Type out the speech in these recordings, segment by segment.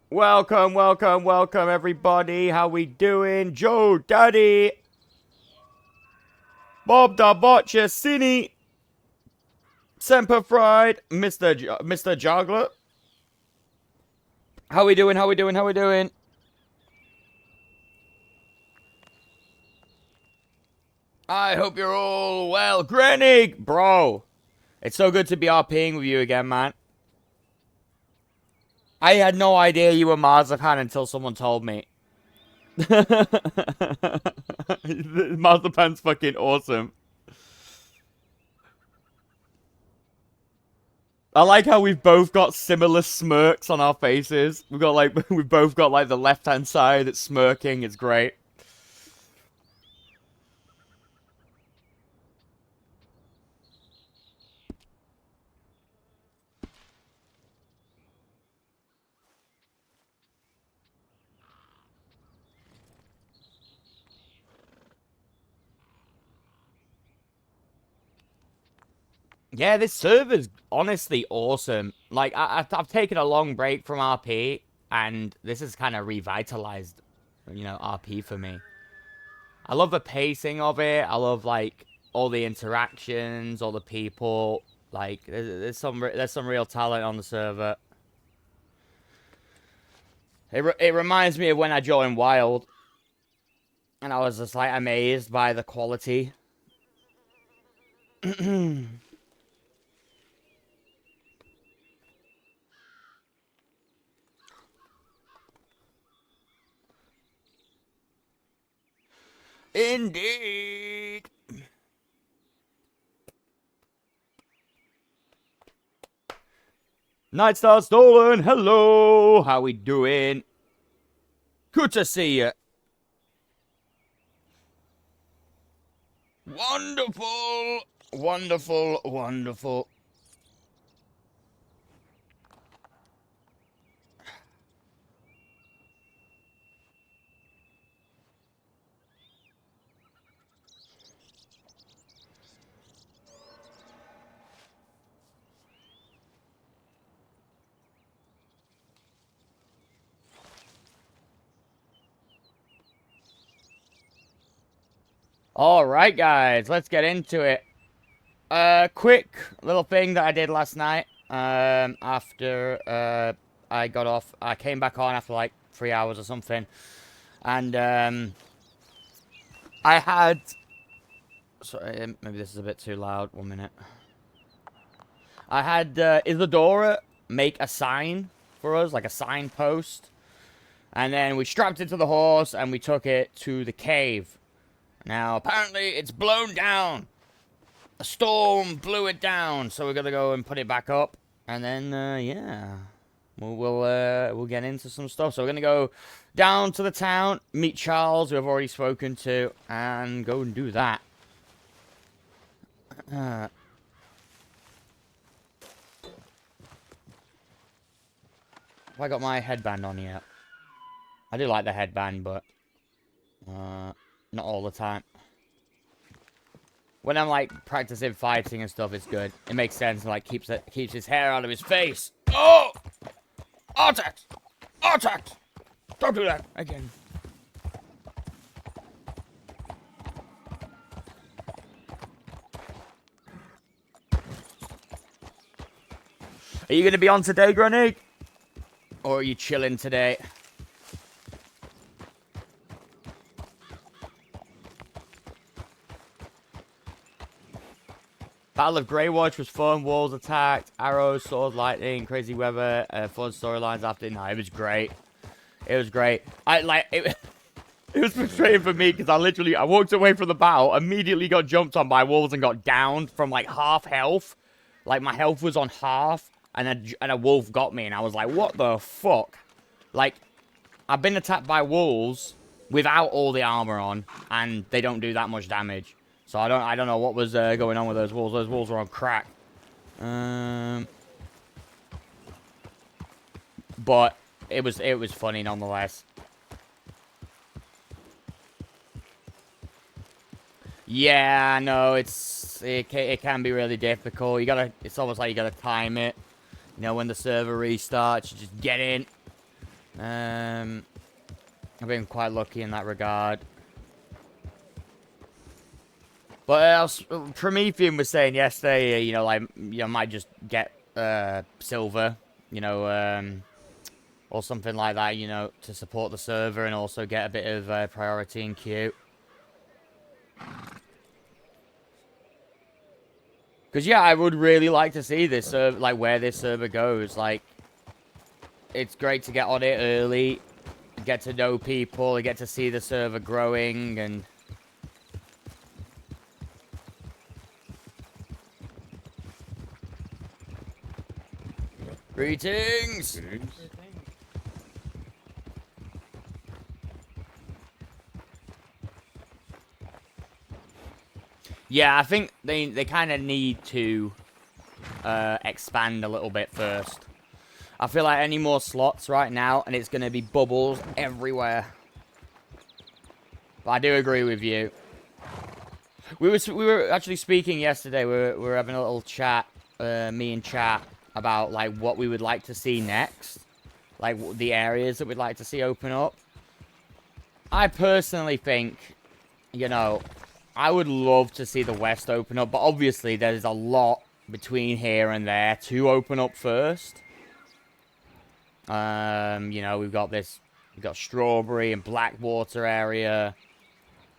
Welcome, welcome, welcome, everybody. How we doing? Joe, Daddy, Bob the Botcher, Cine, Semper Fried, Mr. Juggler. How we doing? How we doing? How we doing? I hope you're all well. Granny, bro. It's so good to be RPing with you again, man. I had no idea you were Marzipan until someone told me. Marzipan's fucking awesome. I like how we've both got similar smirks on our faces. We've both got like the left-hand side that's smirking. It's great. Yeah, this server's honestly awesome. Like, I've taken a long break from RP, and this has kind of revitalized, RP for me. I love the pacing of it. I love, like, all the interactions, all the people. Like, there's some real talent on the server. It reminds me of when I joined Wild, and I was just, like, amazed by the quality. Indeed. Night Star Stolen, hello! How we doing? Good to see you. Wonderful, wonderful, wonderful. Alright, guys, let's get into it. Quick little thing that I did last night. After I got off, I came back on after like 3 hours or something. And, I had. Sorry, maybe this is a bit too loud. 1 minute. I had Isadora make a sign for us, like a signpost. And then we strapped it to the horse and we took it to the cave. Now, apparently, it's blown down. A storm blew it down, so we're gonna go and put it back up. And then, yeah, we'll get into some stuff. So we're gonna go down to the town, meet Charles, who I've already spoken to, and go and do that. Have I got my headband on yet? I do like the headband, but not all the time. When I'm like practicing fighting and stuff, it's good. It makes sense and like keeps his hair out of his face. Oh! Artax! Artax! Don't do that again. Are you gonna be on today, Granny? Or are you chilling today? Battle of Greywatch was fun. Walls attacked, arrows, swords, lightning, crazy weather, fun storylines after. No, it was great. It was great. It was frustrating for me because I walked away from the battle, immediately got jumped on by wolves and got downed from like half health. Like my health was on half, and a wolf got me, and I was like, what the fuck? Like, I've been attacked by wolves without all the armor on, and they don't do that much damage. So I don't know what was going on with those wolves. Those wolves were on crack. But it was funny nonetheless. Yeah, no, it can be really difficult. It's almost like you gotta time it. You know, when the server restarts, you just get in. I've been quite lucky in that regard. But Promethean was saying yesterday, you know, like, you know, might just get silver, you know, or something like that, you know, to support the server and also get a bit of priority in queue. Because, yeah, I would really like to see this server, like, where this server goes. Like, it's great to get on it early, get to know people, get to see the server growing, and... Greetings! Yeah, I think they kind of need to expand a little bit first. I feel like any more slots right now, and it's going to be bubbles everywhere. But I do agree with you. We were actually speaking yesterday. We were having a little chat, me and chat, about like what we would like to see next, like the areas that we'd like to see open up. I personally think, you know, I would love to see the West open up, but obviously there's a lot between here and there to open up first. You know, we've got Strawberry and Blackwater area.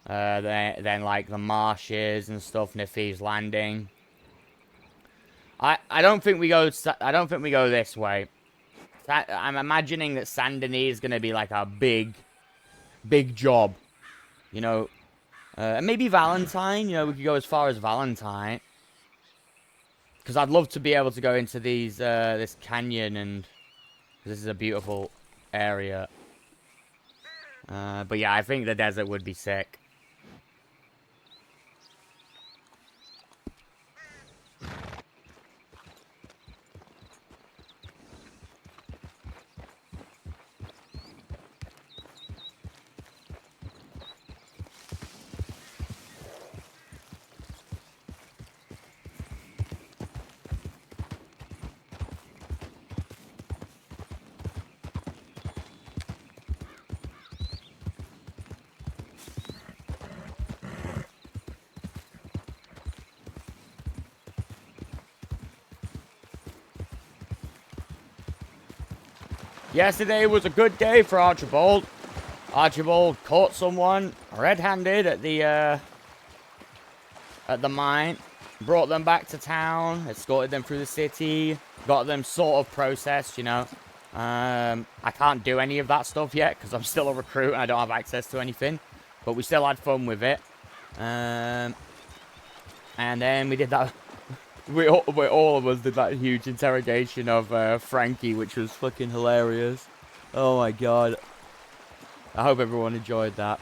Then like the marshes and stuff near Thieves Landing. I don't think we go this way. I'm imagining that Saint Denis is gonna be like a big job. You know, and maybe Valentine. You know, we could go as far as Valentine. Because I'd love to be able to go into this canyon, and this is a beautiful area. But yeah, I think the desert would be sick. Yesterday was a good day for Archibald. Archibald caught someone red-handed at the mine, brought them back to town, escorted them through the city, got them sort of processed, you know. I can't do any of that stuff yet because I'm still a recruit and I don't have access to anything. But we still had fun with it. And then we did that. We all of us did that huge interrogation of Frankie, which was fucking hilarious. Oh my god. I hope everyone enjoyed that.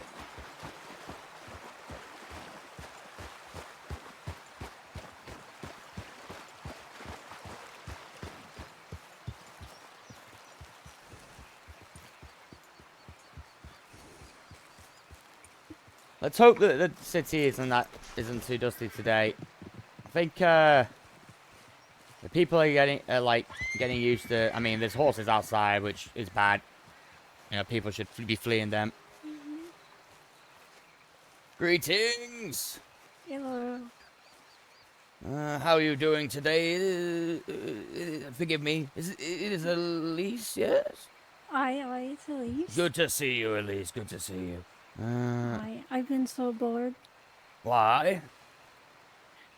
Let's hope that the city isn't too dusty today. I think the people are getting used to. I mean, there's horses outside, which is bad. You know, people should be fleeing them. Greetings. Hello. How are you doing today? Forgive me. It is Elise, yes? It's Elise. Good to see you, Elise. Good to see you. I've been so bored. Why?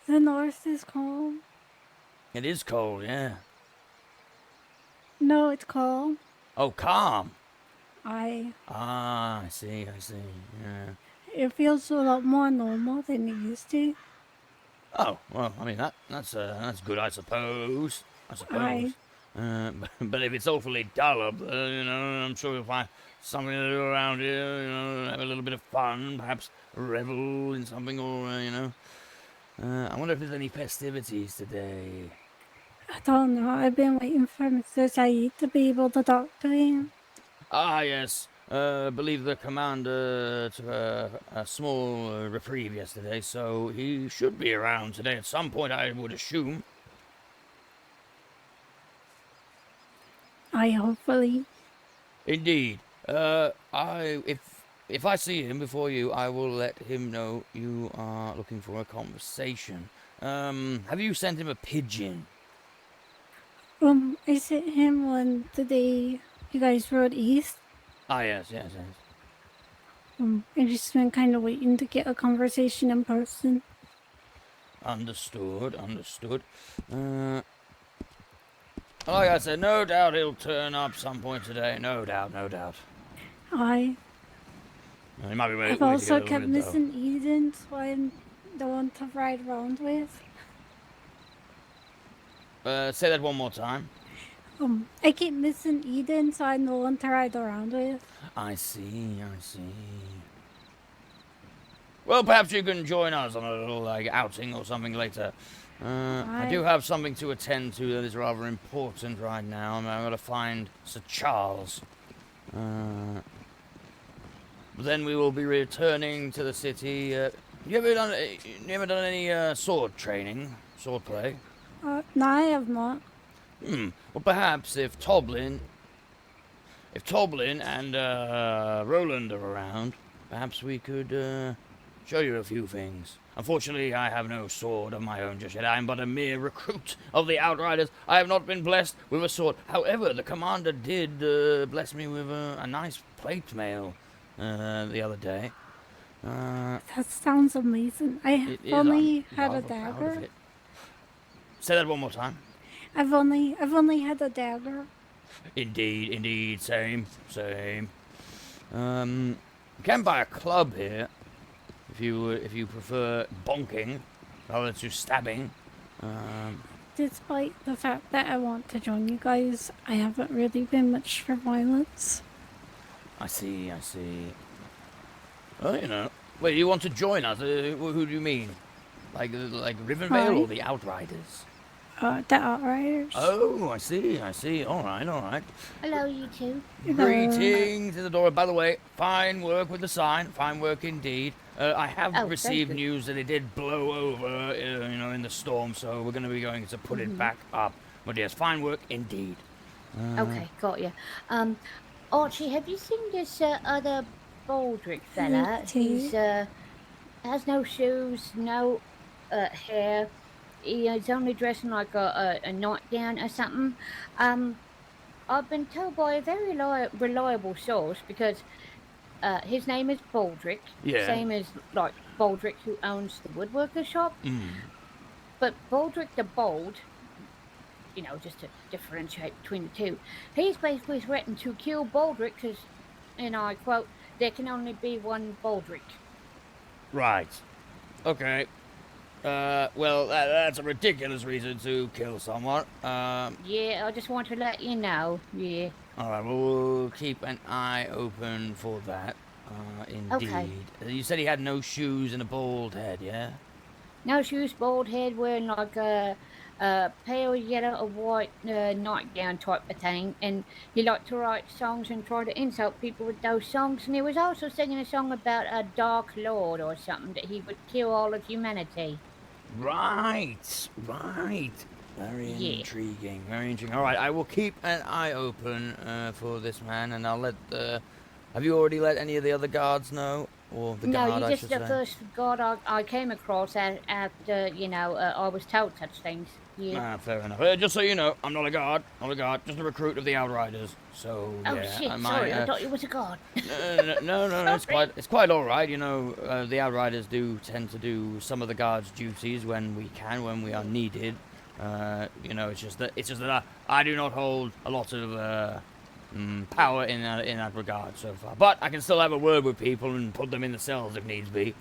The north is cold. It is cold, yeah. No, it's cold. Oh, calm. I see, yeah. It feels a lot more normal than it used to. Oh, well, I mean, that's good, I suppose. But if it's awfully dull up there, you know, I'm sure you'll find something to do around here, you know, have a little bit of fun, perhaps revel in something, or, you know. I wonder if there's any festivities today. I don't know. I've been waiting for Mr. Saeed to be able to talk to him. Ah, yes. I believe the commander took a small reprieve yesterday, so he should be around today at some point, I would assume. Hopefully. Indeed. If I see him before you, I will let him know you are looking for a conversation. Have you sent him a pigeon? I sent him one the day you guys rode east. Ah, yes. I just been kind of waiting to get a conversation in person. Understood. Like I said, no doubt he'll turn up some point today. No doubt. I He might be I've willing to get a also little kept bit, though. missing Eden, so I'm the one to ride around with. Say that one more time. I keep missing Eden, so I'm the one to ride around with. I see. Well, perhaps you can join us on a little, outing or something later. I do have something to attend to that is rather important right now. I'm going to find Sir Charles. Then we will be returning to the city. You ever done any sword training, sword play? No, I have not. Well, perhaps if Toblin and Roland are around, perhaps we could show you a few things. Unfortunately, I have no sword of my own just yet. I am but a mere recruit of the Outriders. I have not been blessed with a sword. However, the commander did bless me with a nice plate mail the other day. That sounds amazing. I've only had a dagger. Say that one more time. I've only had a dagger. Indeed, same. You can buy a club here if you prefer bonking rather than stabbing. Despite the fact that I want to join you guys, I haven't really been much for violence. I see. Well, wait, you want to join us? Who do you mean? Like Rivenvale or the Outriders? The Outriders. Oh, I see. All right. Hello, you two. Greetings, Isadora. By the way, fine work with the sign. Fine work indeed. I have received news that it did blow over, in the storm, so we're going to be going to put it back up. But yes, fine work indeed. Okay, got you. Archie, have you seen this other Baldric fella? He's has no shoes, no hair. He's only dressed in like a nightgown or something. I've been told by a very reliable source because his name is Baldric, same as like Baldric who owns the woodworker shop. But Baldric the Bold, just to differentiate between the two, he's basically threatened to kill Baldric because, and I quote, there can only be one Baldric. Right. Okay. Well, that's a ridiculous reason to kill someone. Yeah, I just want to let you know. Yeah. All right. Well, we'll keep an eye open for that. Indeed. Okay. You said he had no shoes and a bald head, yeah? No shoes, bald head, wearing like a pale yellow or white nightgown type of thing, and he liked to write songs and try to insult people with those songs, and he was also singing a song about a dark lord or something, that he would kill all of humanity. Right. Very intriguing. All right, I will keep an eye open for this man, and I'll let have you already let any of the other guards know? Or the guard, No, you're just the first guard I came across after, I was told such things. Yeah. Fair enough. Just so you know, I'm not a guard, just a recruit of the Outriders. So, oh, yeah. shit, sorry, I thought you was a guard. No, it's quite all right. The Outriders do tend to do some of the guards' duties when we are needed. It's just that I do not hold a lot of power in that regard so far. But I can still have a word with people and put them in the cells if needs be.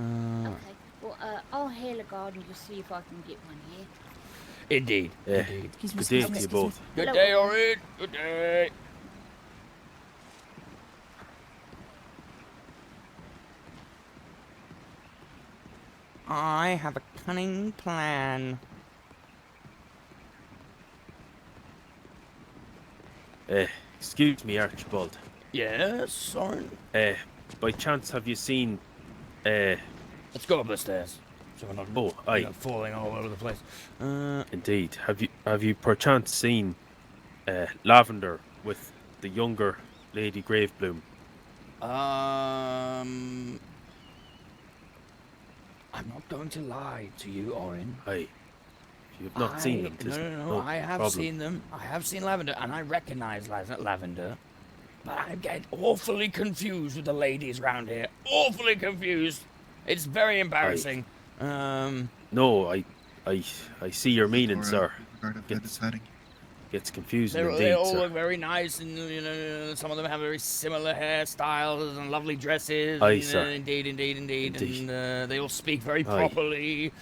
Okay. Well, I'll hail a guard and just see if I can get one here. Indeed. Good day to you both. Good day, Orin. Good day. I have a cunning plan. Excuse me, Archibald. Yes, Soren? By chance, have you seen... Let's go up the stairs. So we're not falling all over the place. Indeed. Have you perchance seen Lavender with the younger Lady Gravebloom? I'm not going to lie to you, Orin. Aye. You've not seen them, tis No, I have problem. seen them. I have seen Lavender, and I recognize Lavender. But I get awfully confused with the ladies round here. Awfully confused. It's very embarrassing. No, I see your meaning, sir. Gets confusing They indeed, all sir. look very nice, and some of them have very similar hairstyles and lovely dresses. Aye, and, sir. Indeed. Indeed. And they all speak very Aye. properly.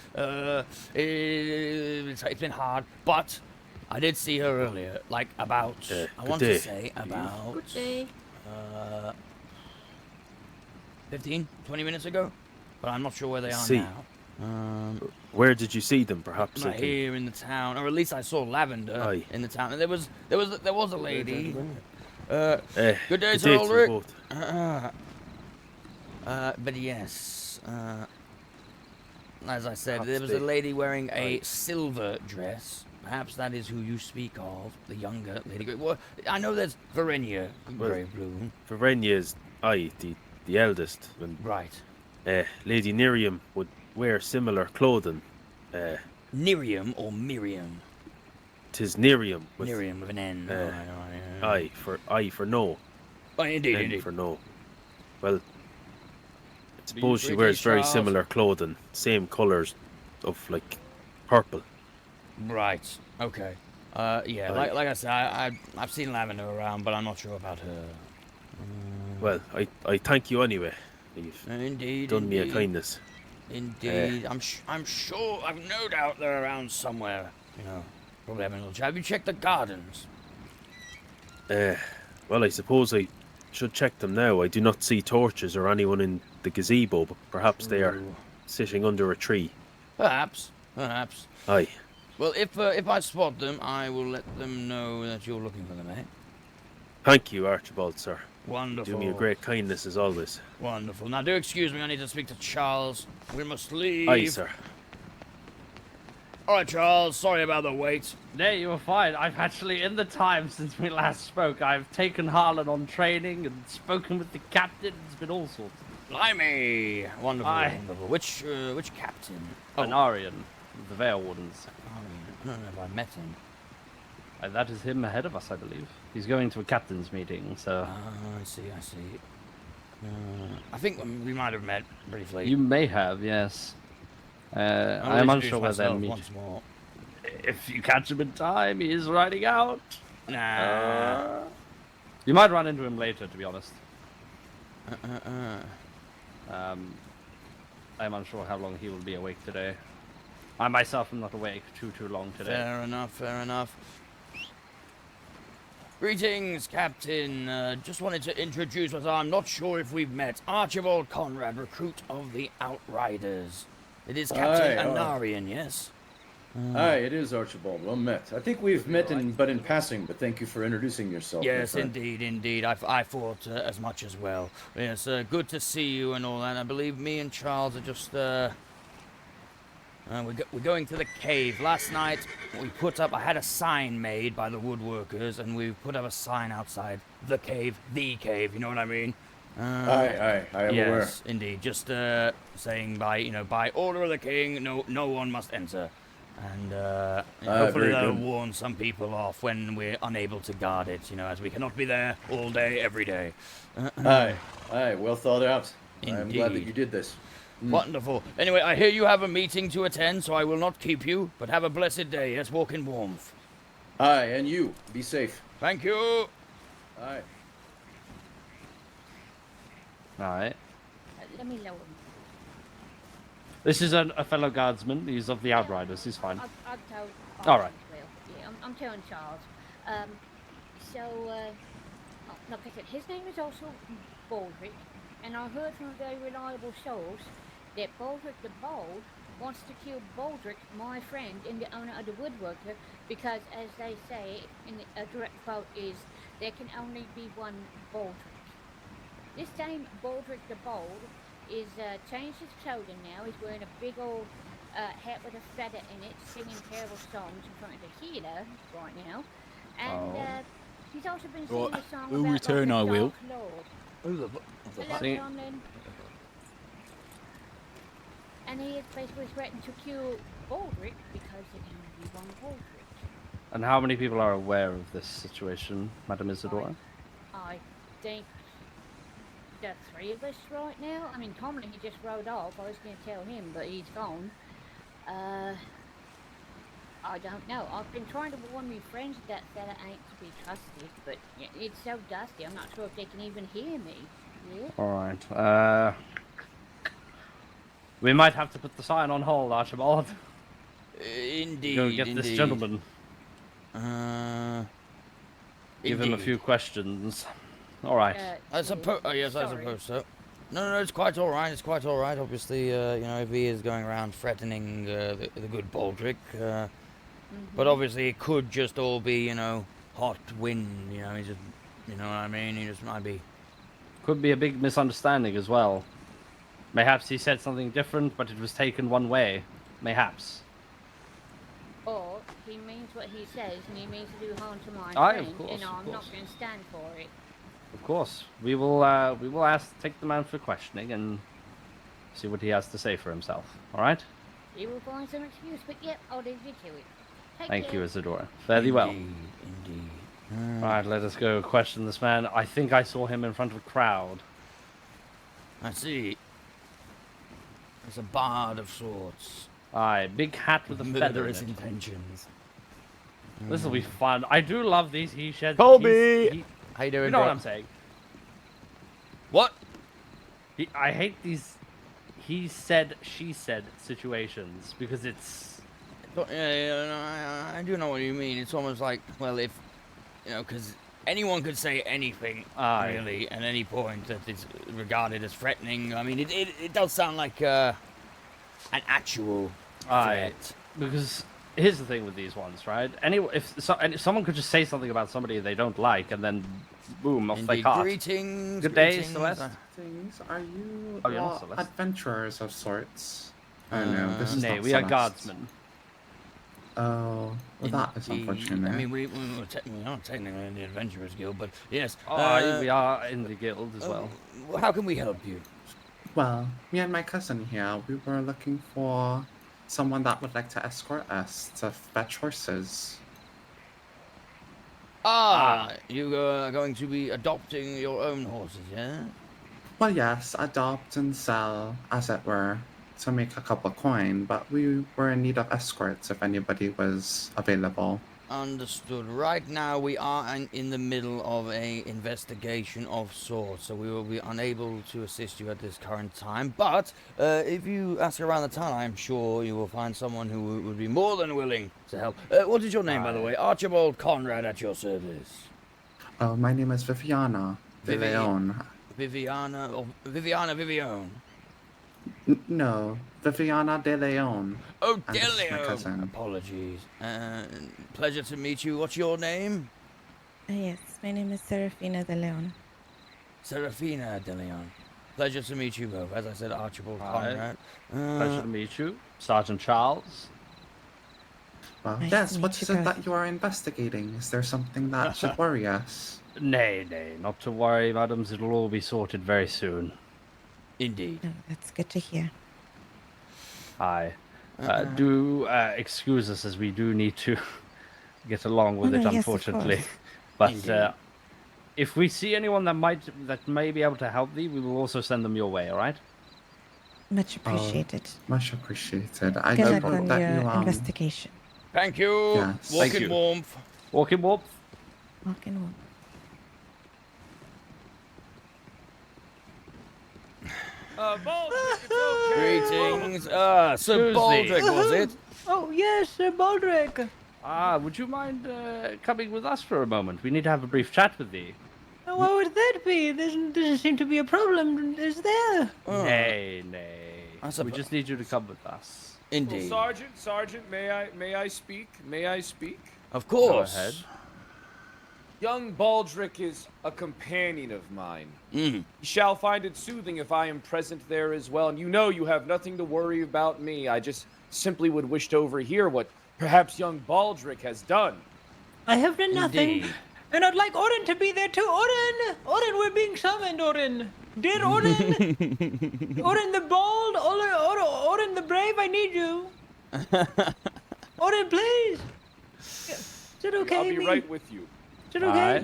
It's been hard, but I did see her earlier, like about. I good want day. to say about. Good day. 15, 20 minutes ago, but I'm not sure where they are See. now. Where did you see them? Perhaps I Right can... here in the town, or at least I saw Lavender Aye. in the town. And there was a lady. Good day, good Sir day to you Ulrich. both. But yes, as I said, Perhaps there was a they- lady wearing a Aye. silver dress. Perhaps that is who you speak of, the younger Lady Grey. Well, I know there's Verenia Well- Gravebloom. Verenia's, aye, the eldest. And Right. Lady Miriam would wear similar clothing. Niriam or Miriam? 'Tis Niriam. With, Miriam with an N. Aye for no. Oh, indeed, N indeed. for no. Well, I you suppose she British, wears very Charles? similar clothing, same colours of like purple. Right. Okay. Yeah. Aye. Like I said, I've seen Lavender around, but I'm not sure about her. Well, I thank you anyway. You've Indeed. done me a indeed. kindness. Indeed. I'm sure. I've no doubt they're around somewhere. Probably having a little chat. Have you checked the gardens? Well, I suppose I should check them now. I do not see torches or anyone in the gazebo, but perhaps they are Ooh. sitting under a tree. Perhaps. Aye. Well, if I spot them, I will let them know that you're looking for them, eh? Thank you, Archibald, sir. Wonderful. Do me a great kindness as always. Wonderful. Now, do excuse me. I need to speak to Charles. We must leave. Aye, sir. All right, Charles. Sorry about the wait. No, you were fine. I've actually, in the time since we last spoke, I've taken Harlan on training and spoken with the captain. It's been all sorts. Blimey! Wonderful, Aye. wonderful. Which captain? Anarian, the Vale Wardens. I don't know if I met him. That is him ahead of us, I believe. He's going to a captain's meeting, so... I see. I think we might have met briefly. You may have, yes. I'll I am introduce unsure where their myself meet. once more. If you catch him in time, he is riding out. Nah. You might run into him later, to be honest. I'm unsure how long he will be awake today. I myself am not awake too long today. Fair enough. Greetings, Captain. Just wanted to introduce myself. I'm not sure if we've met. Archibald Conrad, recruit of the Outriders. It is Captain Aye, Anarian, yes? Hi, it is Archibald. Well met. I think we've met in passing, but thank you for introducing yourself. my Yes, friend. indeed. I thought as much as well. Yes, good to see you and all that. I believe me and Charles are just, we're going to the cave. Last night, I had a sign made by the woodworkers, and we put up a sign outside the cave, you know what I mean? Aye, I am aware. Yes, indeed. Just saying by order of the king, no one must enter. And hopefully very that'll good. warn some people off when we're unable to guard it, as we cannot be there all day, every day. Aye, well thought out. I'm glad that Indeed. you did this. Wonderful. Anyway, I hear you have a meeting to attend, so I will not keep you, but have a blessed day. Yes, walk in warmth. Aye, and you. Be safe. Thank you. Aye. Alright. Let me lower him. This is a fellow guardsman. He's of the Outriders. He's fine. I've told. All right. Yeah, I'm telling Charles. Like I said, his name is also Baldric, and I heard from a very reliable source that Baldric the Bold wants to kill Baldric, my friend, and the owner of the woodworker, because, as they say, a direct quote is, there can only be one Baldric. This time, Baldric the Bold is changed his clothing now. He's wearing a big old hat with a feather in it, singing terrible songs in front of the healer right now. And He's also been Right, singing a song we'll about return, like, I a will. Dark Lord. Hello, Sing- Tomlin. And he is basically threatened to kill Baldric because there can only be one Baldric. And how many people are aware of this situation, Madam Isadora? I think the three of us right now. I mean, Tomlin, he just rode off. I was going to tell him, but he's gone. I don't know. I've been trying to warn my friends that fella ain't to be trusted, but it's so dusty. I'm not sure if they can even hear me. Yeah. All right. We might have to put the sign on hold, Archibald. Indeed. Go get this gentleman. Give him a Indeed. few questions. All right. I suppose. Oh, yes, I Sorry. suppose so. No, it's quite all right. It's quite all right. Obviously, you know, if he is going around threatening the good Baldric, but obviously it could just all be, you know, hot wind. You know, he just, you know what I mean. He just might be. Could be a big misunderstanding as well. Mayhaps he said something different, but it was taken one way. Mayhaps. Or he means what he says, and he means to do harm to my Aye, friend, of course, and of I'm not course. going to stand for it. Of course. We will take the man for questioning and see what he has to say for himself. All right? He will find some excuse, but yep, I'll leave you to it. Take Thank care. you, Isadora. Very well. Indeed. All right, let us go question this man. I think I saw him in front of a crowd. I see. It's a bard of sorts. Aye, big hat with a feather in Murderous it. intentions. This will be fun. I do love these he sheds. Colby! How you doing, You know bro? what I'm saying. What? I hate these he said, she said situations because it's... Yeah, I do know what you mean. It's almost like, well, if, you know, because anyone could say anything, Aye. really, at any point that is regarded as threatening. I mean, it does sound like an actual Aye. threat. Because here's the thing with these ones, right? If someone could just say something about somebody they don't like and then boom, off they Indeed. cart. Greetings. Good day, greetings. Celeste. Things. Are you Oh, you're not Celeste. adventurers of sorts? Oh no, this is Nay, not we are Celeste. guardsmen. Oh, well, that is Indeed. unfortunate. I mean, we're not technically in the Adventurers Guild, but yes. We are in the guild as well. How can we help you? Well, me and my cousin here, we were looking for someone that would like to escort us to fetch horses. You are going to be adopting your own horses, yeah? Well, yes, adopt and sell, as it were, to make a couple coin, but we were in need of escorts if anybody was available. Understood. Right now, we are in the middle of a investigation of sorts, so we will be unable to assist you at this current time. But if you ask around the town, I'm sure you will find someone who would be more than willing to help. What is your name, by the way? Archibald Conrad at your service. Oh, my name is Viviana de Leon. Viviana Vivione. No, Viviana de Leon. Oh, And this is my Delio. cousin. Apologies. Pleasure to meet you. What's your name? Yes, my name is Serafina de Leon. Serafina de Leon. Pleasure to meet you both. As I said, Archibald Hi. Conrad. Pleasure to meet you, Sergeant Charles. Well, Nice yes, to what meet is you it both. that you are investigating? Is there something that should worry us? Nay, not to worry, madams. It'll all be sorted very soon. Indeed. Oh, that's good to hear. Aye. Do excuse us as we do need to get along with Oh, it, no, yes, of unfortunately. course. But Indeed. if we see anyone that may be able to help thee, we will also send them your way. All right? Much appreciated. Much appreciated. I Good do luck hope on that your you investigation. Thank you. Yes. Walk Thank in you. warmth. Walk in warmth. Walk in warm. Greetings. Sir Excuse Baldric, me. was it? Oh, yes, Sir Baldric. Would you mind coming with us for a moment? We need to have a brief chat with thee. What would that be? Doesn't seem to be a problem, is there? Nay. I We suppose- just need you to come with us. Indeed. Sergeant, may I speak? May I speak? Of course. Go ahead. Young Baldric is a companion of mine. Mm. He shall find it soothing if I am present there as well, and you know you have nothing to worry about me. I just simply would wish to overhear what perhaps young Baldric has done. I have done nothing. Indeed. And I'd like Orin to be there too. Orin! Orin, we're being summoned, Orin. Dear Orin! Orin the bald, Orin the brave, I need you. Orin, please! Is it okay? I'll be me? right with you. Is it okay?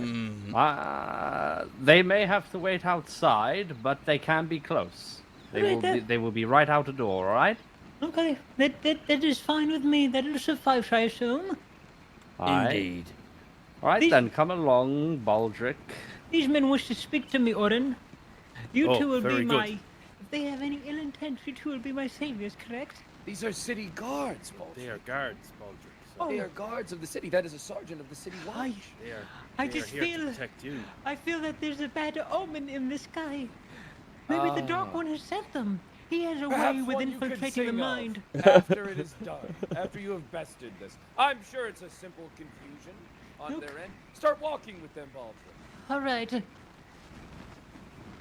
They may have to wait outside, but they can be close. They will be right out the door, all right? Okay, that is fine with me. That'll suffice, I assume. Indeed. All right, These- then, come along, Baldric. These men wish to speak to me, Orin. You two will very be good. my... If they have any ill intent, you two will be my saviors, correct? These are city guards, Baldric. They are guards, Baldric. Oh. They are guards of the city. That is a sergeant of the city watch. I They are just here to feel... protect you. I feel that there's a bad omen in the sky. Maybe the Dark One has sent them. He has a Perhaps way with one you could infiltrating the sing of mind. after it is done, after you have bested this. I'm sure it's a simple confusion on Look. their end. Start walking with them, Baldric. All right.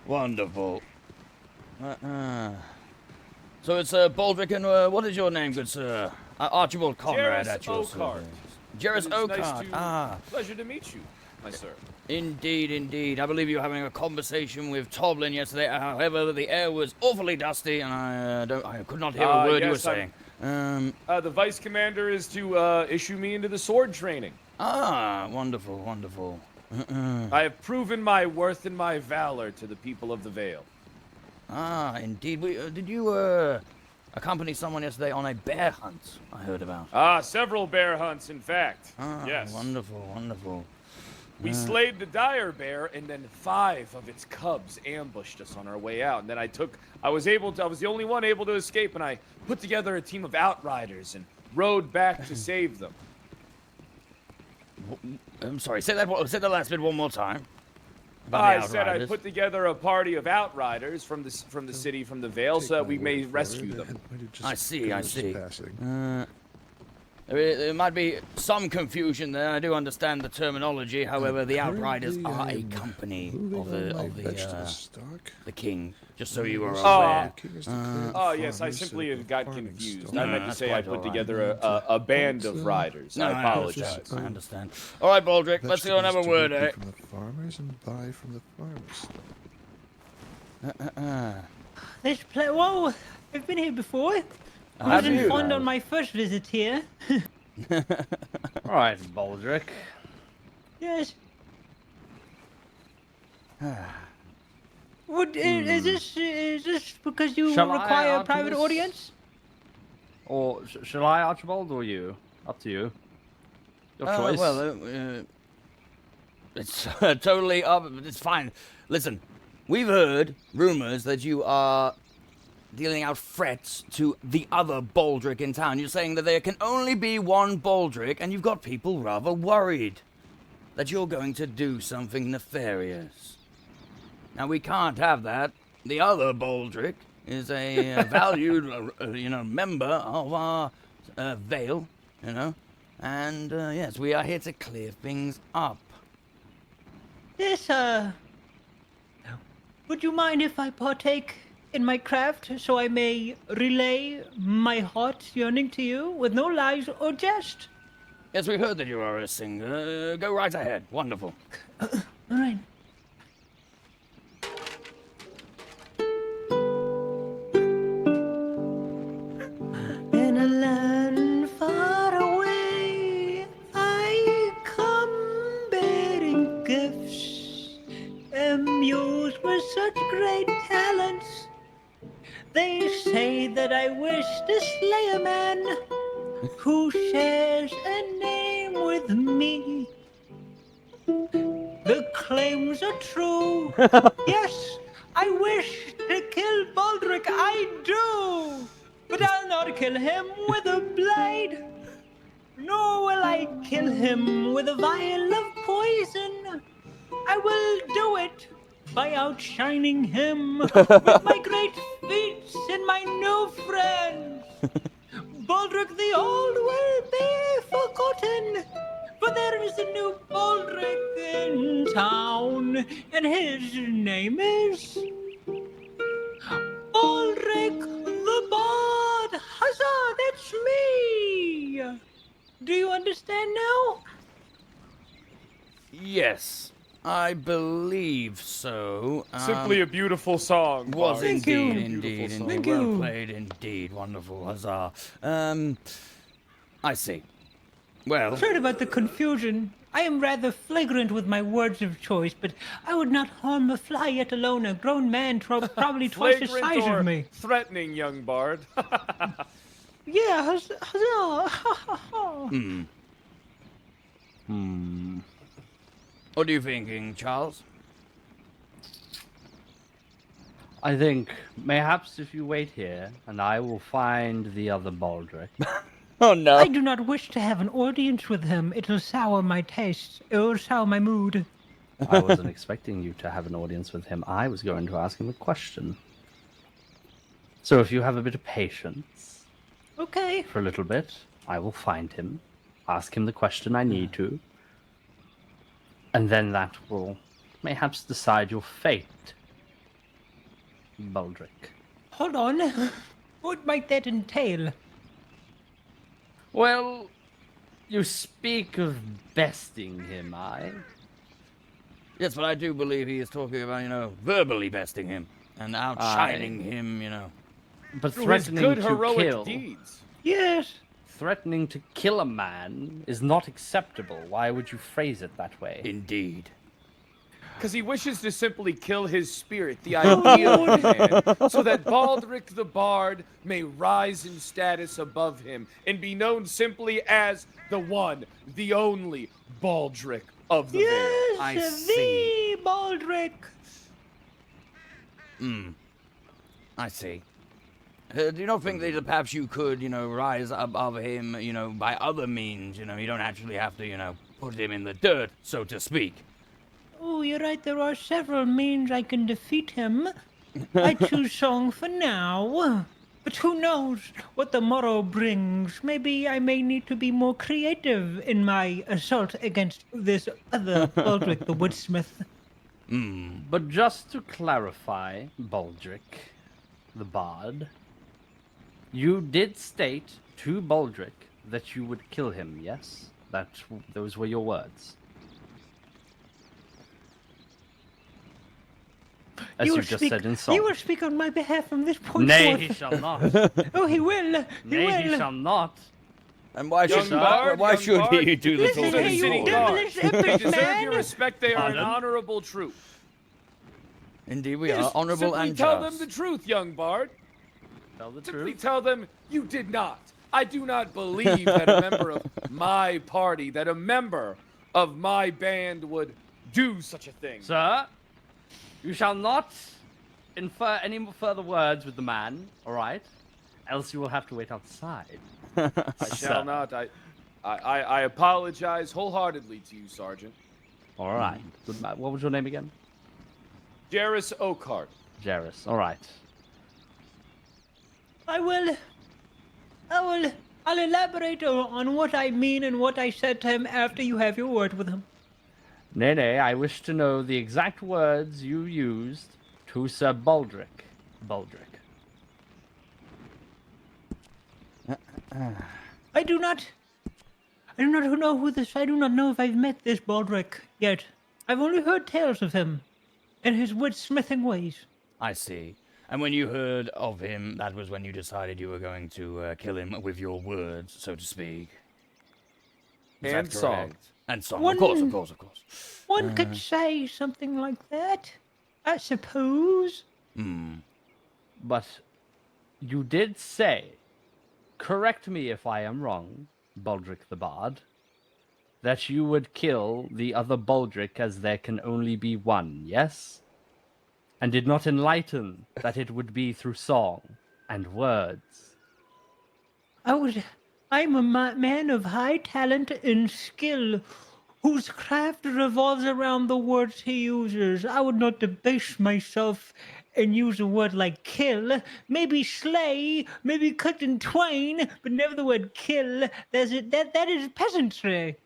Wonderful. So it's Baldric, and what is your name, good sir? Archibald Conrad Jairus at your Oakheart. service. Jairus It is Oakheart. Pleasure to meet you, my sir. Indeed, indeed. I believe you were having a conversation with Toblin yesterday. However, the air was awfully dusty, and I could not hear a word you were yes, saying. The vice commander is to issue me into the sword training. Wonderful, wonderful. I have proven my worth and my valor to the people of the Vale. Indeed. Did you accompany someone yesterday on a bear hunt? I heard about. Several bear hunts, in fact. Yes. Wonderful, wonderful. We slayed the dire bear, and then 5 of its cubs ambushed us on our way out. And then I was the only one able to escape, and I put together a team of outriders and rode back to save them. I'm sorry. Say the last bit one more time. I said I put together a party of outriders from the city, from the Vale, so that we may rescue them. I see. There might be some confusion there. I do understand the terminology. However, the Outriders are a company of the king. Just so you are aware. Yes, I simply got confused. I meant to say I put together a band of riders. I apologize. I understand. All right, Baldric, let's go and have a word, eh? From the farmers and buy from the farmers. Whoa! I've been here before. I Have wasn't you? fond on my first visit here. All right, Baldric. Yes. Is this because you Shall I, require a private Artemis? audience? Or shall I, Archibald, or you? Up to you. Your choice. It's totally up. It's fine. Listen, we've heard rumors that you are dealing out threats to the other Baldric in town. You're saying that there can only be one Baldric, and you've got people rather worried that you're going to do something nefarious. Now, we can't have that. The other Baldric is a valued, member of our Vale, and yes, we are here to clear things up. Yes, would you mind if I partake in my craft so I may relay my heart's yearning to you with no lies or jest? Yes, we heard that you are a singer. Go right ahead. Wonderful. All right. In a land far away, I come bearing gifts, imbued with such great talents. They say that I wish to slay a man who shares a name with me. The claims are true. Yes, I wish to kill Baldric, I do. But I'll not kill him with a blade. Nor will I kill him with a vial of poison. I will do it by outshining him with my great feats and my new friends. Baldric the Old will be forgotten, but there is a new Baldric in town, and his name is Baldric the Bard. Huzzah, that's me! Do you understand now? Yes, I believe so. Simply a beautiful song. Was Bard. indeed, you. indeed, Beautiful song. indeed. Thank Well you. played indeed. Wonderful. Huzzah. I see. Well, Sorry about the confusion. I am rather flagrant with my words of choice, but I would not harm a fly, yet alone a grown man probably twice the Flagrant size or of me. threatening, young bard. Yeah, huzzah! what are you thinking, Charles? I think perhaps if you wait here, and I will find the other Baldric. Oh no. I do not wish to have an audience with him. It will sour my taste. It will sour my mood. I wasn't expecting you to have an audience with him. I was going to ask him a question. So if you have a bit of patience Okay. for a little bit, I will find him, ask him the question I need to, and then that will perhaps decide your fate, Baldric. Hold on. What might that entail? Well, you speak of besting him, Yes, but I do believe he is talking about, verbally besting him and outshining him, But Through his threatening good to heroic kill, deeds. Yes. threatening to kill a man is not acceptable. Why would you phrase it that way? Indeed. Because he wishes to simply kill his spirit, the ideal man, so that Baldric the Bard may rise in status above him and be known simply as the one, the only Baldric of the Vale. Yes, I the see. Baldric. I see. Do you not think that perhaps you could, rise above him, by other means? You don't actually have to, put him in the dirt, so to speak. Oh, you're right. There are several means I can defeat him. I choose song for now. But who knows what the morrow brings? Maybe I may need to be more creative in my assault against this other Baldric the Woodsmith. But just to clarify, Baldric, the Bard, you did state to Baldric that you would kill him, yes? Those were your words. As you just said in song. You will speak on my behalf from this point Nay, forth. he shall not. Oh, he will. He Nay, will. he shall not. And why Young should Bard, why young should Bard, he do the Listen talking? here, you City devilish Guard. They epic deserve man. your respect. They are an Pardon? honorable troop. Indeed, we Just are honorable simply and tell just. them the truth, young Bard. Tell the Simply truth. tell them you did not. I do not believe that a member of my party, that a member of my band would do such a thing. Sir, you shall not infer any further words with the man, all right? Else you will have to wait outside. I shall not. I apologize wholeheartedly to you, Sergeant. All right. Good man. What was your name again? Jairus Oakhart. Jairus. All right. I'll elaborate on what I mean and what I said to him after you have your word with him. Nay, I wish to know the exact words you used to Sir Baldric. Baldric. I do not know who this. I do not know if I've met this Baldric yet. I've only heard tales of him and his woodsmithing ways. I see. And when you heard of him, that was when you decided you were going to kill him with your words, so to speak. Is And that song. correct? And song. One- Of course, of course, of course. One could say something like that, I suppose. But you did say, correct me if I am wrong, Baldric the Bard, that you would kill the other Baldric as there can only be one, yes? And did not enlighten that it would be through song and words. I'm a man of high talent and skill, whose craft revolves around the words he uses. I would not debase myself and use a word like kill. Maybe slay, maybe cut in twain, but never the word kill. That is peasantry.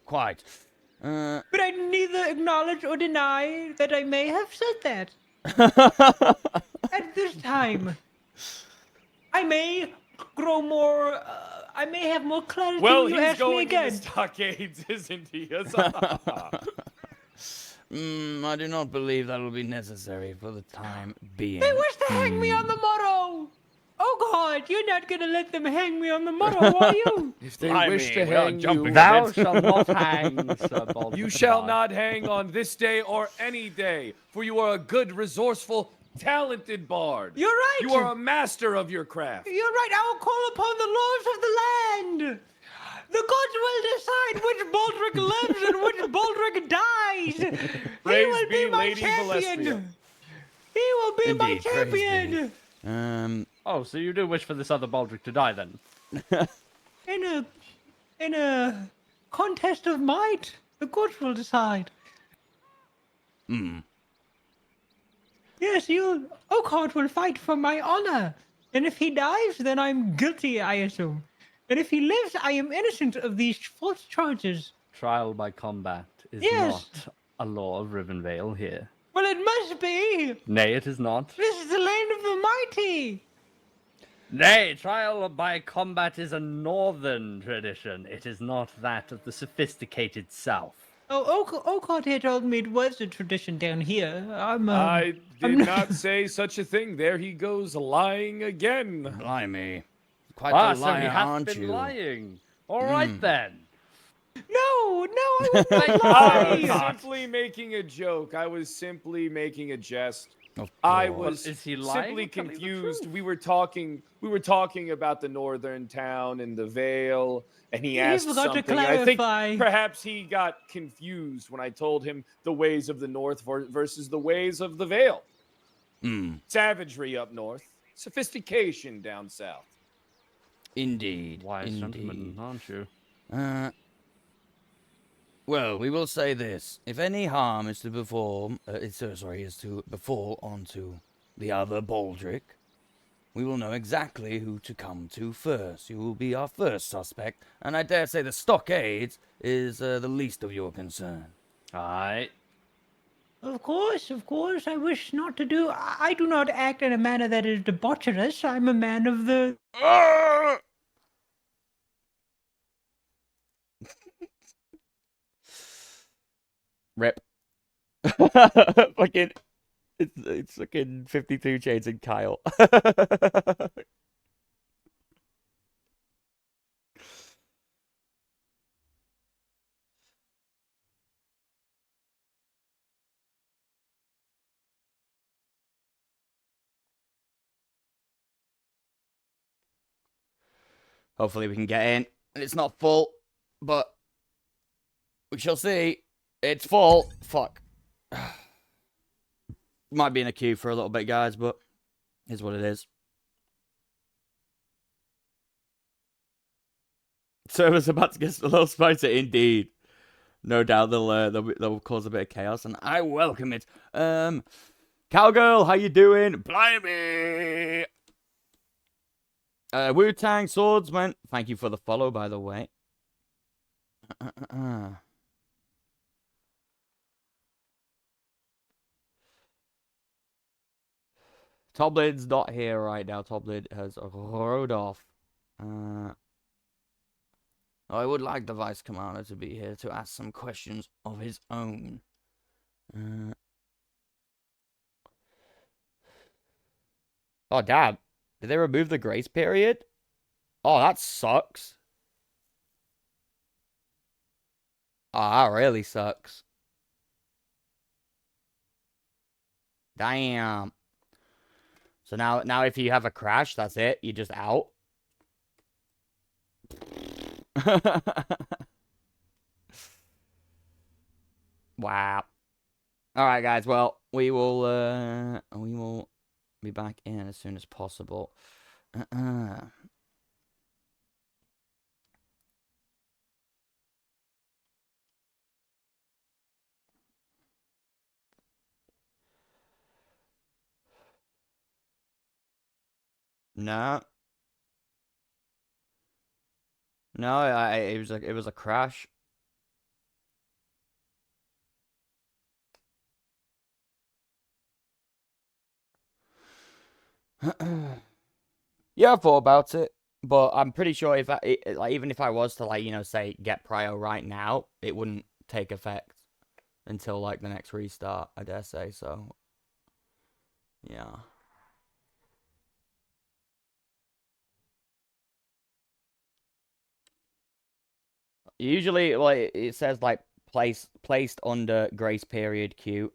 Quite. But I neither acknowledge or deny that I may have said that. At this time, I may grow more I may have more clarity Well, when you he's ask me going again. into stockades, isn't he? I do not believe that will be necessary for the time being. They wish to hang me on the morrow. Oh God, you're not gonna let them hang me on the morrow, are you? If they Blimey, wish to we are hang you, jumping Thou shalt not hang, Sir Baldric you the shall Bard. not hang on this day or any day, for you are a good, resourceful, talented bard. You're right. You are a master of your craft. You're right. I will call upon the lords of the land. The gods will decide which Baldric lives and which Baldric dies. He Praise will be be my Lady champion. Valestria. He will be my Indeed, praise be. champion. Oh, so you do wish for this other Baldric to die then? In a contest of might, the gods will decide. Yes, Oakheart will fight for my honor. And if he dies, then I'm guilty, I assume. And if he lives, I am innocent of these false charges. Trial by combat is Yes. not a law of Rivenvale here. Well, it must be. Nay, it is not. This is the land of the mighty. Nay, trial by combat is a northern tradition. It is not that of the sophisticated south. Oh, Oakheart here told me it was a tradition down here. I did not say such a thing. There he goes lying again. Blimey. Quite the so he liar, has aren't been you? lying. All right then. No, I would not I was lie. simply making a joke. I was simply making a jest. Of I course. was Well, is he lying simply or telling the confused. truth? We were talking about the northern town and the Vale, and he asked forgot to something. I think clarify. perhaps he got confused when I told him the ways of the north versus the ways of the Vale. Savagery up north, sophistication down south. Indeed. Wise gentleman, Indeed. aren't you? Well, we will say this: if any harm is to befall onto the other Baldric, we will know exactly who to come to first. You will be our first suspect, and I dare say the stockades is the least of your concern. Aye. Of course. I wish not to do. I do not act in a manner that is debaucherous. I'm a man of the. Rip. Fucking, it's fucking 52 Chains and Kyle. Hopefully we can get in. And it's not full, but we shall see. It's full. Fuck. Might be in a queue for a little bit, guys, but here's what it is. Server's about to get a little spicy, indeed. No doubt they'll cause a bit of chaos, and I welcome it. Cowgirl, how you doing? Blimey! Wu-Tang Swordsman, thank you for the follow, by the way. Toblid's not here right now. Toblid has rode off. I would like the Vice Commander to be here to ask some questions of his own. Oh, damn. Did they remove the grace period? Oh, that sucks. Oh, that really sucks. Damn. So now if you have a crash, that's it. You're just out. Wow. All right, guys. Well, we will be back in as soon as possible. No. No, it was a crash. Yeah, I thought about it, But I'm pretty sure if like even if I was to like say get prio right now, it wouldn't take effect until like the next restart. I dare say so. Yeah. Usually, like it says like placed under grace period queue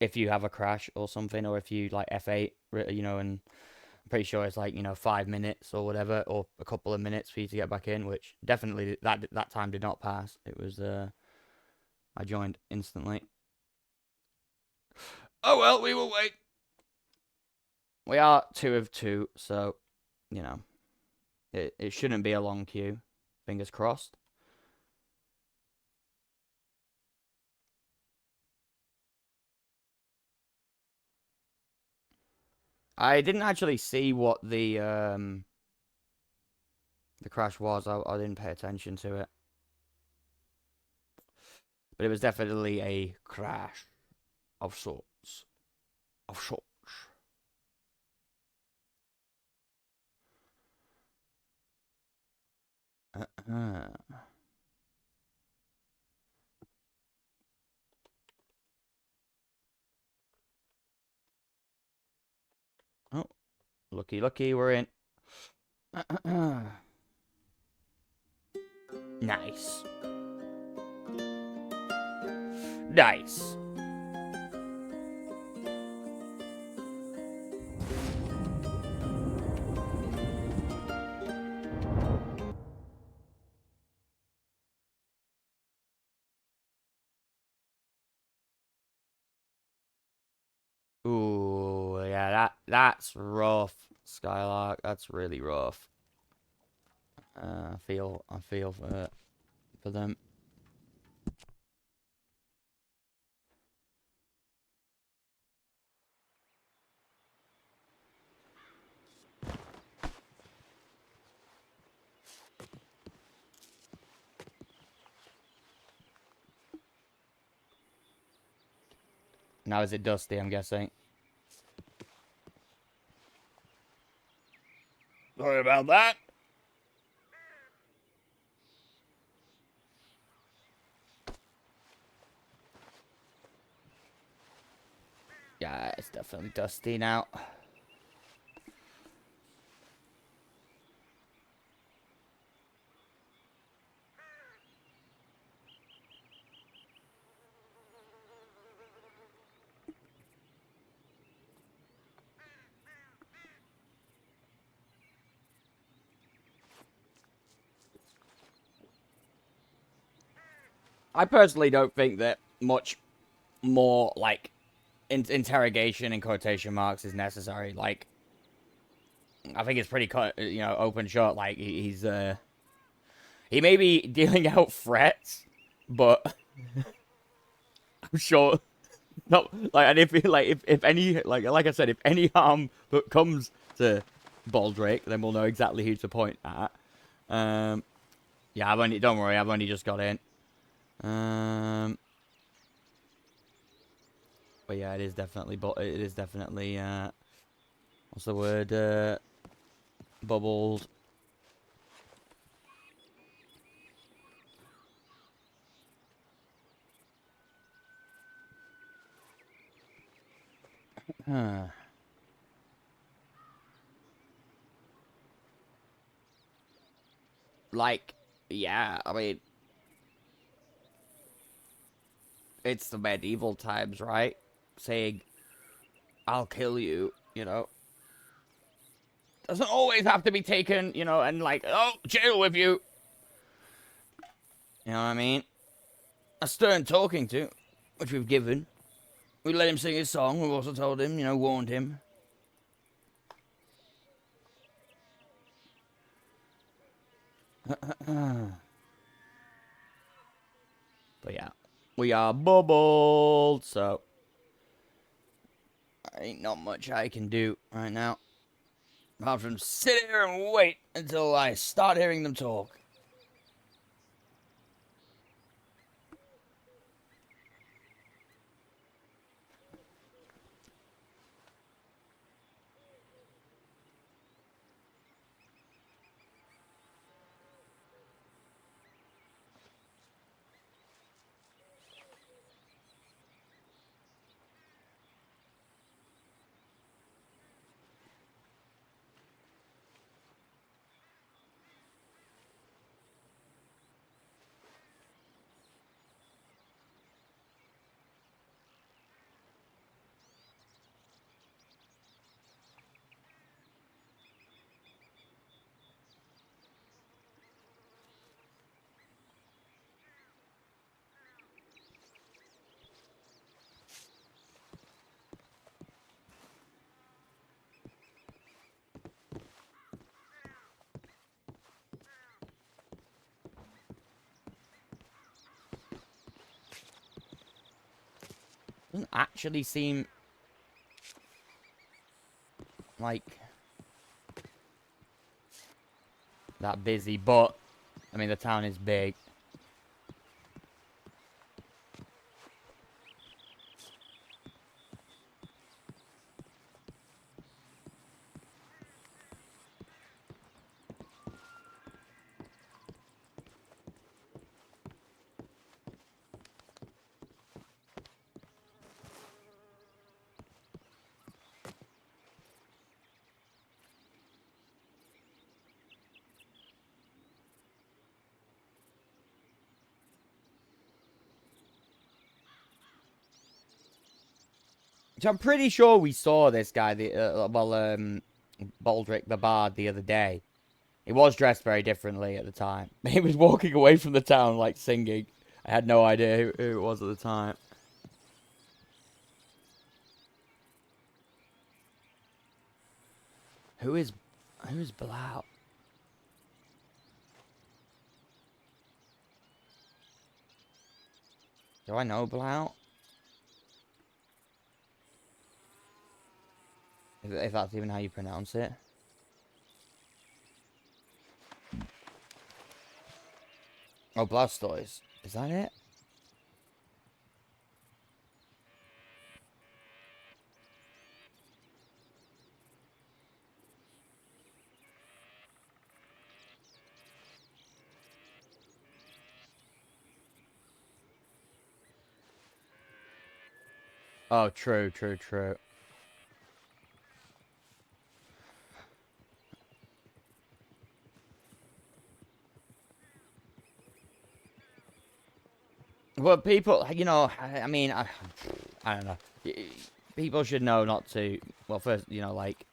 if you have a crash or something, or if you like F8, and I'm pretty sure it's like 5 minutes or whatever, or a couple of minutes for you to get back in. Which definitely that time did not pass. It was I joined instantly. Oh well, we will wait. We are 2 of 2, so it shouldn't be a long queue. Fingers crossed. I didn't actually see what the crash was. I didn't pay attention to it. But it was definitely a crash of sorts. Of sorts. Oh, lucky, we're in. Nice. Nice. Ooh, yeah, that's rough, Skylark. That's really rough. I feel for them. Now is it dusty, I'm guessing. Sorry about that. Yeah, it's definitely dusty now. I personally don't think that much more, like, interrogation in quotation marks is necessary. Like, I think it's pretty, open shut. Like, he may be dealing out threats, but I'm sure, no, like, and if any, like I said, if any harm that comes to Baldrake, then we'll know exactly who to point at. Yeah, don't worry, I've only just got in. But yeah, it is definitely, what's the word? Bubbled. Like, yeah, I mean, it's the medieval times, right? Saying, I'll kill you, Doesn't always have to be taken, and like, oh, jail with you. You know what I mean? A stern talking to, which we've given. We let him sing his song. We've also told him, warned him. But yeah, we are bubbled, so ain't not much I can do right now. Apart from sit here and wait until I start hearing them talk. Doesn't actually seem like that busy, but I mean the town is big. So I'm pretty sure we saw this guy, Baldric the Bard, the other day. He was dressed very differently at the time. He was walking away from the town, like, singing. I had no idea who it was at the time. Who's Blau? Do I know Blau? If that's even how you pronounce it. Oh, Blastoise. Is that it? Oh, true. Well, people, you know, I mean, I don't know. People should know not to, well, first, you know, like,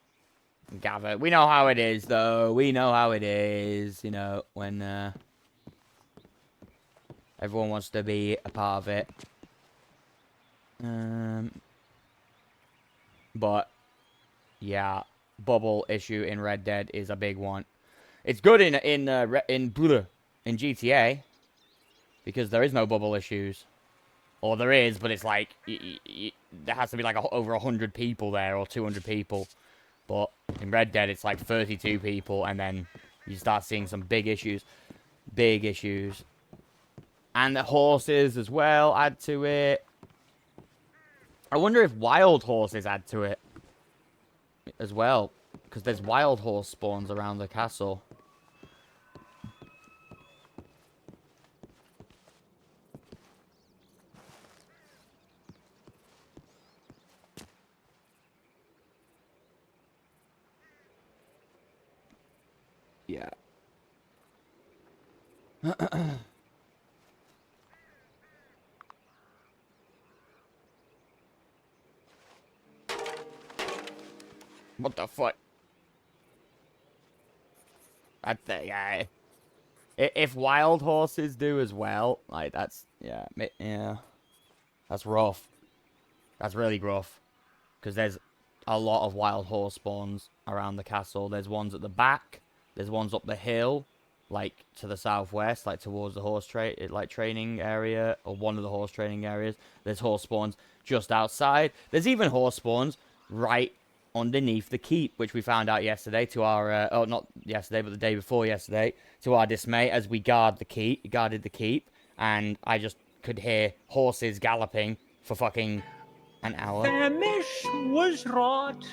gather. We know how it is, though. We know how it is, you know, when everyone wants to be a part of it. But, yeah, bubble issue in Red Dead is a big one. It's good in GTA. Because there is no bubble issues. Or there is, but it's like, there has to be like over 100 people there, or 200 people. But in Red Dead, it's like 32 people, and then you start seeing some big issues. Big issues. And the horses as well add to it. I wonder if wild horses add to it as well. Because there's wild horse spawns around the castle. Yeah. What the fuck? That's the guy. If wild horses do as well, like that's yeah. That's rough. That's really rough. Because there's a lot of wild horse spawns around the castle. There's ones at the back. There's ones up the hill, like to the southwest, like towards the horse training area, or one of the horse training areas. There's horse spawns just outside. There's even horse spawns right underneath the keep, which we found out yesterday to our, oh, not yesterday, but the day before yesterday, to our dismay, as we guarded the keep, and I just could hear horses galloping for fucking an hour. Famish was wrought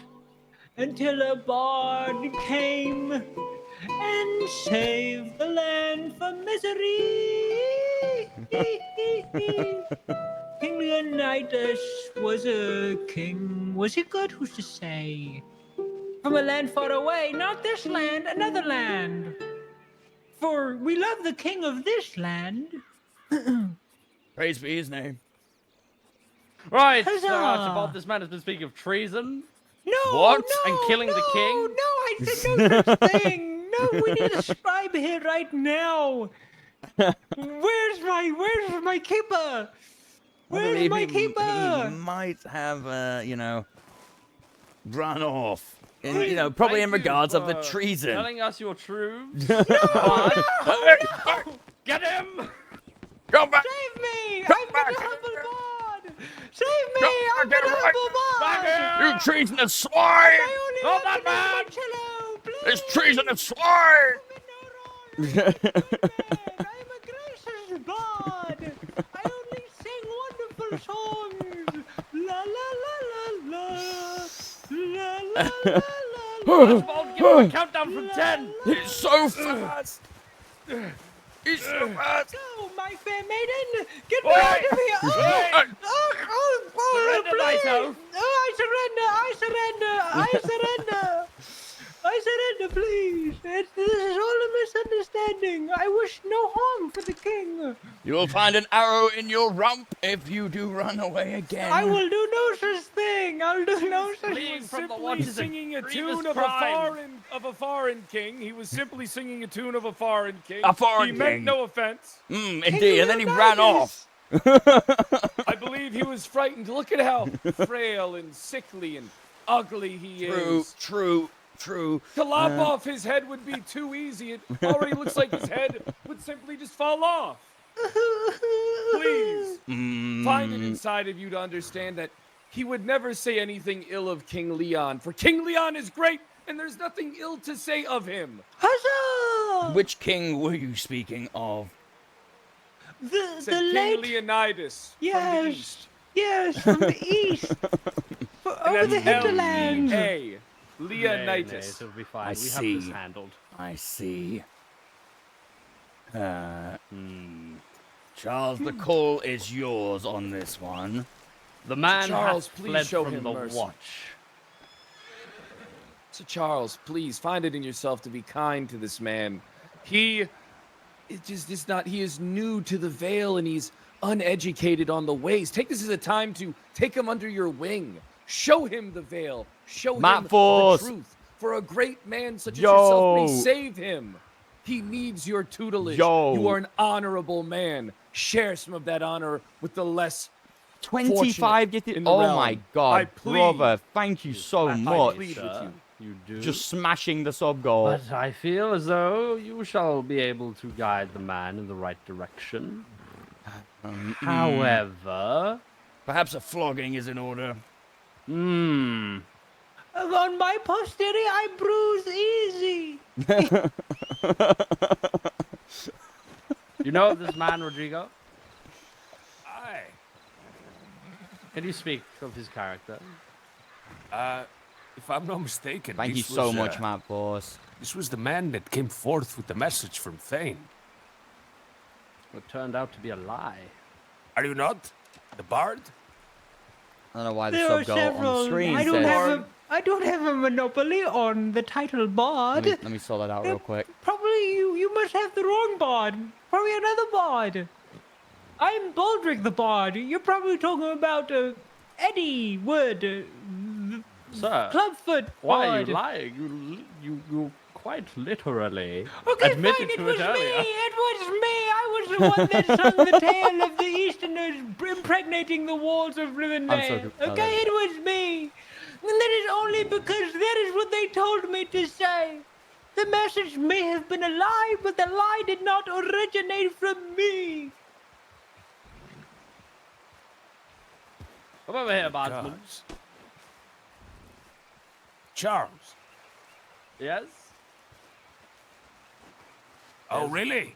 until a bard came and saved the land from misery. King Leonidas was a king. Was he good? Who's to say? From a land far away, not this land, another land. For we love the king of this land. Praise be his name. Right, Huzzah! so Archibald, this man has been speaking of treason. No, What? no, And killing the king? No, I said no such thing. No, we need a scribe here right now. Where's my keeper? Where's my keeper? He might have, you know, run off. Probably in regards of the treason. Telling us your truths. No! Get him! Come back! Save me! Come I'm back! the humble bard! Save me! I'm an humble bard! You treasonous swine! I only Not want that to know man! my cello, please! It's treasonous swine! I'm a gracious bard! I only sing wonderful songs! La la la la la! La la la la! Archibald, give him a countdown from 10. He's so fast! He's so fast! Go, my fair maiden! Get me Oi! out of here! Oh! Oi! Surrender thyself. please! Oh, I surrender! I surrender! I surrender! I surrender, please! This is all a misunderstanding. I wish no harm for the king. You will find an arrow in your rump if you do run away again. I will do no such thing. I'll do no such Fleeing thing. from the Simply waters singing a grievous tune of crime. a foreign king. He was simply singing a tune of a foreign king. A foreign He meant king. no offense. Indeed, and then he ran off. I believe he was frightened. Look at how frail and sickly and ugly he is. True. To lop off his head would be too easy. It already looks like his head would simply just fall off. Please, find it inside of you to understand that he would never say anything ill of King Leon, for King Leon is great, and there's nothing ill to say of him. Huzzah! Which king were you speaking of? The Said King late... Leonidas from the east. Yes, from the east. Over the hinterlands. L-E-A. Nay, Leonidas. it'll be fine. I We see. have this handled. I see. Charles, the call is yours on this one. The man Charles, hath please fled show from him the mercy. watch. So Charles, please find it in yourself to be kind to this man. He is new to the Vale and he's uneducated on the ways. Take this as a time to take him under your wing. Show him the Vale. Show him the truth. For a great man such as yourself may save him. He needs your tutelage. You are an honorable man. Share some of that honor with the less 25 fortunate in the Oh realm. my I god, plead. brother, thank you so I much. plead with you. You do. Just smashing the sub goal. But I feel as though you shall be able to guide the man in the right direction. However... Perhaps a flogging is in order. On my posterity, I bruise easy. You know this man, Rodrigo? Aye. Can you speak of his character? If I'm not mistaken, Thank you this so was, much, Matt Boss. This was the man that came forth with the message from Thane. It turned out to be a lie. Are you not? The bard? I don't know why the There are sub goal on the several. screen I says. don't have a monopoly on the title bard. Let me sort that out real quick. Probably you must have the wrong bard. Probably another bard. I'm Baldric the bard. You're probably talking about Eddie Wood. Sir, Clubfoot why are bard. you lying? You quite literally Okay, admitted fine, it to was it earlier. me. It was me. I was the one that sung the tale of the Easterners impregnating the walls of Rivendell. Okay, it was me. And that is only because that is what they told me to say. The message may have been a lie, but the lie did not originate from me. Come over here, Bardsman. Gods. Charles. Yes? Oh, really?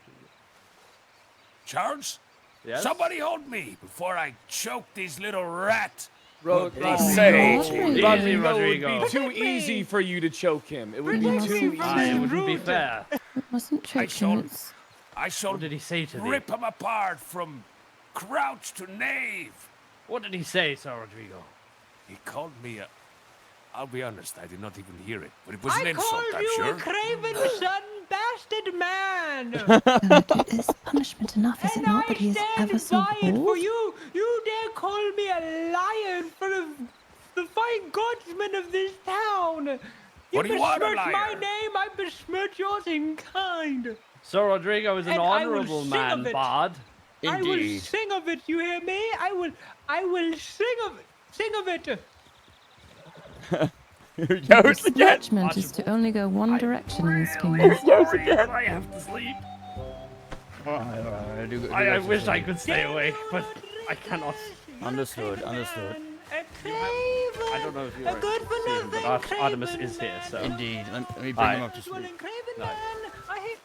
Charles? Yes? Somebody hold me before I choke this little rat. They say Rodrigo, Rodrigo. it would be too easy for you to choke him. It would be too easy. It wouldn't be fair. It wasn't I choking. shall, I shall What did he say to thee? rip him apart from crouch to knave. What did he say, Sir Rodrigo? He called me a... I'll be honest, I did not even hear it, but it was I an insult, called I'm you sure. a craven son bastard man. It's punishment enough, is it not, that he is ever so by it for bold? you. You dare call me a liar in front of the fine guardsmen of this town. What do you want, a besmirch my liar? name, I besmirch yours in kind. Sir Rodrigo is an And I will honorable sing man, of it. Bard. I will sing of it, you hear me? I will sing of it. Sing of it. Yours again. Judgment is to only go one direction in this kingdom. Yours again. I have to sleep. I I wish I could stay awake, but I cannot. Understood, understood. A craven. I don't know if you A are good for seeing, but nothing Artemis craven. is here, so. Indeed. Let me bring Hi. him up to speed. Dwelling craven No. man. I hate.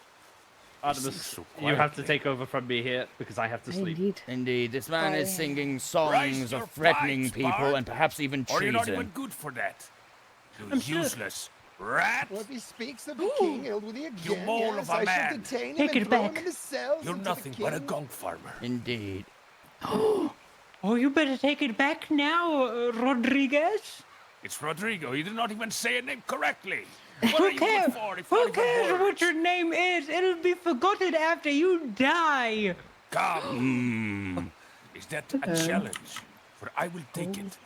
Artemis, so you have to quietly. take over from me here because I have to sleep. Indeed. Indeed, this man is singing Rise songs your of threatening fights, people Bard. and perhaps even Or you're not even treason. good for that. You I'm sure- useless rat. Well, if he speaks of the king, he'll with you again. You mole yes, of a I man. shall detain him Take and it throw back. him into cells You're until the nothing but a king- gunk farmer. Indeed. Oh, you better take it back now, Rodriguez. It's Rodrigo. You did not even say a name correctly. What are Who you cares? good for if Who not even cares what words? your name is? It'll be forgotten after you die. Come. Is that a challenge? For I will take it.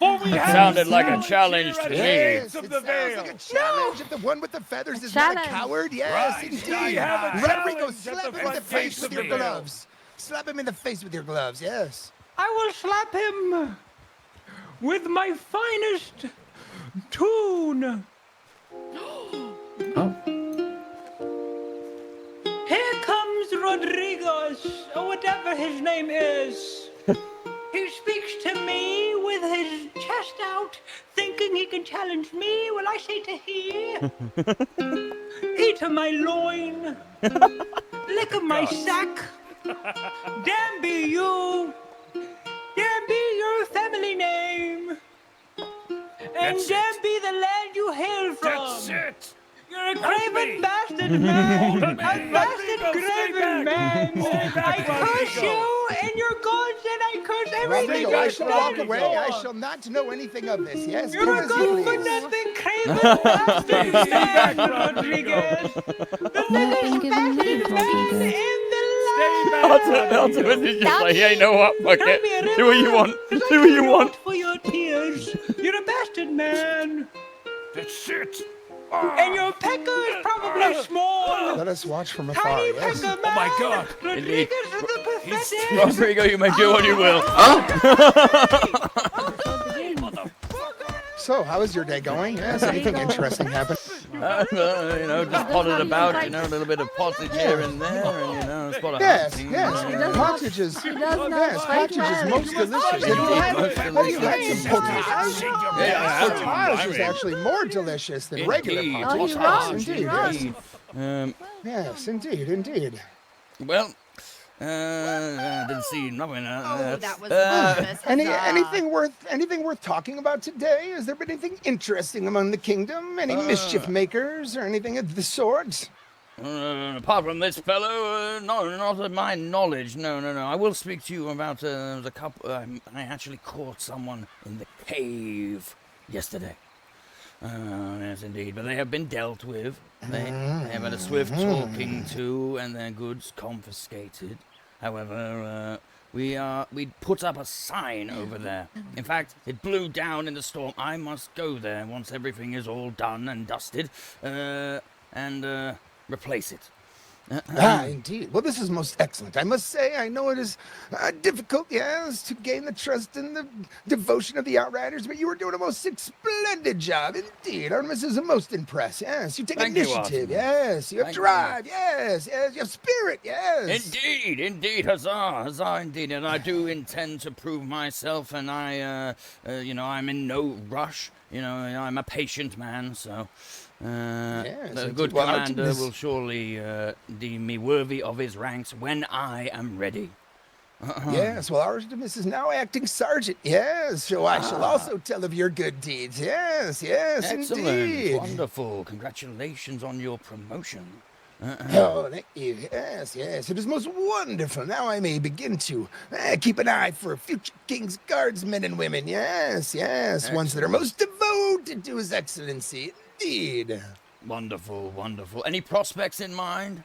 It sounded like a challenge to me. Yes, of it the sounds veil. like a challenge. If the one with the feathers A is not a challenge. coward, yes, Right, indeed. I have a Rodrigo, challenge at slap the him in the front face face with of your the veil. gloves. Slap him in the face with your gloves, yes. I will slap him with my finest tune. Oh, Here comes Rodriguez, or whatever his name is. He speaks to me with his chest out, thinking he can challenge me. Well, I say to he, eat of my loin, lick of my sack. Damn be you, damn be your family name, and That's damn it. be the land you hail from. That's it. You're a Help craven me. bastard man! Hold A me. bastard Rodrigo, stay craven back. man! Stay back, I curse Rodrigo. you and your gods and I curse everything Rodrigo, I you shall walk stand away. for. I shall not know anything of this, yes? You're Do a as you good for please. nothing craven bastard man, Rodriguez! The biggest given me, bastard man Rodrigo. in the Stay land! back. Ultimate is just like, yeah, you know what? Fuck Tell it. me a Do what you riddle, want. 'cause I Do what you can want. vote for your tears. You're a bastard man, That's it. and your pecker is probably small. Let us watch from afar, Tiny yes? pecker man. Oh my God. Rodriguez is the pathetic. Rodrigo, you may do what you will. So, how is your day going? Yes, anything interesting happen? You know, just potted about, you know, a little bit of pottage here and there, and, you know, spot of Yes, hunting, yes. you know. Pottage is, He does not yes, fight pottage is well. most delicious. Indeed, Have most you had some pottage? Yeah, Pottage is actually more delicious than regular Indeed. pottage. Oh, he Yes, runs, indeed, Indeed. yes. Yes, indeed, indeed. Well, didn't see nothing. Oh, that was marvelous. Anything worth talking about today? Has there been anything interesting among the kingdom? Any mischief makers or anything of the sort? Apart from this fellow, not of my knowledge. No. I will speak to you about the couple. I actually caught someone in the cave yesterday. Yes, indeed. But they have been dealt with. They have had a swift talking to, and their goods confiscated. However, we put up a sign over there. In fact, it blew down in the storm. I must go there once everything is all done and dusted, and replace it. Indeed. Well, this is most excellent. I must say, I know it is difficult, yes, to gain the trust and the devotion of the Outriders, but you are doing a most splendid job. Indeed. Artemis is most impressed. Yes, you take Thank you, initiative. Artemis. Yes, you have Thank you. drive. Yes, you have spirit. Yes. Indeed, huzzah, indeed, and I do intend to prove myself, and I'm in no rush, I'm a patient man, so, the good well, commander Artemis- will surely, deem me worthy of his ranks when I am ready. Yes, well, Artemis is now acting sergeant. Yes, so I shall also tell of your good deeds. Yes, Excellent, indeed. wonderful, congratulations on your promotion. Oh, thank you. Yes, it is most wonderful. Now I may begin to keep an eye for future king's guardsmen and women. Yes, ones that are most devoted to his excellency. Indeed. Wonderful. Any prospects in mind?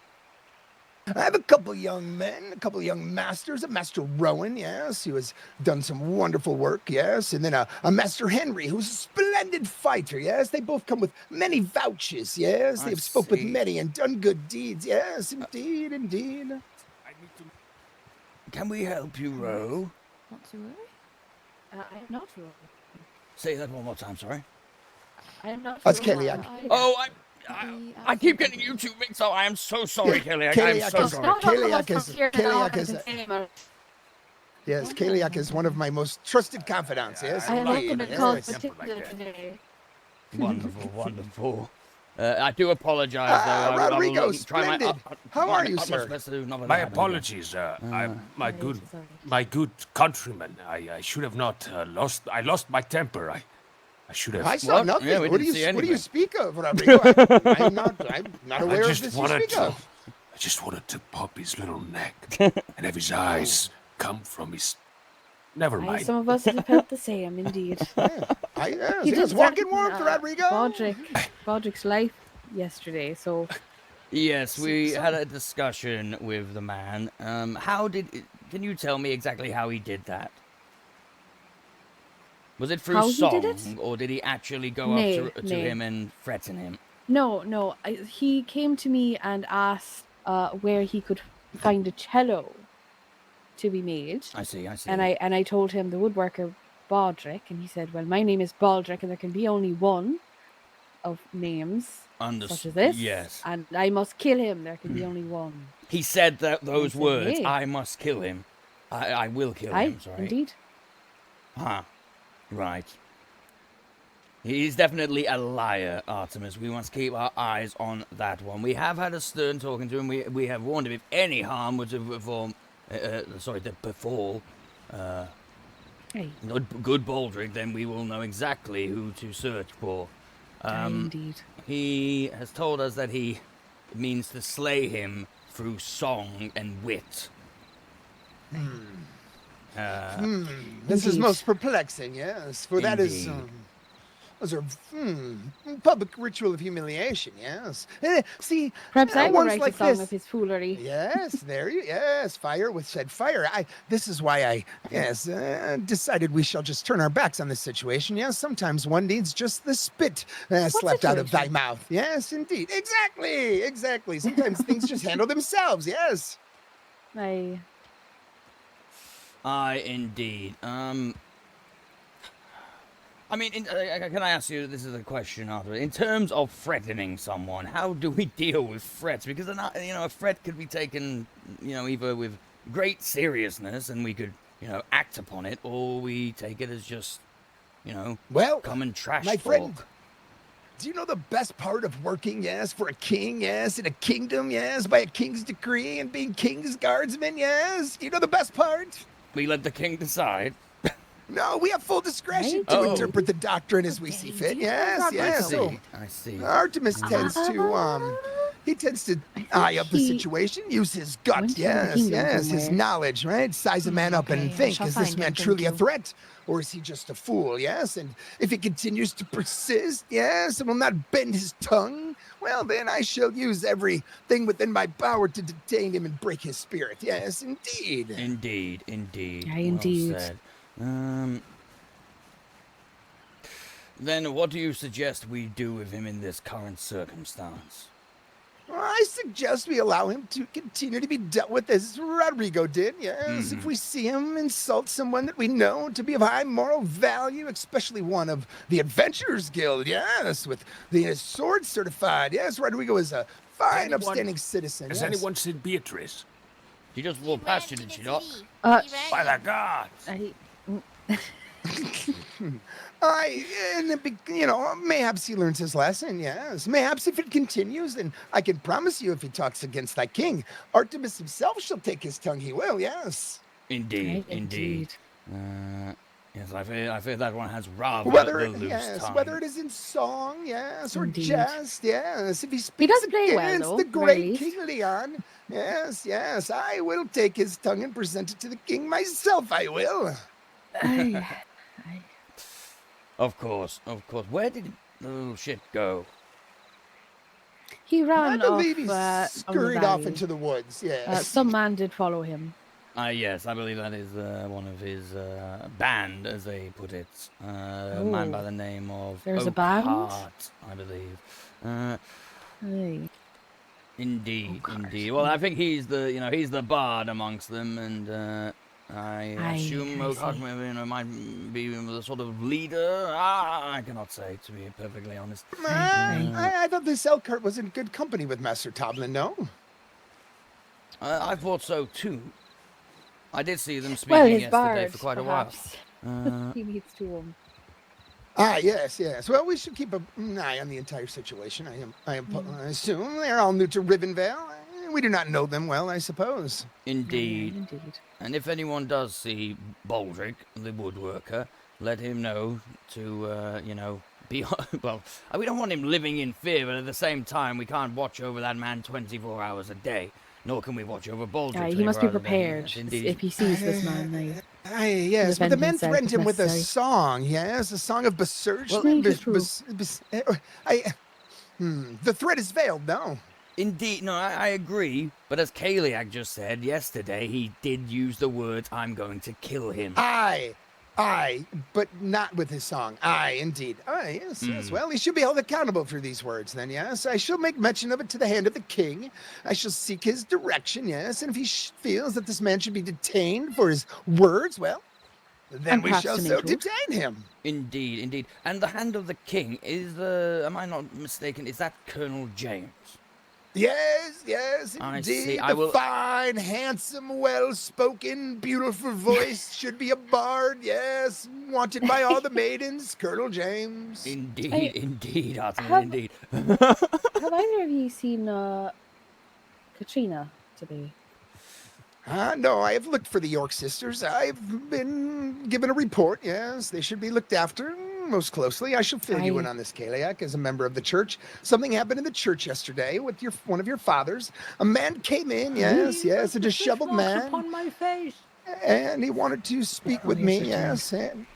I have a couple young men, a couple young masters, a Master Rowan, yes, who has done some wonderful work, yes, and then a Master Henry, who's a splendid fighter, yes. They both come with many vouches, yes. They have spoke with many and done good deeds, yes, indeed. Can we help you, Ro? Not to worry. I'm not to worry. Say that one more time, sorry. I'm not That's to worry. Kaliak. Oh, I keep getting you two mixed up. I am so sorry, Kaliak. I'm so sorry. Kaliak is Yes, Kaliak is one of my most trusted confidants. Yes, I'm not indeed. going to Yes. cause particular today. Wonderful, wonderful. I do apologize, though. I will Rodrigo, try my splendid. How are you, utmost sir? best to do not let My that happen again. apologies, my good countrymen. I should have not lost. I lost my temper. I should have. I saw nothing. Yeah, we what do didn't you see What do you anything. speak of, Rodrigo? I'm not aware of this you speak of. I just wanted to pop his little neck and have his eyes come from his. Never mind. Some of us have felt the same, indeed. He Yes, did walking threaten, warmth, Rodrigo. Baldric's life yesterday, so... Yes, we had a discussion with the man. Can you tell me exactly how he did that? Was it through How he song, did it? or did he actually go up to him and threaten him? No. He came to me and asked where he could find a cello to be made. I see. And I told him the woodworker Baldric, and he said, "Well, my name is Baldric, and there can be only one of names such as this. Yes. And I must kill him. There can be only one." He said those said, words. "Hey." I must kill him. I will kill him. Sorry. Indeed. Huh. Right. He's definitely a liar, Artemis. We must keep our eyes on that one. We have had a stern talking to him. We have warned him if any harm were to befall good Baldric, then we will know exactly who to search for. Indeed. He has told us that he means to slay him through song and wit. This is most perplexing, yes, for that is those are public ritual of humiliation, yes. See, Perhaps I will ones write like a song this, of his foolery. Yes, fire with said fire. This is why I decided we shall just turn our backs on this situation. Yes, sometimes one needs just the spit slapped out of thy mouth. Yes, indeed, exactly. Sometimes things just handle themselves. Yes. Indeed. I mean, can I ask you, this is a question after, in terms of threatening someone, how do we deal with threats? Because, a threat could be taken, either with great seriousness and we could, act upon it, or we take it as just, come and trash my talk. friend, do you know the best part of working, yes, for a king, yes, in a kingdom, yes, by a king's decree and being king's guardsman, yes? You know the best part? We let the king decide. No, we have full discretion to interpret the doctrine as we see fit. Yes. I see. Artemis tends to, he tends to eye up the situation, use his gut, his knowledge, right? Size a man up and think, is this man truly a threat? Or is he just a fool, yes? And if he continues to persist, yes, and will not bend his tongue, well, then I shall use everything within my power to detain him and break his spirit. Yes, indeed. Indeed. Indeed. Well said. Then what do you suggest we do with him in this current circumstance? I suggest we allow him to continue to be dealt with as Rodrigo did, yes. If we see him insult someone that we know to be of high moral value, especially one of the Adventurers Guild, yes, with the sword certified, yes, Rodrigo is a fine, upstanding citizen. Has anyone seen Beatrice? She just walked past you, did she not? By the gods! Mayhaps he learns his lesson, yes. Mayhaps if it continues, then I can promise you if he talks against thy king, Artemis himself shall take his tongue, he will, yes. Indeed. Yes, I fear that one has rather the loose tongue. Whether it is in song, yes, or jest, yes. If he speaks He doesn't play well, against though, the very great least. King Leon, yes, I will take his tongue and present it to the king myself, I will. Of course. Where did the little shit go? He ran I believe off, he on the scurried off valley. into the woods, yes. Some man did follow him. Yes, I believe that is one of his band, as they put it. A man by the name of There's a band? Oakhart, I believe. Indeed. Well, I think he's the bard amongst them, and I assume Oakhart might be the sort of leader. I cannot say, to be perfectly honest. I thought this Elkhart was in good company with Master Toblin, no? I thought so too. I did see them speaking Well, his yesterday bard, for quite perhaps. a while. He needs to Yes. Well, we should keep an eye on the entire situation. I assume they're all new to Rivenvale. We do not know them well, I suppose. Indeed. Indeed. And if anyone does see Baldric, the woodworker, let him know to, be... Well, we don't want him living in fear, but at the same time, we can't watch over that man 24 hours a day. Nor can we watch over Baldric. He must be 24 hours a day. prepared Yes, indeed. if he sees this man now. Yes, but the defend men himself threatened if him with a necessary. song, yes? A song of besearch. The threat is veiled, no? Indeed, no, I agree. But as Kaliak just said yesterday, he did use the words, I'm going to kill him. Aye, but not with his song. Aye, indeed. Aye, yes. Well, he should be held accountable for these words, then, yes. I shall make mention of it to the hand of the king. I shall seek his direction, yes. And if he feels that this man should be detained for his words, well, then we shall so detain him. Indeed. And the hand of the king is am I not mistaken, is that Colonel James? Yes, I indeed. see. The fine, handsome, well-spoken, beautiful voice should be a bard, yes. Wanted by all the maidens, Colonel James. Indeed, Arthur, indeed. Have either of you seen Katrina today? No, I have looked for the York sisters. I've been given a report, yes. They should be looked after most closely. I shall fill you in on this, Kaliak, as a member of the church. Something happened in the church yesterday with one of your fathers. A man came in, yes, a disheveled man. Upon my face. And he wanted to speak with me, yes. And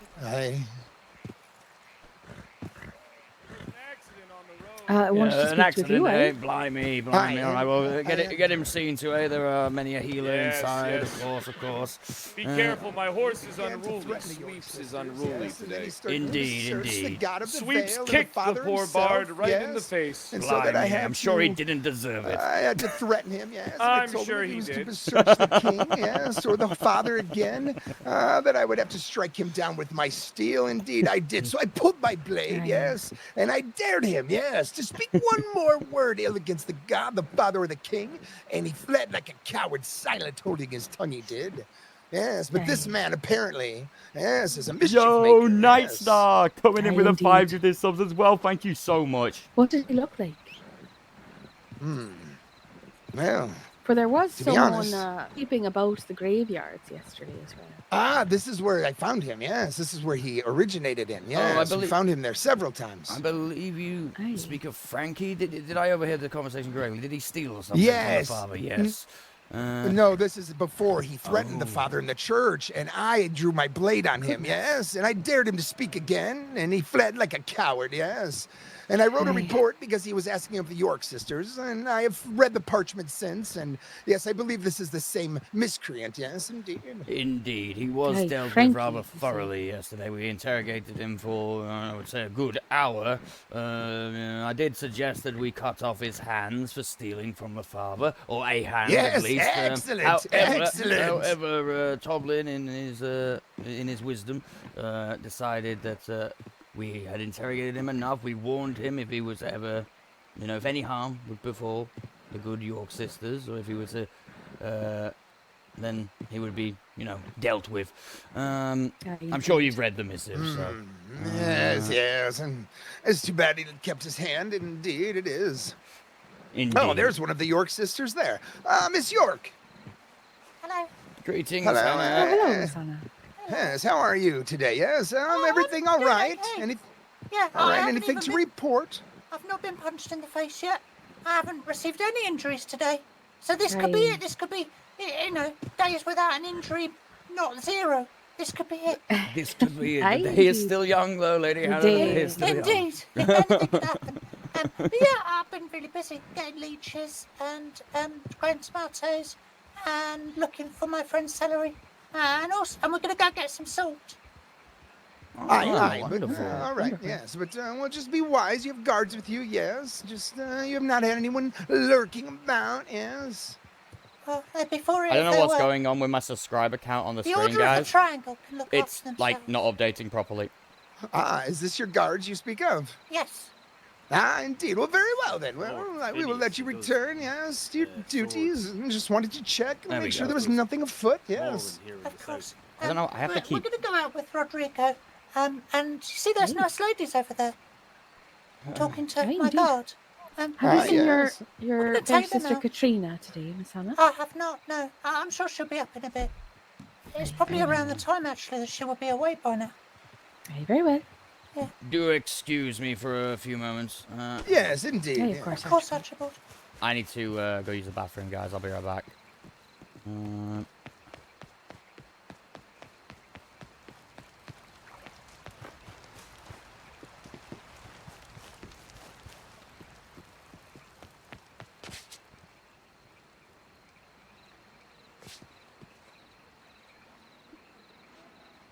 I wanted to speak an accident, with you, eh? Blimey. All right, well, get him seen to, eh? There are many a healer inside, of course. Be careful, my horse is unruly. Sweeps is unruly today. Indeed. Sweeps kicked the poor bard right in the face. And so that I'm sure he didn't deserve it. I had to threaten him, yes. I'm told sure him he was did. To besearch the king, yes, or the father again, that I would have to strike him down with my steel. Indeed, I did. So I pulled my blade, yes, and I dared him, yes, to speak one more word ill against the god, the father, or the king, and he fled like a coward, silent, holding his tongue. He did. Yes, but this man apparently, yes, is a mischief maker. Night Star coming in with a Indeed. 5 to this subs as well. Thank you so much. What did he look like? Well, For there was to be someone honest- peeping about the graveyards yesterday as well. this is where I found him, yes. This is where he originated in, yes. We believe- found him there several times. I believe you speak of Frankie. Did I overhear the conversation correctly? Did he steal or something Yes. from the father? Yes. No, this is before he threatened the father in the church, and I drew my blade on him, yes, and I dared him to speak again, and he fled like a coward, yes. And I wrote a report because he was asking of the York sisters, and I have read the parchment since, and yes, I believe this is the same miscreant, yes, indeed. Indeed, he was Hey, dealt Frankie, with rather thoroughly yesterday. We interrogated him for, I would say, a good hour. I did suggest that we cut off his hands for stealing from the father, or a hand Yes, at least. excellent, excellent. However, Toblin, in his wisdom, decided that we had interrogated him enough. We warned him if he was to ever, if any harm would befall the good York sisters, or if he was to, then he would be, dealt with. I'm sure you've read the missive, so. Yes, and it's too bad he kept his hand, indeed it is. Indeed. Oh, there's one of the York sisters there. Miss York. Hello. Greetings, Hello. Hannah. Hello, Miss Anna. Yes, how are you today? Yes, everything all right? Yeah, All I right, haven't anything even to been- report? I've not been punched in the face yet. I haven't received any injuries today. So this could be it. This could be, days without an injury, not 0. This could be it. This could be it. The day is still young, though, Lady Hannah. The day is still young. Indeed. If anything could happen. But yeah, I've been really busy getting leeches and growing tomatoes and looking for my friend's celery. And we're going to go get some salt. Aye, wonderful. all right, yes, but well, just be wise. You have guards with you, yes. Just you have not had anyone lurking about, yes. Well, before I don't know what's going on with my subscriber count on the The screen, Order of the guys. Triangle can look It's after themselves. like not updating properly. Is this your guards you speak of? Yes. Ah, indeed. Well, very well then. Well, we will let you return, yes, to your duties. And just wanted to check and There we make sure go. there was nothing afoot, yes. Of course. I don't know, I have to We're keep... going to go out with Rodrigo. And you see those nice ladies over there? Talking to my indeed. guard. Have you seen yes. your gonna fair take them sister out. Katrina today, Miss Hannah? I have not, no. I'm sure she'll be up in a bit. It's probably around the time, actually, that she will be away by now. Very well. Yeah. Do excuse me for a few moments. Yes, indeed. Yeah, Yeah. of course, Of course, Archibald. I need to go use the bathroom, guys. I'll be right back.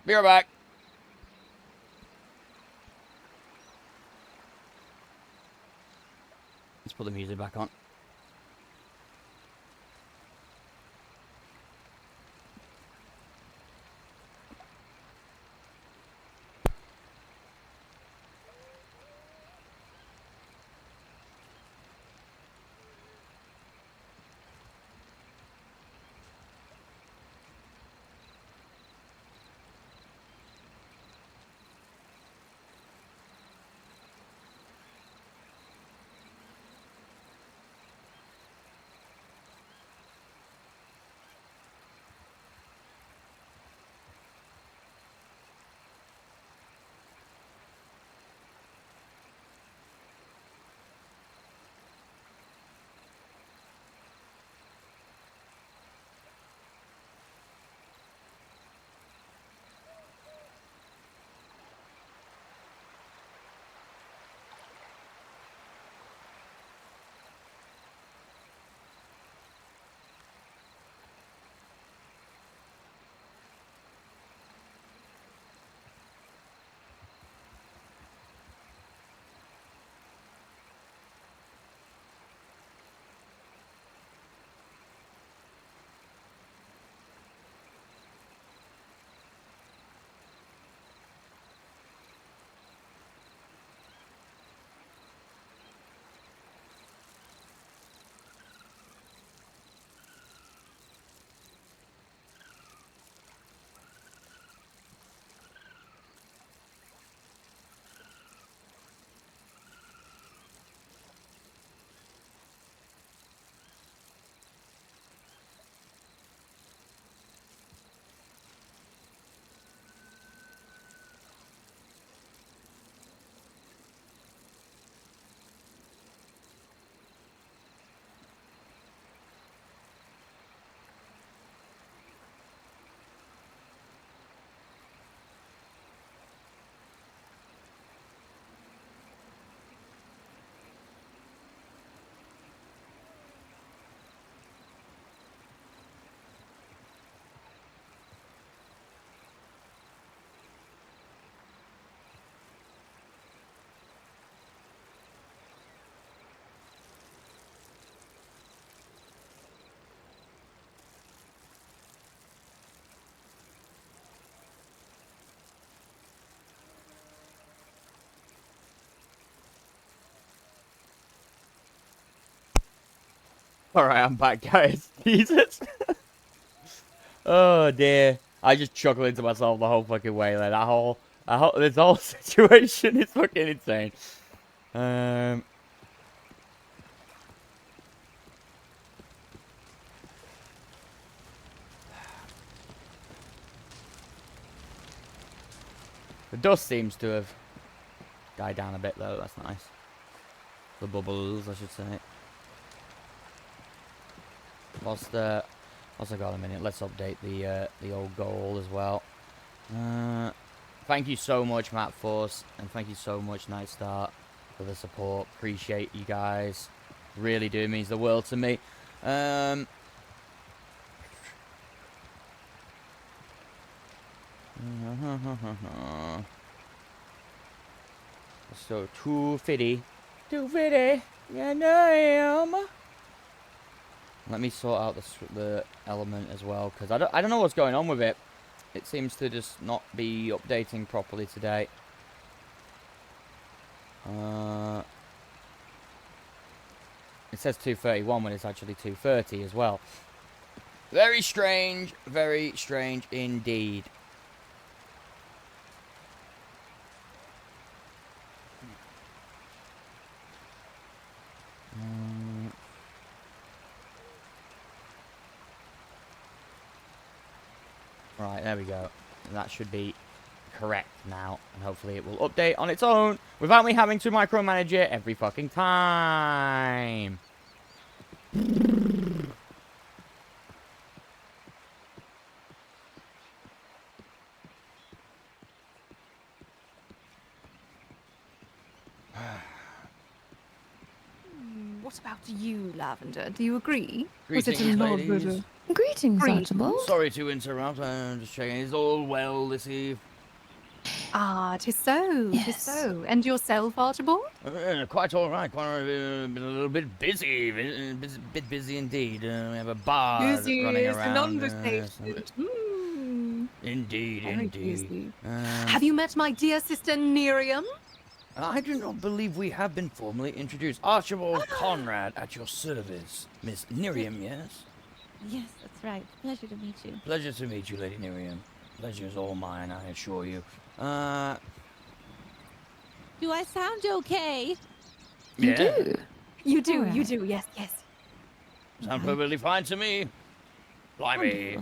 Be right back. Let's put the music back on. Alright, I'm back, guys. Jesus. Oh, dear. I just chuckled to myself the whole fucking way. Like, this whole situation is fucking insane. The dust seems to have died down a bit, though. That's nice. The bubbles, I should say. What's I got a minute? Let's update the old goal as well. Thank you so much, Matt Force, and thank you so much, Nightstar, for the support. Appreciate you guys. Really do, means the world to me. So 250, 250. Yeah, damn. Let me sort out the element as well, because I don't know what's going on with it. It seems to just not be updating properly today. It says 2:31 when it's actually 2:30 as well. Very strange indeed. Right, there we go. And that should be correct now, and hopefully it will update on its own without me having to micromanage it every fucking time. What about you, Lavender? Do you agree? Greetings, Was it a ladies. Greetings, Archibald. Sorry to interrupt. I'm just checking. Is all well this eve? Ah, 'tis so. 'Tis so. And yourself, Archibald? Quite all right. Quite been a little bit busy. Bit busy indeed. We have a bar Busy running is around. an understatement. Indeed, Very indeed. busy. Have you met my dear sister Miriam? I do not believe we have been formally introduced. Archibald Conrad at your service. Miss Miriam, yes? Yes, that's right. Pleasure to meet you. Pleasure to meet you, Lady Miriam. Pleasure is all mine, I assure you. Do I sound okay? You do. You do. Alright. You do. Yes, yes. Sound perfectly fine to me. Blimey.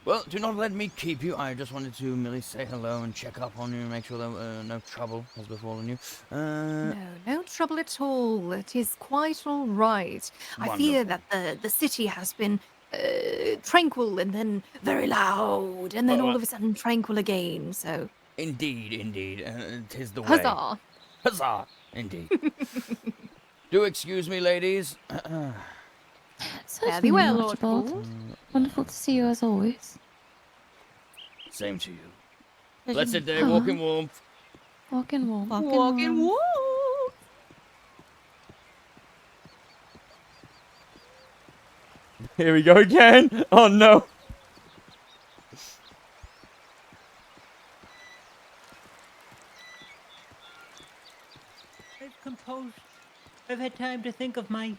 Well, do not let me keep you. I just wanted to merely say hello and check up on you and make sure that no trouble has befallen you. No trouble at all. It is quite all right. I fear that the city has been tranquil and then very loud and then all of a sudden tranquil again. So. Indeed. 'Tis the way. Huzzah! Huzzah! Indeed. Do excuse me, ladies. Certainly, well, Archibald. Wonderful to see you as always. Same to you. Blessed day, walk in warmth. Walk in warmth. Walk in warmth. Here we go again. Oh no. I've composed. I've had time to think of my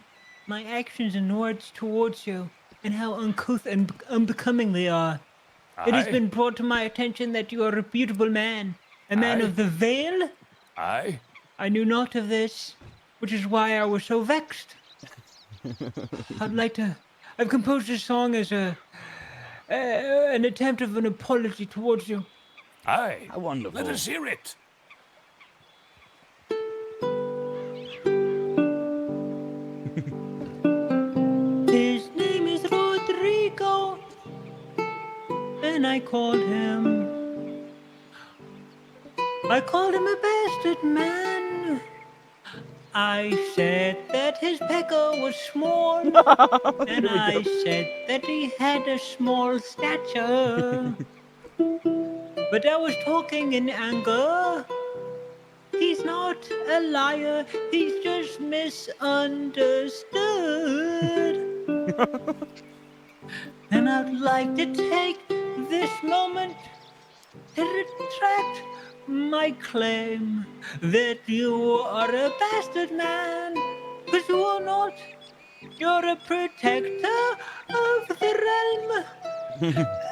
actions and words towards you, and how uncouth and unbecoming they are. It has Aye. been brought to my attention that you are a beautiful man, a man Aye. of the Vale. Aye. I knew not of this, which is why I was so vexed. I've composed this song as an attempt of an apology towards you. Aye. How wonderful. Let us hear it. His name is Rodrigo, and I called him a bastard man. I said that his pecker was small, and I said that he had a small stature. But I was talking in anger. He's not a liar, he's just misunderstood. And I'd like to take this moment to retract my claim that you are a bastard man, but you are not. You're a protector of the realm,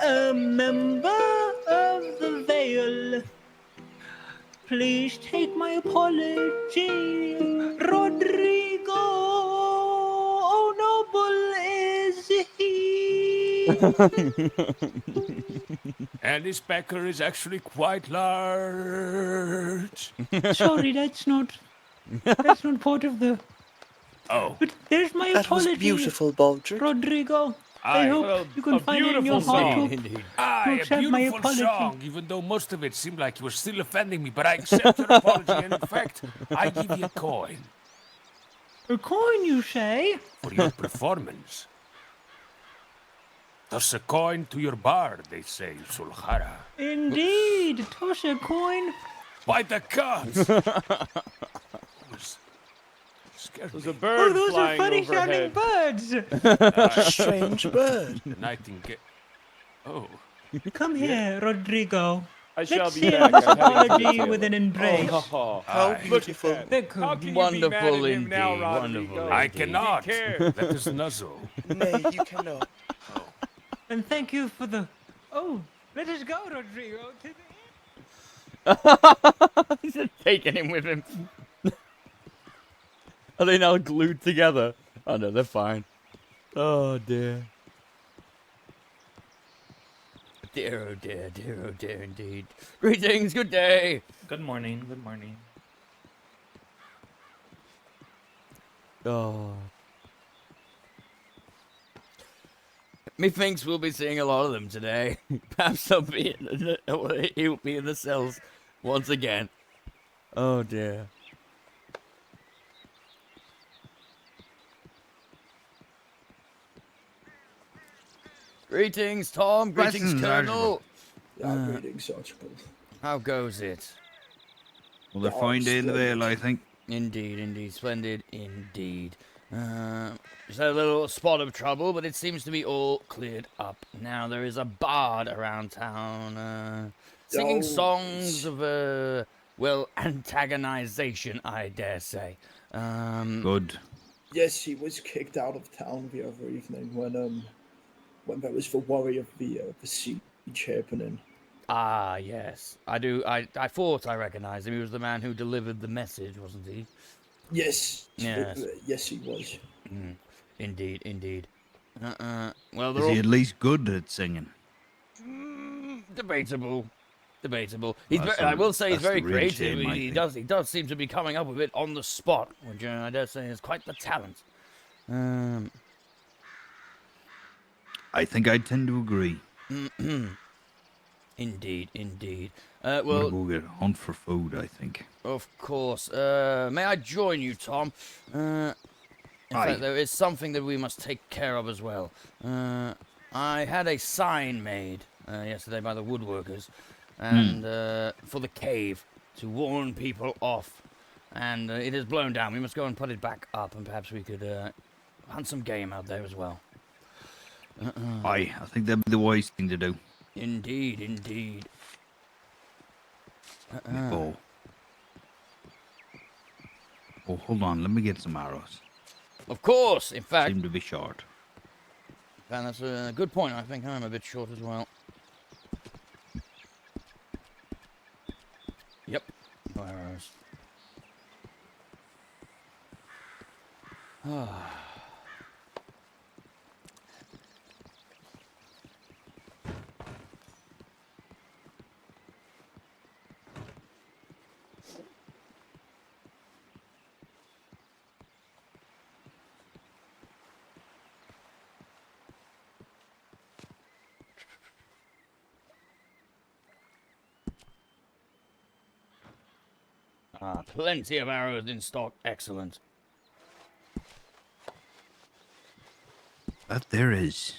a member of the Vale. Please take my apology, Rodrigo. Oh, noble is he. And his pecker is actually quite large. Sorry, that's not part of the. Oh. But there's my That was apology, beautiful, Baldric. Rodrigo. I Aye. hope Well, you can a find it in your beautiful heart song. to Aye, a accept my beautiful apology. song, even though most of it seemed like you were still offending me, but I accept your apology, and in fact, I give you a coin A coin, you say? for your performance. Toss a coin to your bar, they say, Sulhara. Indeed, toss a coin. By the gods! There's a bird those are flying funny sounding overhead. birds. Strange bird. The nightingale. Oh. Come here, Rodrigo. I shall Let's be seal back. this I'm heading to the apology tailor. with an embrace. Oh, How beautiful. How can you be mad Wonderful at him now, indeed, Rodrigo? wonderful I indeed. cannot. He cares. That is nuzzle. Nay, you cannot. And thank you for the... Oh, let us go, Rodrigo, to the... He's just taking him with him. Are they now glued together? Oh no, they're fine. Oh dear. Dear, oh dear, dear, oh dear indeed. Greetings, good day. Good morning, good morning. Oh. Methinks we'll be seeing a lot of them today. Perhaps he'll be in the cells once again. Oh dear. Greetings, Tom. Greetings, Blessings, Colonel. Greetings, Archibald. How goes it? Well, a fine day in the Vale, I think. Indeed, indeed. Splendid indeed. Just a little spot of trouble, but it seems to be all cleared up. Now there is a bard around town, singing songs of, well, antagonization, I dare say. Good. Yes, he was kicked out of town the other evening when there was the worry of the siege happening. Ah, yes. I thought I recognized him. He was the man who delivered the message, wasn't he? Yes. Yes. Yes, he was. Indeed, indeed. Well, Is he at least good at singing? Debatable. Debatable. He's Well, I will say he's that's very the real creative. shame, I He think. does seem to be coming up with it on the spot, which I dare say is quite the talent. I think I tend to agree. Indeed, indeed. I'm Well, gonna go get a hunt for food, I think. of course. May I join you, Tom? In Aye. fact, there is something that we must take care of as well. I had a sign made yesterday by the woodworkers, and for the cave to warn people off. And it is blown down. We must go and put it back up, and perhaps we could hunt some game out there as well. Aye, I think that'd be the wise thing to do. Indeed, indeed. Oh, hold on. Let me get some arrows. Of course, in fact. Seem to be short. And that's a good point. I think I'm a bit short as well. Yep. No arrows. Plenty of arrows in stock. Excellent. That there is.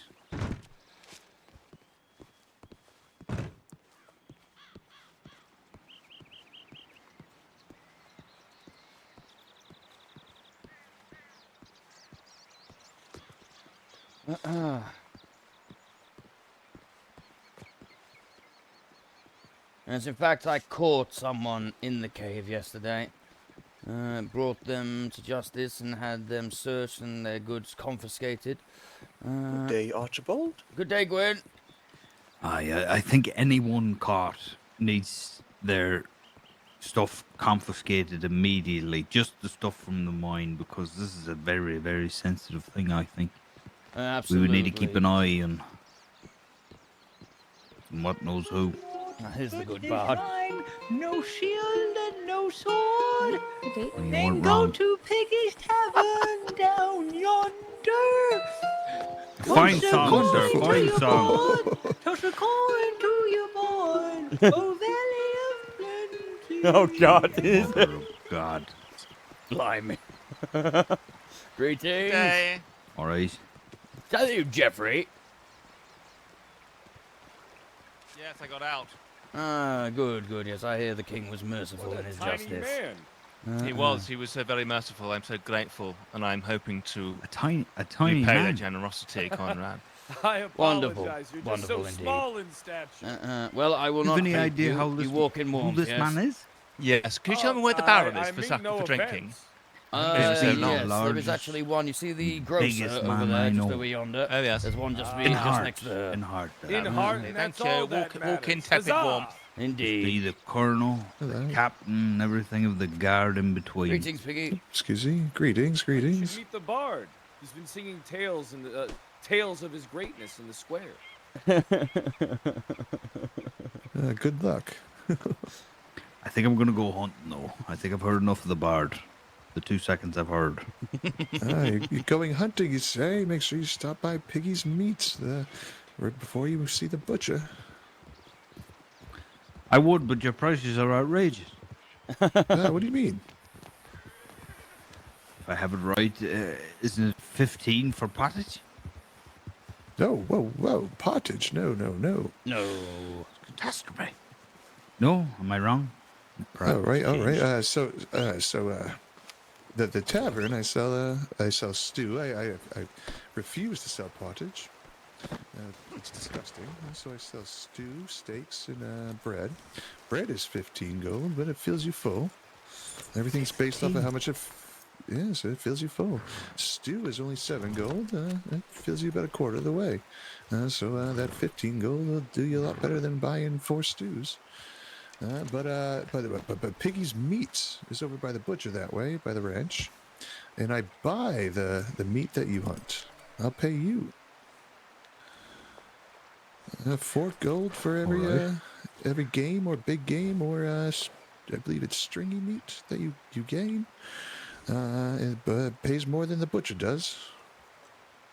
As in fact, I caught someone in the cave yesterday. Brought them to justice and had them searched and their goods confiscated. Good day, Archibald. Good day, Gwen. Aye, I think anyone caught needs their stuff confiscated immediately. Just the stuff from the mine, because this is a very, very sensitive thing, I think. Absolutely. We would need to keep an eye on what knows who. Here's the good This bard. time, no shield and no sword. You Then weren't go wrong. to Piggy's Tavern down yonder. Fine song, sir. Fine song. Toss a coin to your boy. Oh, valley of plenty. Oh, God. Mother of God. Blimey. Greetings. Day. All right. Tell you, Jeffrey. Yes, I got out. Good, good. Yes, I hear the king was merciful in his justice. He was very merciful. I'm so grateful, and I'm hoping to a tiny repay man. that generosity, Conrad. I apologize. Wonderful. You're just Wonderful so indeed. small in stature. Well, I will You have not any hate idea you. how this, You walk in who warmth, this yes? man is? Yes. Can you tell me where the I- Baron I is for, mean no for drinking? offense. It's the Yes, there is largest, actually one. You see the grocer biggest over man there, I just know. over yonder? Oh, yes. There's one just, In just heart. next to her. In heart. In heart, and Thank that's you. all that Walk in matters. tepid Huzzah! warmth. Indeed. Be the colonel, Hello. captain, everything of the guard in between. Greetings, Piggy. Excuse me. Greetings, You greetings. should meet the bard. He's been singing tales in the tales of his greatness in the square. Good luck. I think I'm gonna go hunting though. I think I've heard enough of the bard. The 2 seconds I've heard. You're going hunting, you say? Make sure you stop by Piggy's Meats right before you see the butcher. I would, but your prices are outrageous. What do you mean? If I have it right, isn't it 15 for pottage? No, whoa, pottage. No. No. Catastrophe. No, am I wrong? All right. The tavern I sell stew. I refuse to sell pottage. It's disgusting. So I sell stew, steaks, and bread. Bread is 15 gold, but it fills you full. Everything's based off of how much it. Yes, it fills you full. Stew is only 7 gold. It fills you about a quarter of the way. So that 15 gold will do you a lot better than buying 4 stews. But Piggy's Meats is over by the butcher that way, by the ranch, and I buy the meat that you hunt. I'll pay you 4 gold for every game or big game or I believe it's stringy meat that you gain. It pays more than the butcher does.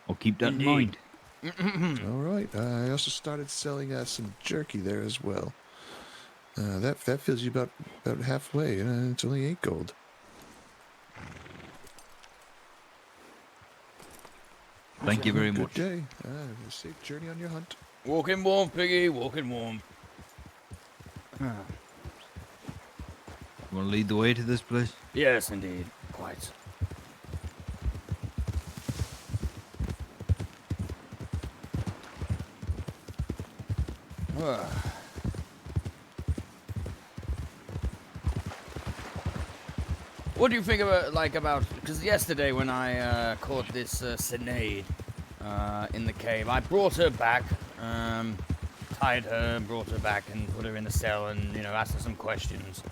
I'll keep that in mind. All right. I also started selling some jerky there as well. That fills you about halfway, and it's only 8 gold. Thank you very Good much. day. Safe journey on your hunt. Walking warm, Piggy. Walking warm. You want to lead the way to this place? Yes, indeed. Quite. What do you think about because yesterday when I caught this Sinead in the cave, I brought her back, tied her, brought her back, and put her in the cell, and asked her some questions.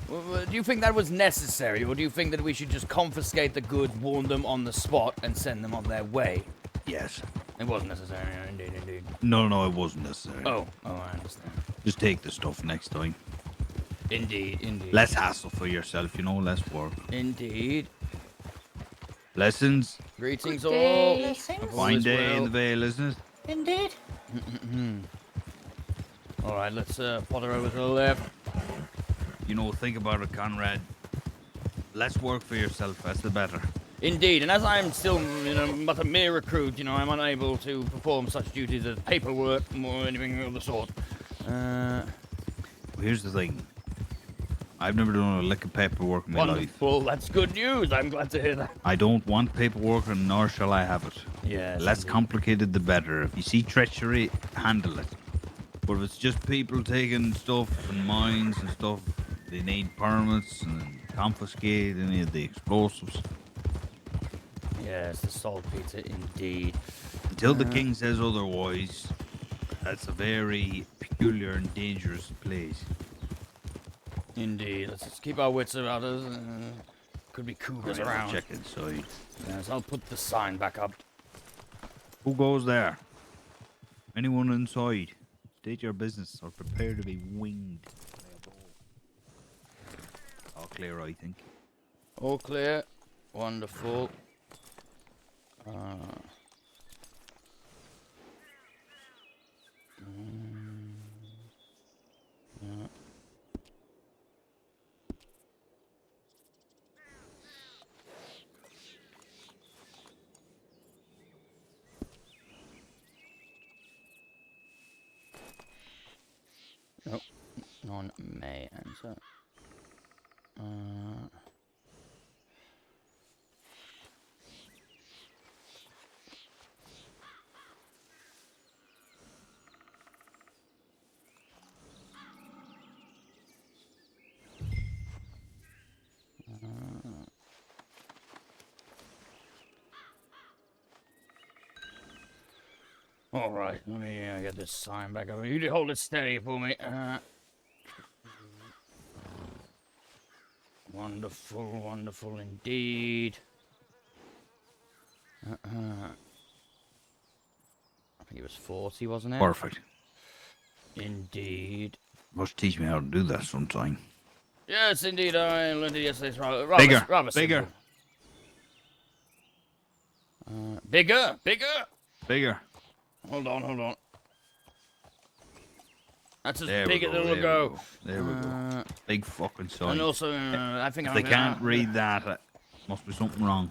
Do you think that was necessary, or do you think that we should just confiscate the goods, warn them on the spot, and send them on their way? Yes. It wasn't necessary, indeed. No, it wasn't necessary. Oh, I understand. Just take the stuff next time. Indeed. Less hassle for yourself, less work. Indeed. Blessings. Greetings Good all. day. Blessings. A fine day in the Vale, isn't it? Indeed. All right, let's potter over to the left. Think about it, Conrad. Less work for yourself, that's the better. Indeed, and as I'm still, but a mere recruit, I'm unable to perform such duties as paperwork or anything of the sort. Here's the thing. I've never done a lick of paperwork in my life. Wonderful, that's good news. I'm glad to hear that. I don't want paperwork, and nor shall I have it. Yes. Less indeed. complicated, the better. If you see treachery, handle it. But if it's just people taking stuff and mines and stuff, they need permits and confiscate any of the explosives. Yes, the saltpeter, indeed. Until the king says otherwise, that's a very peculiar and dangerous place. Indeed. Let's just keep our wits about us. Could be cougars Right, around. check inside. Yes, I'll put the sign back up. Who goes there? Anyone inside? State your business or prepare to be winged. All clear, I think. All clear. Wonderful. Yeah. Nope. None may enter. All right, let me get this sign back over. You hold it steady for me. Wonderful, wonderful indeed. I think it was 40, wasn't it? Perfect. Indeed. Must teach me how to do that sometime. Yes, indeed. I learned it yesterday. It's rather Bigger, rather bigger. simple. Bigger, bigger. Bigger. Hold on. That's as There big we as go, it'll there go. we go. There we go. Big fucking sign. And also, I think if I'm they can't read that, must be something wrong.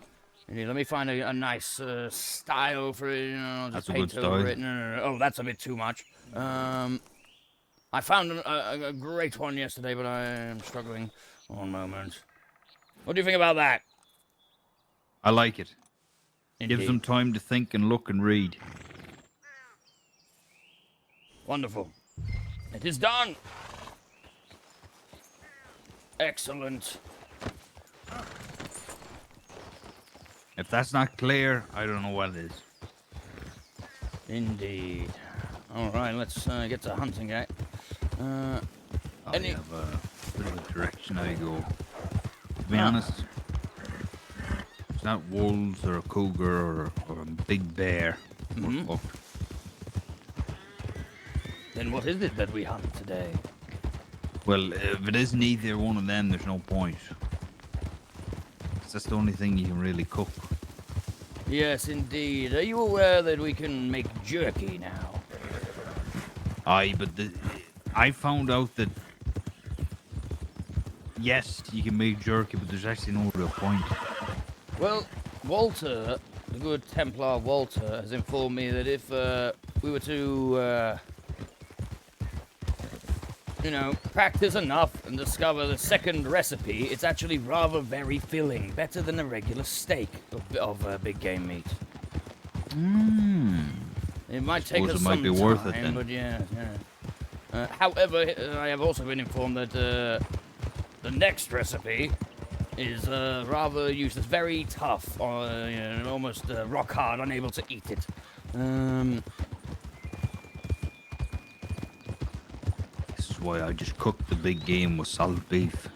Let me find a nice style for it. That's Just a paint good over style. it. No. Oh, that's a bit too much. I found a great one yesterday, but I am struggling. One moment. What do you think about that? I like it. Indeed. Gives them time to think and look and read. Wonderful. It is done. Excellent. If that's not clear, I don't know what it is. Indeed. All right, let's get to hunting, guy. I have a bit of a direction I go. To be honest, it's not wolves or a cougar or a big bear. We're fucked. Then what is it that we hunt today? Well, if it isn't either one of them, there's no point. 'Cause that's the only thing you can really cook. Yes, indeed. Are you aware that we can make jerky now? Aye, but I found out that yes, you can make jerky, but there's actually no real point. Well, Walter, the good Templar Walter, has informed me that if we were to, practice enough and discover the second recipe, it's actually rather very filling, better than a regular steak of big game meat. It might take us Suppose it some might be time, worth it then. but yeah. However, I have also been informed that the next recipe is rather useless, very tough, almost rock hard, unable to eat it. This is why I just cook the big game with salt beef.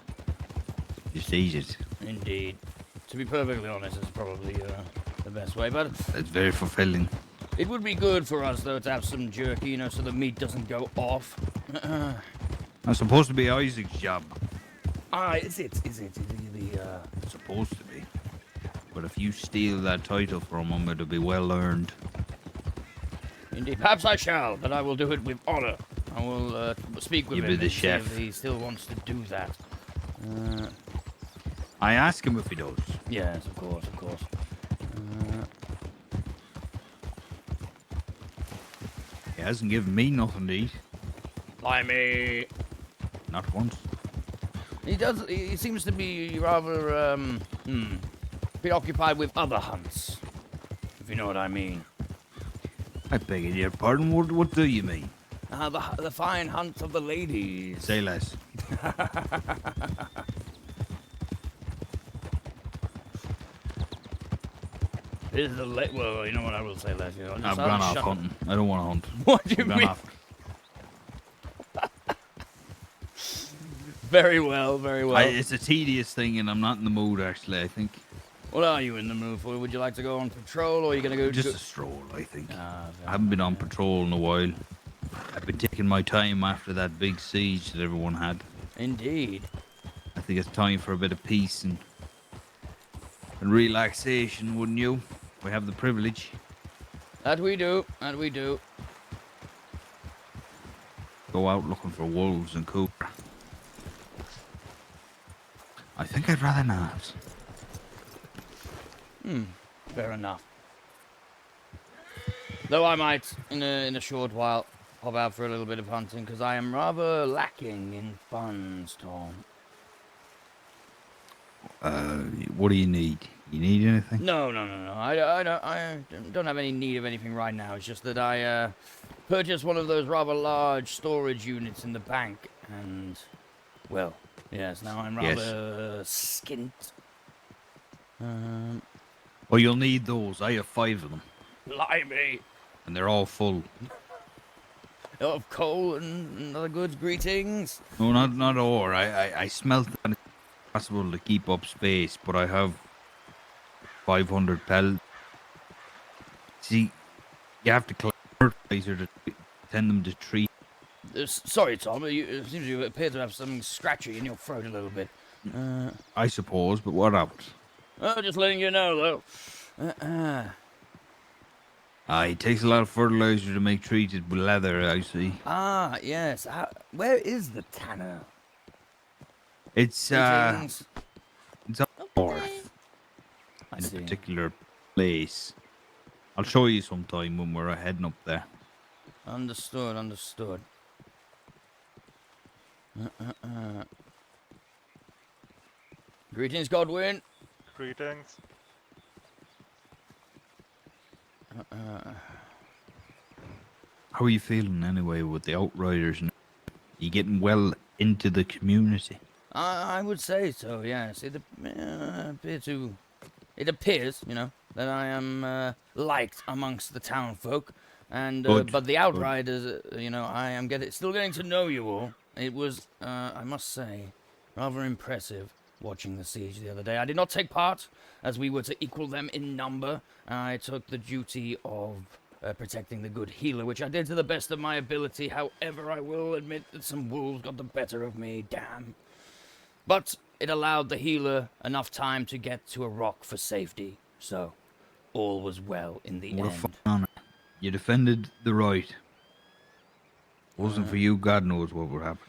Just eat it. Indeed. To be perfectly honest, it's probably the best way, but It's very fulfilling. it would be good for us, though, to have some jerky, so the meat doesn't go off. It's supposed to be Isaac's job. Is it? Is it really, Supposed to be. But if you steal that title from him, it'll be well earned. Indeed. Perhaps I shall, but I will do it with honor. I will speak with You him be the and see chef. if he still wants to do that. I ask him if he does. Yes, of course. He hasn't given me nothing to eat. Blimey. Not once. He seems to be rather, preoccupied with other hunts, if you know what I mean. I beg your pardon, what do you mean? The fine hunt of the ladies. Say less. Is the well, you know what I will say, Les. I've gone off hunting. I don't want to hunt. What do you I've gone mean? off. Very well, very well. It's a tedious thing, and I'm not in the mood, actually, I think. What are you in the mood for? Would you like to go on patrol, or are you going to go... Just a stroll, I think. I haven't been on patrol in a while. I've been taking my time after that big siege that everyone had. Indeed. I think it's time for a bit of peace and relaxation, wouldn't you? We have the privilege. That we do. Go out looking for wolves and cougar. I think I'd rather not. Fair enough. Though I might, in a short while, hop out for a little bit of hunting, because I am rather lacking in fun, Storm. What do you need? You need anything? No. I don't have any need of anything right now. It's just that I purchased one of those rather large storage units in the bank, and, well, yes, now I'm rather skint. Well, you'll need those. I have 5 of them. Blimey. and they're all full. Of coal and other goods. Greetings. No, not ore. I smelt that it's possible to keep up space, but I have 500 pellets. See, you have to collect fertilizer to send them to trees. Sorry, Tom. It seems you appear to have something scratchy in your throat a little bit. I suppose, but what else? Oh, just letting you know, though. It takes a lot of fertilizer to make treated with leather, I see. Ah, yes. Where is the tanner? It's Greetings. it's up north. I In a see. particular place. I'll show you sometime when we're heading up there. Understood, understood. Greetings, Godwin. Greetings. How are you feeling anyway with the Outriders? You getting well into the community? I would say so, yes. It appears, that I am liked amongst the town folk. And Good, but the good. Outriders, I am still getting to know you all. It was, I must say, rather impressive watching the siege the other day. I did not take part, as we were to equal them in number. I took the duty of protecting the good healer, which I did to the best of my ability. However, I will admit that some wolves got the better of me, damn. But it allowed the healer enough time to get to a rock for safety, so all was well in the What a end. fun honor. You defended the right. Wasn't for you, God knows what would happen.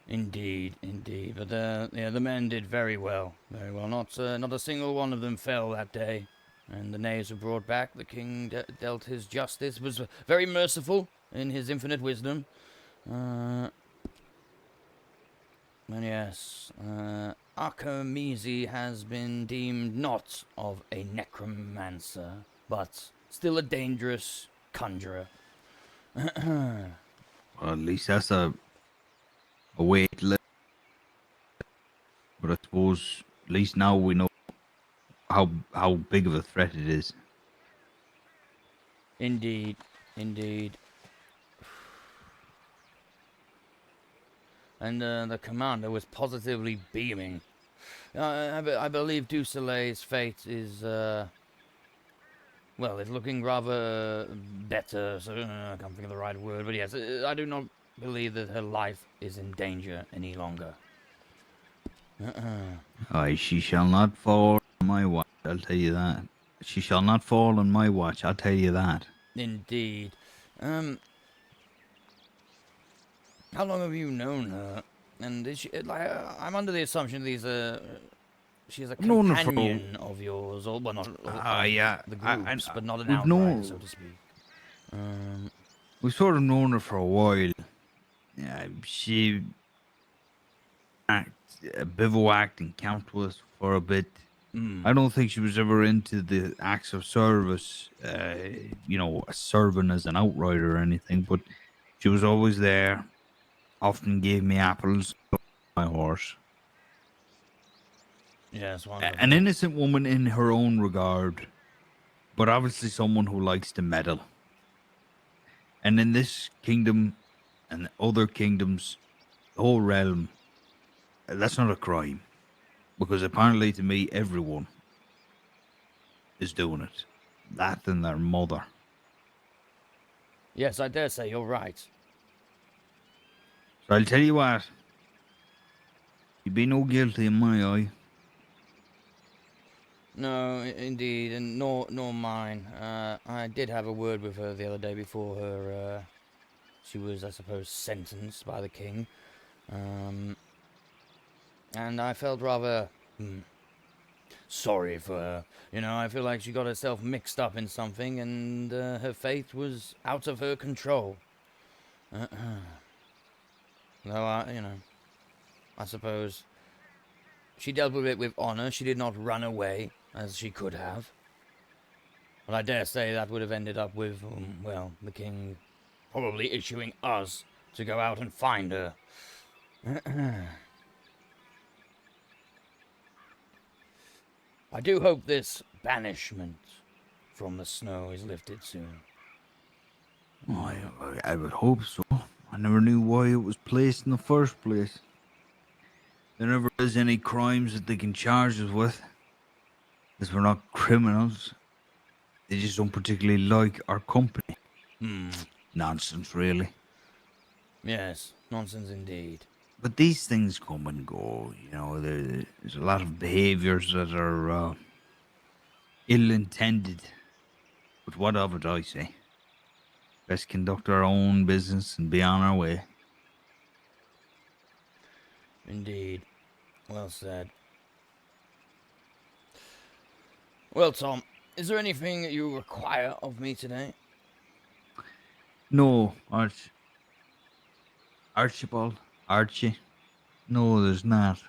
Indeed. But the men did very well. Not a single one of them fell that day. And the knaves were brought back. The king dealt his justice, was very merciful in his infinite wisdom. And yes, Archimezi has been deemed not of a necromancer, but still a dangerous conjurer. Well, at least that's a way to live. But I suppose at least now we know how big of a threat it is. Indeed. And the commander was positively beaming. I believe Du Soleil's fate is, it's looking rather better. So I can't think of the right word, but yes, I do not believe that her life is in danger any longer. Aye, she shall not fall on my watch, I'll tell you that. She shall not fall on my watch, I'll tell you that. Indeed. How long have you known her? And is she, I'm under the assumption she's a known her for- companion of yours, or well, not yeah, the groups, but not an we've outrider, known- so to speak. We've sort of known her for a while. Yeah, she bivouacked and camped with us for a bit. I don't think she was ever into the acts of service, serving as an outrider or anything, but she was always there, often gave me apples on my horse. Yes, wonderful. An innocent woman in her own regard, but obviously someone who likes to meddle. And in this kingdom and other kingdoms, the whole realm, that's not a crime. Because apparently to me, everyone is doing it. That and their mother. Yes, I dare say you're right. So I'll tell you what. You be no guilty in my eye. No, indeed, and nor mine. I did have a word with her the other day before her. She was, I suppose, sentenced by the king. And I felt rather sorry for her. I feel like she got herself mixed up in something, and her fate was out of her control. Though I suppose she dealt with it with honor. She did not run away as she could have. But I dare say that would have ended up with, the king probably issuing us to go out and find her. I do hope this banishment from the snow is lifted soon. Oh, I would hope so. I never knew why it was placed in the first place. There never is any crimes that they can charge us with. Because we're not criminals. They just don't particularly like our company. Nonsense, really. Yes, nonsense indeed. But these things come and go, you know. There's a lot of behaviours that are ill-intended. But what of it, I say? Best conduct our own business and be on our way. Indeed. Well said. Well, Tom, is there anything that you require of me today? No, Archibald, Archie. No, there's not.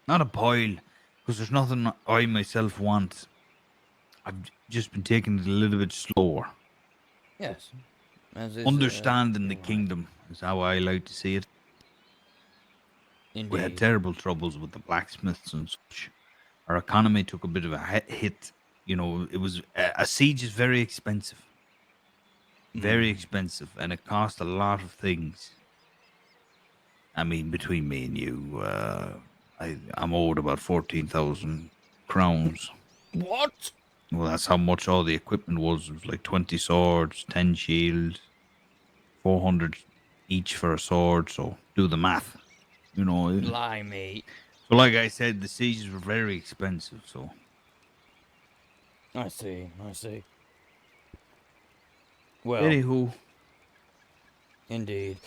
Not a pile, because there's nothing I myself want. I've just been taking it a little bit slower. Yes. As is, Understanding the kingdom is how I like to see it. We had Indeed. terrible troubles with the blacksmiths and such. Our economy took a bit of a hit. You know, it was a siege is very expensive. Very expensive, and it cost a lot of things. I mean, between me and you, I'm owed about 14,000 crowns. What? Well, that's how much all the equipment was. It was like 20 swords, 10 shields, 400 each for a sword. So do the math. You know. Blimey. So, like I said, the sieges were very expensive. So. I see. Well. Anywho. Indeed.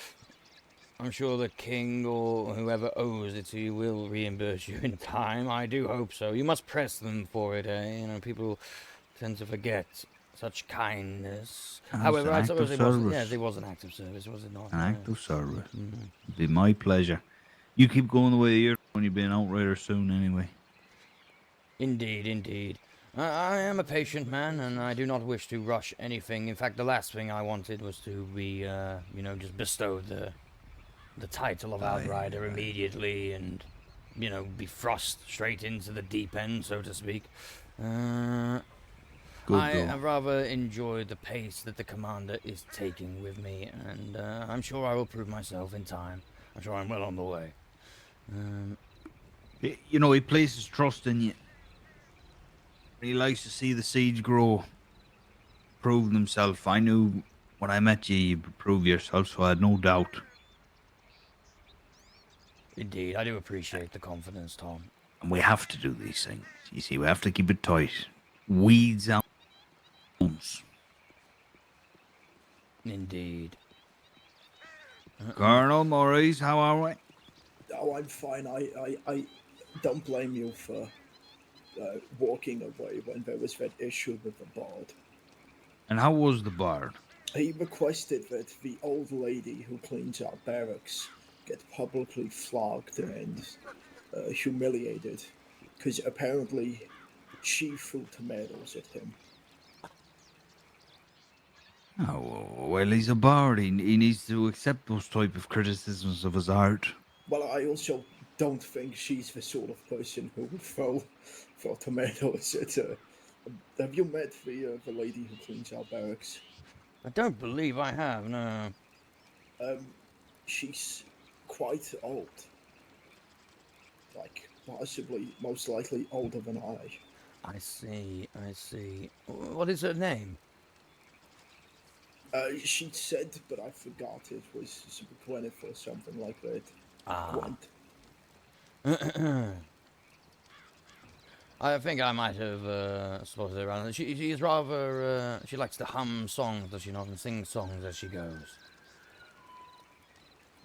I'm sure the king or whoever owes it to you will reimburse you in time. I do hope so. You must press them for it, eh? You know, people tend to forget such kindness. However, I suppose it wasn't. Yes, it was an act of service, was it not? An act of service. It'd be my pleasure. You keep going the way you're going. You'll be an outrider soon, anyway. Indeed. I am a patient man, and I do not wish to rush anything. In fact, the last thing I wanted was to be, just bestowed the title of Outrider immediately and, be thrust straight into the deep end, so to speak. I have rather enjoyed the pace that the commander is taking with me, and I'm sure I will prove myself in time. I'm sure I'm well on the way. He places trust in you. He likes to see the siege grow, prove himself. I knew when I met you, you'd prove yourself, so I had no doubt. Indeed, I do appreciate the confidence, Tom. And we have to do these things. You see, we have to keep it tight. Weeds out. Indeed. Colonel Maurice, how are we? Oh, I'm fine. I don't blame you for walking away when there was that issue with the bard. And how was the bard? He requested that the old lady who cleans our barracks get publicly flogged and humiliated, because apparently she threw tomatoes at him. Oh, well, he's a bard. He needs to accept those type of criticisms of his art. Well, I also don't think she's the sort of person who would throw tomatoes at her. Have you met the lady who cleans our barracks? I don't believe I have, no. She's quite old. Like, possibly, most likely older than I. I see. What is her name? She said, but I forgot. It was Gwyneth or something like that. I think I might have spotted her around. She is rather. She likes to hum songs, does she not, and sing songs as she goes.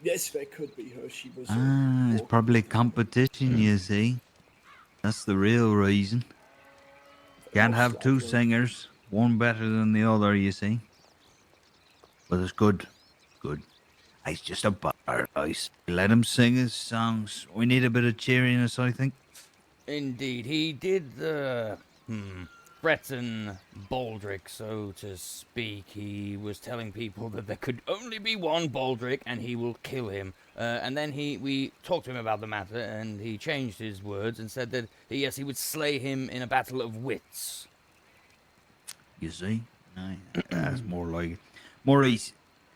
Yes, that could be her. She was. It's probably competition, you see. That's the real reason. Can't have two singers, one better than the other, you see. But it's good. He's just a bard. Let him sing his songs. We need a bit of cheeriness, I think. Indeed, he did threaten Baldric, so to speak. He was telling people that there could only be one Baldric, and he will kill him. And then we talked to him about the matter, and he changed his words and said that he would slay him in a battle of wits. You see? Aye, that's more like it. Maurice,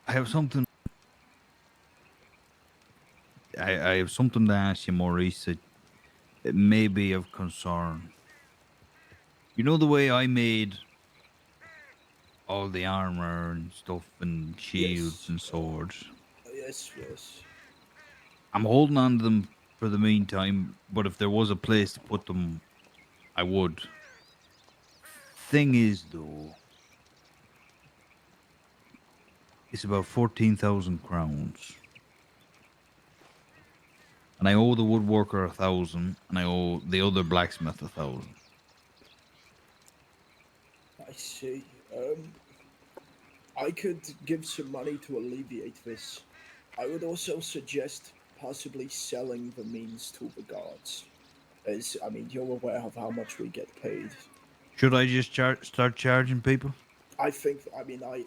I have something. I have something to ask you, Maurice. It may be of concern. You know the way I made all the armor and stuff and shields and swords? Yes, yes. I'm holding on to them for the meantime, but if there was a place to put them, I would. Thing is, though, it's about 14,000 crowns. And I owe the woodworker 1,000, and I owe the other blacksmith 1,000. I see. I could give some money to alleviate this. I would also suggest possibly selling the means to the gods. As, I mean, you're aware of how much we get paid. Should I just start charging people? I think, I mean, I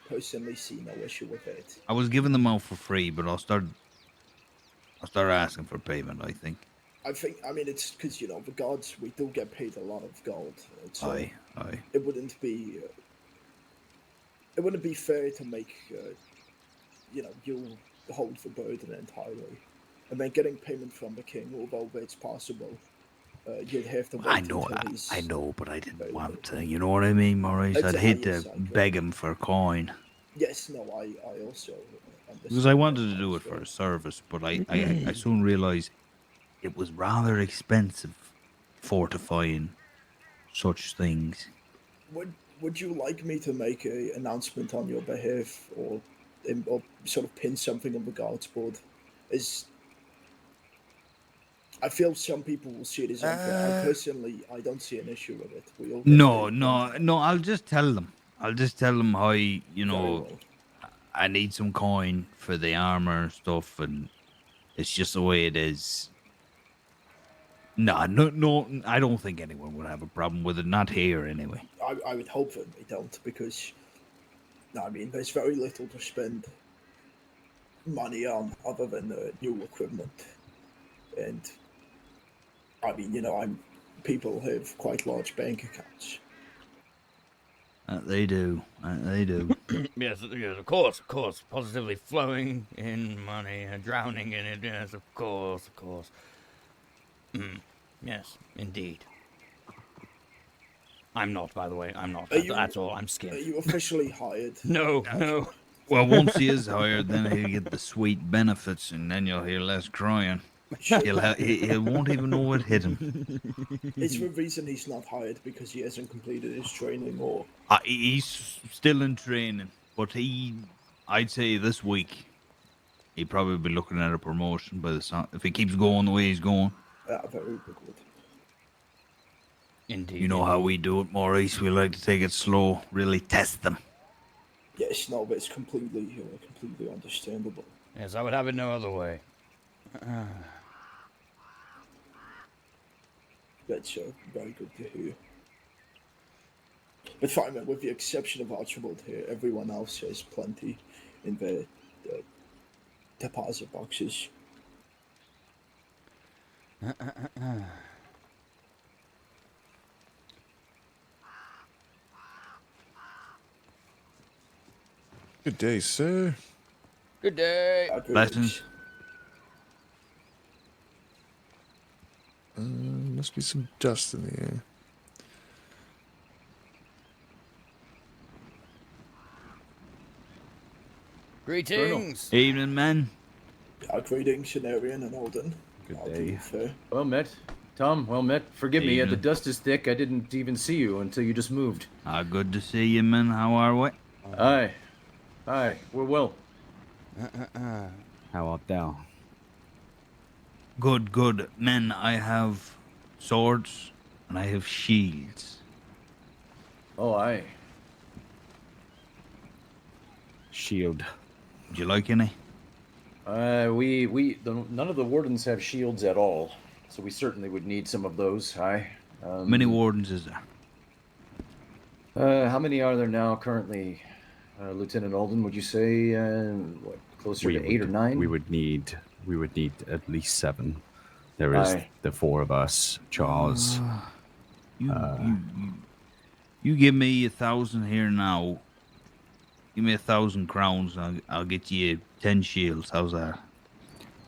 personally see no issue with it. I was giving them out for free, but I'll start asking for payment, I think. I mean, it's because, you know, the gods, we do get paid a lot of gold. So Aye. It wouldn't be fair to make, you know, you hold the burden entirely. And then getting payment from the king, although it's possible, you'd have to wait until he's... I know, but I didn't want to. You know what I mean, Maurice? I'd hate to beg him for a coin. Yes, no, I also understand. Because I wanted to do it for a service, but I soon realised it was rather expensive fortifying such things. Would you like me to make an announcement on your behalf, or sort of pin something on the guards board? I feel some people will see it as unfair. I don't see an issue with it. We all No. I'll just tell them. How, you know, I need some coin for the armor and stuff, and it's just the way it is. No, I don't think anyone would have a problem with it. Not here, anyway. I would hope that they don't, because, I mean, there's very little to spend money on other than new equipment. And, I mean, you know, people have quite large bank accounts. They do. Yes, of course. Positively flowing in money and drowning in it. Yes, of course. Yes, indeed. I'm not, by the way. I'm not. That's all. I'm scared. Are you officially hired? No. Well, once he is hired, then he'll get the sweet benefits, and then you'll hear less crying. He won't even know what hit him. Is the reason he's not hired because he hasn't completed his training, or? He's still in training, but I'd say this week, he'd probably be looking at a promotion by the time, if he keeps going the way he's going. Very good. Indeed. You know how we do it, Maurice. We like to take it slow, really test them. Yes, no, but it's completely understandable. Yes, I would have it no other way. That's very good to hear. But fine, man, with the exception of Archibald here, everyone else has plenty in their deposit boxes. Good day, sir. Good day. Blessings. Must be some dust in the air. Greetings. Evening, man. Greetings, Scenarian and Alden. Good day. Well met. Tom, well met. Forgive me, the dust is thick. I didn't even see you until you just moved. Good to see you, man. How are we? Aye, we're well. How art thou? Good. Men, I have swords and I have shields. Oh, aye. Shield. Would you like any? None of the wardens have shields at all, so we certainly would need some of those. Aye. How many wardens is there? How many are there now currently, Lieutenant Alden? Would you say closer to 8 or 9? We would need at least 7. There is the 4 of us, Charles. You You give me 1,000 here now. Give me 1,000 crowns, and I'll get you 10 shields. How's that?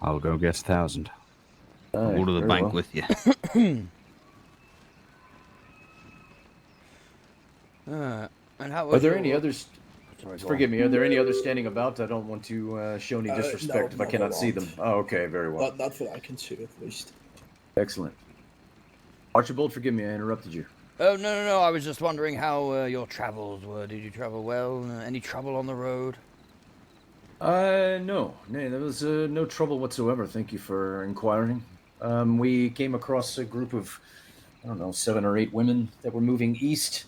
I'll go get 1,000. I'll go to the very bank well. with you. And how Are was there your... any others? Sorry, go Forgive on. me. Are there any others standing about? I don't want to show any disrespect if I no, cannot there see them. aren't. Oh, okay, very well. Not that I can see, at least. Excellent. Archibald, forgive me, I interrupted you. Oh, no. I was just wondering how your travels were. Did you travel well? Any trouble on the road? No, there was no trouble whatsoever. Thank you for inquiring. We came across a group of, I don't know, 7 or 8 women that were moving east.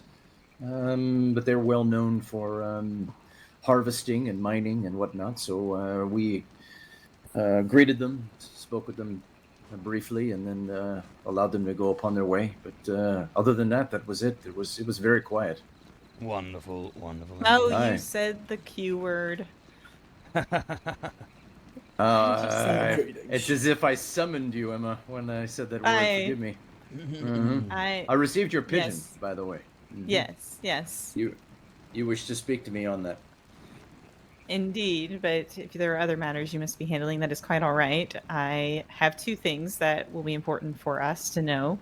But they're well known for harvesting and mining and whatnot. So we greeted them, spoke with them briefly, and then allowed them to go upon their way. But other than that, that was it. It was very quiet. Wonderful. Oh, Aye. you said the Q word. It's as if I summoned you, Emma, when I said that word. Forgive me. I received your pigeon, yes. by the way. Yes. You wish to speak to me on that? Indeed, but if there are other matters you must be handling, that is quite all right. I have 2 things that will be important for us to know.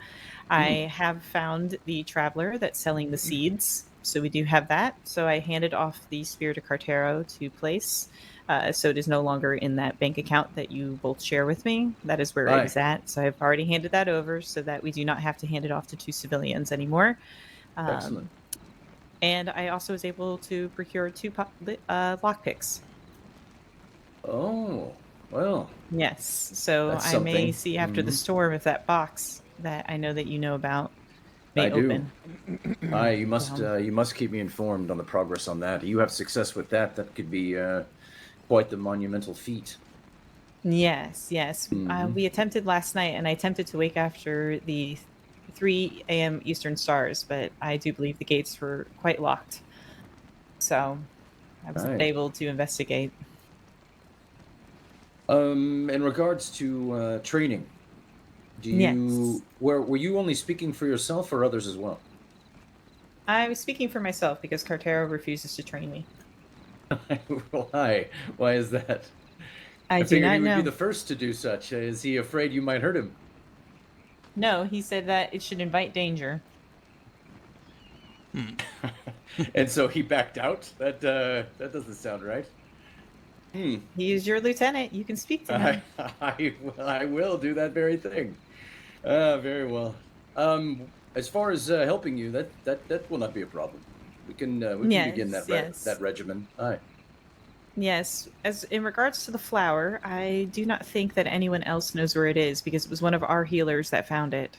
I have found the traveler that's selling the seeds, so we do have that. So I handed off the Spear to Cartero to place, so it is no longer in that bank account that you both share with me. That is where it is at. So I've already handed that over so that we do not have to hand it off to 2 civilians anymore. Excellent. And I also was able to procure 2 lockpicks. Oh, well. Yes, so That's I may something. see after the storm if that box that I know that you know about may I do. open. You must keep me informed on the progress on that. You have success with that. That could be quite the monumental feat. Yes. We attempted last night, and I attempted to wake after the 3 a.m. Eastern stars, but I do believe the gates were quite locked. So I was able to investigate. In regards to training, were you only speaking for yourself or others as well? I was speaking for myself because Cartero refuses to train me. Why? Why is that? I do figured not he would know. be the first to do such. Is he afraid you might hurt him? No, he said that it should invite danger. And so he backed out? That doesn't sound right. He is your lieutenant. You can speak to him. I will do that very thing. Very well. As far as helping you, that will not be a problem. We can begin that regimen. Aye. Yes. As in regards to the flower, I do not think that anyone else knows where it is because it was one of our healers that found it.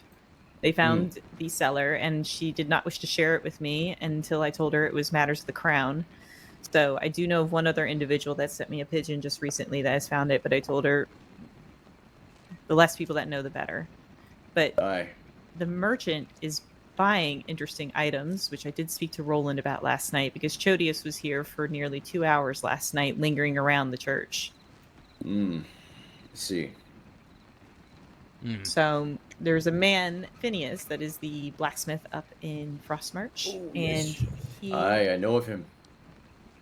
They found the cellar, and she did not wish to share it with me until I told her it was matters of the crown. So I do know of one other individual that sent me a pigeon just recently that has found it, but I told her the less people that know, the better. But the merchant is buying interesting items, which I did speak to Roland about last night because Chodius was here for nearly 2 hours last night lingering around the church. See. So there's a man, Phineas, that is the blacksmith up in Frostmarch, and he. I know of him.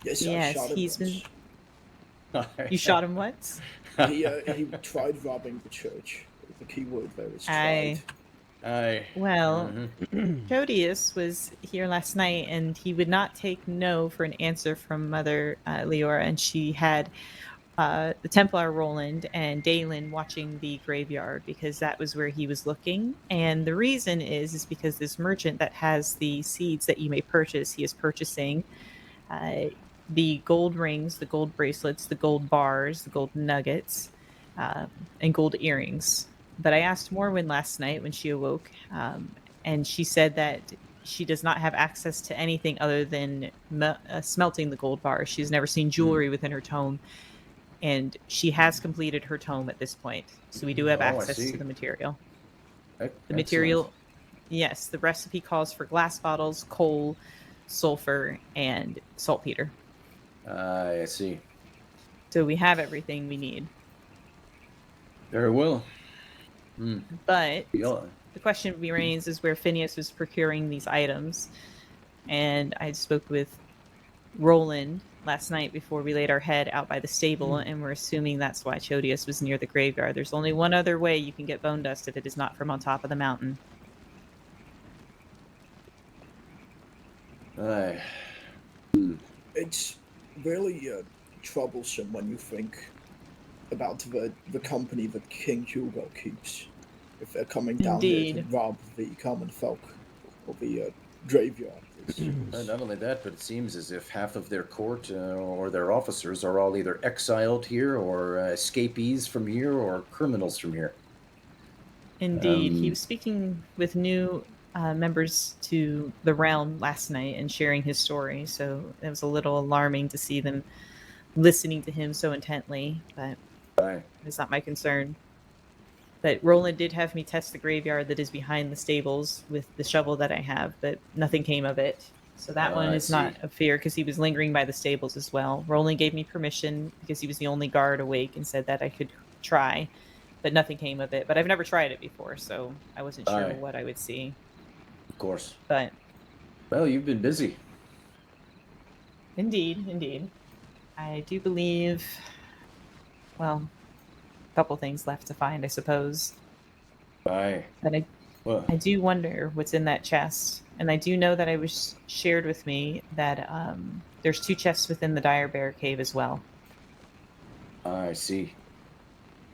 Yes, I shot him he's once. You shot him once? He tried robbing the church. The key word there is tried. Well, Chodius was here last night, and he would not take no for an answer from Mother Leora, and she had the Templar Roland and Dalen watching the graveyard because that was where he was looking. And the reason is because this merchant that has the seeds that you may purchase, he is purchasing the gold rings, the gold bracelets, the gold bars, the gold nuggets, and gold earrings. But I asked Morwen last night when she awoke, and she said that she does not have access to anything other than smelting the gold bars. She's never seen jewelry within her tome, and she has completed her tome at this point. So we do have access to the material. The material, yes, the recipe calls for glass bottles, coal, sulfur, and saltpeter. I see. So we have everything we need. Very well. But the question remains is where Phineas was procuring these items. and I spoke with Roland last night before we laid our head out by the stable, and we're assuming that's why Chodius was near the graveyard. There's only one other way you can get bone dust if it is not from on top of the mountain. It's really troublesome when you think about the company that King Hugo keeps. If they're coming down here to rob the common folk or the graveyard. Not only that, but it seems as if half of their court or their officers are all either exiled here or escapees from here or criminals from here. Indeed. He was speaking with new members to the realm last night and sharing his story, so it was a little alarming to see them listening to him so intently, but it's not my concern. But Roland did have me test the graveyard that is behind the stables with the shovel that I have, but nothing came of it. So that one is not a fear because he was lingering by the stables as well. Roland gave me permission because he was the only guard awake and said that I could try, but nothing came of it. But I've never tried it before, so I wasn't sure what I would see. Of course. But well, you've been busy. Indeed. I do believe, well, a couple things left to find, I suppose. But I do wonder what's in that chest. And I do know that it was shared with me that there's 2 chests within the Dire Bear cave as well. I see.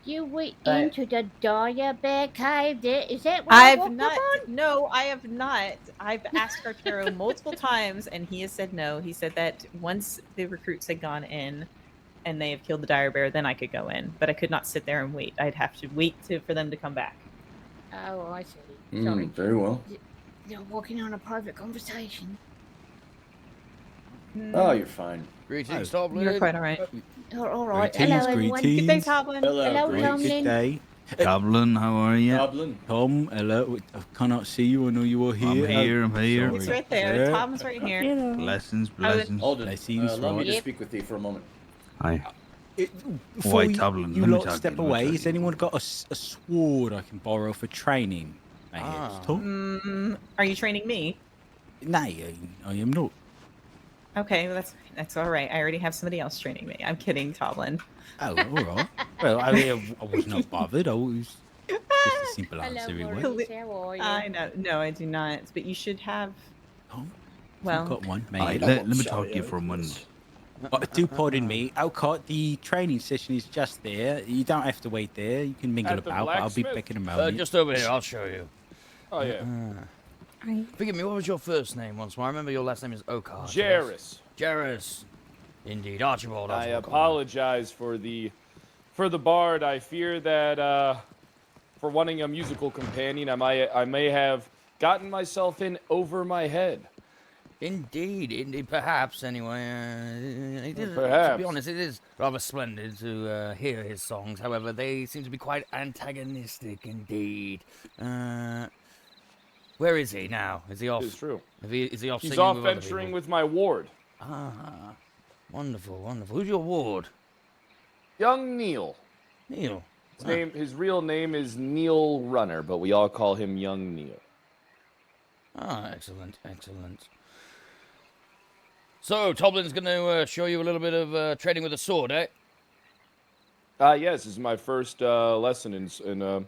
You went into the Dire Bear cave there? Is that what I've not. No, I have not. I've asked Arturo multiple times, and he has said no. He said that once the recruits had gone in and they have killed the Dire Bear, then I could go in. But I could not sit there and wait. I'd have to wait for them to come back. Oh, I see. Sorry. Very well. They're walking on a private conversation. Oh, you're fine. Greetings, Toblin. You're quite all right. All right. Greetings, Hello, everyone. greetings. Good day, Toblin. Hello, Great. Tomlin. Good day. Toblin, how are you? Toblin. Tom, hello. I cannot see you. I know you are here. I'm here. He's right there. Tom's right here. Blessings. Alden, Blessings, allow me to right. speak with you for a moment. Hi. Before Wait, you, Toblin, you let me lot talk step to you, let me away, talk has to you. anyone got a sword I can borrow for training? Tom? Are you training me? No, I am not. Okay, well, that's all right. I already have somebody else training me. I'm kidding, Toblin. Oh, all right. Well, I was not bothered. I was just a simple answer. Anyway. How are you? I know. No, I do not. But you should have. Tom? Well, I've got one. Aye, let me talk to you for a minute. Do pardon me, Alcott, the training session is just there. You don't have to wait there. You can mingle At the about. I'll be blacksmith? back in a moment. Just over here, I'll show you. Oh, yeah. Forgive me, what was your first name once more? I remember your last name is Okar. Jairus. Jairus. Indeed, Archibald. I apologize for the bard. I fear that for wanting a musical companion, I may have gotten myself in over my head. Indeed, perhaps. Anyway, Perhaps. To be honest, it is rather splendid to hear his songs. However, they seem to be quite antagonistic indeed. Where is he now? Is he off? It's true. Is he off? He's singing off with other venturing people? with my ward. Ah, wonderful, wonderful. Who's your ward? Young Neil. Neil. His real name is Neil Runner, but we all call him Young Neil. Ah, excellent, excellent. So, Toblin's going to show you a little bit of training with a sword, eh? Yes, this is my first lesson in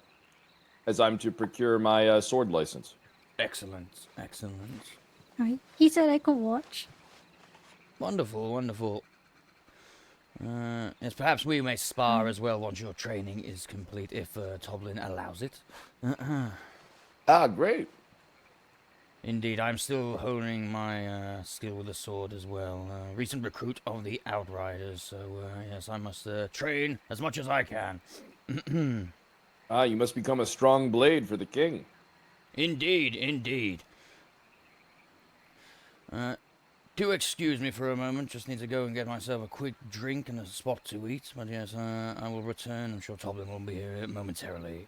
as I'm to procure my sword license. Excellent, excellent. Right. He said I could watch. Wonderful, wonderful. Yes, perhaps we may spar as well once your training is complete, if Toblin allows it. Great. Indeed, I'm still honing my skill with the sword as well. Recent recruit of the Outriders, so yes, I must train as much as I can. You must become a strong blade for the king. Indeed, indeed. Do excuse me for a moment, just need to go and get myself a quick drink and a spot to eat. But yes, I will return. I'm sure Toblin will be here momentarily.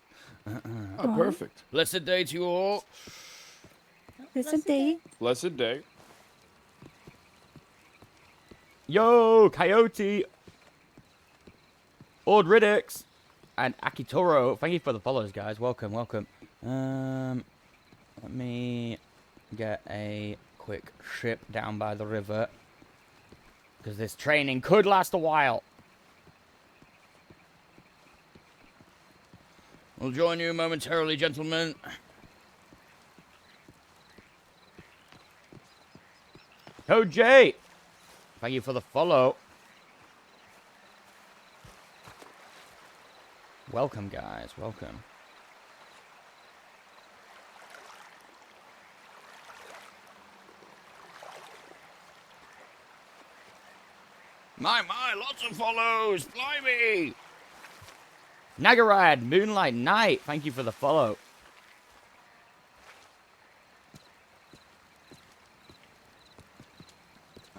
Perfect. Blessed day to you all. Blessed day. Blessed day. Yo, Coyote, Ordridix, and Akitoro. Thank you for the follows, guys. Welcome, welcome. Let me get a quick ship down by the river. Because this training could last a while. We'll join you momentarily, gentlemen. Oh, Jay! Thank you for the follow. Welcome, guys. Welcome. My, lots of follows. Blimey! Nagarad, Moonlight Night. Thank you for the follow.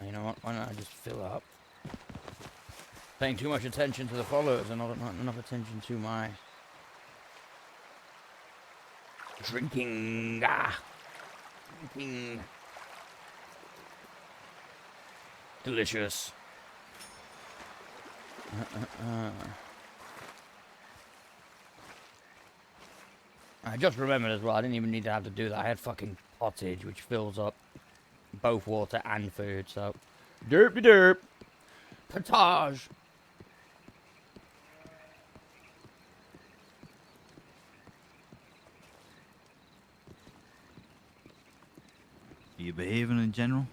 You know what? Why don't I just fill up? Paying too much attention to the followers and not enough attention to my drinking. Drinking. Delicious. I just remembered as well, I didn't even need to have to do that. I had fucking pottage, which fills up both water and food, so derpy derp. Potage. Are you behaving in general?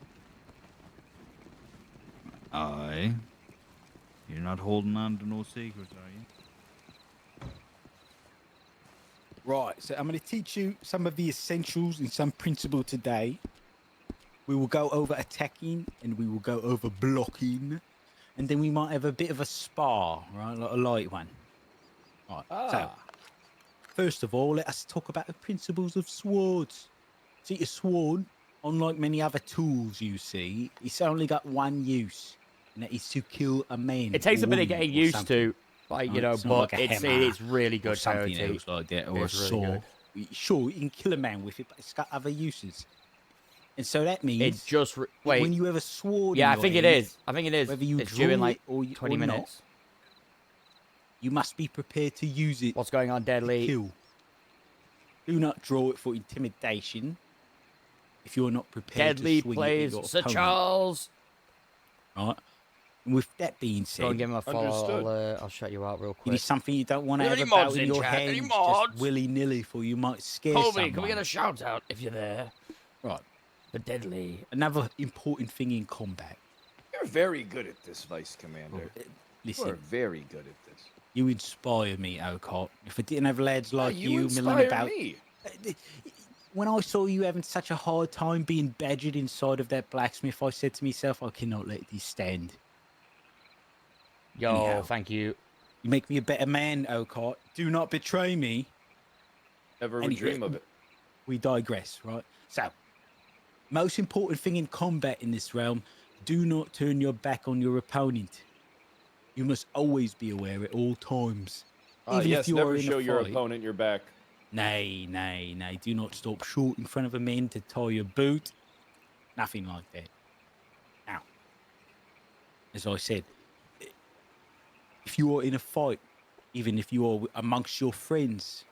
Aye. You're not holding on to no secrets, are you? Right, so I'm going to teach you some of the essentials and some principle today. We will go over attacking and we will go over blocking. And then we might have a bit of a spar, right? Like a light one. Right, so first of all, let us talk about the principles of swords. See, a sword, unlike many other tools you see, it's only got one use, and that is to kill a man. It takes a bit of woman, getting or used something. to, like, you Right? know, It's not but like a it's hammer really or good. something Coyote. else like that, or a It's really saw. Sure, you can kill a man with it, but it's got other uses. And so that means wait. when you have a sword. Yeah, in I your think it hand, is. I think it is. Whether you It's draw due in like it or 20 or not, minutes. you must be prepared to use it. What's going on, Deadly? Kill. Do not draw it for intimidation. If you're not prepared Deadly to swing plays it at your Sir opponent. Charles. Right. And with that being said, Go and give him a follow. I'll shut you out real it quick. is something you don't want to have Any about mods in in your chat? Any hands mods? just willy-nilly, for you might scare Colby, someone. can we get a shout out if you're there? Right. For Deadly. Another important thing in combat. You're very good at this, Vice Commander. Listen. You are very good at this. You inspire me, Okot. If I didn't have lads like you you milling inspire about, me. When I saw you having such a hard time being badgered inside of that blacksmith, I said to myself, I cannot let this stand. Yo, Anyhow, thank you. You make me a better man, Okot. Do not betray me. Never would dream of it. We digress, right? So, most important thing in combat in this realm, do not turn your back on your opponent. You must always be aware at all times. Even Yes, if you never are in show a your fight. opponent your back. Nay. Do not stop short in front of a man to tie your boot. Nothing like that. Now, as I said, if you are in a fight, even if you are amongst your friends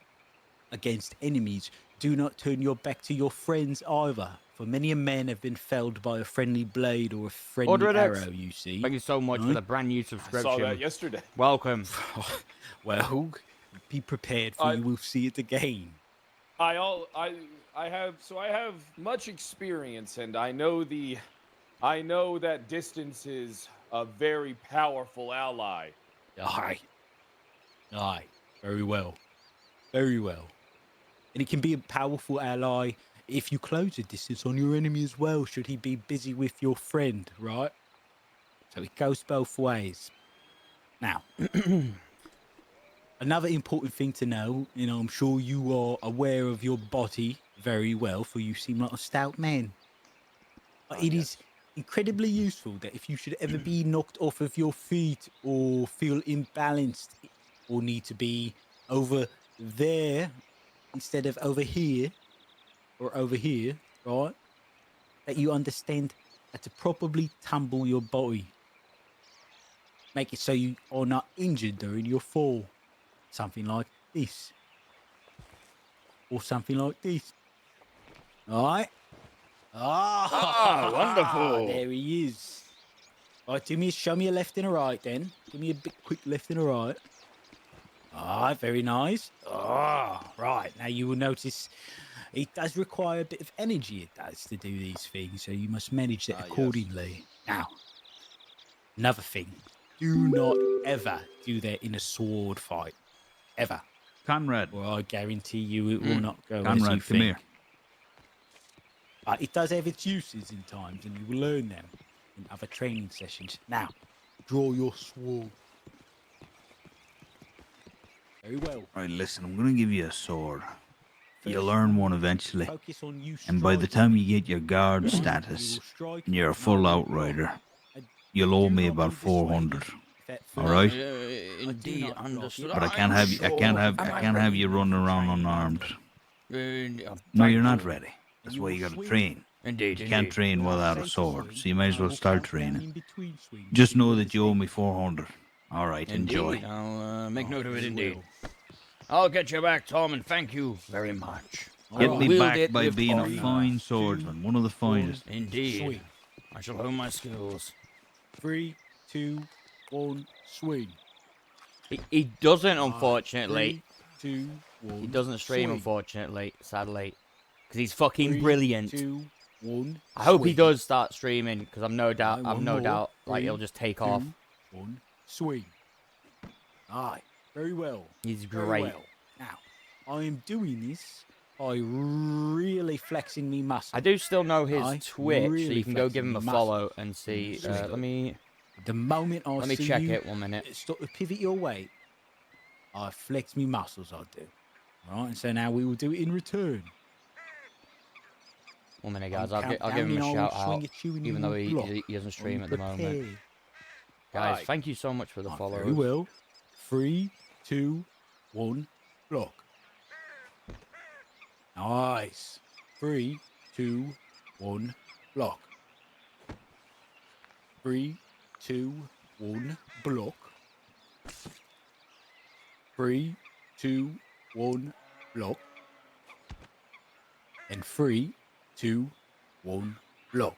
against enemies, do not turn your back to your friends either. For many a man have been felled by a friendly blade or a friendly arrow, you see. Thank you so much for the brand new subscription. I saw that yesterday. Welcome. Well, be prepared for you will see it again. I have much experience, and I know that distance is a very powerful ally. Aye. Very well. And it can be a powerful ally if you close a distance on your enemy as well, should he be busy with your friend, right? So it goes both ways. Now, another important thing to know, I'm sure you are aware of your body very well, for you seem like a stout man. But it is incredibly useful that if you should ever be knocked off of your feet or feel imbalanced or need to be over there instead of over here or over here, right? That you understand how to properly tumble your body. Make it so you are not injured during your fall. Something like this. Or something like this. All right? Ah, wonderful. There he is. Right, show me a left and a right then. Give me a bit quick left and a right. Ah, very nice. Ah, right. Now you will notice it does require a bit of energy, it does, to do these things, so you must manage it accordingly. Now, another thing. Do not ever do that in a sword fight. Ever. Conrad. Or I guarantee you it will not go as Conrad, you come think. here. But it does have its uses in times, and you will learn them in other training sessions. Now, draw your sword. Very well. Right, listen, I'm going to give you a sword. You'll First, learn one eventually. focus on you And by the striking time me. you get your guard status and you're a full outrider, you'll owe me about 400. All right? Indeed, understood. But I can't have you running around unarmed. No, you're not ready. That's why you got to train. Indeed, You can't train without a sword, so you might as well start training. Just know that you owe me 400. All right, enjoy. Indeed, I'll make note of it. Indeed. I'll get you back, Tom, and thank you very much. Get I'll me wield back it by with being a honor. fine swordsman, one of the finest. Indeed. I shall hone my skills. 3, 2, 1, swing. He doesn't, unfortunately. 3, 2, 1. He doesn't stream, swing. unfortunately, sadly. Because he's fucking 3, brilliant. 2, 1. I hope he swing. does start streaming, because I've no doubt, One like, more. he'll just take 3, off. 2, 1, swing. Aye, very well. He's Very great. well. Now, I am doing this by really flexing me muscle. I do still know his Aye, Twitch, so really you can go flexing give him me a muscle. follow and see. Let me The moment I let me see check you it 1 minute. start to pivot your weight, I flex me muscles, I do. All right, and so now we will do it in return. 1 minute, guys. I'll I'll give count him down a and I will shout swing out, at you and even you though will block. he doesn't Are stream you at the moment. prepared? Guys, Aye. thank you so much for the follow. Very well. 3, 2, 1, block. Nice. 3, 2, 1, block. 3, 2, 1, block. 3, 2, 1, block. And 3, 2, 1, block.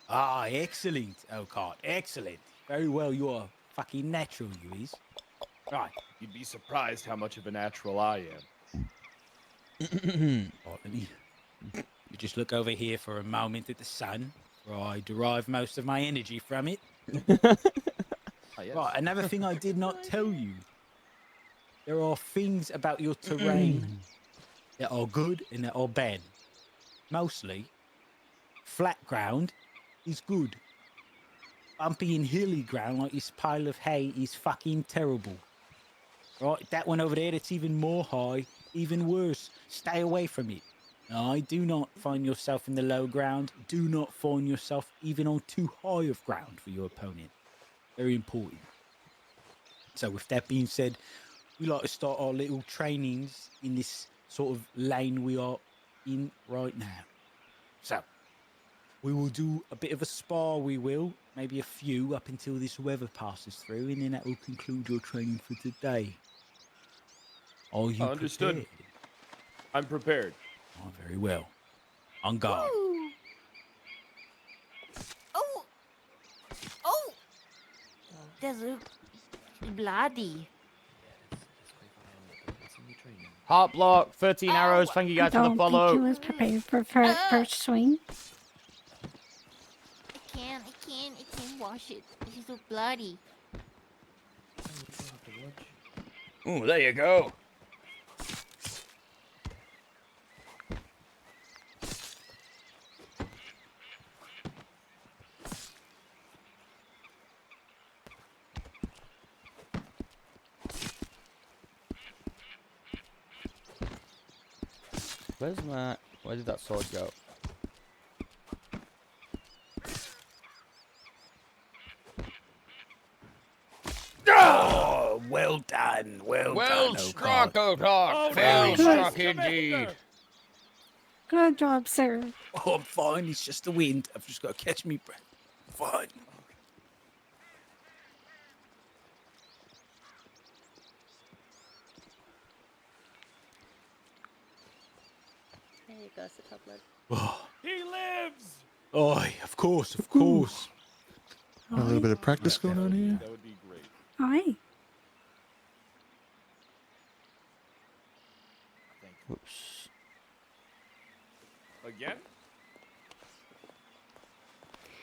Ah, excellent, Elcott. Excellent. Very well, you are fucking natural, you is. Right. You'd be surprised how much of a natural I am. Right, let me just look over here for a moment at the sun, where I derive most of my energy from it. Right, another thing I did not tell you. There are things about your terrain that are good and that are bad. Mostly, flat ground is good. Bumpy and hilly ground like this pile of hay is fucking terrible. Right, that one over there that's even more high, even worse. Stay away from it. I do not find yourself in the low ground. Do not find yourself even on too high of ground for your opponent. Very important. So with that being said, we like to start our little trainings in this sort of lane we are in right now. So, we will do a bit of a spar, we will. Maybe a few up until this weather passes through, and then that will conclude your training for today. Are you Understood. prepared? I'm prepared. Oh, very well. On guard. Ooh. Oh. Oh. That's bloody. Heart block, 13 arrows. Thank you I guys for the don't follow. think he was prepared for first swing. I can't wash it. This is so bloody. Ooh, there you go. Where did that sword go? Oh, well done. Well done, struck, O'Connor. O'Connor. Very struck indeed. Good job, sir. Oh, I'm fine. It's just the wind. I've just got to catch me breath. Fine. There you go, the top lid. Oh, He lives! Oh, of course, of course. A little bit of practice going on here. That would be great. Aye. Whoops. Again?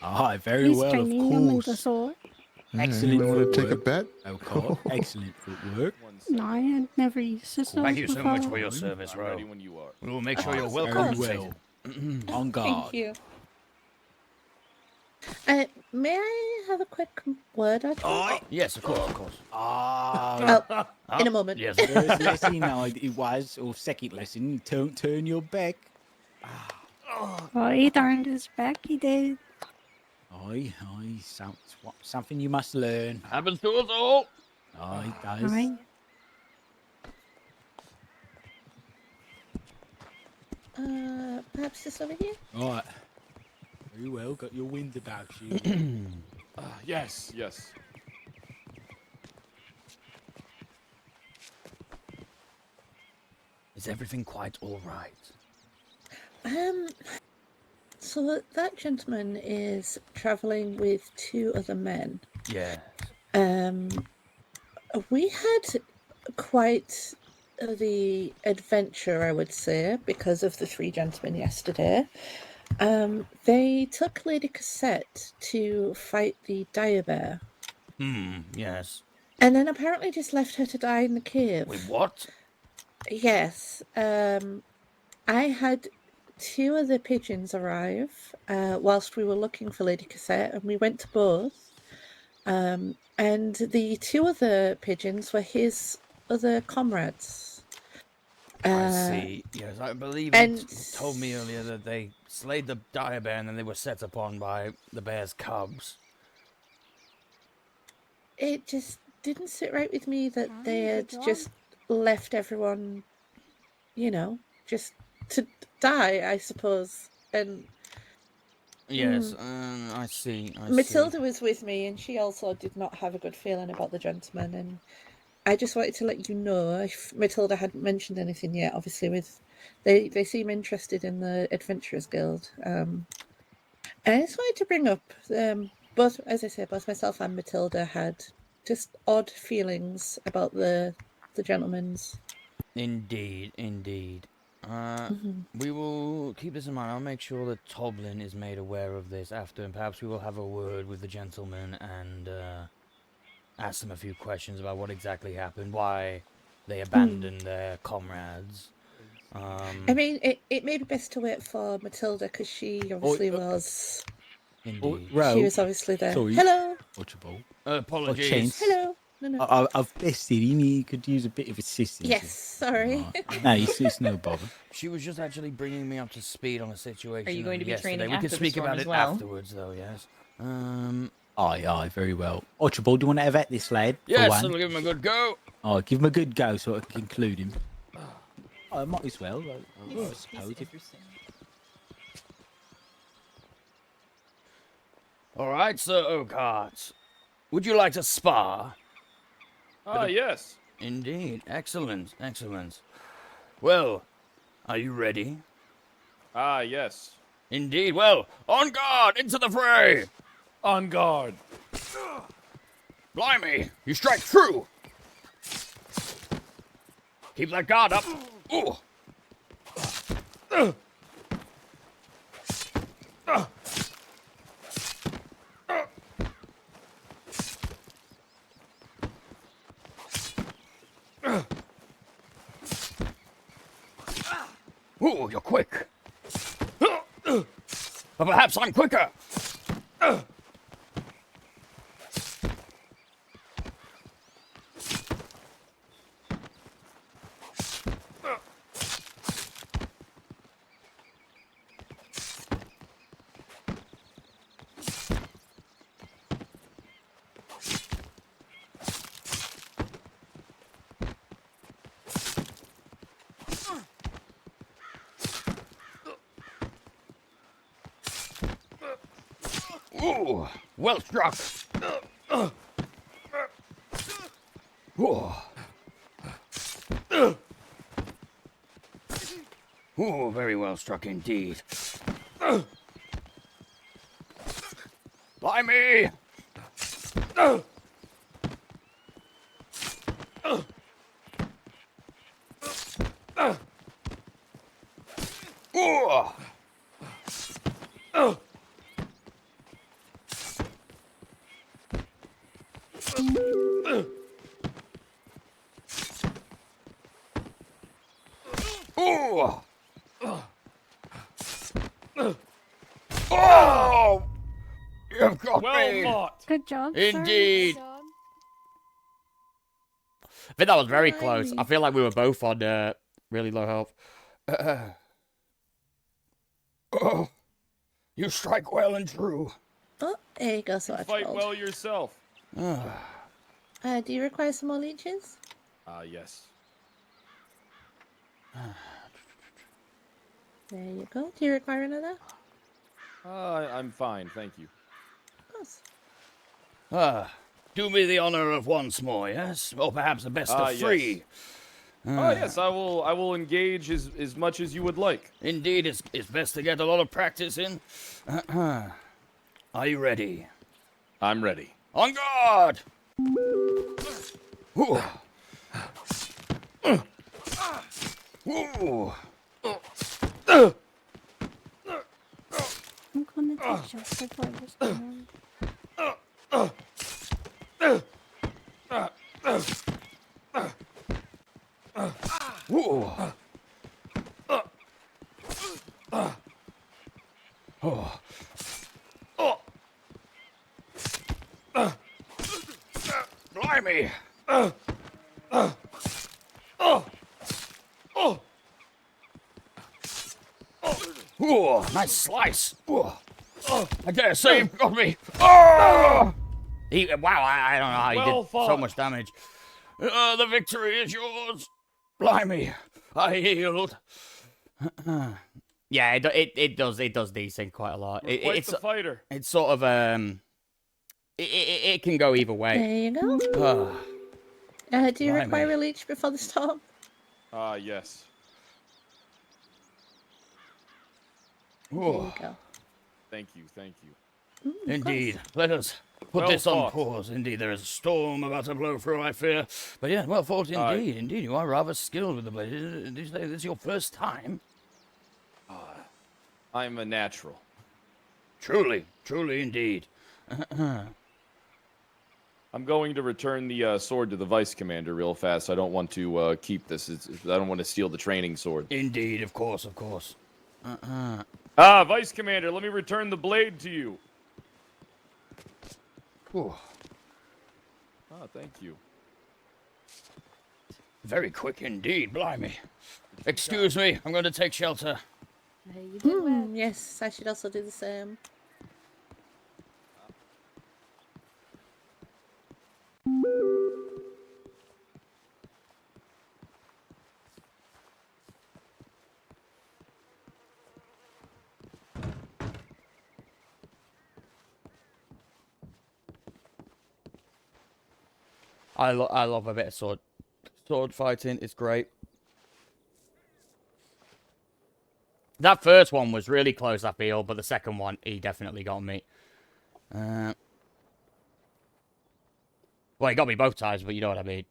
Ah, very He's well, of training him with the course. sword. Excellent You want to take a footwork. bet? Okay, excellent footwork. No, I had never used the sword Thank you so before. much for your service, I'm Ro. ready when you are. We will make sure you're well Very compensated. well. On guard. Thank you. May I have a quick word, Archibald? Yes, of course, of course. Ah, In a moment. Yes. first lesson now it was, or second lesson, don't turn your back. Well, he turned his back, he did. Aye, something you must learn. Happens to us all. Aye, it does. Aye. Perhaps this over here? Right. Very well, got your wind about you. Yes, yes. Is everything quite all right? So that gentleman is traveling with 2 other men. Yeah. We had quite the adventure, I would say, because of the 3 gentlemen yesterday. They took Lady Cassette to fight the Daveybe, Yes. and then apparently just left her to die in the cave. Wait, what? Yes. I had 2 of the pigeons arrive whilst we were looking for Lady Cassette, and we went to both. And the 2 other pigeons were his other comrades. I see. Yes, I believe and- you told me earlier that they slayed the dire bear and then they were set upon by the bear's cubs. It just didn't sit right with me that they had just left everyone, just to die, I suppose. And Yes, I see. Matilda was with me, and she also did not have a good feeling about the gentleman. And I just wanted to let you know, if Matilda hadn't mentioned anything yet, obviously they seem interested in the Adventurers Guild. And I just wanted to bring up, both, as I said, both myself and Matilda had just odd feelings about the gentleman's. Indeed, indeed. We will keep this in mind. I'll make sure that Toblin is made aware of this after, and perhaps we will have a word with the gentleman and ask them a few questions about what exactly happened, why they abandoned their comrades. I mean, it may be best to wait for Matilda, because she obviously was. Indeed. She was obviously there. Sorry. Hello. Archibald. Apologies. Chance. Hello. No. I've bested him. He could use a bit of assistance. Yes, sorry. No, it's no bother. She was just actually bringing me up to speed on a situation. Are you going to be yesterday. training We after could the speak storm about as it well? afterwards, though. Yes. Aye, very well. Archibald, do you want to have at this lad? for Yes, one? I'll give him a good go. Oh, give him a good go so I can conclude him. I might as well. I suppose. All right, Sir Oakheart. Would you like to spar? Yes. Indeed. Excellent, excellent. Well, are you ready? Yes. Indeed. Well, on guard! Into the fray! On guard. Blimey! You strike true! Keep that guard up. Ooh! Ooh, you're quick. But perhaps I'm quicker. Ooh, well struck. Ooh. Ooh, very well struck indeed. Blimey! Oh! You've got Well me! fought. Good job, Indeed. sir. I think that was very close. I feel like we were both on really low health. Oh, you strike well and true. Oh, there you go, so Fight well yourself. Do you require some more leeches? Yes. There you go. Do you require another? I'm fine, thank you. Of course. Do me the honor of once more, yes? Or perhaps the best of three. Yes. Yes, I will engage as much as you would like. Indeed, it's best to get a lot of practice in. Are you ready? I'm ready. On guard! Ooh. Ooh. I'm gonna take shelter for this time. Ooh. Oh. Blimey! Ooh, nice slice. Ooh. I dare say you've got me. Oh! Wow, I don't know how he did so much damage. The victory is yours. Blimey, I yield. Yeah, it does decent quite a lot. Quite the fighter. It's sort of it can go either way. There you go. Do you require a leech before the storm? Yes. There you go. Thank you. Indeed. Let us put this on pause. Indeed, there is a storm about to blow through, I fear. But yeah, well fought indeed. Indeed, you are rather skilled with the blade. Did you say this is your first time? I'm a natural. Truly indeed. I'm going to return the sword to the vice commander real fast. I don't want to keep this. I don't want to steal the training sword. Indeed, of course. Vice commander, let me return the blade to you. Ooh. Thank you. Very quick indeed, blimey. Excuse me, I'm going to take shelter. You did well. Yes, I should also do the same. I love a bit of sword fighting. It's great. That first one was really close, I feel, but the second one, he definitely got me. Well, he got me both times, but you know what I mean.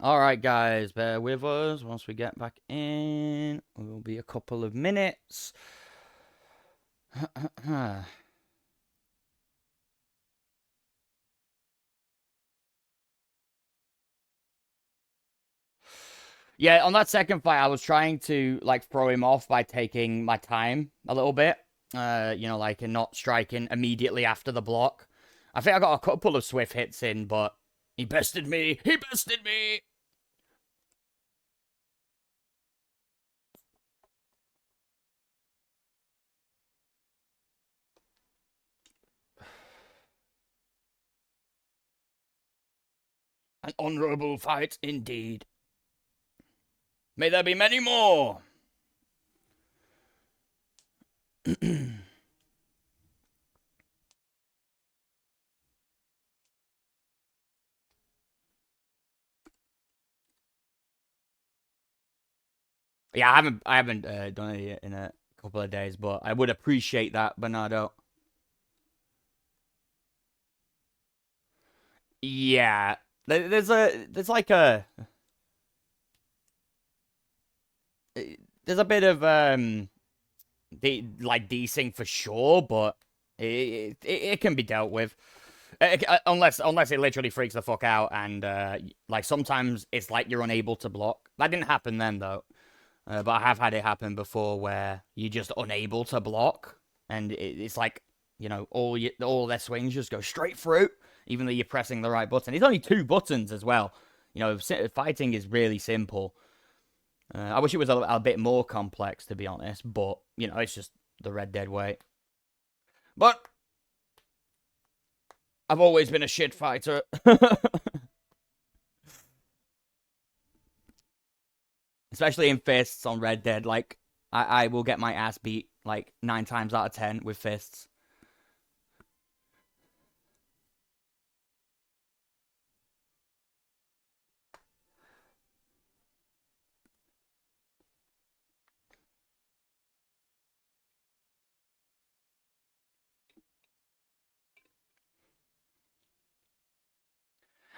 Alright, guys, bear with us. Once we get back in, it will be a couple of minutes. Yeah, on that second fight, I was trying to, like, throw him off by taking my time a little bit. You know, like, and not striking immediately after the block. I think I got a couple of swift hits in, but he bested me. He bested me! An honorable fight indeed. May there be many more! Yeah, I haven't done it yet in a couple of days, but I would appreciate that, Bernardo. Yeah, there's like a there's a bit of desync for sure, but it can be dealt with. Unless it literally freaks the fuck out, and like sometimes it's like you're unable to block. That didn't happen then though, but I have had it happen before where you're just unable to block, and it's like, you know, all their swings just go straight through, even though you're pressing the right button. It's only 2 buttons as well. You know, fighting is really simple. I wish it was a bit more complex, to be honest, but you know, it's just the Red Dead way. But I've always been a shit fighter. Especially in fists on Red Dead. Like, I will get my ass beat, like, 9 times out of 10 with fists.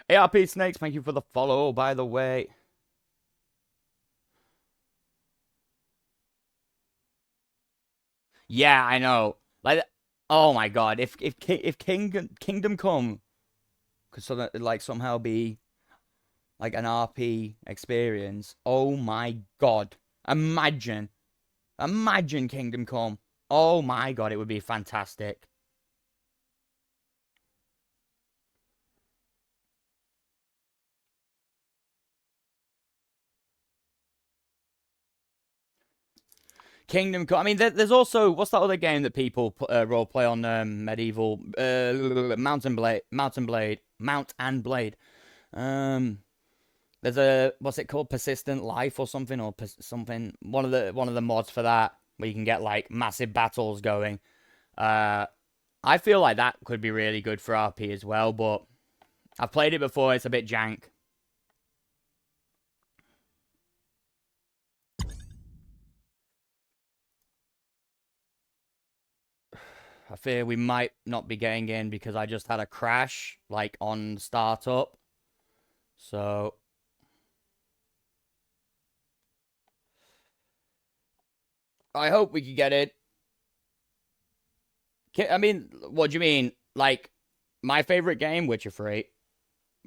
ARP Snakes, thank you for the follow, by the way. Yeah, I know. Like, oh my god, if Kingdom Come could somehow be like an RP experience, oh my god. Imagine Kingdom Come. Oh my god, it would be fantastic. Kingdom Come. I mean, there's also, what's that other game that people role play on medieval Mount and Blade. There's a, what's it called, Persistent Life or something, or something. One of the mods for that where you can get like massive battles going. I feel like that could be really good for RP as well, but I've played it before. It's a bit jank. I fear we might not be getting in because I just had a crash, like, on startup. So I hope we can get it. I mean, what do you mean? Like, my favorite game, Witcher 3,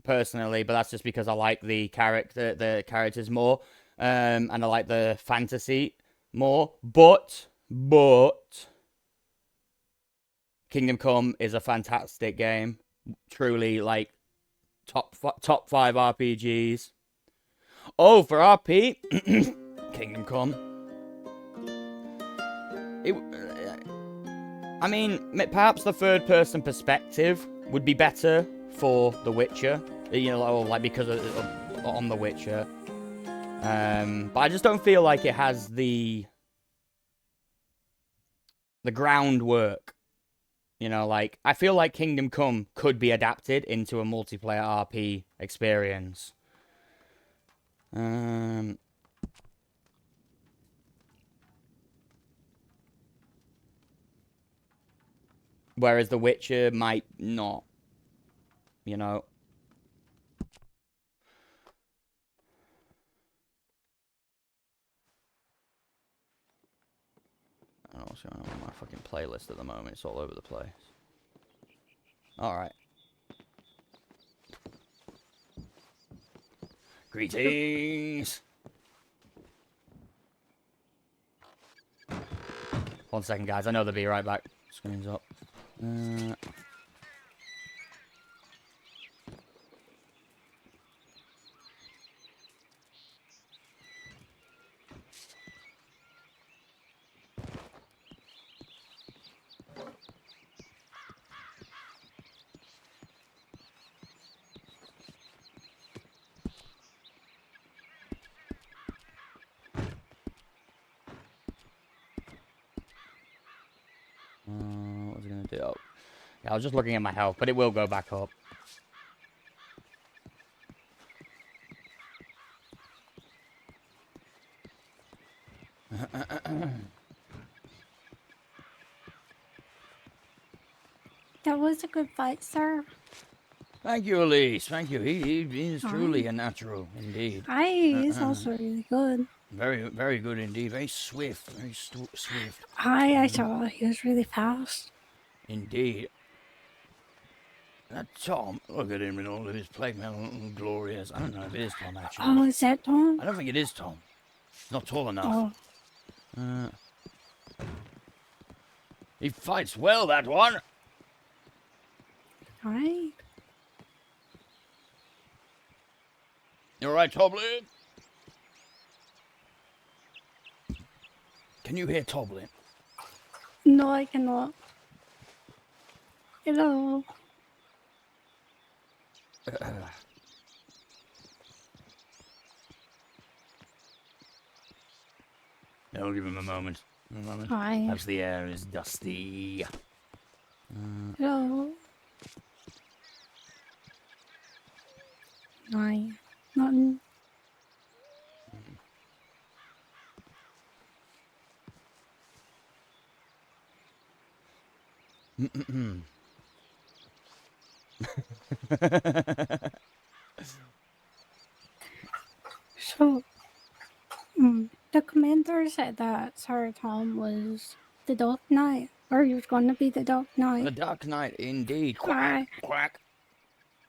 personally, but that's just because I like the characters more, and I like the fantasy more. But Kingdom Come is a fantastic game. Truly, like, top 5 RPGs. Oh, for RP, Kingdom Come. I mean, perhaps the third-person perspective would be better for The Witcher. You know, like because on The Witcher. But I just don't feel like it has the groundwork. You know, like, I feel like Kingdom Come could be adapted into a multiplayer RP experience. Whereas The Witcher might not. You know. I don't know what's going on with my fucking playlist at the moment. It's all over the place. Alright. Greetings! 1 second, guys. I know they'll be right back. Screen's up. What was I going to do? Oh. Yeah, I was just looking at my health, but it will go back up. That was a good fight, sir. Thank you, Elise. Thank you. He is truly a natural, indeed. He's also really good. Very, very good indeed. Very swift. Very swift. I saw he was really fast. Indeed. That Tom, look at him in all of his plate mail and glorious. I don't know if it is Tom, actually. Oh, is that Tom? I don't think it is Tom. He's not tall enough. Oh. He fights well, that one. Alright. You alright, Toblin? Can you hear Toblin? No, I cannot. Hello. I'll give him a moment. Hi. Perhaps the air is dusty. Hello. Hi. Nothing. So, the commander said that Sir Tom was the Dark Knight, or he was going to be the Dark Knight. The Dark Knight, indeed. Quack, quack.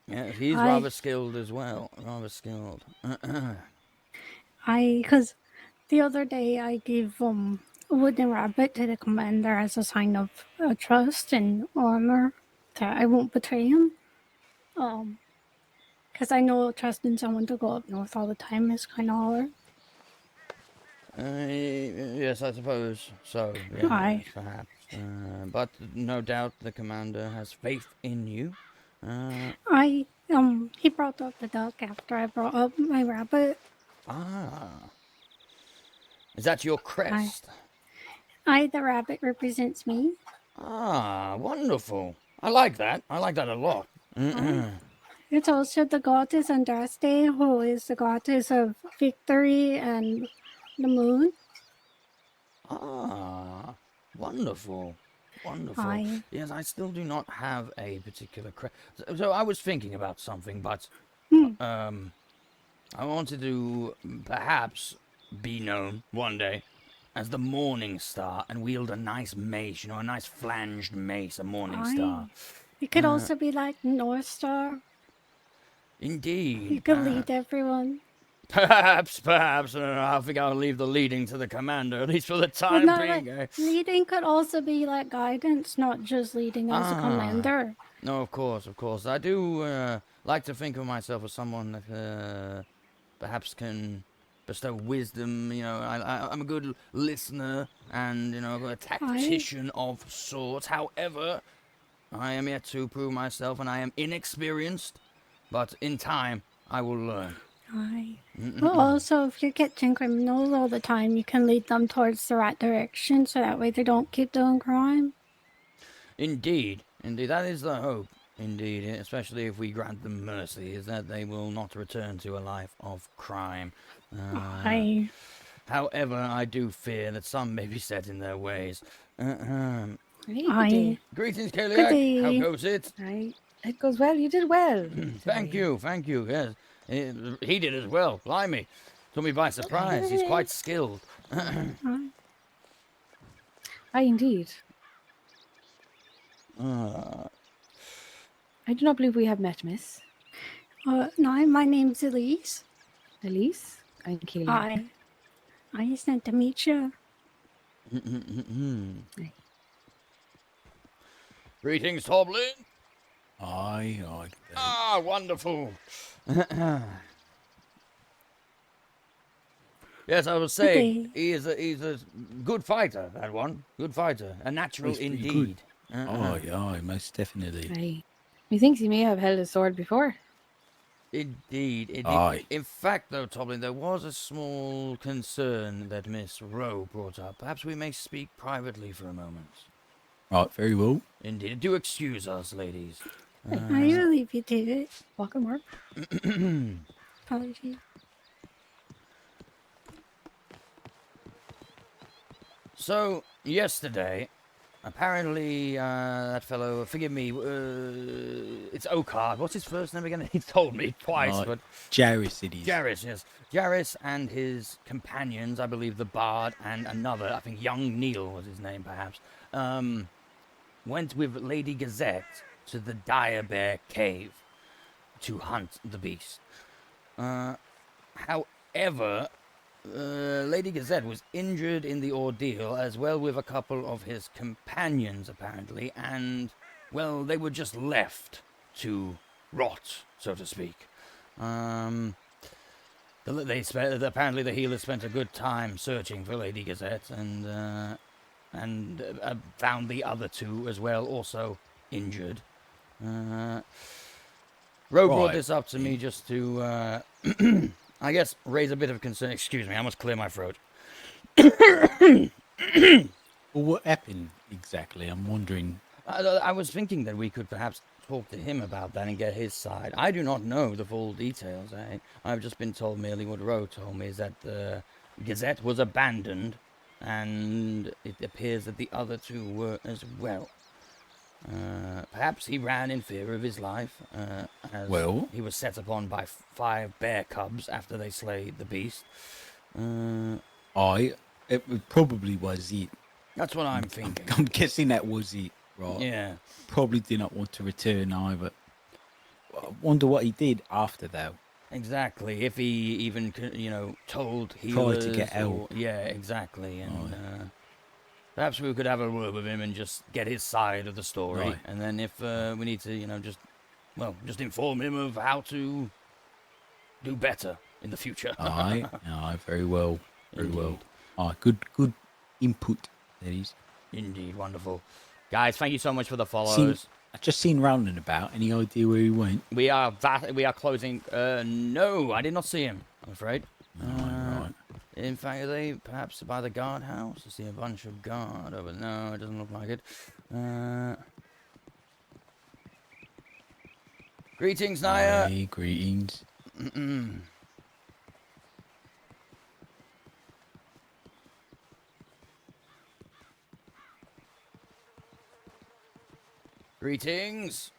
Yeah, he's rather skilled as well. Rather skilled. Because the other day I gave a wooden rabbit to the commander as a sign of trust and honor that I won't betray him. Because I know trusting someone to go up north all the time is kind of hard. Yes, I suppose so. Yeah, yes, perhaps. But no doubt the commander has faith in you. He brought up the duck after I brought up my rabbit. Is that your crest? The rabbit represents me. Wonderful. I like that. I like that a lot. It's also the goddess Andraste, who is the goddess of victory and the moon. Wonderful. Wonderful. Hi. Yes, I still do not have a particular crest. So I was thinking about something, but I wanted to perhaps be known one day as the Morning Star and wield a nice mace, a nice flanged mace, a Morning Star. You could also be like North Star. Indeed. You could lead everyone. Perhaps. I think I'll leave the leading to the commander, at least for the time being. Leading could also be like guidance, not just leading as a commander. No, of course. I do like to think of myself as someone that perhaps can bestow wisdom. I'm a good listener and, a tactician of sorts. However, I am yet to prove myself and I am inexperienced, but in time I will learn. But also, if you're catching criminals all the time, you can lead them towards the right direction, so that way they don't keep doing crime. Indeed, that is the hope. Indeed, especially if we grant them mercy, is that they will not return to a life of crime. However, I do fear that some may be set in their ways. Greetings, Kaliak. How goes it? It goes well. You did well. Thank you. Yes, he did as well. Blimey, took me by surprise. He's quite skilled. Indeed. I do not believe we have met, miss. No, my name's Elise. Elise? I'm Kaliak. It's nice to meet you. Greetings, Toblin. Aye. Wonderful. Yes, I was saying, he's a good fighter, that one. Good fighter. A natural indeed. Aye, most definitely. He thinks he may have held a sword before. Indeed. Aye. In fact, though, Toblin, there was a small concern that Miss Rowe brought up. Perhaps we may speak privately for a moment. Right, very well. Indeed. Do excuse us, ladies. I will leave you to it. Welcome, Mark. Apologies. So, yesterday, apparently, that fellow, forgive me, it's Okard. What's his first name again? He told me twice, but... Jairus it is. Jairus, yes. Jairus and his companions, I believe the Bard and another, I think young Neil was his name, perhaps, went with Lady Gazette to the Daveybe cave to hunt the beast. However... Lady Gazette was injured in the ordeal, as well with a couple of his companions, apparently, and, well, they were just left to rot, so to speak. Apparently the healer spent a good time searching for Lady Gazette, and found the other two as well, also injured. Rogue brought this up to me just to, I guess, raise a bit of concern. Excuse me, I must clear my throat. Well, what happened exactly? I'm wondering. I was thinking that we could perhaps talk to him about that and get his side. I do not know the full details. I've just been told merely what Roe told me, is that the Gazette was abandoned, and it appears that the other two were as well. Perhaps he ran in fear of his life, as he was set upon by 5 bear cubs after they slayed the beast. It probably was it. That's what I'm thinking. I'm guessing that was it, right? Yeah. Probably did not want to return either. I wonder what he did after, though. Exactly. If he even, told Tried healers. to get out. Yeah, exactly. And perhaps we could have a word with him and just get his side of the story. Right. And then if we need to, just inform him of how to do better in the future. Aye, very well. Very well. Good input, that is. Indeed, wonderful. Guys, thank you so much for the follows. I just seen rounding about. Any idea where he went? We are closing. No, I did not see him, I'm afraid. Right. In fact, are they perhaps by the guardhouse? I see a bunch of guard over there. No, it doesn't look like it. Greetings, Naya. Hey, greetings. Greetings.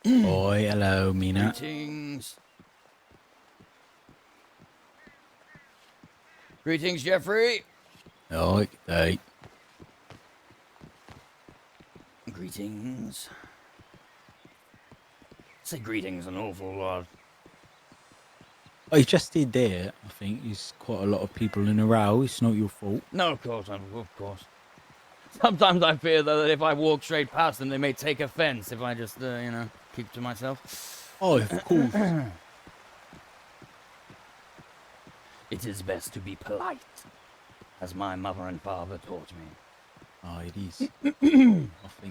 Oi, hello, Mina. Greetings. Greetings, Jeffrey. Oi, hey. Greetings. Say greetings an awful lot. Oh, you just did there. I think there's quite a lot of people in a row. It's not your fault. No, of course. Sometimes I fear, though, that if I walk straight past them, they may take offense if I just, keep to myself. Oh, of course. It is best to be polite, as my mother and father taught me. Oh, it is.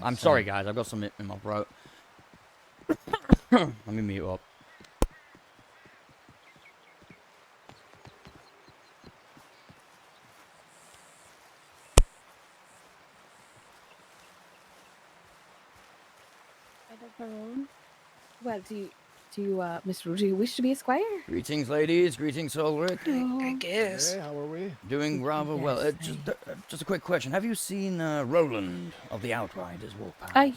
I'm sorry, guys. I've got some in my throat. Let me mute up. Well, do you, Mr. Rouge, do you wish to be a squire? Greetings, ladies. Greetings, Ulrich. I guess. Hey, how are we? Doing rather well. Just a quick question. Have you seen Roland of the Outriders walk past? Aye.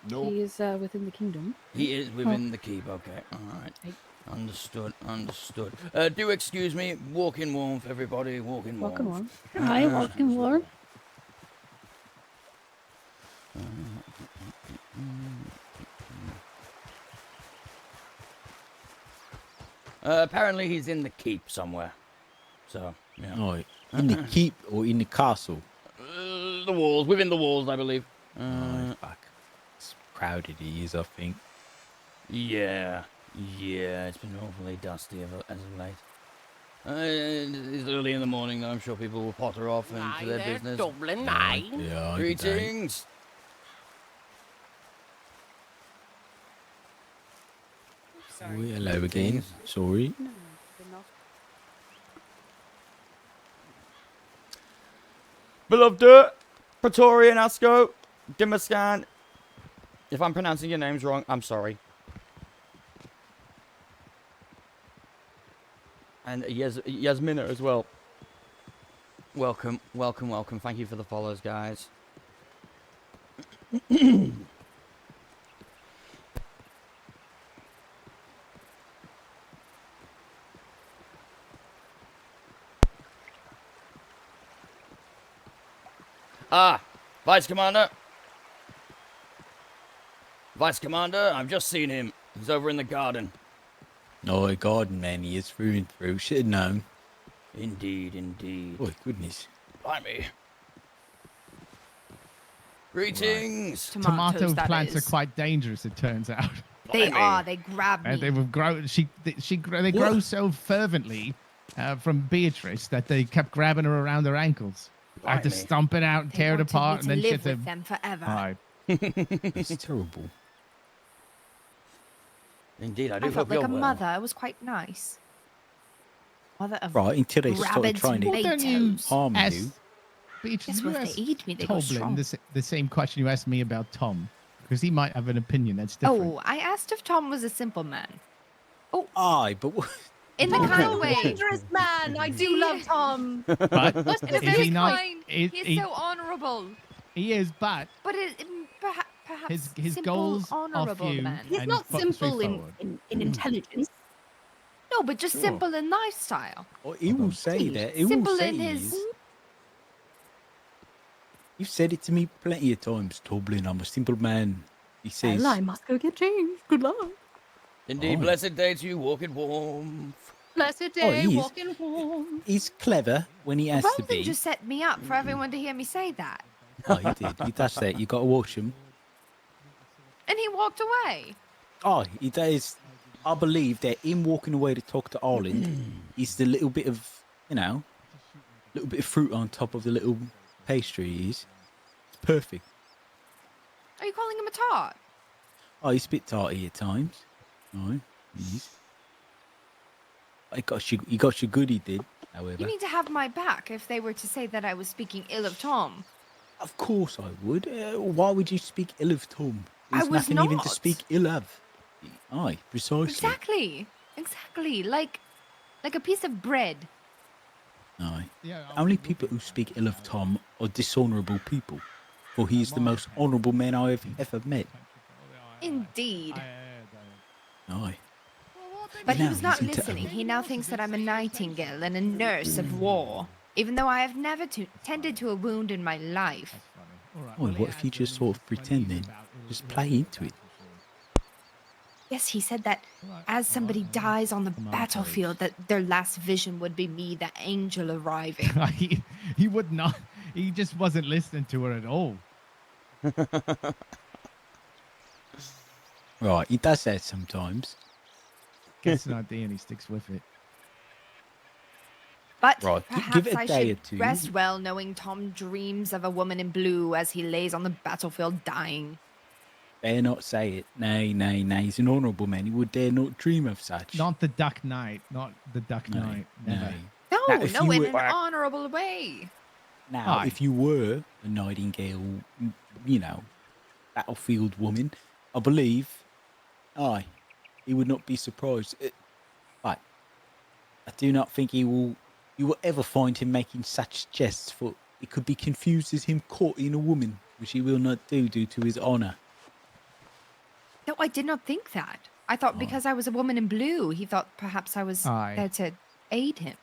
No. He is within the kingdom. He is within the keep. Okay. All right. Understood. Do excuse me. Walk in warmth, everybody. Walk in warmth. Walk in warmth. Aye, walk in warmth. Apparently he's in the keep somewhere. So, yeah. Oh, in the keep or in the castle? The walls, within the walls, I believe. Fuck. It's crowded he is, I think. Yeah, it's been awfully dusty as of late. It's early in the morning, though. I'm sure people will potter off into their business. Dublin 9. Yeah, Greetings. Oh, hello again. Sorry. No, they're not. Beloved Praetorian Asco, Dimascan. If I'm pronouncing your names wrong, I'm sorry. And Yasmina as well. Welcome, welcome, welcome. Thank you for the follows, guys. Ah, Vice Commander. Vice Commander, I've just seen him. He's over in the garden. No, a garden man, he is through and through. Should have known. Indeed, indeed. Oh, goodness. Blimey. Greetings. Tomato Tomatoes, that plants are is. quite dangerous, it turns out. They Blimey. are. They grab me. They will grow. They grow so fervently from Beatrice that they kept grabbing her around their ankles. I had to Blimey. stomp it out and They tear it wanted apart, me and to then live shit with them. them forever. Aye. It's terrible. Indeed, I do I felt hope you're like a well. mother. It was quite nice. Mother of Right, until they started rabbits trying and to Well, don't you potatoes. harm ask you. Beatrice, Yes, you well, if ask they eat me, they go Toblin strong. the same question you asked me about Tom, because he might have an opinion that's different. Oh, I asked if Tom was a simple man. Aye, but what? In the kind way. Wondrous man. I do love Tom. But In a is very he not? kind. Is, He's he, so honourable. he is, but But perhaps his simple, goals are honourable few. man. He's And not simple straightforward. in intelligence. No, but just Sure. simple in lifestyle. Oh, he will say that. He will Simple say in he his. is. You've said it to me plenty of times, Toblin. I'm a simple man. He says. Well, I must go get changed. Good luck. Indeed, Oh. blessed day to you, walking warm. Blessed day, he is. walking home. He's clever when he has to Roland be. just set me up for everyone to hear me say that. Oh, he did. He does that. You got to watch him. And he walked away. Oh, he does. I believe that him walking away to talk to Arlen is the little bit of, little bit of fruit on top of the little pastry he is. It's perfect. Are you calling him a tart? Oh, he's a bit tarty at times. No, he is. He got you good, he did, however. You need to have my back if they were to say that I was speaking ill of Tom. Of course I would. Why would you speak ill of Tom? There's I was nothing even to not. speak ill of. Aye, precisely. Exactly. Like a piece of bread. Aye. Only people who speak ill of Tom are dishonourable people, for he is the most honourable man I have ever met. Indeed. Aye. But he Now was not he's into listening. He now thinks that I'm a nightingale and a nurse of war, even though I have never tended to a wound in my life. Oh, what if you just sort of pretend then? Just play into it. Yes, he said that as somebody dies on the battlefield, that their last vision would be me, the angel arriving. he would not. He just wasn't listening to her at all. Right, he does that sometimes. Gets an idea and he sticks with it. But Right, perhaps give it a I day or should two. rest well knowing Tom dreams of a woman in blue as he lays on the battlefield dying. Dare not say it. Nay, nay, nay. He's an honourable man. He would dare not dream of such. Not the Duck Knight. Not the Duck Knight. Never. Nay. No, Now, if no, you in were- an honourable way. Now, Aye. if you were a nightingale, battlefield woman, I believe, he would not be surprised. But I do not think you will ever find him making such jests, for it could be confused as him courting a woman, which he will not do due to his honour. No, I did not think that. I thought because I was a woman in blue, he thought perhaps I was Aye. there to aid him.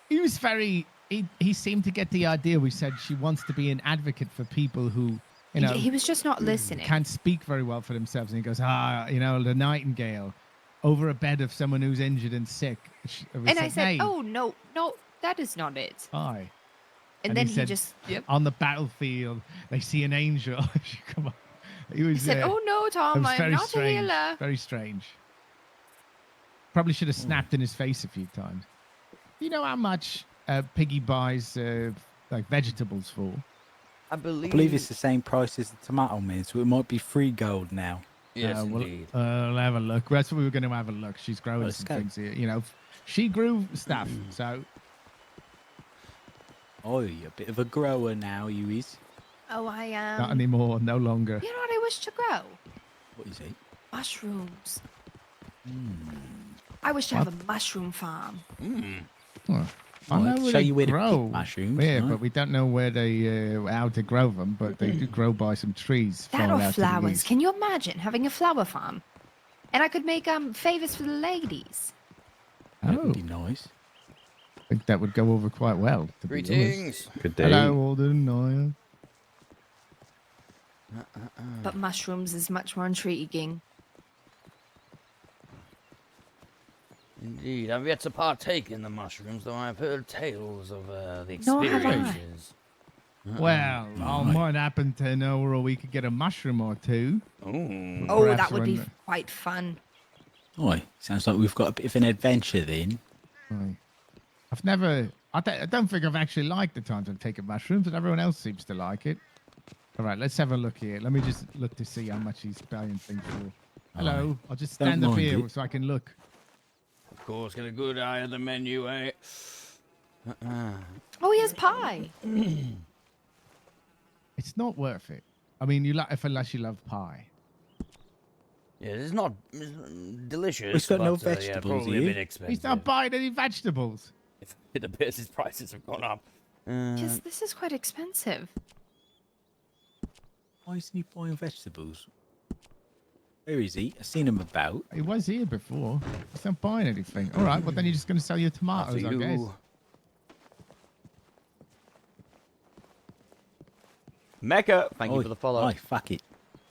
He was very. He seemed to get the idea. We said she wants to be an advocate for people who, He was just not listening. can't speak very well for themselves. And he goes, the nightingale over a bed of someone who's injured and sick. We And I said, "Hey, oh, no, that is not it. aye." And then he he said, just, yep. on the battlefield, they see an angel. Come on. He was. He said, oh, no, it Tom, was I'm very not a strange. healer. Very strange. Probably should have snapped in his face a few times. You know how much Piggy buys like vegetables for? I believe. I believe it's the same price as the tomato man, so it might be free gold now. Yes, we'll indeed. have a look. That's what we were going to have a look. She's growing Let's some go. things here. She grew stuff. So Oh, you're a bit of a grower now, you is. Oh, I am. not anymore. No longer. You know what I wish to grow? What is it? Mushrooms. I wish to have a mushroom farm. Huh. I Well, I know can where show they you where to pick grow. mushrooms, Yeah, right? but we don't know where they how to grow them. But they do grow by some trees. That far or out to the flowers. east. Can you imagine having a flower farm? And I could make favors for the ladies. That Oh, would be nice. I think that would go over quite well. To be honest. Greetings. Good day. Hello, Alden. Naya. But mushrooms is much more intriguing. Indeed, I've yet to partake in the mushrooms, though I've heard tales of the Nor have I. experiences. Well, I Right. might happen to know where we could get a mushroom or two. Ooh. Oh, Perhaps that would be when- quite fun. Oi, sounds like we've got a bit of an adventure then. Right. I've never. I don't think I've actually liked the times I've taken mushrooms, but everyone else seems to like it. All right, let's have a look here. Let me just look to see how much he's buying things for. Hello, Aye. I'll just Don't stand up mind here it. so I can look. Of course, get a good eye at the menu, eh? Oh, he has pie. It's not worth it. I mean, you like unless you love pie. Yeah, it's not delicious. It's got no but, yeah, vegetables, probably a here. bit expensive. He's not buying any vegetables. It appears his prices have gone up. Yes, this is quite expensive. Why isn't he buying vegetables? Where is he? I've seen him about. He was here before. He's not buying anything. All right, well then you're just going to sell your tomatoes, I guess. Mecca, thank you Oi, for the follow. Aye, fuck it.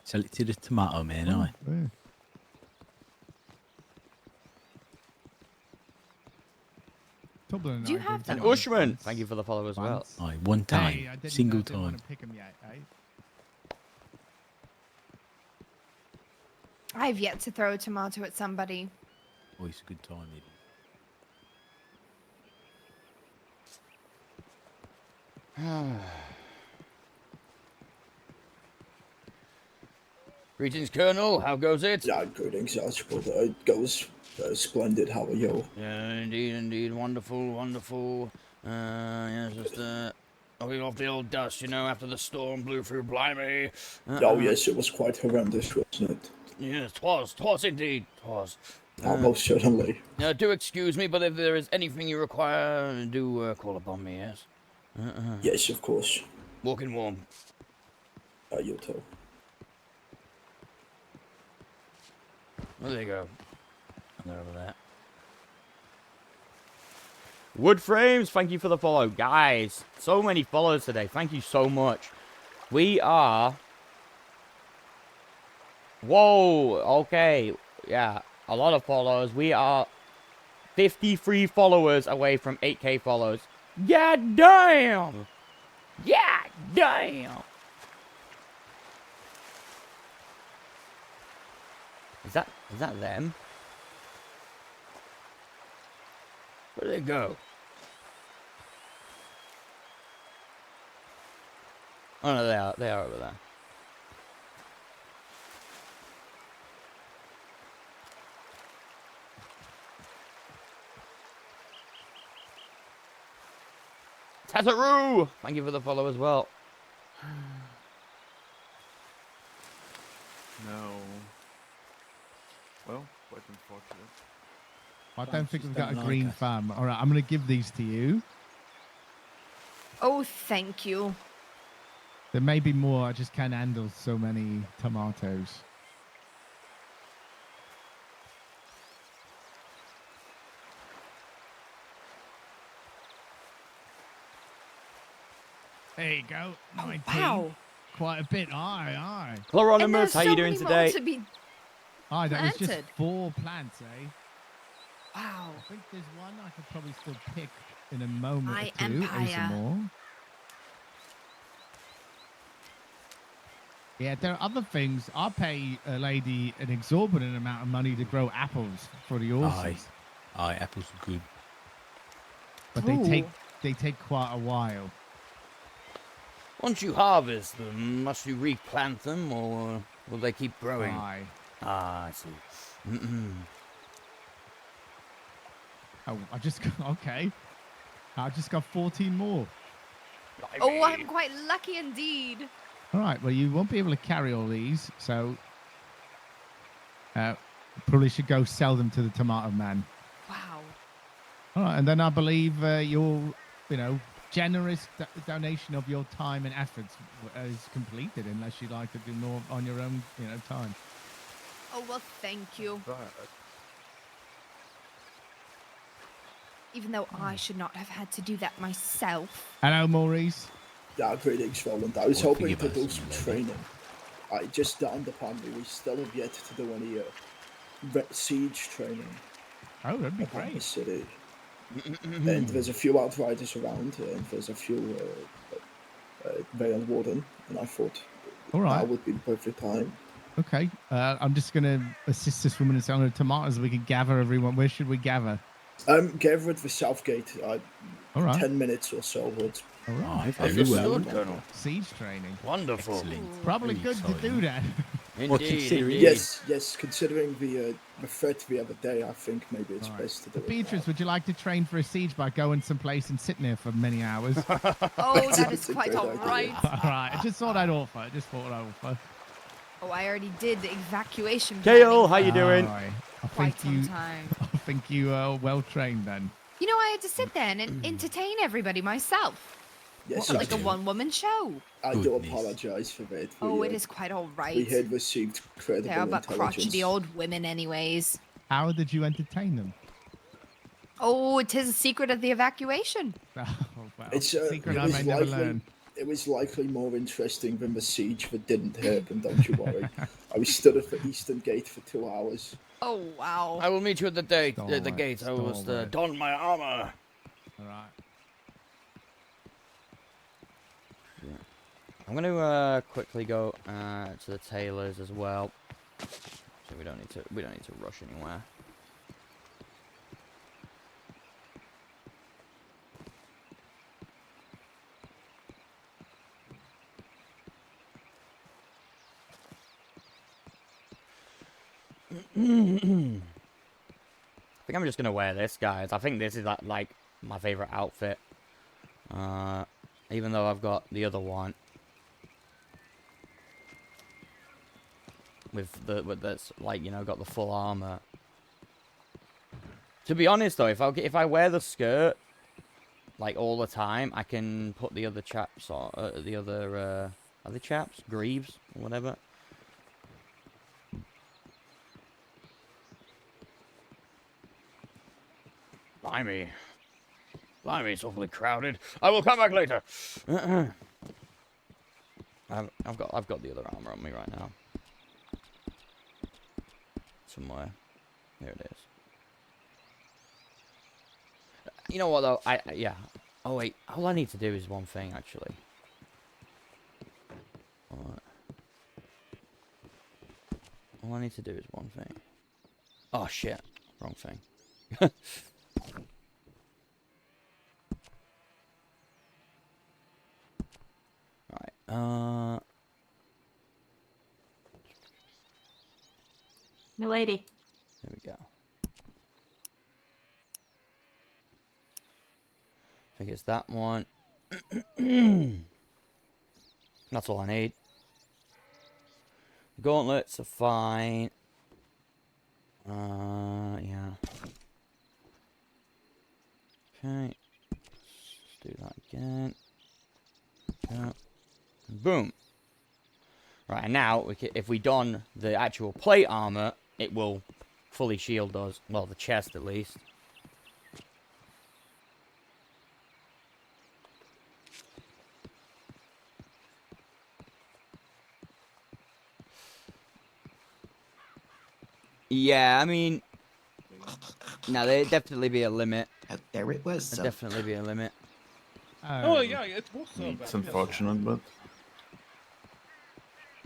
Sell it to the tomato man, aye. Yeah. Dublin Do you I have did And them? Ushman, thank you for the follow as well. once. Aye, one time. Hey, I didn't, Single I didn't time. want to pick 'em yet, eh? I've yet to throw a tomato at somebody. Oh, it's a good time, it is. Greetings, Colonel. How goes it? Yeah, greetings, Archibald. It goes splendid. How are you? Yeah, indeed. Wonderful, wonderful. Yeah, just, knocking off the old dust, you know, after the storm blew through Blimey. Oh, yes, it was quite horrendous, wasn't it? Yes, 'twas indeed, 'twas. Most certainly. Do excuse me, but if there is anything you require, do call upon me, yes? Yes, of course. Walking warm. You too. Oh, there you go. There over there. Wood Frames, thank you for the follow. Guys, so many follows today. Thank you so much. We are... Whoa, okay. Yeah, a lot of followers. We are 53 followers away from 8K follows. Yeah, damn! Yeah, damn! Is that them? Where did they go? Oh no, they are over there. Tataroo! Thank you for the follow as well. No. Well, quite unfortunate. I don't think we've got a don't green like us. farm. All right, I'm going to give these to you. Oh, thank you. There may be more. I just can't handle so many tomatoes. There you go. 19. Wow. Quite a bit. Aye. Chloronimus, how you doing today? To be Aye, that was just planted. 4 plants, eh? Wow. I think there's one I could probably still pick in a moment My or two. empire. Or some more. Yeah, there are other things. I pay a lady an exorbitant amount of money to grow apples for the horses. Aye, apples are good. But Ooh. they take quite a while. Once you harvest them, must you replant them, or will they keep growing? Aye. Ah, I see. Mm-mm. Oh, I just okay. I just got 14 more. Oh, I'm quite lucky indeed. All right. Well, you won't be able to carry all these, so probably should go sell them to the tomato man. All right, and then I believe your, generous donation of your time and efforts is completed, unless you'd like to do more on your own, time. Oh, well, thank you. Even though I should not have had to do that myself. Hello, Maurice. Yeah, greetings, Roland. I was hoping forgive to do us, some lady. training. I just dawned upon me we still have yet to do any siege training Oh, that'd be upon the great. city. And there's a few outriders around, and there's a few Vale Warden, and I thought All right. now would be the perfect time. Okay. I'm just going to assist this woman in selling her tomatoes so we can gather everyone. Where should we gather? Gather at the south gate. All right. 10 minutes or so would. All right. very well. Colonel. Siege training. Wonderful. Excellent. Probably Very good to do exciting. that. Well, considering- Yes. Considering the threat the other day, I think maybe it's best to do it. Beatrice, would you like to train for a siege by going someplace and sitting there for many hours? Oh, that is quite all right. All right. I just thought I'd offer. Oh, I already did the evacuation. Kale, planning how you for doing? I Quite think some you. time. I think you are well trained then. You know, I had to sit there and entertain everybody myself. Yes, Not like a one-woman show. I do apologize for that. Oh, it is quite all We right. had received credible They're but intelligence. crotchety old women anyways. How did you entertain them? Oh, it is a secret of the evacuation. Oh, well, It's secret I may never learn. It was likely more interesting than the siege that didn't happen, don't you worry. I was stood at the eastern gate for 2 hours. Oh, wow. I will meet you at the gate. I will Stalwart. don my armor. All right. I'm going to quickly go to the tailors as well. So we don't need to rush anywhere. I think I'm just gonna wear this, guys. I think this is like my favorite outfit. Even though I've got the other one with that's like, got the full armor. To be honest though, if I wear the skirt like all the time, I can put the other chaps on. The other are they chaps? Greaves or whatever. Blimey. Blimey, it's awfully crowded. I will come back later. I've got the other armor on me right now. Somewhere. Here it is. You know what though? Yeah. Oh wait. All I need to do is one thing actually. Alright. All I need to do is one thing. Oh shit. Wrong thing. Right. Milady. There we go. I think it's that one. That's all I need. Gauntlets are fine. Yeah. Okay. Let's do that again. Yeah. Boom. Right, and now, if we don the actual plate armor, it will fully shield us. Well, the chest at least. Yeah, I mean... No, there'd definitely be a limit. There it was. There'd definitely be a limit. Oh yeah, it was so bad. It's unfortunate, but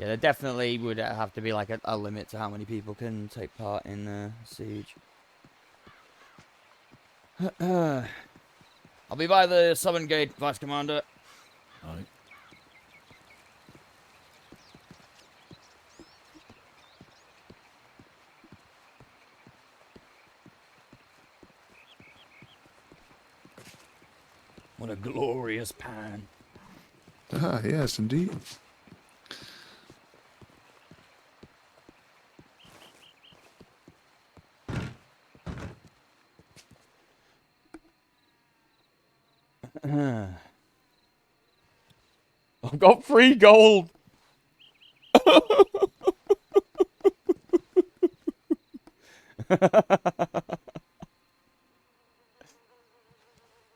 Yeah, there definitely would have to be like a limit to how many people can take part in the siege. I'll be by the southern gate, Vice Commander. Alright. What a glorious pan. Ah, yes, indeed. I've got 3 gold.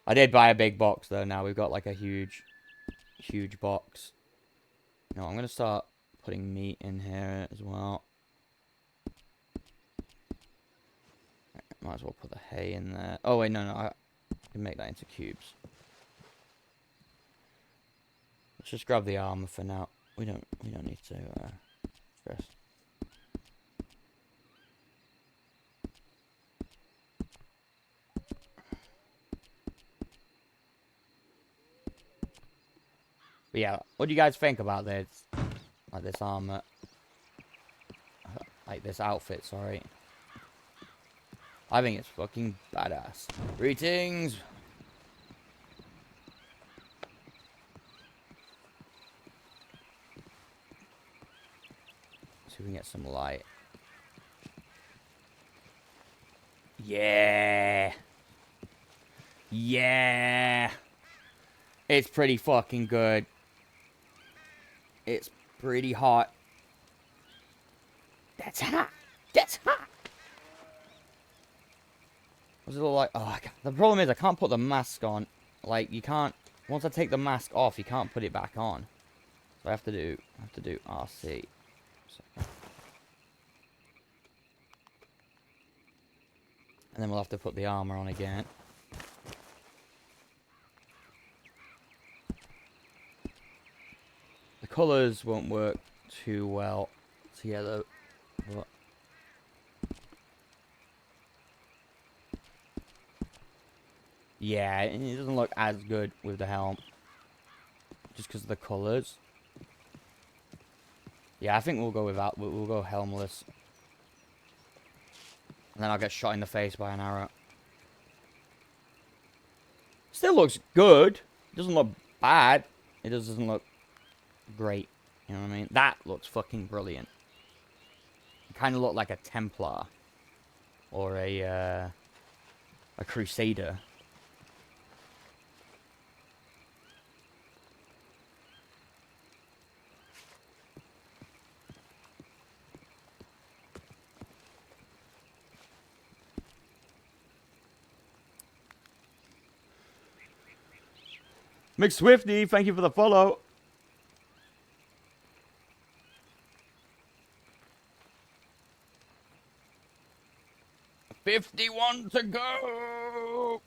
I did buy a big box though. Now we've got like a huge box. No, I'm gonna start putting meat in here as well. Might as well put the hay in there. Oh wait, no, I can make that into cubes. Let's just grab the armor for now. We don't need to stress. But yeah, what do you guys think about this? Like this armor, like this outfit. Sorry. I think it's fucking badass. Greetings. See if we can get some light. Yeah. Yeah. It's pretty fucking good. It's pretty hot. That's hot. That's hot. What's it look like? Oh, the problem is I can't put the mask on. Like, you can't... Once I take the mask off, you can't put it back on. So I have to do RC. So. And then we'll have to put the armor on again. The colours won't work too well together, but... Yeah, it doesn't look as good with the helm. Just because of the colours. Yeah, I think we'll go without. We'll go helmless. And then I'll get shot in the face by an arrow. Still looks good. It doesn't look bad. It just doesn't look great. You know what I mean? That looks fucking brilliant. It kind of looked like a Templar. Or a Crusader. McSwifty, thank you for the follow. $51 to go.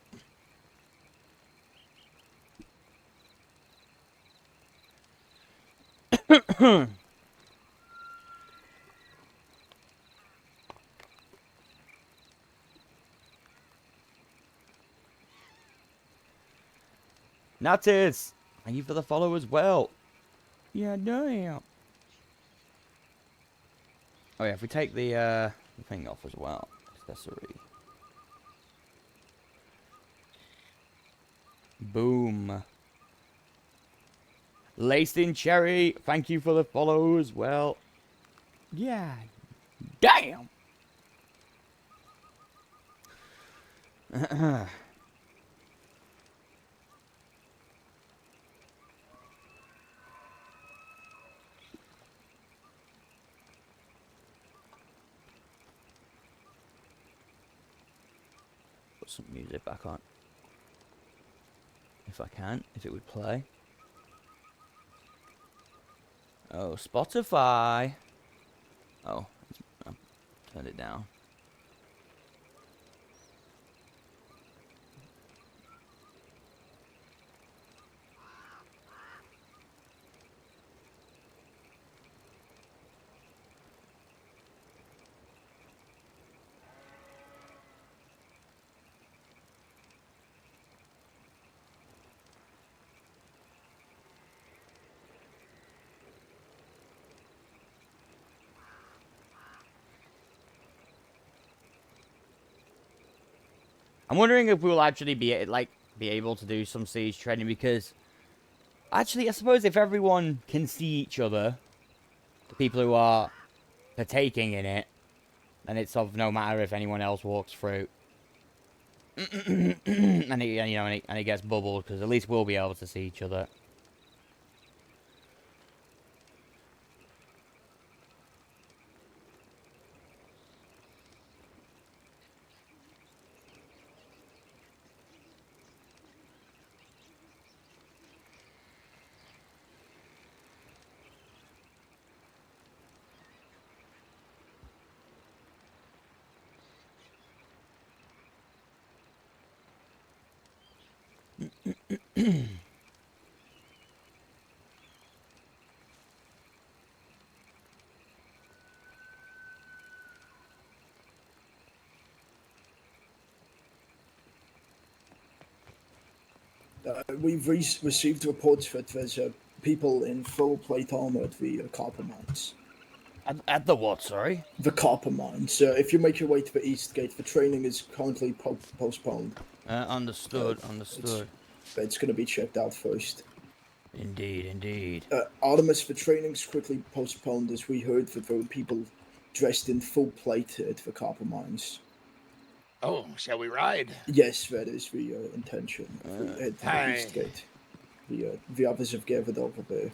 Natis, thank you for the follow as well. Yeah, damn. Oh yeah, if we take the thing off as well, accessory. Boom. Laced in Cherry, thank you for the follow as well. Yeah, damn. Put some music back on. If I can, if it would play. Oh, Spotify. Oh, I turned it down. I'm wondering if we'll actually be able to do some siege training, because actually I suppose if everyone can see each other, the people who are partaking in it, then it's of no matter if anyone else walks through. and he gets bubbled because at least we'll be able to see each other. We've received reports that there's people in full plate armor at the copper mines. At the what, sorry? The copper mines. If you make your way to the east gate, the training is currently postponed. Understood, understood. It's going to be checked out first. Indeed, indeed. Artemis, the training's quickly postponed as we heard that there were people dressed in full plate at the copper mines. Oh, shall we ride? Yes, that is the intention. We head to the east gate. The others have gathered over there.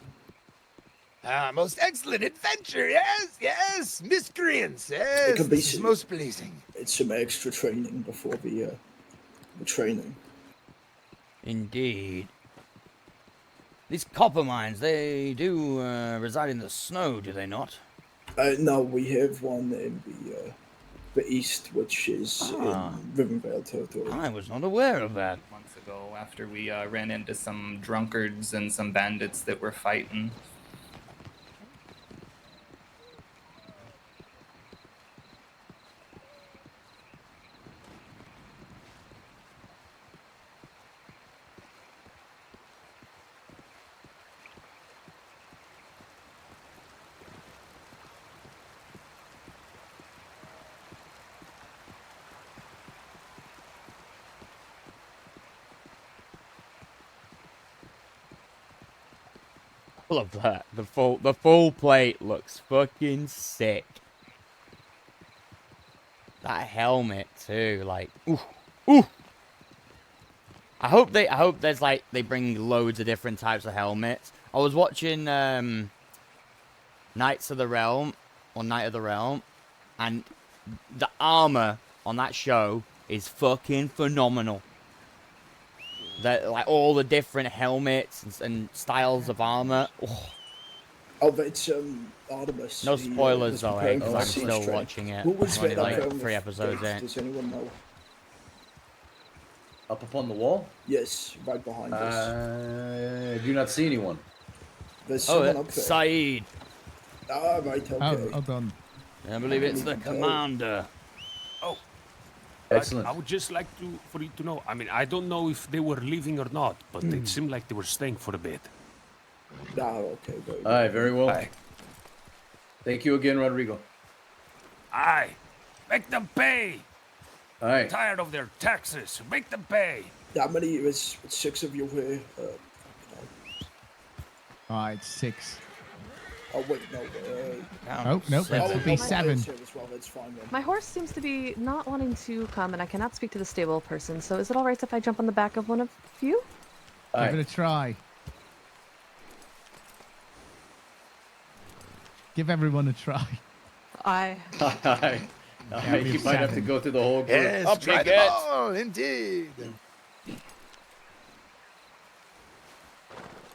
Most excellent adventure, yes, yes. Miscreants, yes. It can be This is most pleasing. It's some extra training before the training. Indeed. These copper mines, they do reside in the snow, do they not? No, we have one in the east, which is in Rivendell territory. I was not aware of that. Months ago, after we ran into some drunkards and some bandits that were fighting. I love that. The full plate looks fucking sick. That helmet too, like ooh. I hope there's like they bring loads of different types of helmets. I was watching Knights of the Realm or Knight of the Realm, and the armor on that show is fucking phenomenal. That like all the different helmets and styles of armor. Oh, but it's Artemis. No spoilers though, because I'm still training. watching it. What was I'm only that like 3 episodes in. Does anyone know? Up upon the wall? Yes, right behind us. I do not see anyone. There's someone up there. Saeed. Ah, right, okay. Hold on. I believe it's the commander. Oh, excellent. I would just like for you to know. I mean, I don't know if they were leaving or not, but it seemed like they were staying for a bit. Ah, okay, very good. All right, very well. Aye. Thank you again, Rodrigo. Aye, make them pay. All right. Tired of their taxes. Make them pay. How many? Is 6 of you here? All right, 6. Oh wait, no. Oh no, that would be 7. Well, that's fine then. My horse seems to be not wanting to come, and I cannot speak to the stable person. So is it all right if I jump on the back of one of you? Give it a try. Give everyone a try. Aye. You might have to go through the whole group. Yes, try them all, indeed.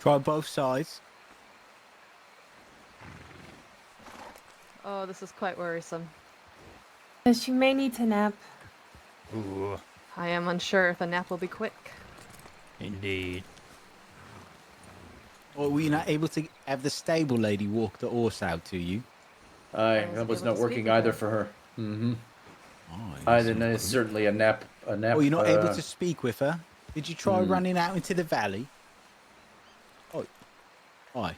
Try both sides. Oh, this is quite worrisome. She may need to nap. Ooh, I am unsure if a nap will be quick. indeed. Or were you not able to have the stable lady walk the horse out to you? Aye, that was not working either for her. Mm-hmm. I didn't. It's certainly a nap. Oh, you're not able to speak with her? Did you try running out into the valley? Oh, aye.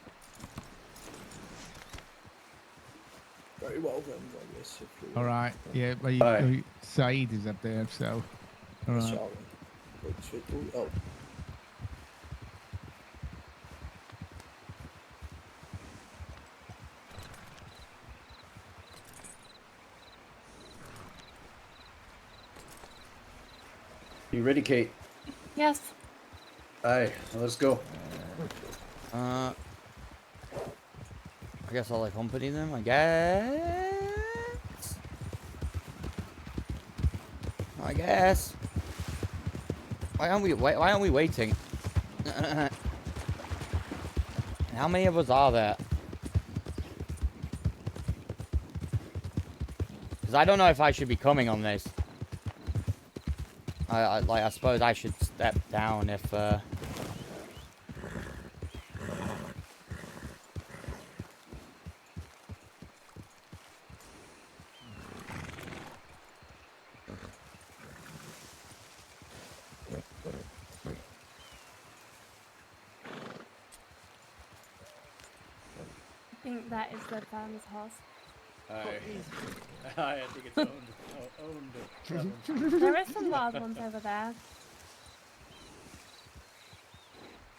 Very well then, I guess. All right. Yeah, well, Saeed is up there, so. All right. Oh. You ready, Kate? Yes. Aye, let's go. I guess I'll accompany them, I guess. Why aren't we waiting? How many of us are there? Because I don't know if I should be coming on this. I suppose I should step down if I think that is the farmer's horse. I think it's owned. There is some wild ones over there.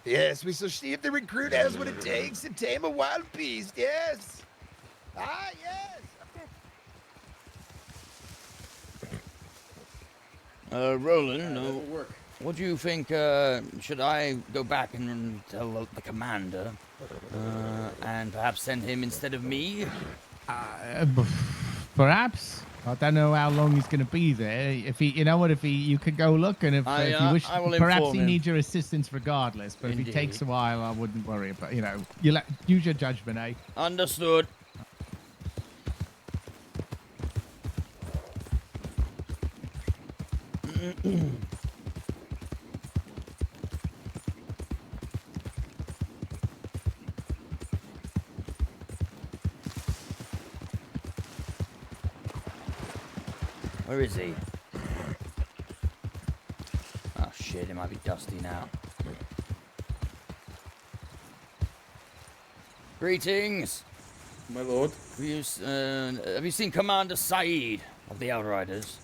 Yes, we shall see if the recruit has what it takes to tame a wild beast, yes! Ah, yes! Roland, that'll work. what do you think, should I go back and tell the commander, and perhaps send him instead of me? Perhaps. I don't know how long he's going to be there. If he, you could go look, and if you wish, I will perhaps inform he him. needs your assistance regardless. But if Indeed. it takes a while, I wouldn't worry. But you use your judgment, eh? Understood. Where is he? Oh shit, it might be dusty now. Greetings! My lord? Have you seen Commander Saeed of the Outriders?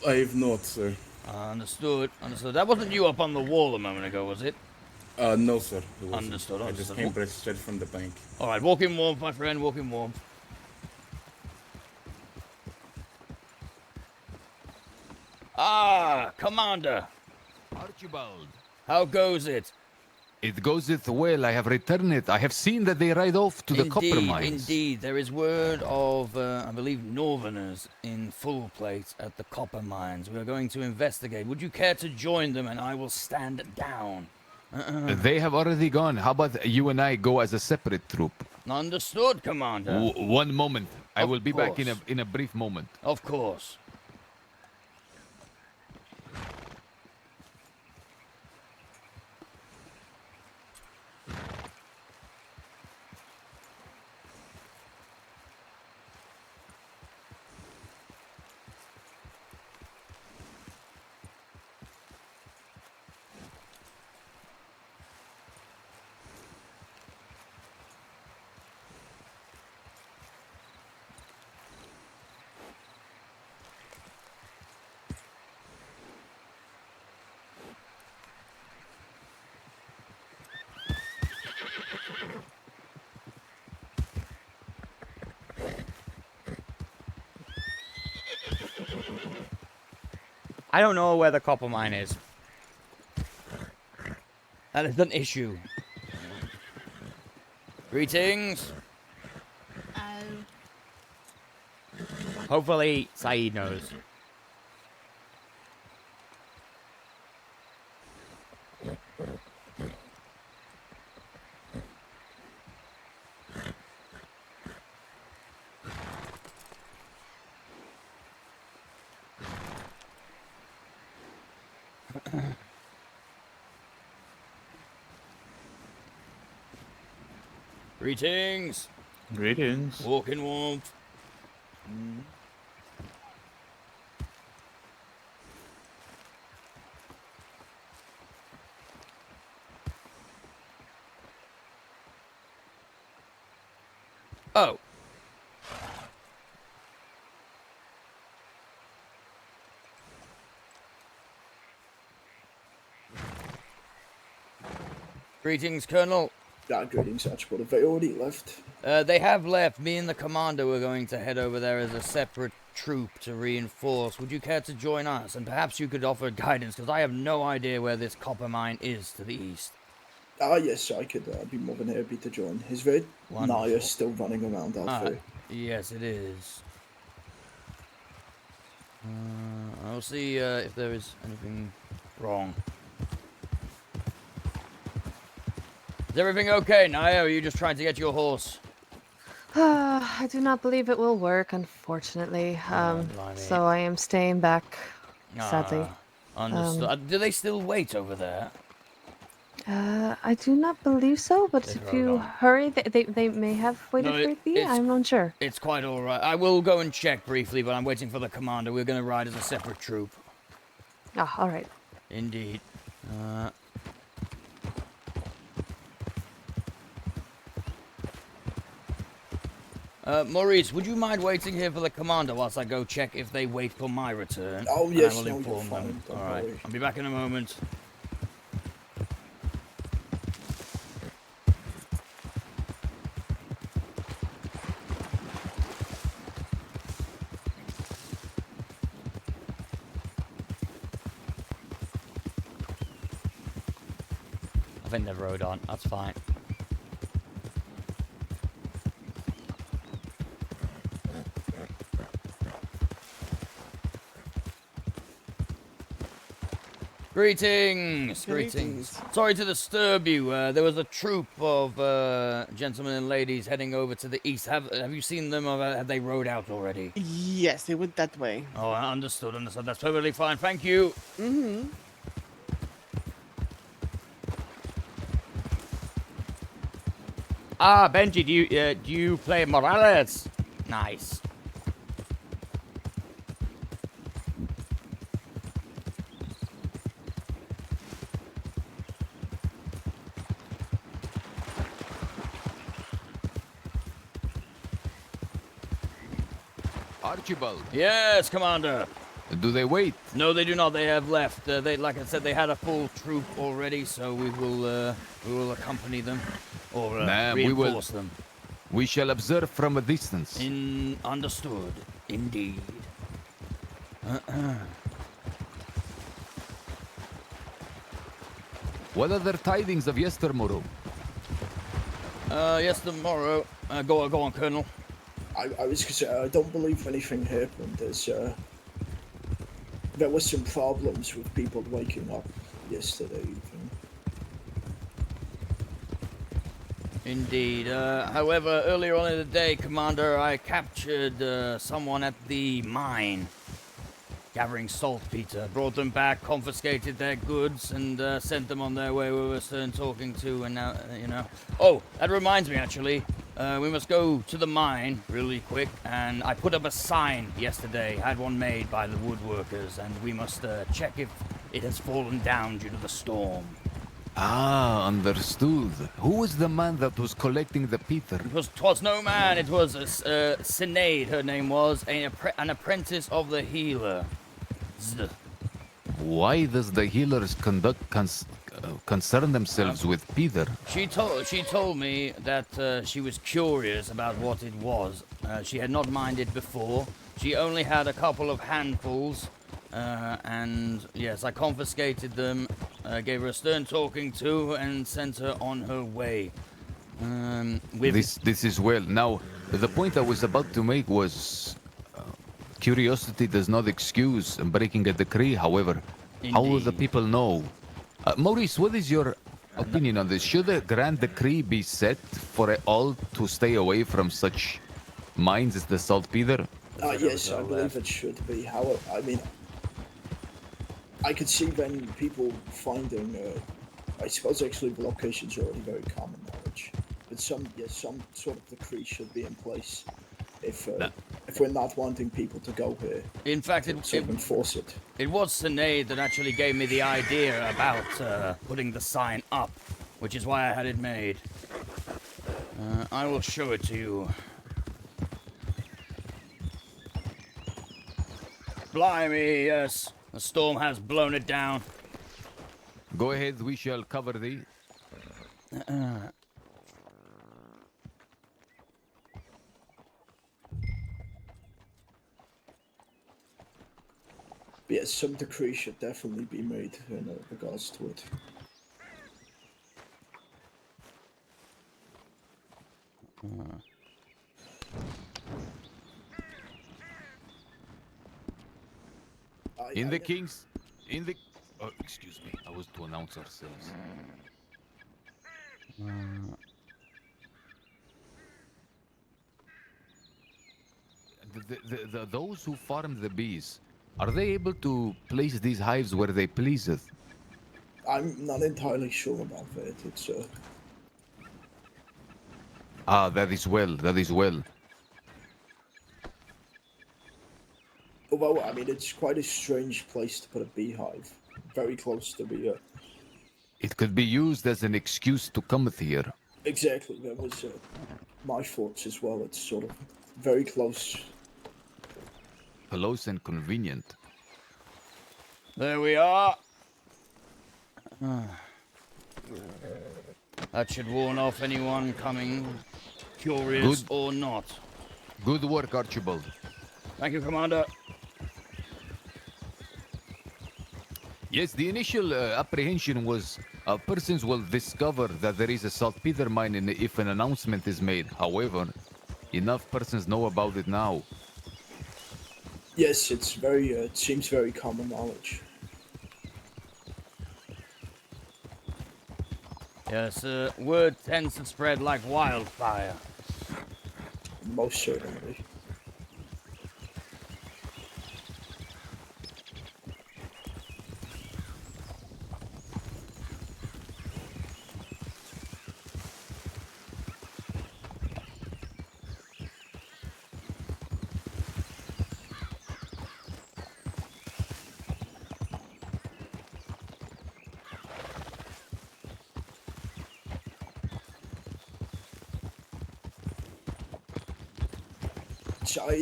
I have not, sir. Understood. That wasn't you up on the wall a moment ago, was it? No, sir. It wasn't. Understood. I just came straight from the bank. Alright, walk in warmth, my friend, walk in warmth. Ah, Commander. Archibald. How goes it? It goeth well. I have returned it. I have seen that they ride off to the copper mines. Indeed. There is word of, I believe, Northerners in full plate at the copper mines. We are going to investigate. Would you care to join them, and I will stand down? They have already gone. How about you and I go as a separate troop? Understood, Commander. One moment. I will be back course. in a brief moment. Of course. I don't know where the copper mine is. That is an issue. Greetings. Hopefully, Saeed knows. Greetings. Greetings. Walk in warmth. Oh. Greetings, Colonel. Greetings, Archibald. Have they already left? They have left. Me and the commander were going to head over there as a separate troop to reinforce. Would you care to join us? And perhaps you could offer guidance, because I have no idea where this copper mine is to the east. Yes, I could be more than happy to join. Is there Naya still running around out there? Yes, it is. I'll see if there is anything wrong. Is everything okay, Naya, or are you just trying to get your horse? I do not believe it will work, unfortunately. So I am staying back, sadly. Understood. Do they still wait over there? I do not believe so, but if you hurry, they may have waited for me. I'm not sure. It's quite all right. I will go and check briefly, but I'm waiting for the commander. We're going to ride as a separate troop. Ah, all right. Indeed. Maurice, would you mind waiting here for the commander whilst I go check if they wait for my return? Oh, yes, I will inform them. Don't All right. worry. I'll be back in a moment. I think they've rode on. That's fine. Greetings! Greetings. Sorry to disturb you. There was a troop of gentlemen and ladies heading over to the east. Have you seen them, or have they rode out already? Yes, they went that way. Oh, understood. That's perfectly fine. Thank you. Mm-hmm. Ah, Benji, do you play Morales? Nice. Archibald. Yes, Commander. Do they wait? No, they do not. They have left. They, like I said, they had a full troop already, so we will accompany them or reinforce them. We shall observe from a distance. Understood. Indeed. What are their tidings of yestermorrow? Yestermorrow. Go on, Colonel. I was gonna say, I don't believe anything happened. There was some problems with people waking up yesterday evening. Indeed. However, earlier on in the day, Commander, I captured someone at the mine, gathering saltpeter. Brought them back, confiscated their goods, and sent them on their way. We were stern talking to, and now, Oh, that reminds me, actually. We must go to the mine really quick, and I put up a sign yesterday. I had one made by the woodworkers, and we must check if it has fallen down due to the storm. Ah, understood. Who was the man that was collecting the peter? Twas no man. It was Sinead, her name was, an apprentice of the healer. Why does the healers concern themselves with peter? She told me that she was curious about what it was. She had not minded before. She only had a couple of handfuls, and yes, I confiscated them, gave her a stern talking to, and sent her on her way. This is well. Now, the point I was about to make was curiosity does not excuse breaking a decree. However, how will the people know? Maurice, what is your opinion on this? Should a grand decree be set for all to stay away from such mines as the saltpeter? Yes, I believe it should be. However, I mean, I could see then people finding, I suppose actually the location's already very common knowledge. But some sort of decree should be in place if we're not wanting people to go here. In fact, enforce it. It was Sinead that actually gave me the idea about putting the sign up, which is why I had it made. I will show it to you. Blimey, yes. The storm has blown it down. Go ahead, we shall cover thee. But yes, some decree should definitely be made in regards to it. In the king's... In the... Oh, excuse me. I was to announce ourselves. Those who farm the bees, are they able to place these hives where they pleaseth? I'm not entirely sure about that. It's Ah, that is well. That is well. although I mean it's quite a strange place to put a beehive, very close to the. It could be used as an excuse to come here. Exactly, that was my thoughts as well. It's sort of very close. Close and convenient. There we are. That should warn off anyone coming, curious or not. Good work, Archibald. Thank you, Commander. Yes, the initial apprehension was persons will discover that there is a saltpeter mine if an announcement is made. However, enough persons know about it now. Yes, it's very. It seems very common knowledge. Yes, word tends to spread like wildfire. Most certainly.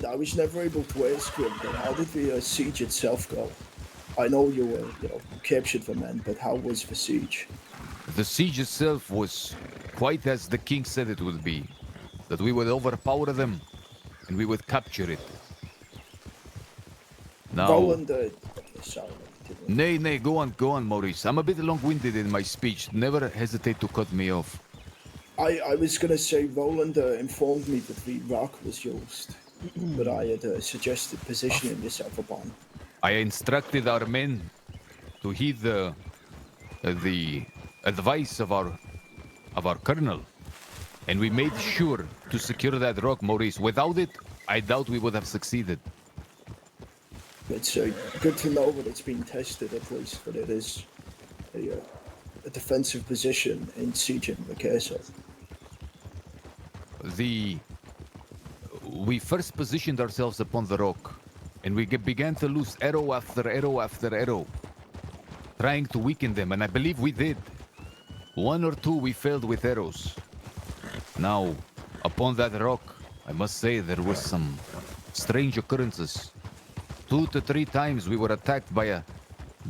I was never able to ask him, but how did the siege itself go? I know you captured the men, but how was the siege? The siege itself was quite as the king said it would be. That we would overpower them, and we would capture it. Now... Roland, sorry. Nay, go on, Maurice. I'm a bit long-winded in my speech. Never hesitate to cut me off. I was gonna say Roland informed me that the rock was used, but I had suggested positioning yourself upon. I instructed our men to heed the advice of our colonel, and we made sure to secure that rock, Maurice. Without it, I doubt we would have succeeded. It's good to know that it's been tested at least, that it is a defensive position in sieging the castle. We first positioned ourselves upon the rock, and we began to loose arrow after arrow after arrow, trying to weaken them, and I believe we did. One or two we failed with arrows. Now, upon that rock, I must say there were some strange occurrences. 2 to 3 times we were attacked by a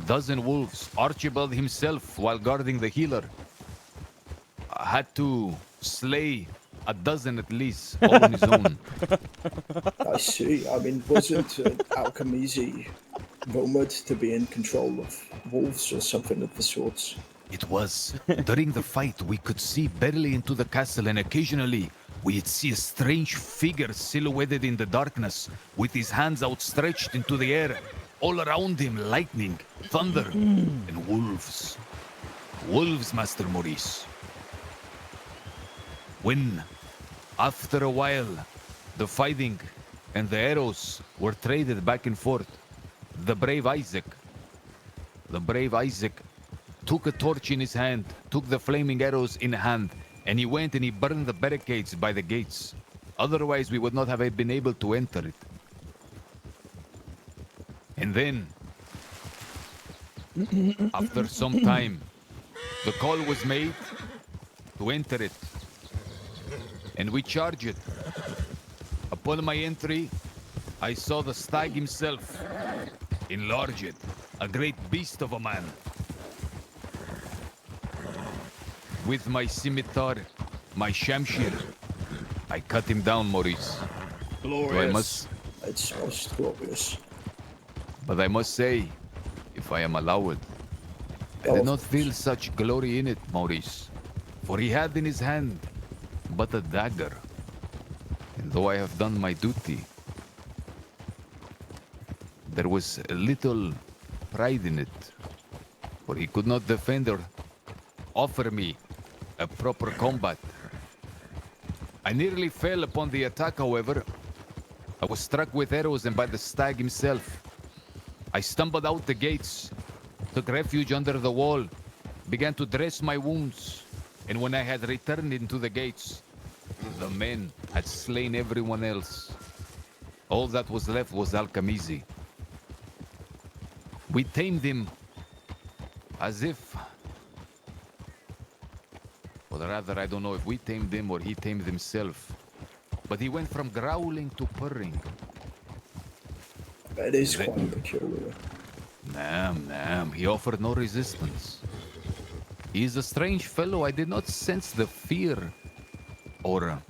dozen wolves. Archibald himself, while guarding the healer, had to slay a dozen at least, all on his own. I see. I mean, wasn't Alchemisi rumored to be in control of wolves or something of the sorts? It was. During the fight, we could see barely into the castle, and occasionally we'd see a strange figure silhouetted in the darkness, with his hands outstretched into the air. All around him, lightning, thunder, and wolves. Wolves, Master Maurice. When, after a while, the fighting and the arrows were traded back and forth, the brave Isaac took a torch in his hand, took the flaming arrows in hand, and he went and he burned the barricades by the gates. Otherwise, we would not have been able to enter it. And then, after some time, the call was made to enter it. And we charged it. Upon my entry, I saw the stag himself, enlarged, a great beast of a man. With my scimitar, my shamshir, I cut him down, Maurice. Glorious. It's most glorious. But I must say, if I am allowed, I did not feel such glory in it, Maurice. For he had in his hand but a dagger. And though I have done my duty, there was a little pride in it. For he could not defend or offer me a proper combat. I nearly fell upon the attack, however. I was struck with arrows and by the stag himself. I stumbled out the gates, took refuge under the wall, began to dress my wounds, and when I had returned into the gates, the men had slain everyone else. All that was left was Alchemizi. We tamed him as if... Or rather, I don't know if we tamed him or he tamed himself. But he went from growling to purring. That is quite peculiar. Nam, he offered no resistance. He is a strange fellow. I did not sense the fear or...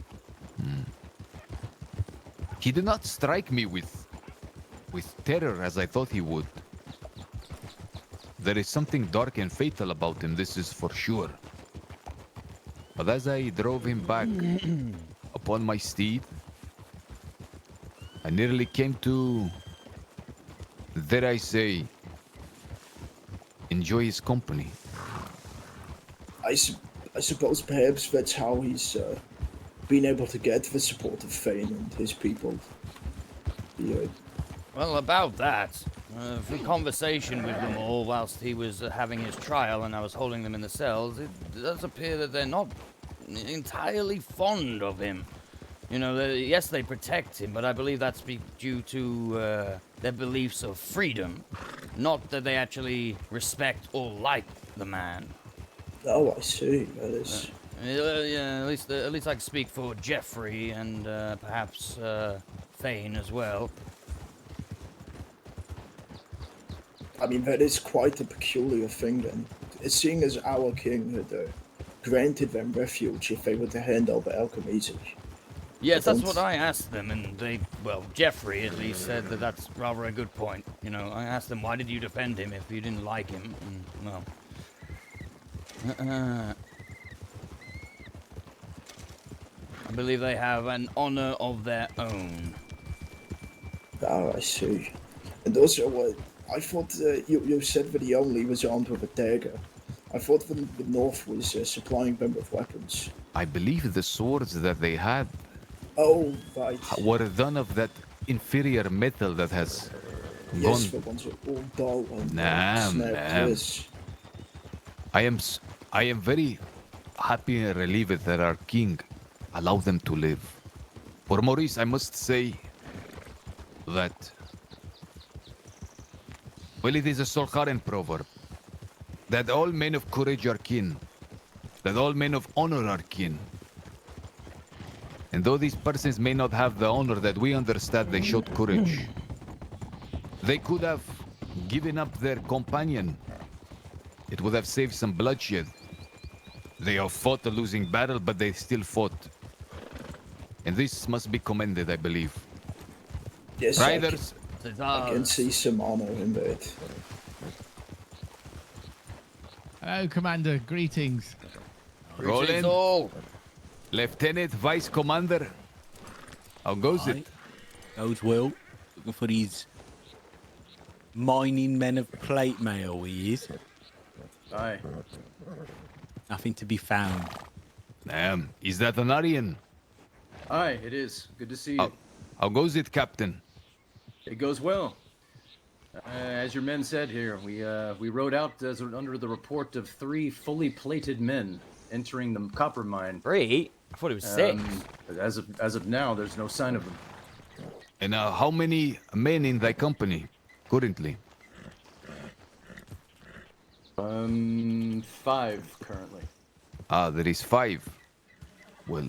He did not strike me with terror as I thought he would. There is something dark and fatal about him, this is for sure. But as I drove him back upon my steed, I nearly came to, dare I say, enjoy his company. I suppose perhaps that's how he's been able to get the support of Fane and his people. Yeah. Well, about that, through conversation with them all whilst he was having his trial and I was holding them in the cells, it does appear that they're not entirely fond of him. You know, yes, they protect him, but I believe that's due to their beliefs of freedom, not that they actually respect or like the man. Oh, I see. That is... yeah, at least I can speak for Jeffrey and perhaps Fane as well. I mean, that is quite a peculiar thing then. Seeing as our king had granted them refuge if they were to hand over Alchemizi. Yes, that's what I asked them, and they, well, Jeffrey at least said that that's rather a good point. You know, I asked them, why did you defend him if you didn't like him? And, well... I believe they have an honor of their own. Ah, I see. And also, I thought you said that he only was armed with a dagger. I thought the North was supplying them with weapons. I believe the swords that they had were done of that inferior metal that has yes, gone... the ones are all dull and Nam. yes. I am very happy and relieved that our king allowed them to live. For Maurice, I must say that... Well, it is a Solkaren proverb, that all men of courage are kin, that all men of honor are kin. And though these persons may not have the honor that we understand, they showed courage. They could have given up their companion. It would have saved some bloodshed. They have fought a losing battle, but they still fought. And this must be commended, I believe. Yes, Riders, I can see some honor in that. Hello, Commander. Greetings. Roland, Lieutenant, Vice Commander. How goes it? Goes well. Looking for these mining men of plate mail, he is. Aye. Nothing to be found. Damn, is that an Aryan? Aye, it is. Good to see you. How goes it, Captain? It goes well. As your men said here, we rode out under the report of 3 fully plated men entering the copper mine. 3? I thought it was 6. As of now, there's no sign of them. And how many men in thy company currently? 5 currently. Ah, there is 5. Well,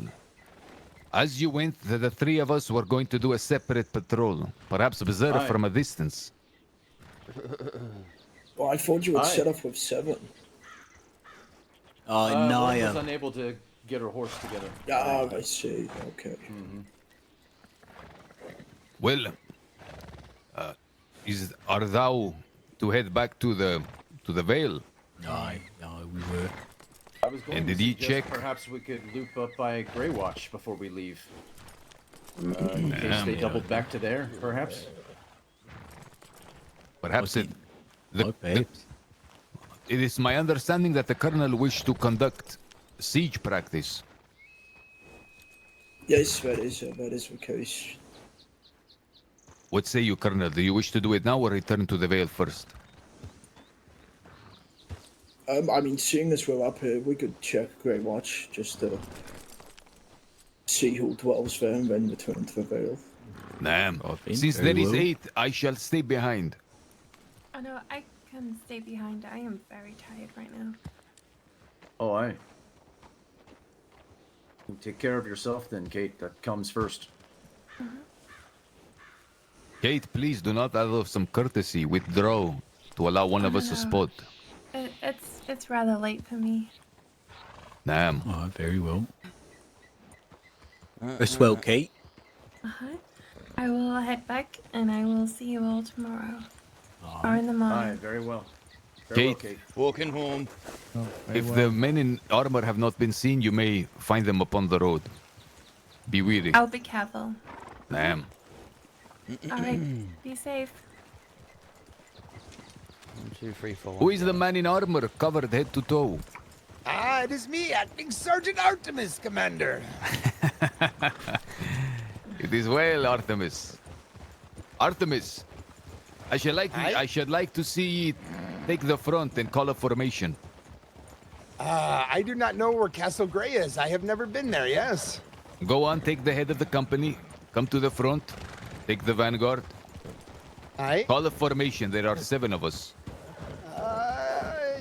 as you went, the 3 of us were going to do a separate patrol, perhaps observe from a distance. Well, I thought you had set up with 7. One was unable to get her horse together. Ah, I see. Okay. Mm-hmm. Well, Are thou to head back to the Vale? No, we were. I was going And to did he suggest check? perhaps we could loop up by Grey Watch before we leave. In case they Yeah. doubled back to there, perhaps. Perhaps it is my understanding that the Colonel wished to conduct siege practice. Yes, that is the case. What say you, Colonel? Do you wish to do it now or return to the Vale first? I mean, seeing as we're up here, we could check Grey Watch just to see who dwells there and then return to the Vale. Damn. Since there is 8, I shall stay behind. Oh no, I can stay behind. I am very tired right now. Oh, aye. You take care of yourself then, Kate. That comes first. Kate, please do not, out of some courtesy, withdraw to allow one of us a spot. It's rather late for me. Damn. Oh, very well. As well, Kate. I will head back, and I will see you all tomorrow or in the morning. Aye, very well. Kate, walking home. If the men in armor have not been seen, you may find them upon the road. Be wary. I'll be careful. Damn. All right, be safe. 1, 2, 3, 4. Who is the man in armor covered head to toe? Ah, it is me, Acting Sergeant Artemis, Commander. It is well, Artemis. Artemis, I should like to see take the front and call a formation. I do not know where Castle Grey is. I have never been there, yes. Go on, take the head of the company, come to the front, take the vanguard. Aye. Call a formation, there are 7 of us.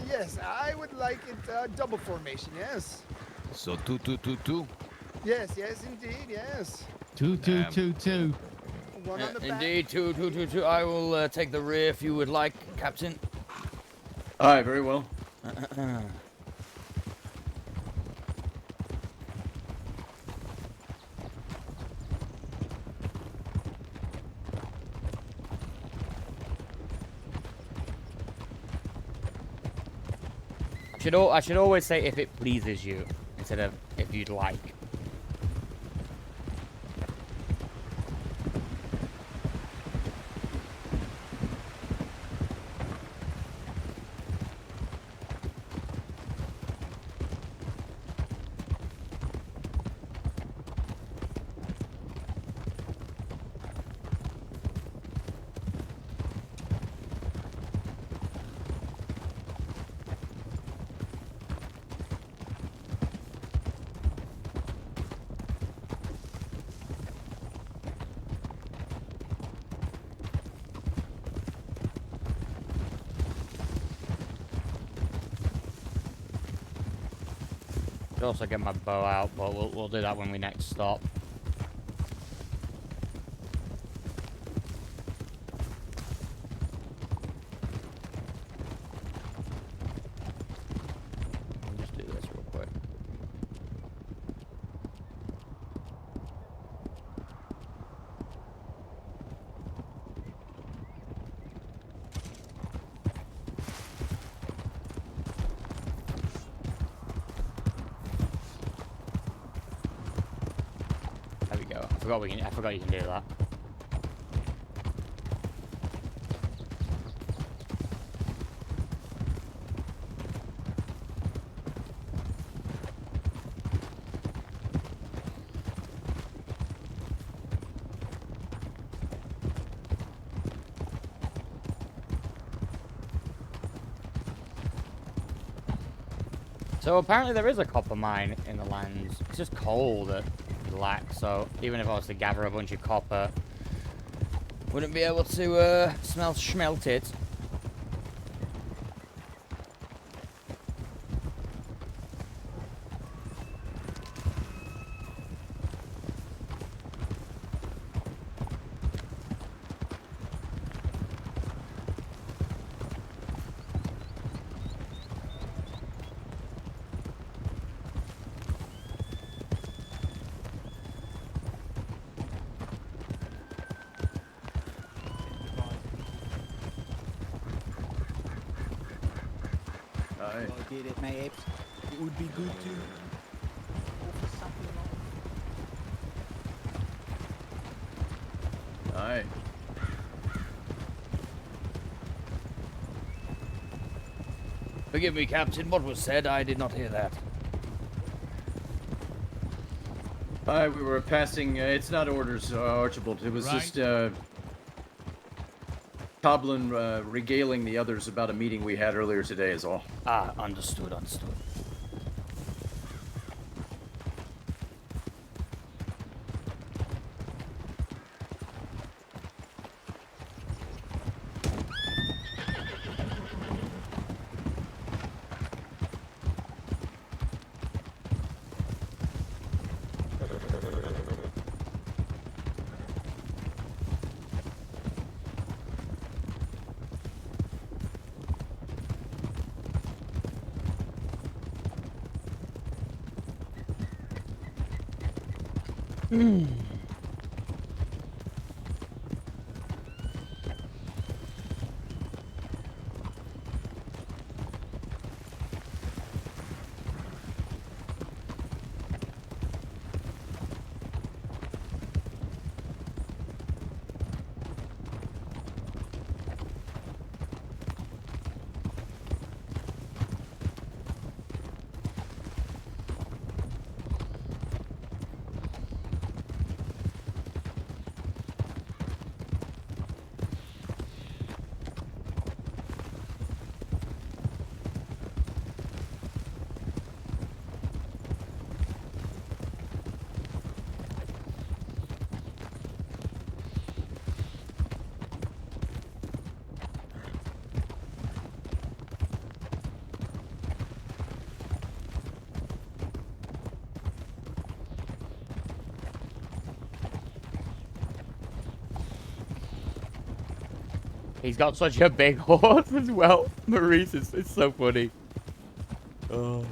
Yes, I would like it double formation, yes. So 2, 2, 2, 2. Yes, indeed, yes. 2, 2, 2, 2. One on the back. Indeed, 2, 2, 2, 2. I will take the rear if you would like, Captain. Aye, very well. I should always say if it pleases you instead of if you'd like. Also get my bow out, but we'll do that when we next stop. I'll just do this real quick. There we go. I forgot you can do that. So apparently there is a copper mine in the lands. It's just coal that we lack. So even if I was to gather a bunch of copper, wouldn't be able to smelt it. Aye. I did it, mate. It would be good to offer something like Aye. Forgive me, Captain. What was said? I did not hear that. Aye, we were passing. It's not orders, Archibald. It was Right. just Toblin regaling the others about a meeting we had earlier today. Is all. Ah, understood. Understood. He's got such a big horse as well. Maurice, it's so funny. Oh.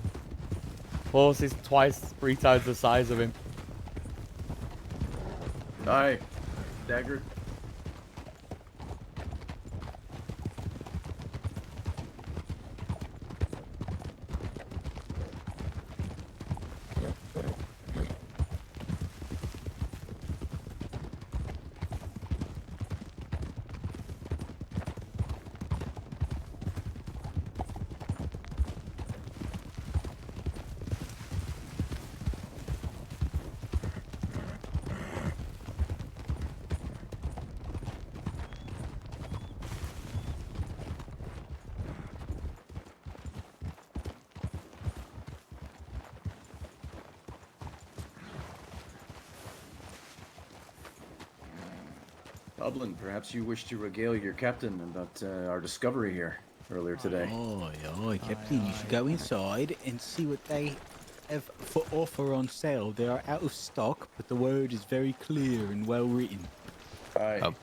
Horse is twice, 3 times the size of him. Aye. Dagger. Toblin, perhaps you wish to regale your captain about our discovery here earlier today. Oh, Captain, you should go inside and see what they have for offer on sale. They are out of stock, but the word is very clear and well written. Aye.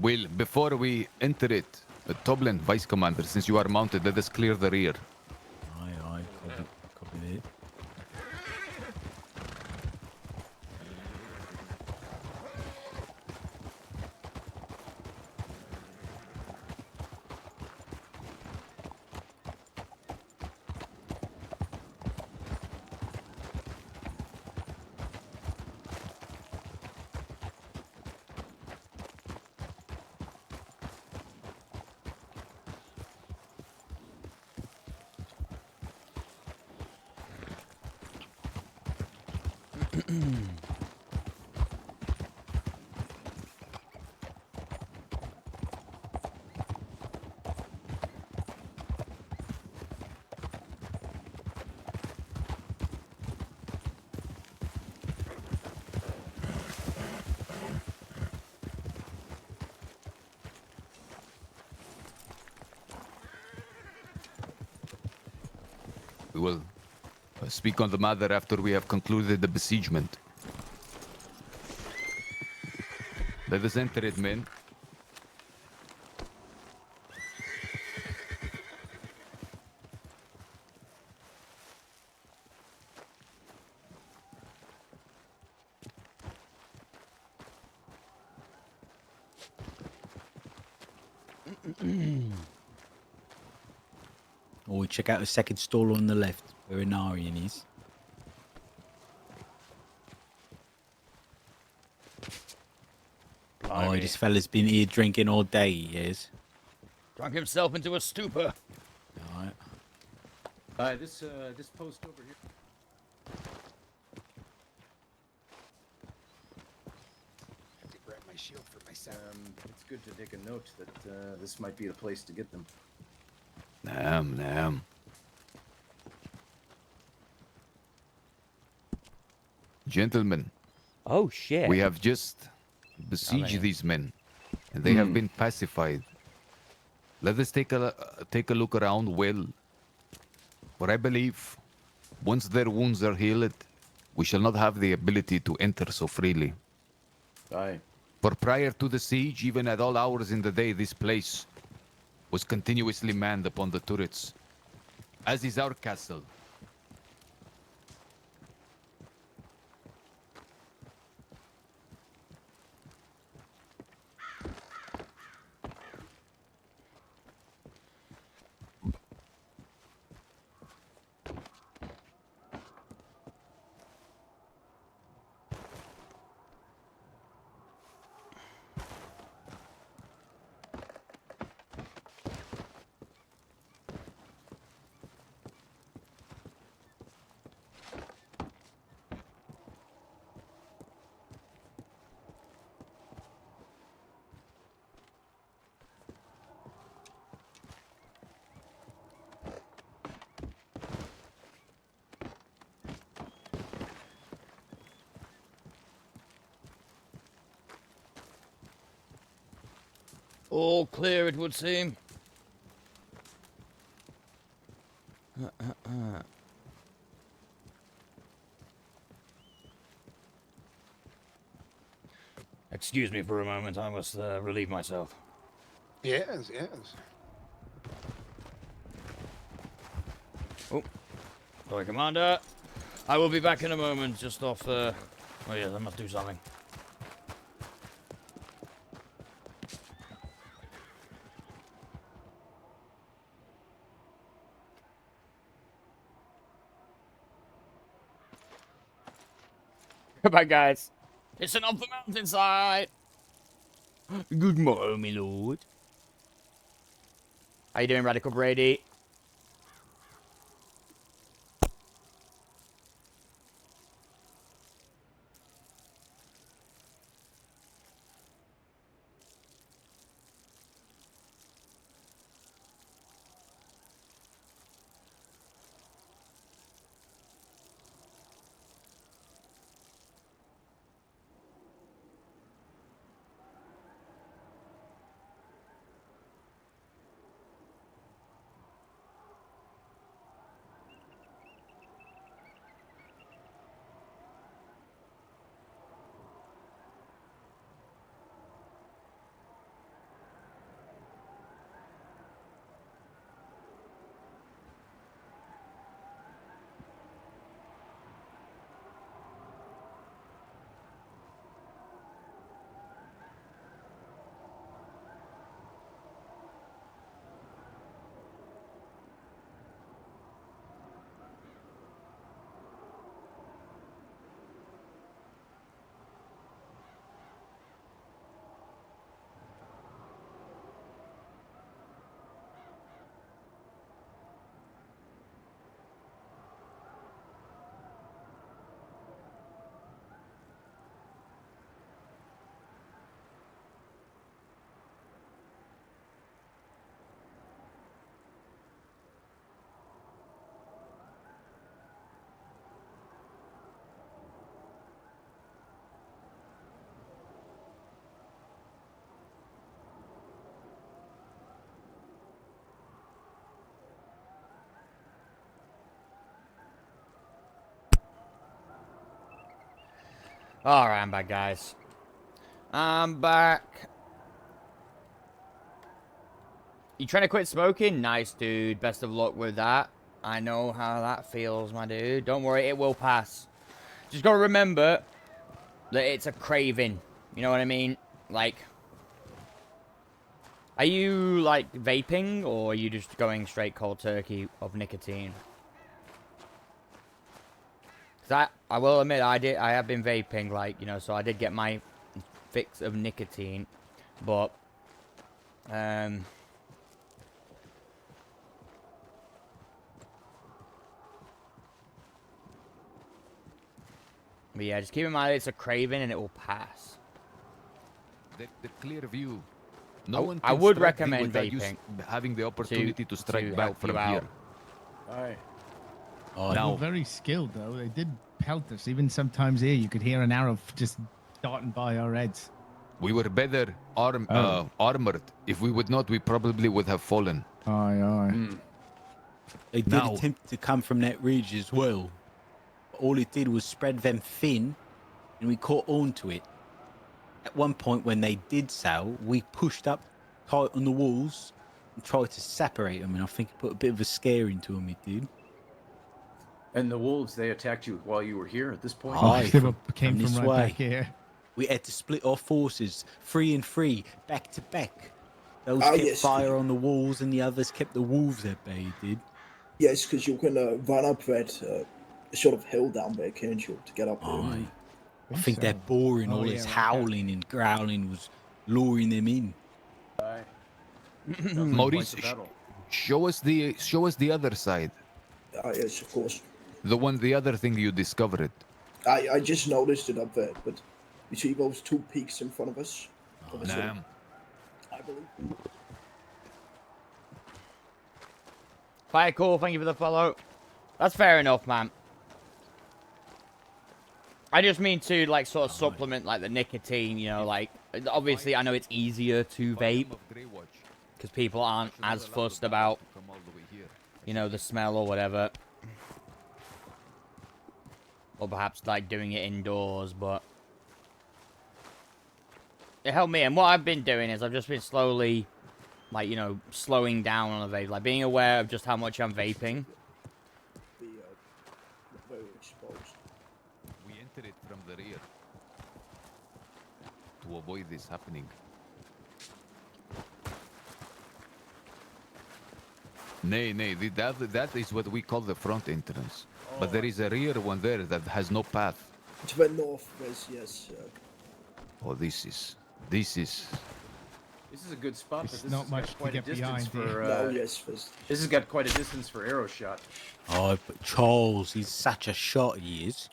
Well, before we enter it, Toblin, Vice Commander, since you are mounted, let us clear the rear. Aye, copy that. We will speak on the matter after we have concluded the besiegement. Let us enter it, men. Or we check out the second stall on the left, where Inarian is. Oh, Blimey. this fella's been here drinking all day, he is. Drunk himself into a stupor. Alright. This post over here. I have to grab my shield for myself. It's good to take a note that this might be the place to get them. Naam. Gentlemen. Oh, shit. We have just besieged these men, and they have been pacified. Let us take a look around well. For I believe, once their wounds are healed, we shall not have the ability to enter so freely. Aye. For prior to the siege, even at all hours in the day, this place was continuously manned upon the turrets, as is our castle. All clear, it would seem. Excuse me for a moment, I must relieve myself. Yes. Oh, sorry, Commander. I will be back in a moment, just off, oh yes, I must do something. Goodbye, guys. Pissing off the mountainside. Good morrow, my lord. How you doing, Radical Brady? Alright, I'm back, guys. I'm back. You trying to quit smoking? Nice, dude. Best of luck with that. I know how that feels, my dude. Don't worry, it will pass. Just gotta remember that it's a craving. You know what I mean? Like, Are you like vaping, or are you just going straight cold turkey of nicotine? 'Cause I will admit I have been vaping, like, you know, so I did get my fix of nicotine, but but yeah, just keep in mind it's a craving and it will pass. The clear view. No one I can would strike thee recommend without you vaping having the opportunity to strike to back help from you here. out. Aye. Oh, Now- they were very skilled, though. They did pelt us. Even sometimes here, you could hear an arrow just darting by our heads. We were better armored. If we would not, we probably would have fallen. Aye, aye. They did Now- attempt to come from that ridge as well. But all it did was spread them thin, and we caught on to it. At one point, when they did sail, we pushed up tight on the walls and tried to separate them, and I think it put a bit of a scare into them, it did. And the wolves, they attacked you while you were here at this point? Oh, Aye, they came from this right way. back here. We had to split our forces, 3 and 3, back to back. Those Ah, kept yes. fire on the walls, and the others kept the wolves at bay, did. Yes, because you can run up that sort of hill down there, can't you, to get up there? Aye. I think that boring, all this howling and growling was luring them in. Aye. Maurice, show us the other side. Ah, yes, of course. The other thing you discovered. I just noticed it up there, but you see those two peaks in front of us? Nah. I believe. Fire cool, thank you for the follow. That's fair enough, man. I just mean to, like, sort of supplement, like, the nicotine, you know, like, obviously I know it's easier to vape, because people aren't as fussed about, you know, the smell or whatever. Or perhaps, like, doing it indoors, but it helped me. And what I've been doing is I've just been slowly, like, you know, slowing down on the vape, like, being aware of just how much I'm vaping. Very exposed. We entered it from the rear to avoid this happening. Nay, that is what we call the front entrance. But there is a rear one there that has no path. To the northwest, yes. Oh, this is. This is a good spot, but It's this not has much got to quite a get distance behind for. here. No, yes, this has got quite a distance for arrow shot. Oh, but Charles, he's such a shot, he is.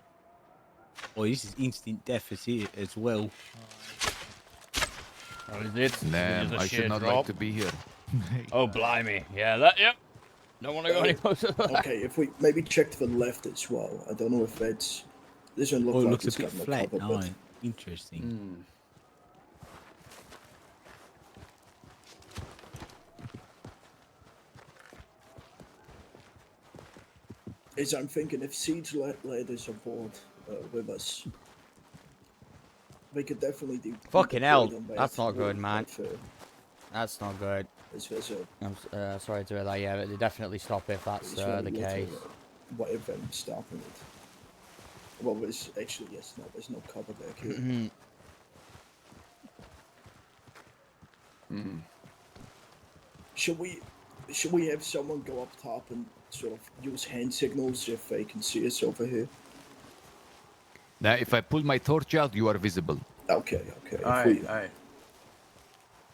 Oh, this is instant death as well. Oh, is it? Damn, I should not like to be here. Oh, blimey. Yeah, that, yep. Don't want to go any closer to that. Okay, if we maybe check to the left as well. I don't know if that's. This doesn't look Oh, it like looks it's a bit got no flat. cover, No, but interesting. as I'm thinking, if siege ladders are aboard with us, we could definitely do. Fucking hell. deploy them by That's not through, good, man. but, That's not good. There's a I'm sorry to hear that. Yeah, but they definitely stop if that's there's very the little, case. What if I'm stopping it? Well, there's actually yes, no, there's no cover back here. Should we have someone go up top and sort of use hand signals if they can see us over here? Now, if I pull my torch out, you are visible. Okay. Aye.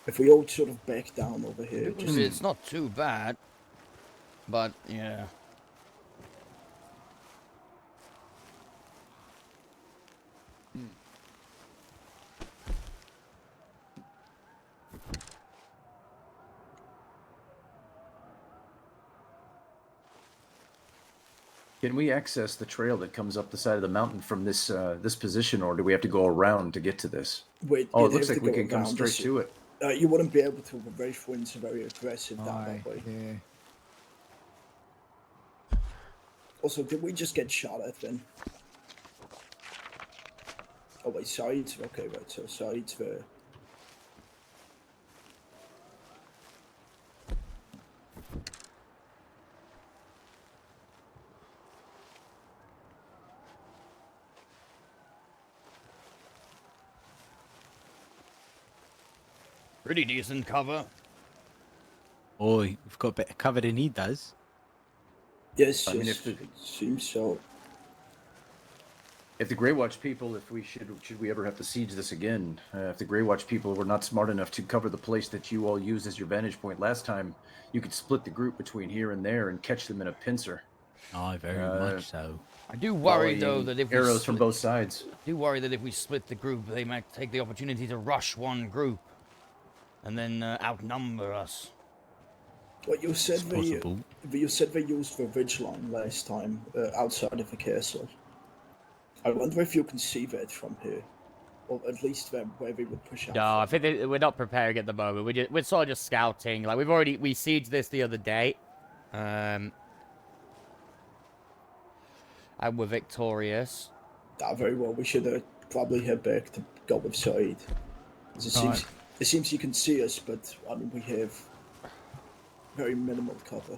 If we all sort of back down over here, just It's not too bad, but yeah. Can we access the trail that comes up the side of the mountain from this this position, or do we have to go around to get to this? wait. Oh, you'd it looks have like to we go can come around straight this- to it. You wouldn't be able to. The British winds are very aggressive down that way. Yeah. Also, did we just get shot at then? Oh wait, sides. Okay, right. So sides there. Pretty decent cover. Oi, we've got better cover than he does. Yes, I mean, yes, if the- it seems so. If the Grey Watch people, if we should we ever have to siege this again, if the Grey Watch people were not smart enough to cover the place that you all used as your vantage point last time, you could split the group between here and there and catch them in a pincer. Aye, very much so. I do worry though volleying that if arrows from both sides. I do worry that if we split the group, they might take the opportunity to rush one group, and then outnumber us. What you said possible. you said they used the ridgeline last time outside of the castle. I wonder if you can see that from here, or at least where they would push out. No, I think we're not preparing at the moment. We're sort of just scouting. Like we sieged this the other day, and we're victorious. Very well. We should probably head back to go with Said. It seems you can see us, but I mean we have very minimal cover.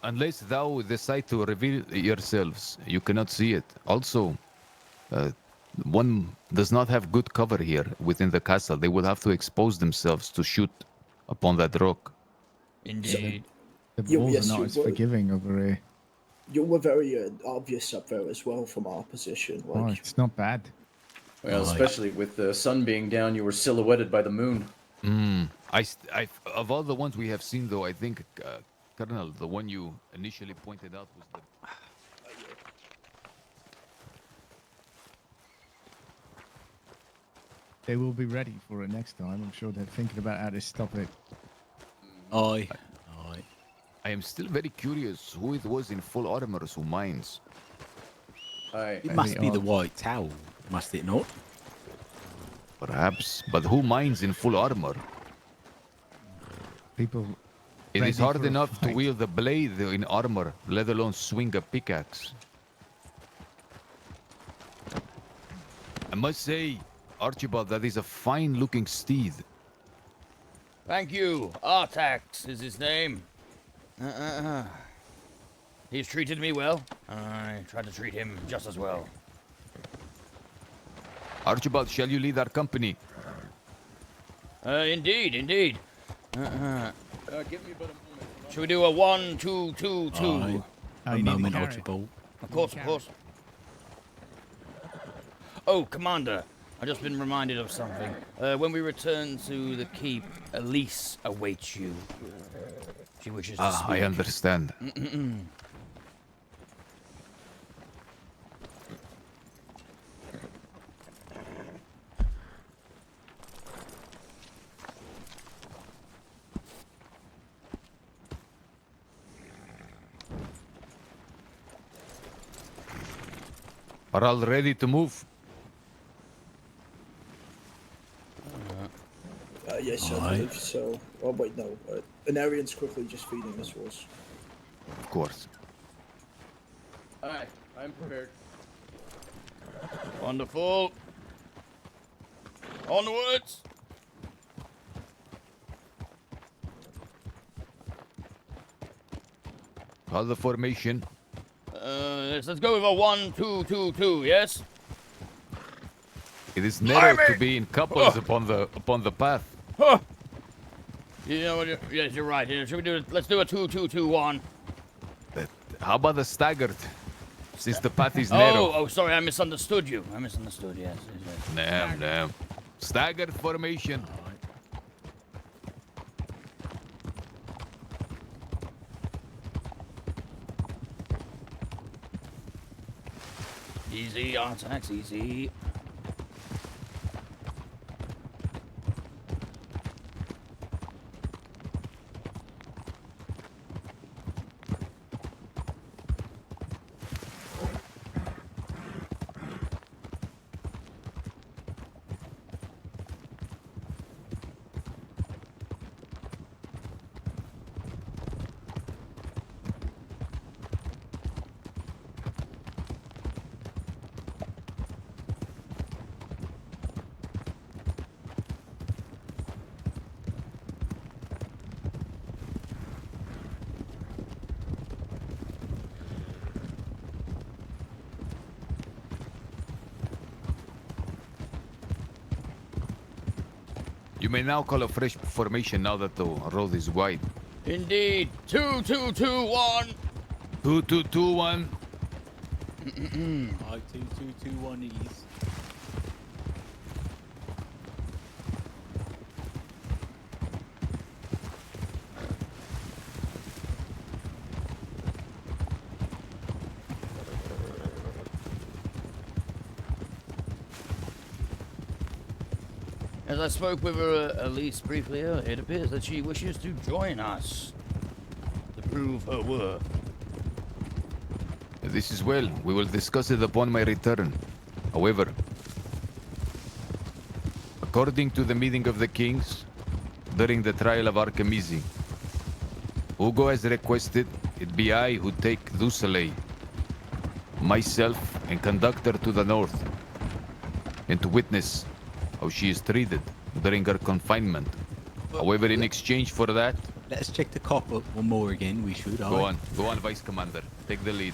Unless thou decide to reveal yourselves, you cannot see it. Also, one does not have good cover here within the castle. They will have to expose themselves to shoot upon that rock. Indeed. The walls are not as forgiving over here. You were very obvious up there as well from our position. Oh, it's not bad. Well, especially with the sun being down, you were silhouetted by the moon. Of all the ones we have seen, though, I think, Colonel, the one you initially pointed out was the... They will be ready for it next time. I'm sure they're thinking about how to stop it. Aye. I am still very curious who it was in full armor who mines. It must be the White Tower, must it not? Perhaps, but who mines in full armor? People. It is ready hard for a enough to fight. wield a blade in armor, let alone swing a pickaxe. I must say, Archibald, that is a fine-looking steed. Thank you. Artax is his name. He's treated me well. I try to treat him just as well. Archibald, shall you lead our company? Indeed. Give me but a moment. Should we do a 1, 2, 2, 2? Aye. A moment, Archibald. Of course. Oh, Commander, I've just been reminded of something. When we return to the keep, Elise awaits you. She wishes to speak. I understand. Are all ready to move? Yes, I believe so. Oh wait, no. Anarian's quickly just feeding us horse. Of course. Aye, I'm prepared. Wonderful. Onwards. Call the formation. Let's go with a 1, 2, 2, 2. Yes. It is narrow to be in couples upon the path. You know what? Yes, you're right. Should we do? Let's do a 2, 2, 2, 1. How about the staggered? Since the path is narrow. Oh, sorry, I misunderstood you. Yes. Damn. Staggered formation. Easy, Artax, easy. You may now call a fresh formation now that the road is wide. Indeed. 2, 2, 2, 1. 2, 2, 2, 1. I 2, 2, 2, 1 ease. As I spoke with her Elise briefly earlier, it appears that she wishes to join us to prove her worth. This is well. We will discuss it upon my return. However, according to the meeting of the kings during the trial of Archimezi, Hugo has requested it be I who take Dusalei, myself, and conduct her to the north, and to witness how she is treated during her confinement. However, in exchange for that... Let us check the cop up one more again, we should. Go on, Vice Commander. Take the lead.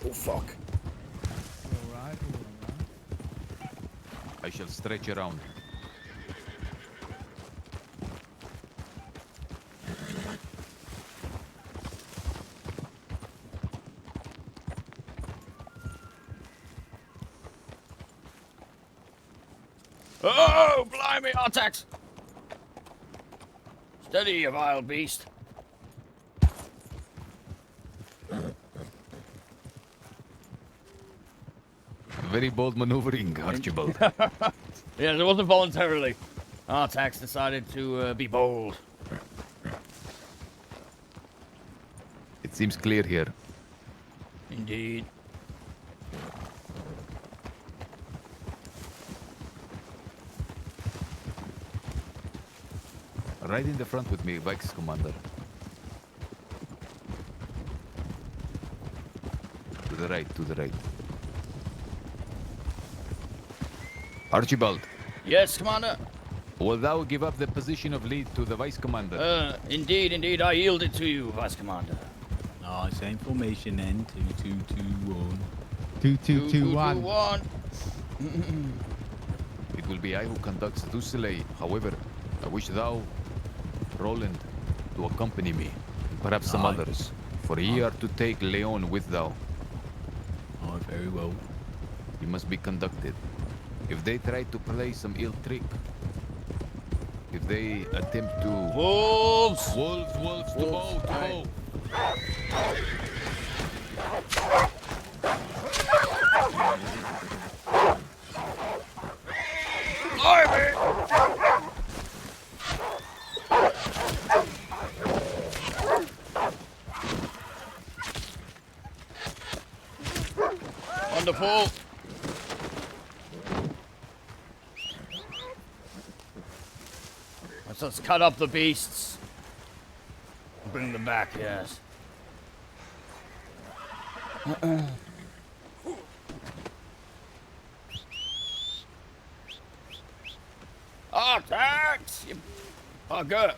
Oh, fuck. Alright. I shall stretch around. Oh, blimey, Artax! Steady, you vile beast. Very bold maneuvering, Archibald. Yes, it wasn't voluntarily. Artax decided to be bold. It seems clear here. Indeed. Right in the front with me, Vice Commander. To the right, to the right. Archibald. Yes, Commander? Will thou give up the position of lead to the Vice Commander? Indeed, I yield it to you, Vice Commander. Oh, same formation then. 2, 2, 2, 1. 2, 2, 2, 1. 1. It will be I who conducts Dusalei. However, I wish thou, Roland, to accompany me, and perhaps some others, for ye are to take Leon with thou. Oh, very well. He must be conducted. If they try to play some ill trick, if they attempt to... Wolves! Wolves, wolves, to bow, to bow. Wonderful. Let's cut up the beasts. Bring them back, yes. Attacks! You bugger!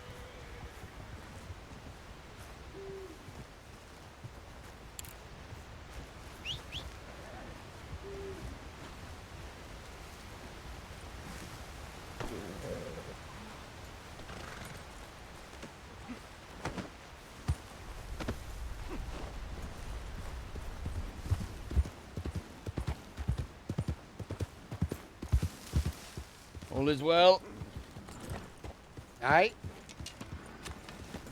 All is well. Aye.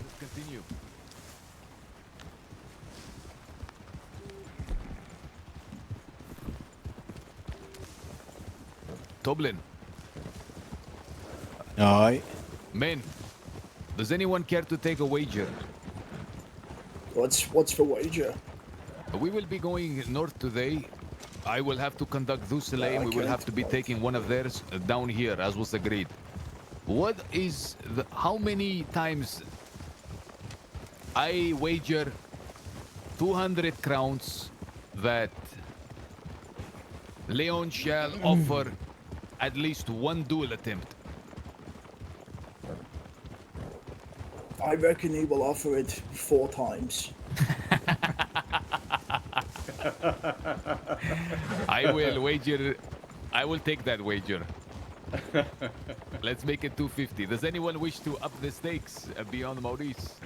Let's continue. Toblin. Aye. Men, does anyone care to take a wager? What's the wager? We will be going north today. I will have to conduct Dusalei, and we will have to be taking one of theirs down here, as was agreed. What is the... How many times I wager 200 crowns that Leon shall offer at least one duel attempt? I reckon he will offer it 4 times. I will wager. I will take that wager. Let's make it 250. Does anyone wish to up the stakes beyond Maurice?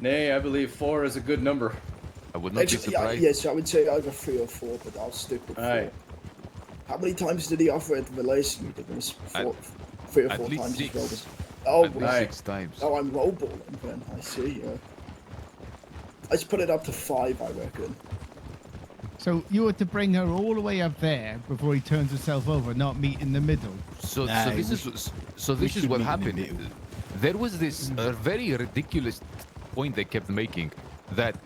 Nay, I believe 4 is a good number. I would not be Actually, surprised. yes, I would say either 3 or 4, but I'll stick with 4. Aye. How many times did he offer at the relation meeting? It was 3 or 4 least times 6. as well. At least 6 times. Oh, I'm lowballing then. I see. Let's put it up to 5, I reckon. So you were to bring her all the way up there before he turns himself over, not meet in the middle. So this is what happened. There was this very ridiculous point they kept making, that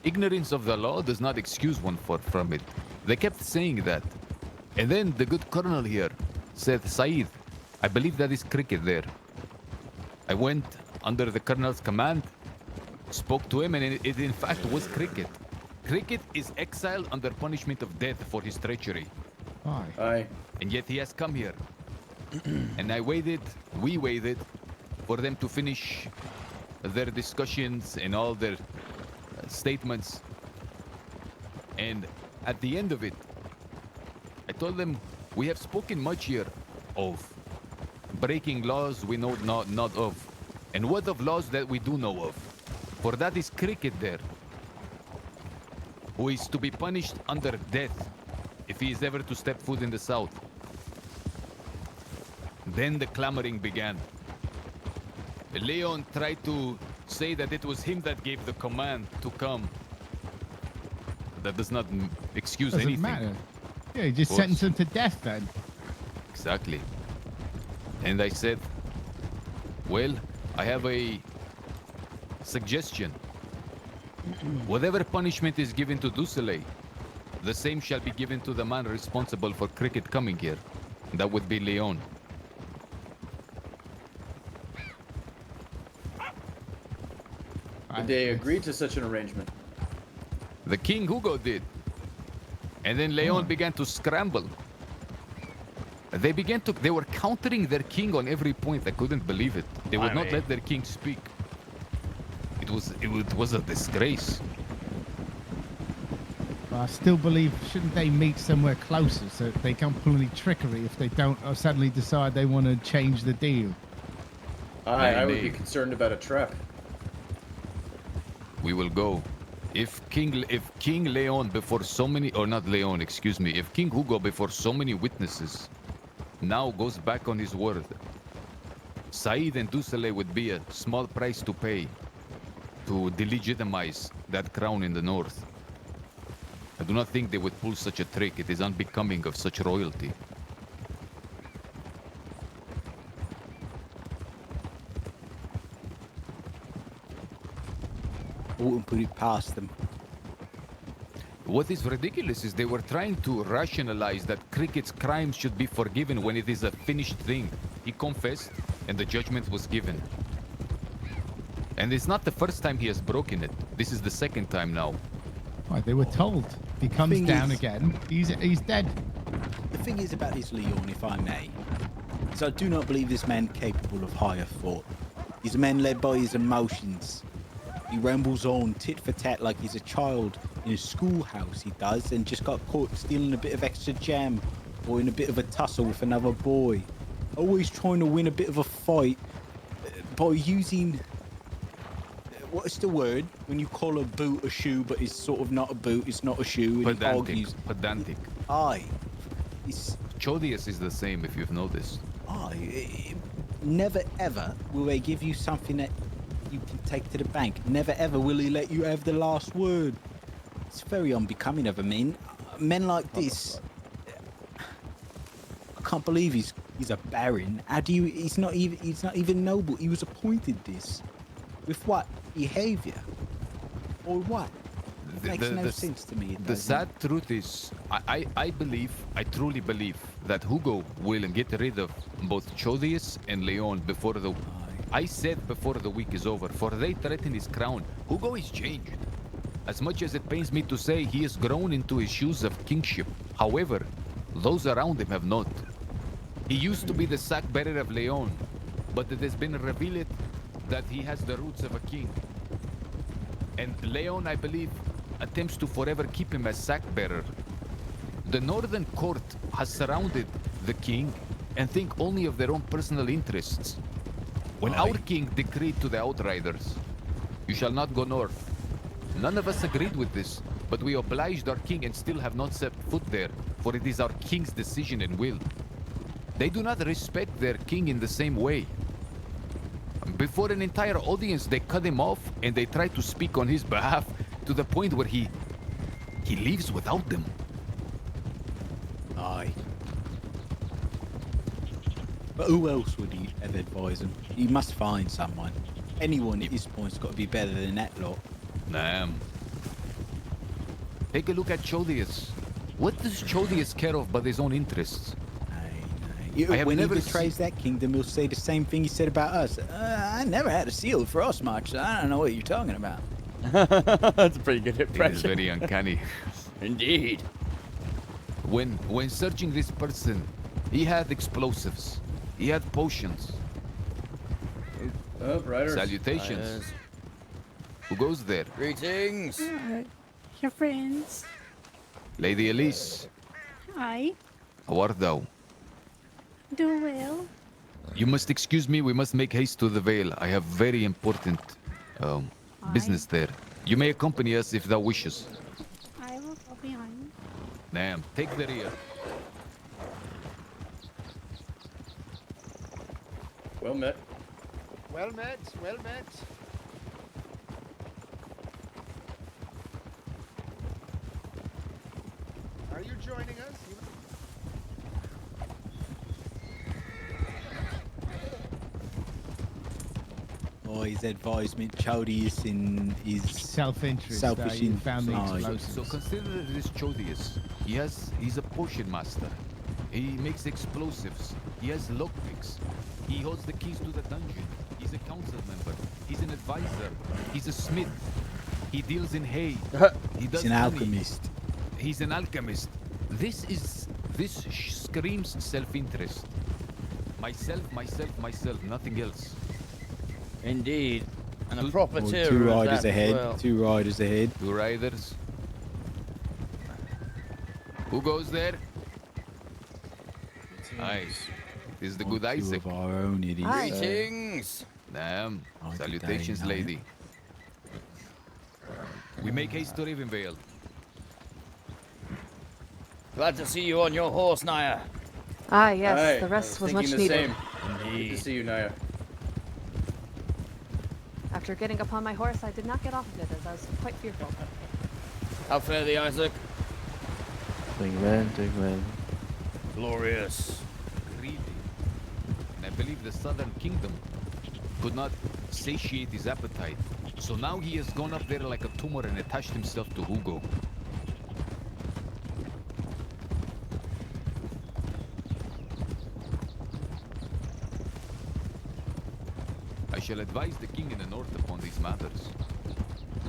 ignorance of the law does not excuse one from it. They kept saying that. And then the good colonel here said, Saeed, I believe that is cricket there. I went under the colonel's command, spoke to him, and it in fact was cricket. Cricket is exiled under punishment of death for his treachery. Why? Aye. And yet he has come here. And we waited for them to finish their discussions and all their statements. And at the end of it, I told them, we have spoken much here of breaking laws we know not of. And what of laws that we do know of? For that is cricket there, who is to be punished under death if he is ever to step foot in the south. Then the clamoring began. Leon tried to say that it was him that gave the command to come. That does not excuse Doesn't anything. matter. Yeah, he just sentenced him to death then. Exactly. And I said, well, I have a suggestion. Whatever punishment is given to Dussele, the same shall be given to the man responsible for cricket coming here. That would be Leon. Did they agree to such an arrangement? The King Hugo did. And then Leon began to scramble. They were countering their king on every point. I couldn't believe it. They would not let their king speak. It was a disgrace. I still believe, shouldn't they meet somewhere closer so that they can't pull any trickery if they don't or suddenly decide they want to change the deal? I would be concerned about a trap. We will go. If King Leon before so many, or not Leon, excuse me, if King Hugo before so many witnesses now goes back on his word, Saeed and Dussele would be a small price to pay to delegitimize that crown in the north. I do not think they would pull such a trick. It is unbecoming of such royalty. Wouldn't put it past them. What is ridiculous is they were trying to rationalize that cricket's crimes should be forgiven when it is a finished thing. He confessed, and the judgment was given. And it's not the first time he has broken it. This is the second time now. Right, they were told. If he comes down again, he's dead. The thing is about this Leon, if I may, is I do not believe this man capable of higher thought. He's a man led by his emotions. He rambles on tit for tat like he's a child in a schoolhouse, he does, and just got caught stealing a bit of extra jam or in a bit of a tussle with another boy. Always trying to win a bit of a fight by using... What is the word when you call a boot a shoe, but it's sort of not a boot, it's not a shoe, and he argues. Pedantic. Aye. Chodius is the same, if you've noticed. Aye. Never ever will they give you something that you can take to the bank. Never ever will he let you have the last word. It's very unbecoming of a man. Men like this. I can't believe he's a baron. How do you? He's not even noble. He was appointed this. With what behavior? Or what? It makes no sense to me. The sad truth is, I truly believe that Hugo will get rid of both Chodius and Leon before the... I said before the week is over, for they threaten his crown. Hugo is changed. As much as it pains me to say, he has grown into his shoes of kingship. However, those around him have not. He used to be the sack bearer of Leon, but it has been revealed that he has the roots of a king. And Leon, I believe, attempts to forever keep him as sack-bearer. The Northern Court has surrounded the king and think only of their own personal interests. When our king decreed to the Outriders, "You shall not go north," none of us agreed with this, but we obliged our king and still have not set foot there, for it is our king's decision and will. They do not respect their king in the same way. Before an entire audience, they cut him off and they try to speak on his behalf to the point where he leaves without them. Aye. But who else would he ever advise him? He must find someone. Anyone at this point's got to be better than that lot. Damn. Take a look at Chodius. What does Chodius care of but his own interests? When he betrays that kingdom, he'll say the same thing he said about us. I never had a seal for us much, so I don't know what you're talking about. That's a pretty good impression. It is very uncanny. Indeed. When searching this person, he had explosives. He had potions. Riders. Salutations. Riders. Who goes there? Greetings. Your friends. Lady Elise, Hi. how art thou? Doing well. You must excuse me, we must make haste to the Vale. I have very important business there. You may accompany us if thou wishes. I will go behind. Damn, take the rear. Well met. Well met, well met. Are you joining us? Or his advisement, Chodius in his self-interest. Selfish You found the Oh, explosives. So consider this Chodius. He's a potion master. He makes explosives. He has lockpicks. He holds the keys to the dungeon. He's a council member. He's an advisor. He's a smith. He deals in hay. He does He's an honey. alchemist. He's an alchemist. This screams self-interest. Myself, nothing else. Indeed. And a proper Or tier two of riders that as ahead. well. 2 riders ahead. 2 riders. Who goes there? Aye. This is the good 2 Isaac. of our own, it is. Greetings. Damn. Oh, Salutations, good day, lady. We make haste to Ravenvale. Glad to see you on your horse, Naya. Ah, yes, Aye, the rest I was thinking much the needed. Same. Good to see you, Naya. After getting upon my horse, I did not get off of it as I was quite fearful. How fare thee, Isaac? Doing well, doing well. Glorious. Greedy. And I believe the Southern Kingdom could not satiate his appetite. So now he has gone up there like a tumor and attached himself to Hugo. I shall advise the king in the north upon these matters.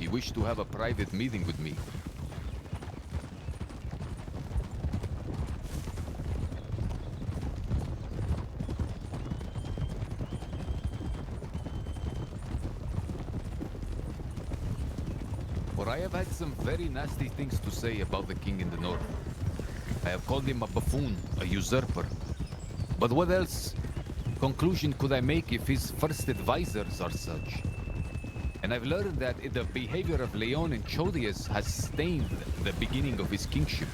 He wished to have a private meeting with me. For I have had some very nasty things to say about the king in the north. I have called him a buffoon, a usurper. But what else conclusion could I make if his first advisors are such? And I've learned that the behavior of Leon and Chodius has stained the beginning of his kingship.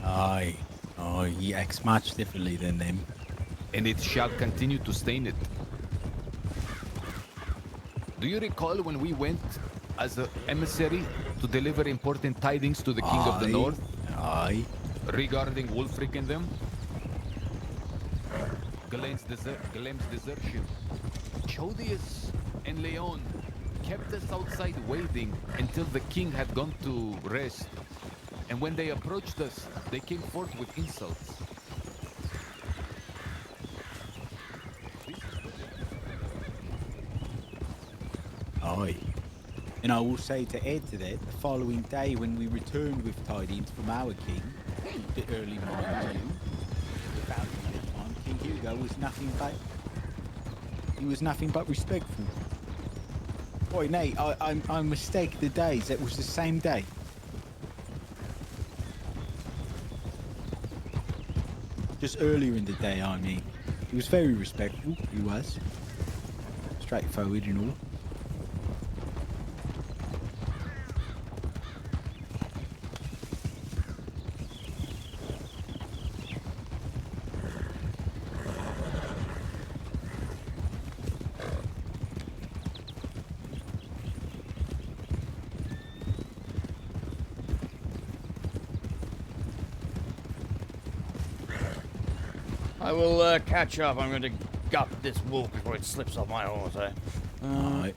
Aye. Oh, he acts much differently than them. And it shall continue to stain it. Do you recall when we went as an emissary to deliver important tidings to the king of the Aye. north? Aye. Regarding Wulfric and them? Galen's desertion. Chodius and Leon kept us outside waiting until the king had gone to rest. And when they approached us, they came forth with insults. Aye. And I will say to add to that, the following day when we returned with tidings from our king, the early morning, about that time, King Hugo was nothing but respectful. Boy, nay, I mistake the days. That was the same day. Just earlier in the day, I mean. He was very respectful, he was. Straightforward and all. I will catch up. I'm going to gut this wolf before it slips off my horse, eh? Alright.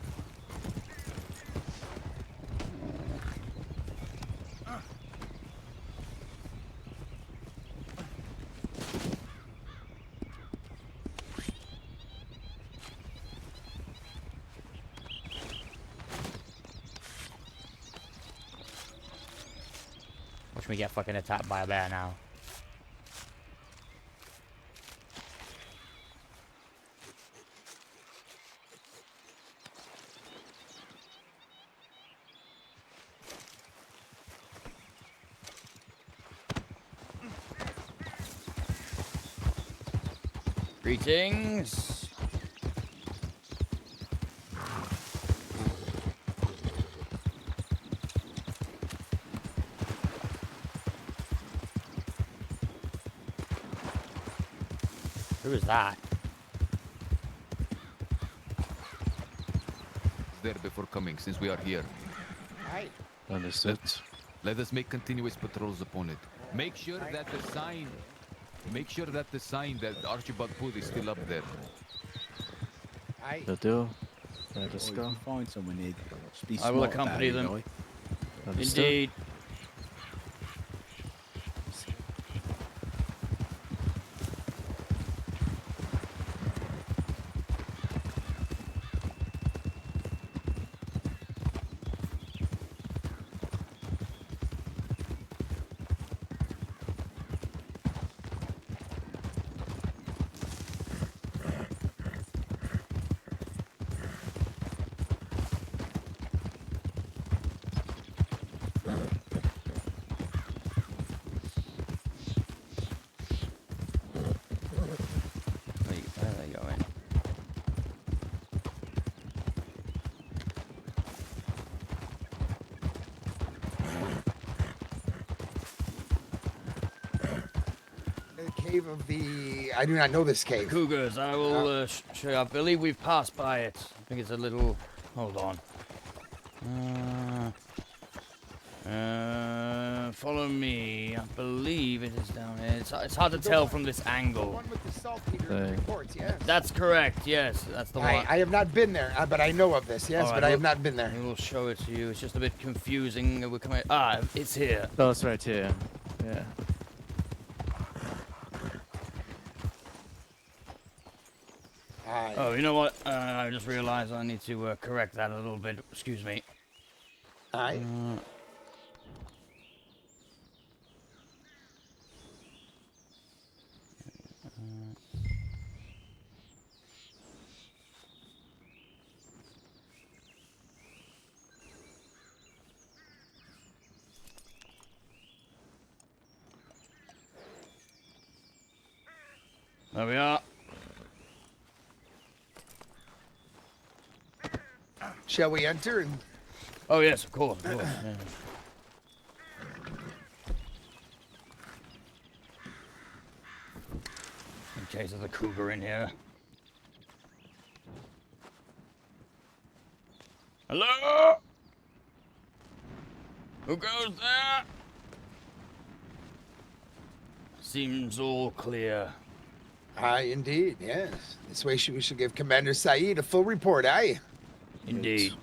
Watch me get fucking attacked by a bear now. Greetings. Who is that? There before coming, since we are here. Aye. Understood. Let us make continuous patrols upon it. Make sure that the sign... Make sure that the sign that Archibald put is still up there. Will do. Let us Or if go. you find someone here, just be I will smart about accompany it, them. guy. Understood. Indeed. Wait, where are they going? The cave of the... I do not know this cave. Cougars, I will show you. I believe we've passed by it. I think it's a little... Hold on. Follow me. I believe it is down here. It's hard to tell from this The angle. one with the saltpeter reports, yes. That's correct, yes. That's the one. I have not been there, but I know of this, yes, All right, but I have not been there. We will show it to you. It's just a bit confusing. We're coming... Ah, it's here. Oh, it's right here. Yeah. Aye. Oh, you know what? I just realized I need to correct that a little bit. Excuse me. Aye. There we are. Shall we enter? And Oh, yes, of course. Of course. Yeah. In case there's a cougar in here. Hello? Who goes there? Seems all clear. Aye, indeed, yes. This way we shall give Commander Saeed a full report, aye? Indeed.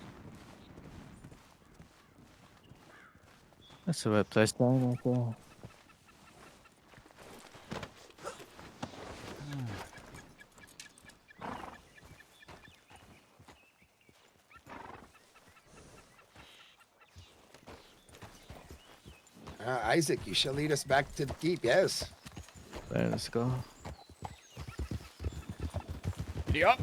That's a right place down right there. Isaac, you shall lead us back to the keep, yes? Let's go. Giddy up.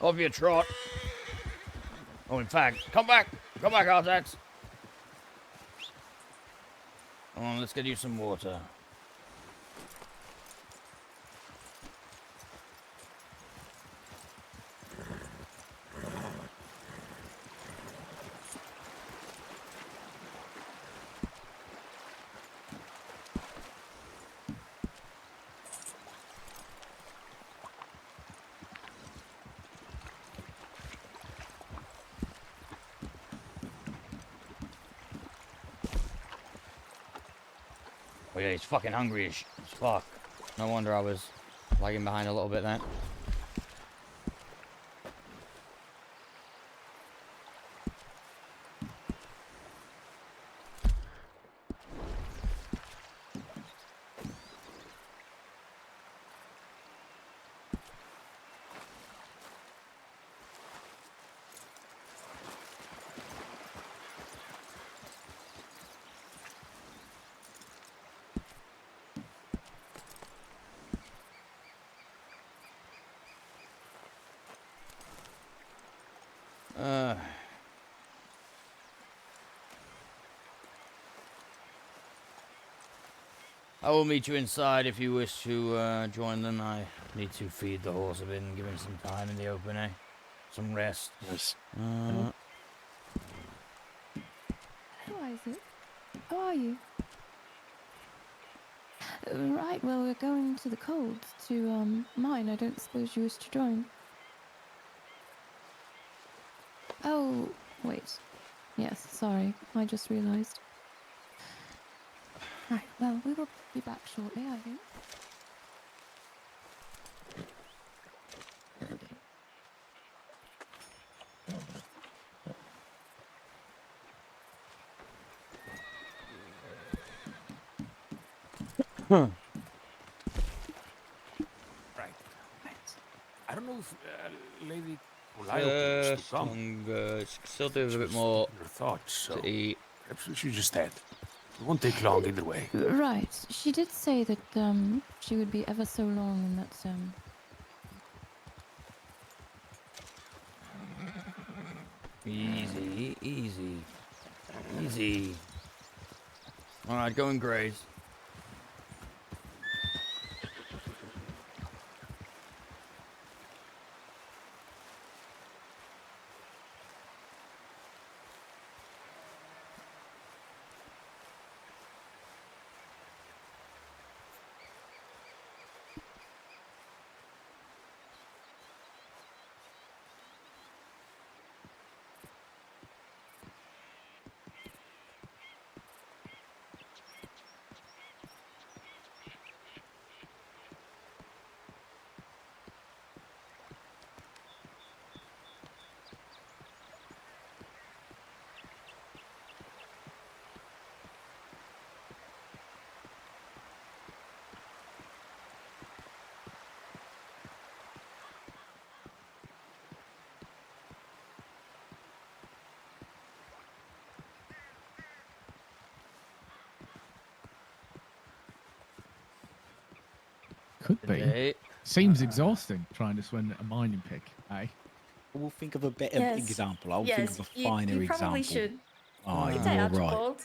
Off your trot. Oh, in fact, come back, Artax. Come on, let's get you some water. Oh yeah, he's fucking hungry as fuck. No wonder I was lagging behind a little bit then. I will meet you inside if you wish to join them. I need to feed the horse a bit and give him some time in the open, eh? Some rest. Yes. Hello, Isaac. How are you? Right, well, we're going to the cold to mine. I don't suppose you wish to join. Oh, wait. Yes, sorry. I just realised. Right, well, we will be back shortly, I think. Right. I don't know if Lady Calliope was to come. Still do a bit more your thoughts, so to eat. perhaps we should just head. It won't take long either way. Right. She did say that she would be ever so long and that Easy, easy, easy. All right, go and graze. Could be. Seems exhausting trying to swing a mining pick, eh? We'll think of a better Yes. example. I'll Yes, think of a finer you probably example. should. Oh, Good you're day, all right. Archibald.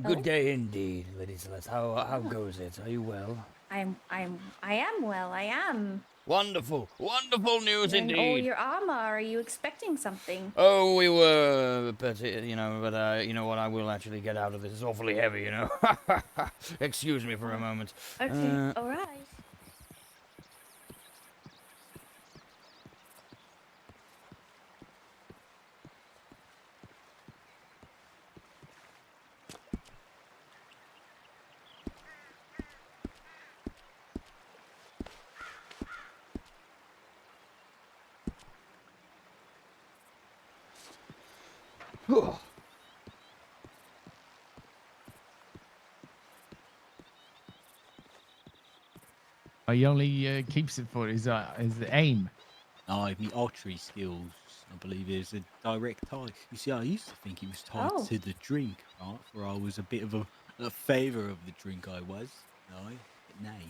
Good day indeed, Lady Celeste. How goes it? Are you well? I am well. I am. Wonderful, wonderful news You're in all indeed. your armor. Are you expecting something? Oh, we were, but you know what? I will actually get out of this. It's awfully heavy, you know. Excuse me for a moment. Okay, all right. Oh, he only keeps it for his aim. No, my archery skills, I believe, is a direct tie. You see, I used to think it was tied Oh. to the drink, right? For I was a bit of a favour of the drink I was. No, but nay.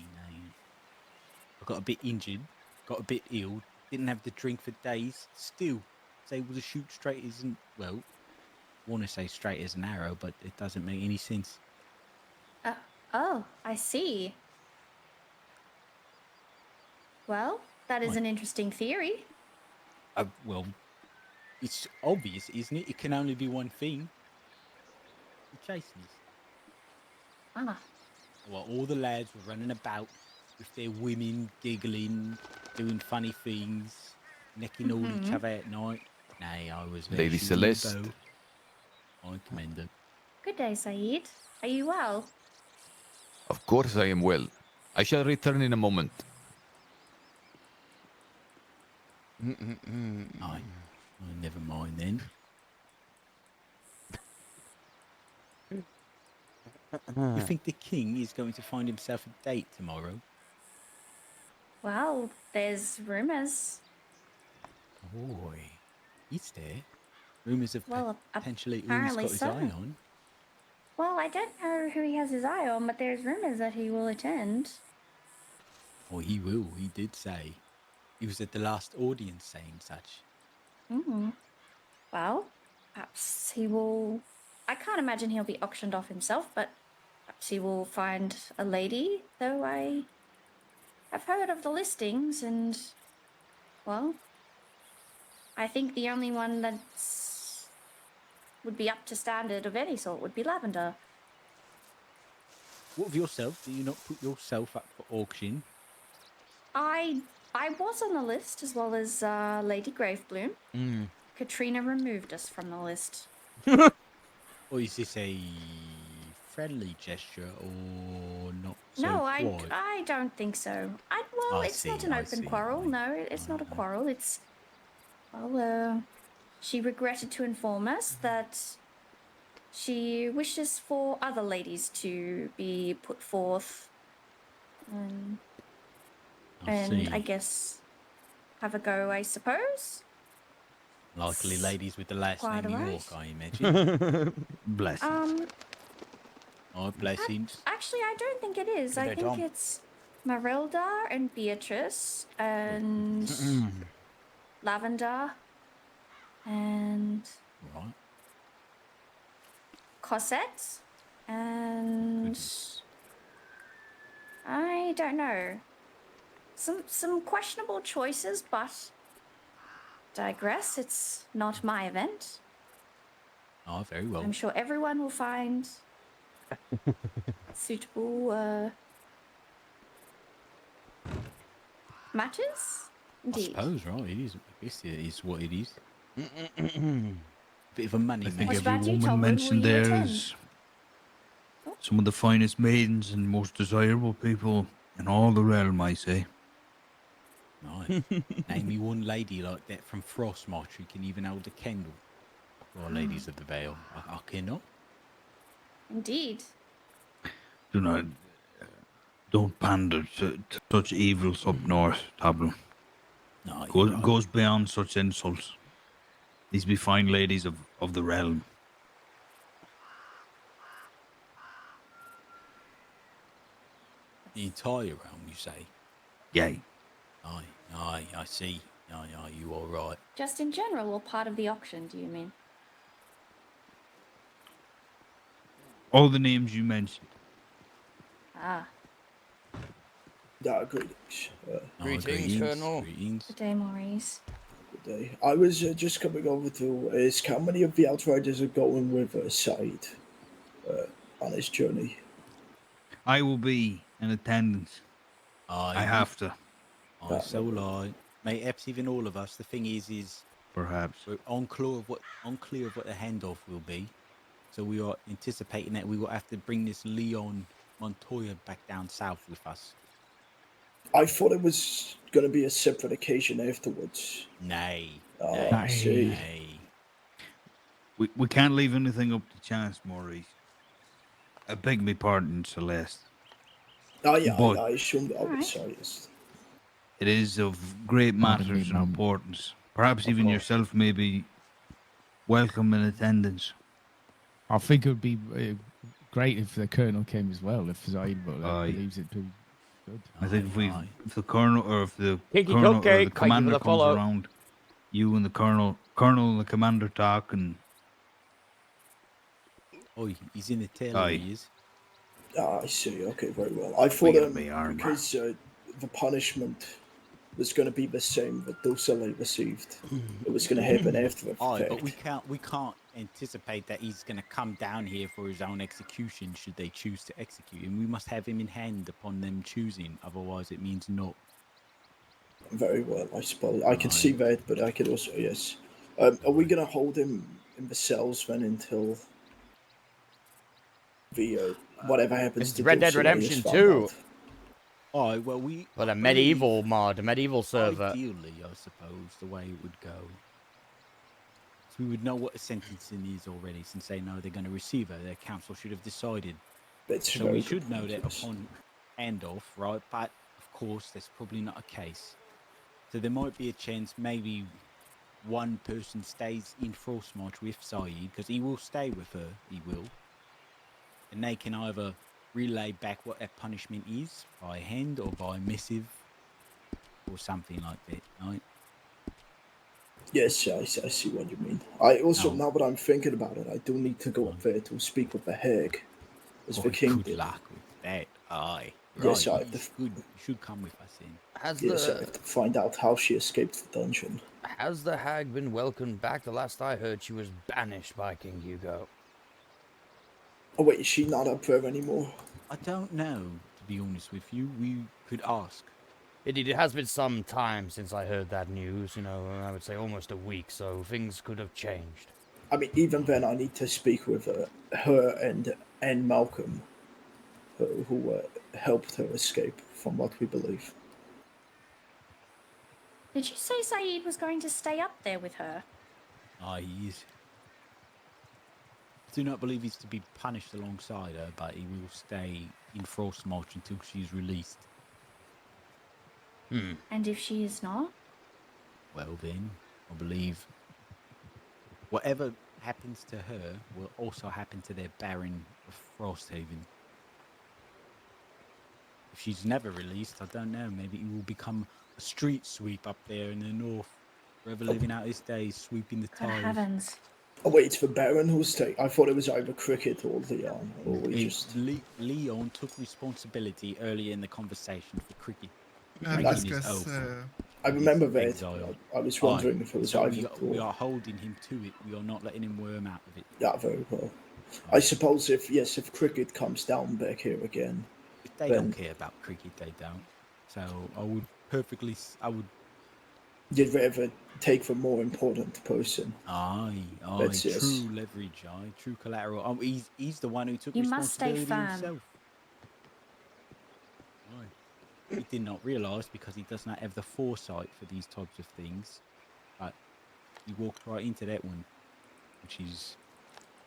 I got a bit injured, got a bit ill, didn't have the drink for days. Still, was able to shoot straight as I want to say straight as an arrow, but it doesn't make any sense. Oh, I see. Well, that is Right. an interesting theory. Well, it's obvious, isn't it? It can only be one thing. The chasers. Ah. Well, all the lads were running about with their women, giggling, doing funny things, necking all each other at night. Nay, I was there Lady shooting the Celeste. bow. I commend her. Good day, Saeed. Are you well? Of course I am well. I shall return in a moment. Aye. Never mind then. You think the king is going to find himself a date tomorrow? Well, there's rumors. Boy, is there? Rumours of Well, potentially who he's apparently got his so. eye on. Well, I don't know who he has his eye on, but there's rumors that he will attend. Oh, he will. He did say. He was at the last audience saying such. Well, perhaps he will... I can't imagine he'll be auctioned off himself, but perhaps he will find a lady, though I have heard of the listings, and, well, I think the only one that's would be up to standard of any sort would be Lavender. What of yourself? Do you not put yourself up for auction? I was on the list, as well as Lady Gravebloom. Katrina removed us from the list. Or is this a friendly gesture or not so No, quite? I don't think so. It's not an open quarrel. No, it's not a quarrel. It's, well, she regretted to inform us that she wishes for other ladies to be put forth. I guess have a go, I suppose. Likely ladies with the last Quite name alright. York, I imagine. Bless him. Oh, bless him. Actually, I don't think it is. I Good think Tom. it's Marilda and Beatrice and Lavender and Right. Cosette and I don't know. Some questionable choices, but digress. It's not my event. Oh, very well. I'm sure everyone will find suitable matches. Indeed. I suppose, right? It is. I guess it is what it is. Bit of a money I think maker. every woman mentioned there is some of the finest maidens and most desirable people in all the realm, I say. Nice. Name me one lady like that from Frostmarsh who can even hold a candle. Or ladies of the Vale. I cannot. Indeed. Don't pander to such evils up north, Tableau. No, Goes beyond such insults. These be fine ladies of the realm. The entire realm, you say? Yay. Aye, I see. Aye, you all right. Just in general, or part of the auction, do you mean? All the names you mentioned. Ah. Greetings. Greetings, Colonel. Good day, Maurice. Good day. I was just coming over to ask how many of the Outriders are going with Said on his journey. I will be in attendance. I have to. So will I. Mate, perhaps even all of us. The thing is perhaps we're unclear of what the handoff will be. So we are anticipating that we will have to bring this Leon Montoya back down south with us. I thought it was going to be a separate occasion afterwards. Nay. I see. We can't leave anything up to chance, Maurice. I beg me pardon, Celeste. Oh, yeah, But I assumed I would say yes. it is of great matters and importance. Perhaps even yourself may be welcome in attendance. I think it would be great if the Colonel came as well, if Zaid believes it too. Good. I think if the colonel or if the Kinky colonel or cupcake, the thank you for commander the comes follow. around, you and the colonel and the commander talk, and Oh, he's in the tail, Aye. he is. Ah, I see. Okay, very well. I We thought gotta be armed. because the punishment was going to be the same that Dulcele received. It was going to happen after the Oh, fact. but we can't anticipate that he's going to come down here for his own execution should they choose to execute him. We must have him in hand upon them choosing, otherwise it means no. Very well, I suppose. I can see that, but I could also, yes. Are we going to hold him in the cells then until the whatever happens It's to Red Dead Dulcele is Redemption found 2. out? Oh, well, Well, a medieval mod, a medieval server. Ideally, I suppose, the way it would go. So we would know what the sentencing is already, since they know they're going to receive her. Their council should have decided. That's so very we good should know point, that yes. upon handoff, right? But, of course, that's probably not a case. So there might be a chance maybe one person stays in Frostmarch with Saeed, because he will stay with her, he will. And they can either relay back what that punishment is, by hand or by missive, or something like that, right? Yes, I see what you mean. I also, Oh. now that I'm thinking about it, I do need to go up there to speak with the hag, as the king Good did. luck with that. Aye. Yes, right. I have to. Good. You should come with us then. Yes, I have to find out how she escaped the dungeon. Has the hag been welcomed back? The last I heard, she was banished by King Hugo. Oh wait, is she not up there anymore? I don't know, to be honest with you. We could ask. Indeed, it has been some time since I heard that news, you know, I would say almost a week, so things could have changed. I mean, even then, I need to speak with her and Malcolm, who helped her escape, from what we believe. Did you say Saeed was going to stay up there with her? Aye, he is. I do not believe he's to be punished alongside her, but he will stay in Frostmarch until she's released. And if she is not? Well then, I believe whatever happens to her will also happen to their Baron of Frosthaven. If she's never released, I don't know, maybe he will become a street sweep up there in the north, forever living out his days, sweeping the Good tires. heavens. Oh wait, it's the Baron who's taking. I thought it was either Cricket or Leon, or we just. Leon took responsibility earlier in the conversation for Cricket. That's breaking his oath. I remember his that. exile. I was wondering if it was so either. we are holding him to it. We are not letting him worm out of it. Yeah, very well. I suppose if Cricket comes down back here again, If they then don't care about Cricket, they don't. So I would you'd rather take the more important person. Aye, That's true yes. leverage, true collateral. Oh, he's the one who took You must stay responsibility firm. himself. He did not realise because he does not have the foresight for these types of things. But he walked right into that one, which is,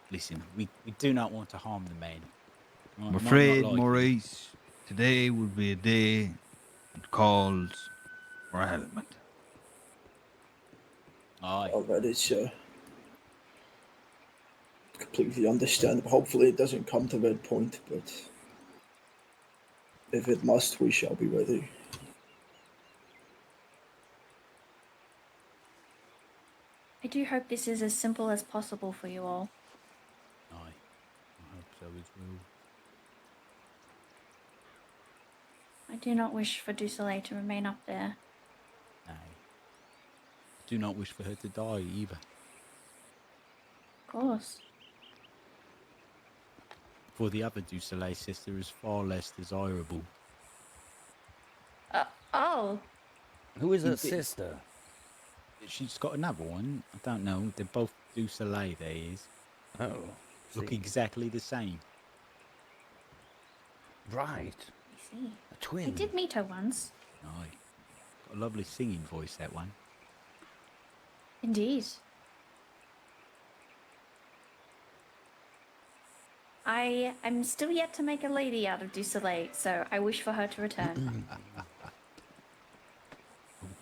listen, we do not want to harm the man. Right? I'm Not afraid, like Maurice, today would be a day that calls for a helmet. Aye. Oh, that is completely understandable. Hopefully, it doesn't come to that point, but if it must, we shall be ready. I do hope this is as simple as possible for you all. Aye, I hope so as well. I do not wish for Dusoleil to remain up there. Aye. Do not wish for her to die either. Of course. For the other Dusoleil sister is far less desirable. Oh. Who is her sister? She's got another one. I don't know. They're both Dusoleil, there is. Oh. Look see. exactly the same. Right. I see. A twin. I did meet her once. Aye. Got a lovely singing voice, that one. Indeed. I am still yet to make a lady out of Dusoleil, so I wish for her to return. I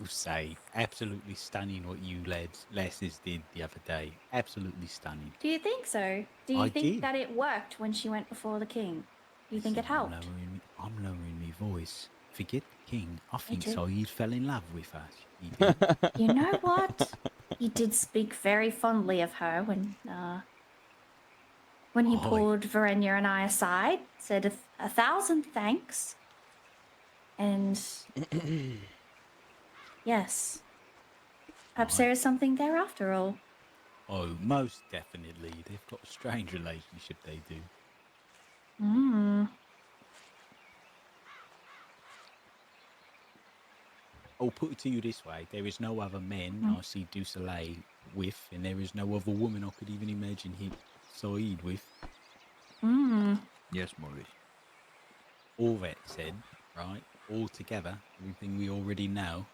will say, absolutely stunning what you lasses did the other day. Absolutely stunning. Do you think so? Do you I think did. that it worked when she went before the king? Do you think it helped? I'm lowering my voice. Forget the king. I think did. Saeed fell in love with her. He did. You know what? He did speak very fondly of her when he pulled Verenya and I aside, said a thousand thanks, and yes, perhaps there is something there after all. Oh, most definitely. They've got a strange relationship, they do. Hmm. I'll put it to you this way. There is no other men I see Du Soleil with, and there is no other woman I could even imagine Saeed with. Hmm. Yes, Maurice. All that said, right, all together, everything we already know,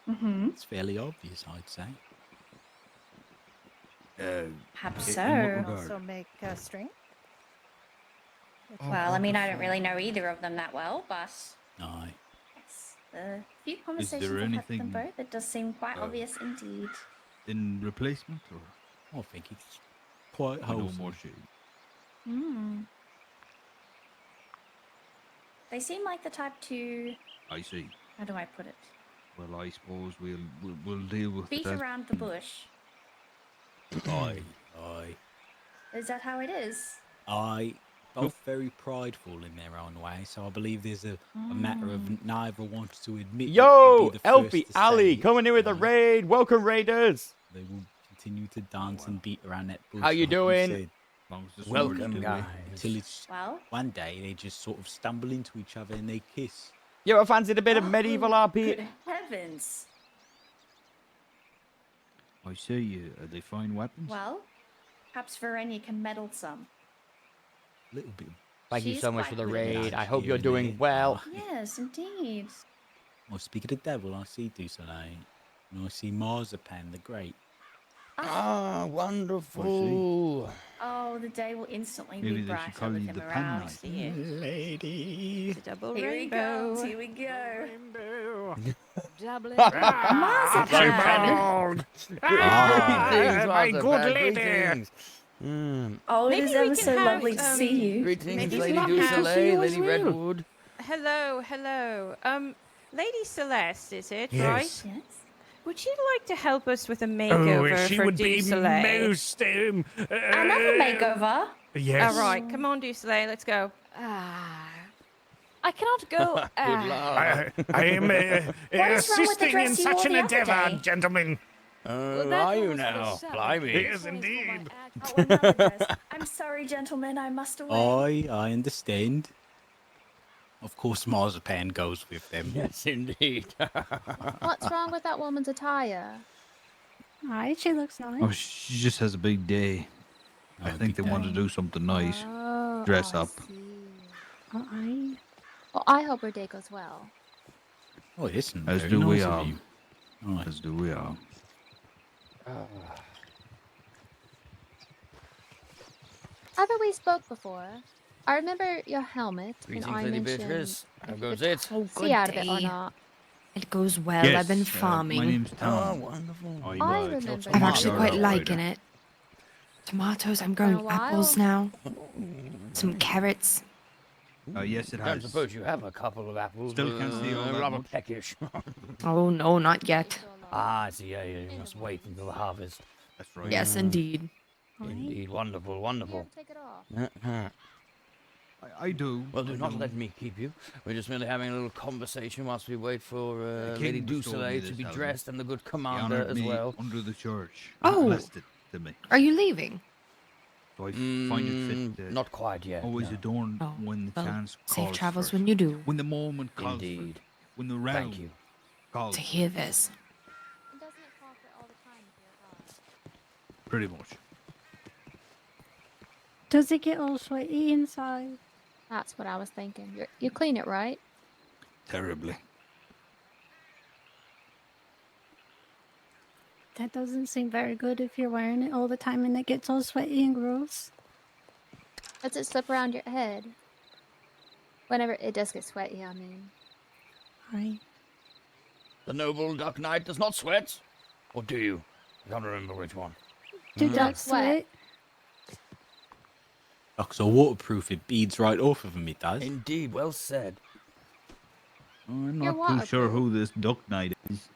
Mm-hmm. it's fairly obvious, I'd say. Perhaps in so. what regard? Also make strength. Well, I mean, I don't really know either of them that well, but Aye. yes, the few conversations I've had with them anything, both, it does seem quite obvious indeed. In replacement, or? I think it's quite No wholesome. more shade. Hmm. They seem like the type to. I see. How do I put it? Well, I suppose we'll deal with Beat that. around the bush. Aye. Is that how it is? Aye. Both very prideful in their own way, so I believe there's a matter of neither wants to admit. Yo, be the first Elfie to say Ali, it, coming in with a raid. Welcome, Raiders. They will continue to dance and beat around that bush. How you like doing? said. Welcome, guys. Until it's one day they just sort of stumble into each other and they kiss. Yo, I fancied a bit of medieval RP. Good heavens. I see. They find weapons. Well, perhaps Verenya can meddle some. A little bit. Thank you She's so much for quite the witty. raid. I hope Here you're and doing there. well. Yes, indeed. Well, speak of the devil, I see Du Soleil. And I see Marzipan the Great. Ah, wonderful. Oh, the day will instantly Maybe be they should brighter call with you him the around. Pen See you. Lady. Double Here he rainbow. goes. Here we go. Doubling Marzipan. Greetings, my Marzipan, good lady. greetings. Oh, it Maybe is we ever can so have, lovely to see you. Greetings, Maybe Lady we can Du have- Soleil, Lady Redwood. Hello, hello. Lady Celeste, is it Yes. right? Yes. Would you like to help us with a Oh, makeover she for would Du be Soleil? most. Another makeover. Yes. All right, come on, Du Soleil, let's go. I cannot go. Good luck. I am What is wrong with the assisting in dress you such wore an the other endeavor, day? gentlemen. Oh, are you now? Blimey. Yes, indeed. Oh, another dress. I'm sorry, gentlemen. I must away. I understand. Of course, Marzipan goes with them. Yes, indeed. What's wrong with that woman's attire? Aye, she looks nice. Oh, she just has a big day. I think they want to do something nice. Oh, Dress I up. see. Aye. Well, I hope her day goes well. Oh, listen. As very do we nice of all. you. Aye. As do we all. Haven't we spoke before? I remember your helmet, Greetings, and I Lady mentioned Beatrice. How if you goes could it? Oh, see out of it or not. It goes well. Yes, I've been my farming. name's Oh, Tom. wonderful. I remember I'm you. actually quite liking it. Tomatoes. I'm growing Been a apples while. now. Some carrots. Yes, it I don't has. suppose you have a couple of apples. Still can't see all that rather much. peckish. Oh no, not yet. I see. Yeah, you must wait until the harvest. That's right. Yes, indeed. Indeed, wonderful, wonderful. Take it off. I do. Well, do I not do. let me keep you. We're just merely having a little conversation whilst we wait for The Lady king Du bestowed me Soleil to this be helmet. dressed and the good He commander honoured as me well. under the church. Oh. Blessed it to me. Are you leaving? So I find it fit. Not quite yet. Always no. adorned Oh, when the well, chance calls. safe travels for it. when you do. When the moment calls. for it. Indeed. When the realm Thank you. calls. To hear this. And doesn't it call for all the time with your God? Pretty much. Does it get all sweaty inside? That's what I was thinking. You clean it, right? Terribly. That doesn't seem very good if you're wearing it all the time and it gets all sweaty and gross. Does it slip around your head? Whenever it does get sweaty, I mean. Aye. The noble Duck Knight does not sweat. Or do you? I can't remember which one. Do Don't ducks sweat. sweat? Ducks are waterproof. It beads right off of them, it does. Indeed, well said. I'm You're not too sure waterproof. who this Duck Knight is.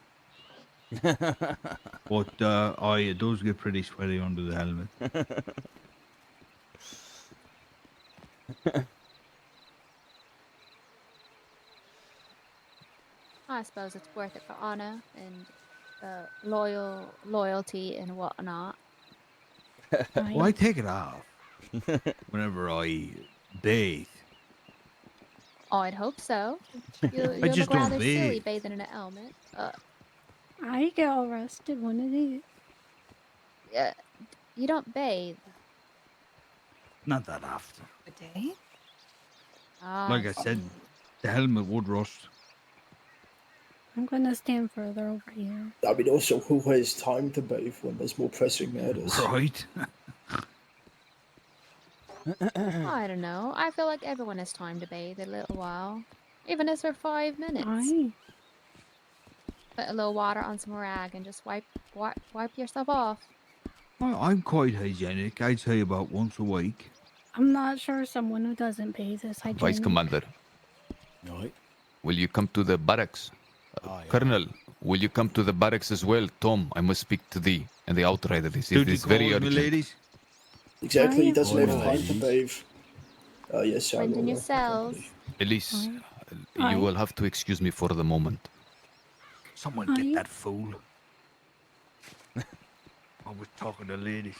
But it does get pretty sweaty under the helmet. I suppose it's worth it for honor and loyalty and whatnot. Well, I take it off whenever I bathe. Oh, I'd hope so. You I you just look don't rather silly bathe. bathing in a helmet. I get arrested one of these. Yeah, you don't bathe. Not that often. A day? Like I said, the helmet would rust. I'm gonna stand further over here. I mean, also, who has time to bathe when there's more pressing matters? Right. I don't know. I feel like everyone has time to bathe a little while, even if it's for 5 minutes. Aye. Put a little water on some rag and just wipe yourself off. I'm quite hygienic. I'd say about once a week. I'm not sure someone who doesn't bathe is hygienic. Vice Commander, Right. will you come to the barracks? Colonel, will you come to the barracks as well? Tom, I must speak to thee and the outrider. This is very urgent. ladies. Exactly, he doesn't have Oh, time to ladies. bathe. Yes, I Wind in will. your cells. Elise, Aye. you will have to excuse me for the moment. Someone get that fool. I was talking to ladies.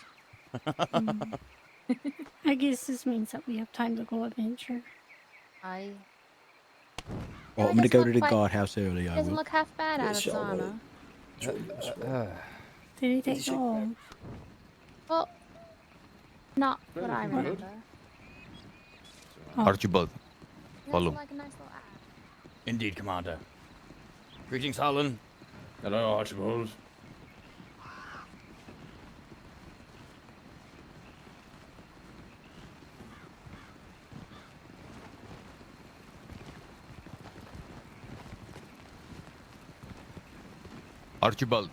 I guess this means that we have time to go adventure. I. Well, I'm going to go to the guardhouse early. I Doesn't will. look half bad out of Yes, his I'll armor. Did he take off? Well, not what Very I good. remember. Oh. Archibald, He follow. has like a nice little axe. Indeed, Commander. Greetings, Harlan. Hello, Archibald. Archibald,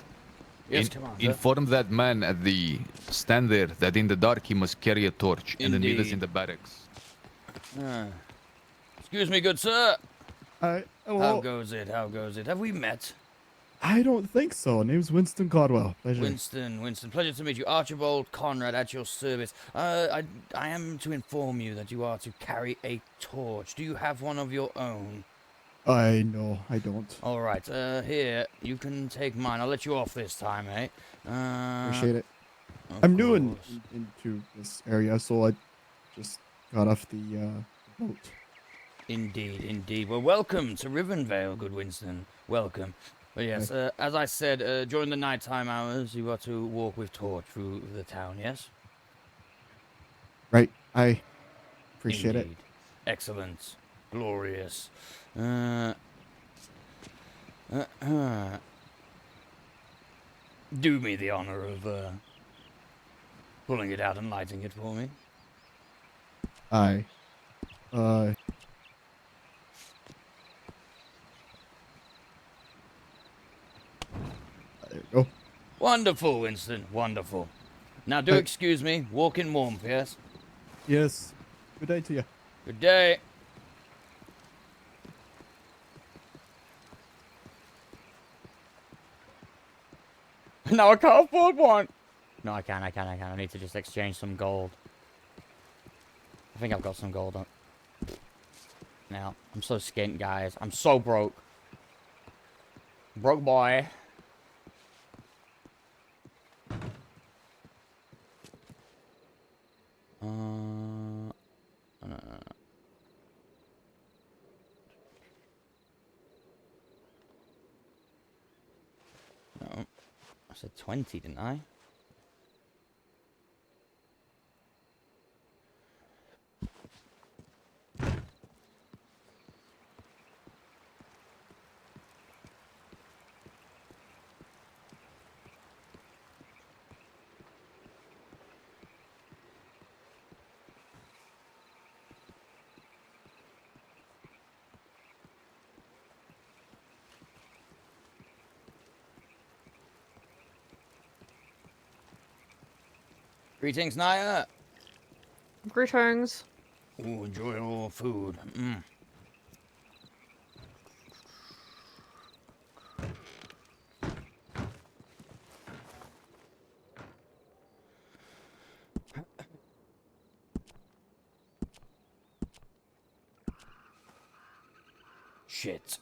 Yes, Commander. inform that man at the stand there that in the dark he must carry a torch and then meet us Indeed. in the barracks. Excuse me, good sir. How Hello. goes it? How goes it? Have we met? I don't think so. Name's Winston Caldwell. Pleasure. Winston, pleasure to meet you. Archibald, Conrad, at your service. I am to inform you that you are to carry a torch. Do you have one of your own? No, I don't. All right, here, you can take mine. I'll let you off this time, eh? Appreciate it. Of I'm new course. into this area, so I just got off the boat. Indeed. Well, welcome to Rivenvale, good Winston. Welcome. But yes, as I said, during the nighttime hours, you are to walk with torch through the town, yes? Right. I appreciate it. Indeed. Excellent. Glorious. Do me the honor of pulling it out and lighting it for me. I. There you go. Wonderful, Winston. Wonderful. Now, do excuse me. Walk in warmth, yes? Yes. Good day to you. Good day. No, I can't afford one. No, I can. I need to just exchange some gold. I think I've got some gold on. Now, I'm so skint, guys. I'm so broke. Broke boy. No. I said 20, didn't I? Greetings, Naya. Greetings. Ooh, enjoy all food. Shit.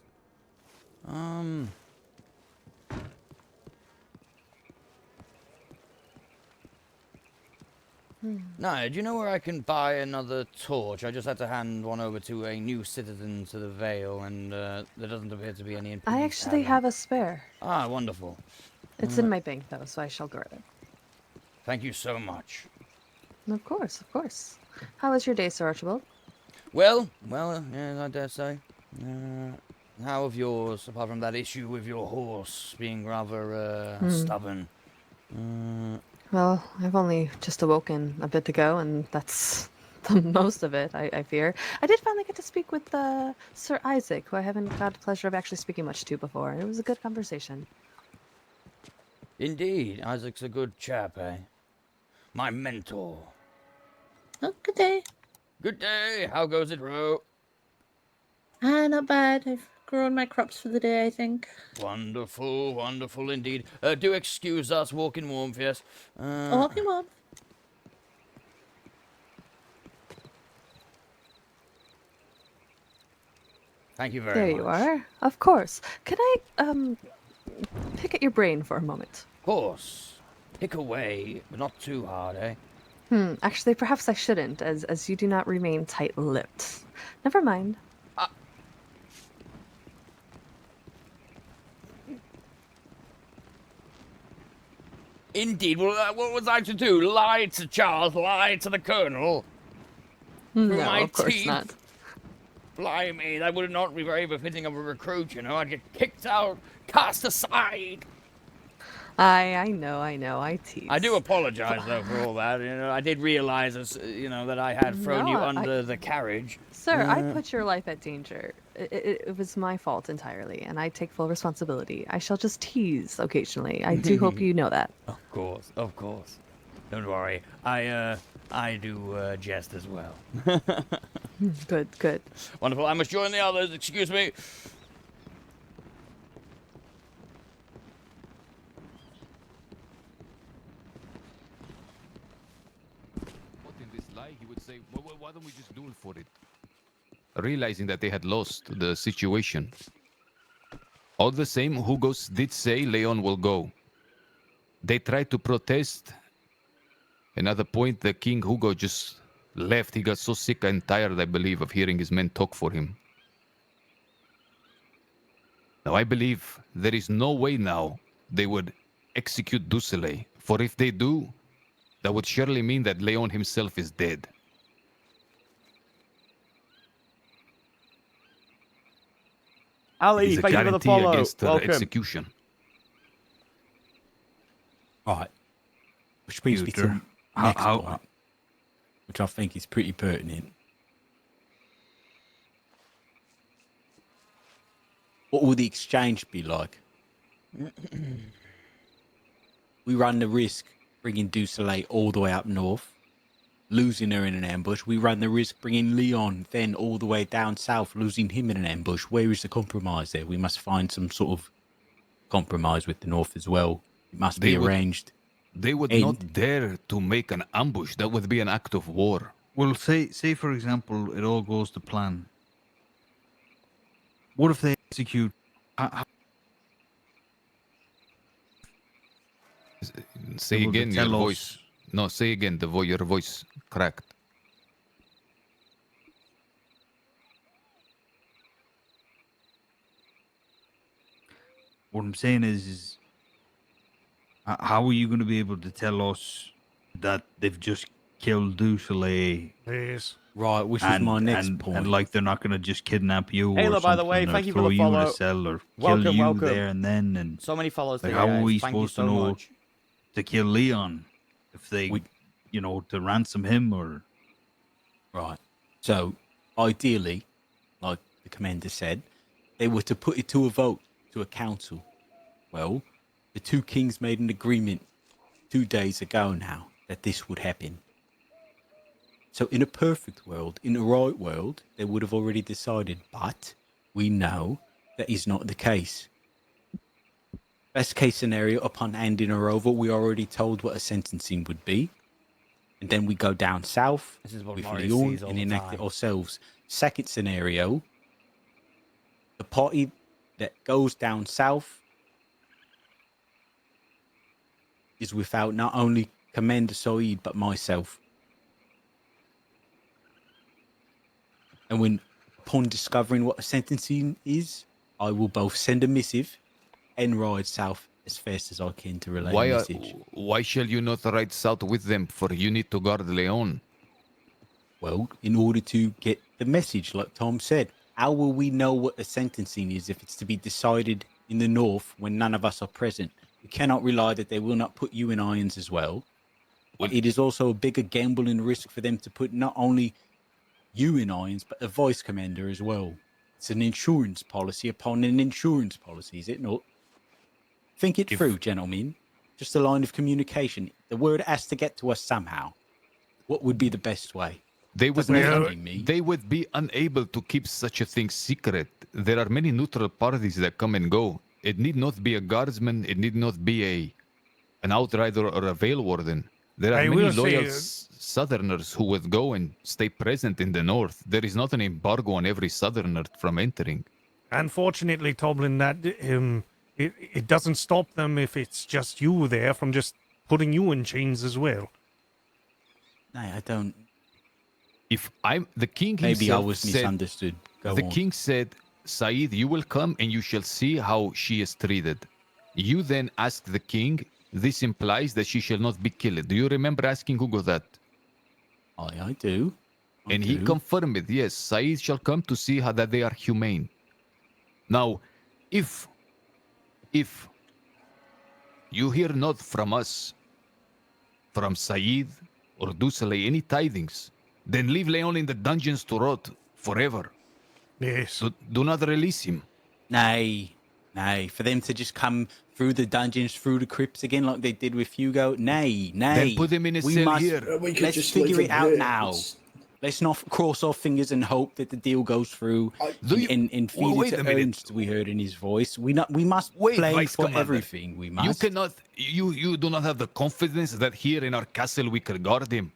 No, do you know where I can buy another torch? I just had to hand one over to a new citizen to the Vale, and there doesn't appear to be any in I Piggy's actually Tavern. have a spare. Ah, wonderful. It's in my bank, though, so I shall grab it. Thank you so much. Of course, of course. How was your day, Sir Archibald? Well, yeah, I dare say. How have yours, apart from that issue with your horse being rather stubborn? Well, I've only just awoken a bit ago, and that's the most of it, I fear. I did finally get to speak with Sir Isaac, who I haven't got the pleasure of actually speaking much to before. It was a good conversation. Indeed, Isaac's a good chap, eh? My mentor. Oh, good day. Good day. How goes it, Ro? Not bad. I've grown my crops for the day, I think. Wonderful, wonderful indeed. Do excuse us, walking warmth, yes. Walking warmth. Thank you very much. There you are. Of course. Can I, pick at your brain for a moment? Of course. Pick away, but not too hard, eh? Actually, perhaps I shouldn't, as you do not remain tight-lipped. Never mind. Indeed. Well, what was I to do? Lie to Charles? Lie to the Colonel? Through No, my of course teeth? not. Blimey, that would not be very befitting of a recruit, you know. I'd get kicked out, cast aside. I know, I tease. I do apologize, though, for all that. You know, I did realize, that I had thrown you No, under the carriage. Sir, I put your life at danger. It was my fault entirely, and I take full responsibility. I shall just tease occasionally. I do hope you know that. Of course, of course. Don't worry. I do jest as well. Good, good. Wonderful. I must join the others. Excuse me. What in this lie? He would say, well, why don't we just duel for it? Realizing that they had lost the situation. All the same, Hugo did say Leon will go. They tried to protest. Another point, the King Hugo just left. He got so sick and tired, I believe, of hearing his men talk for him. Now, I believe there is no way now they would execute Dussele. For if they do, that would surely mean that Leon himself is dead. Ali, It is a thank you for the guarantee follow. against their Welcome. execution. Right. Which brings me to the How- next how- point, which I think is pretty pertinent. What will the exchange be like? We run the risk bringing Dussele all the way up north, losing her in an ambush. We run the risk bringing Leon then all the way down south, losing him in an ambush. Where is the compromise there? We must find some sort of compromise with the north as well. It must be arranged. They would And- not dare to make an ambush. That would be an act of war. Well, say for example, it all goes to plan. What if they execute? Say Able to again your tell us- voice. No, say again. Your voice cracked. What I'm saying is how are you going to be able to tell us that they've just killed Dussele? Yes. Right, which is my next point. And like they're not going to just kidnap you Ayla, or by the way, something, or thank you for throw the you in follow. a cell or Welcome, kill you welcome. there and then. And So many follows like, today, how are guys. we Thank you supposed so to know much. to kill Leon if they, to ransom him or? Right. So, ideally, like the commander said, they were to put it to a vote, to a council. Well, the two kings made an agreement 2 days ago now that this would happen. So in a perfect world, in a right world, they would have already decided, but we know that is not the case. Best case scenario, upon handing her over, we already told what a sentencing would be. And then we go down south This is what with Maurice Leon sees all and the enact time. it ourselves. Second scenario, the party that goes down south is without not only Commander Saeed but myself. And when, upon discovering what a sentencing is, I will both send a missive and ride south as fast as I can to relay a message. Why shall you not ride south with them? For you need to guard Leon. Well, in order to get the message, like Tom said, how will we know what the sentencing is if it's to be decided in the north when none of us are present? We cannot rely that they will not put you in irons as well. But it is also a bigger gamble and risk for them to put not only you in irons, but a vice commander as well. It's an insurance policy upon an insurance policy, is it not? Think it through, gentlemen. Just a line of communication. The word has to get to us somehow. What would be the best way? They would, Doesn't have to be me. they would be unable to keep such a thing secret. There are many neutral parties that come and go. It need not be a guardsman. It need not be an outrider or a veil warden. There are many loyal southerners who would go and stay present in the north. There is not an embargo on every southerner from entering. Unfortunately, Toblin, that it doesn't stop them if it's just you there from just putting you in chains as well. No, I don't. If I'm the king Maybe I himself was said- misunderstood. Go the on. king said, Saeed, you will come and you shall see how she is treated. You then asked the king, this implies that she shall not be killed. Do you remember asking Hugo that? I do. And he confirmed it, yes, Saeed shall come to see how that they are humane. Now, if you hear not from us, from Saeed or Dusele any tidings, then leave Leon in the dungeons to rot forever. Yes. Do not release him. Nay. For them to just come through the dungeons, through the crypts again like they did with Hugo. Nay. Then put him in a cell here. Let's figure it out now. Let's not cross our fingers and hope that the deal goes through and feed Wait it a to minute. Ernst, we heard in his voice. We must play Vice for Commander. everything. We must. You cannot. You do not have the confidence that here in our castle we can guard him.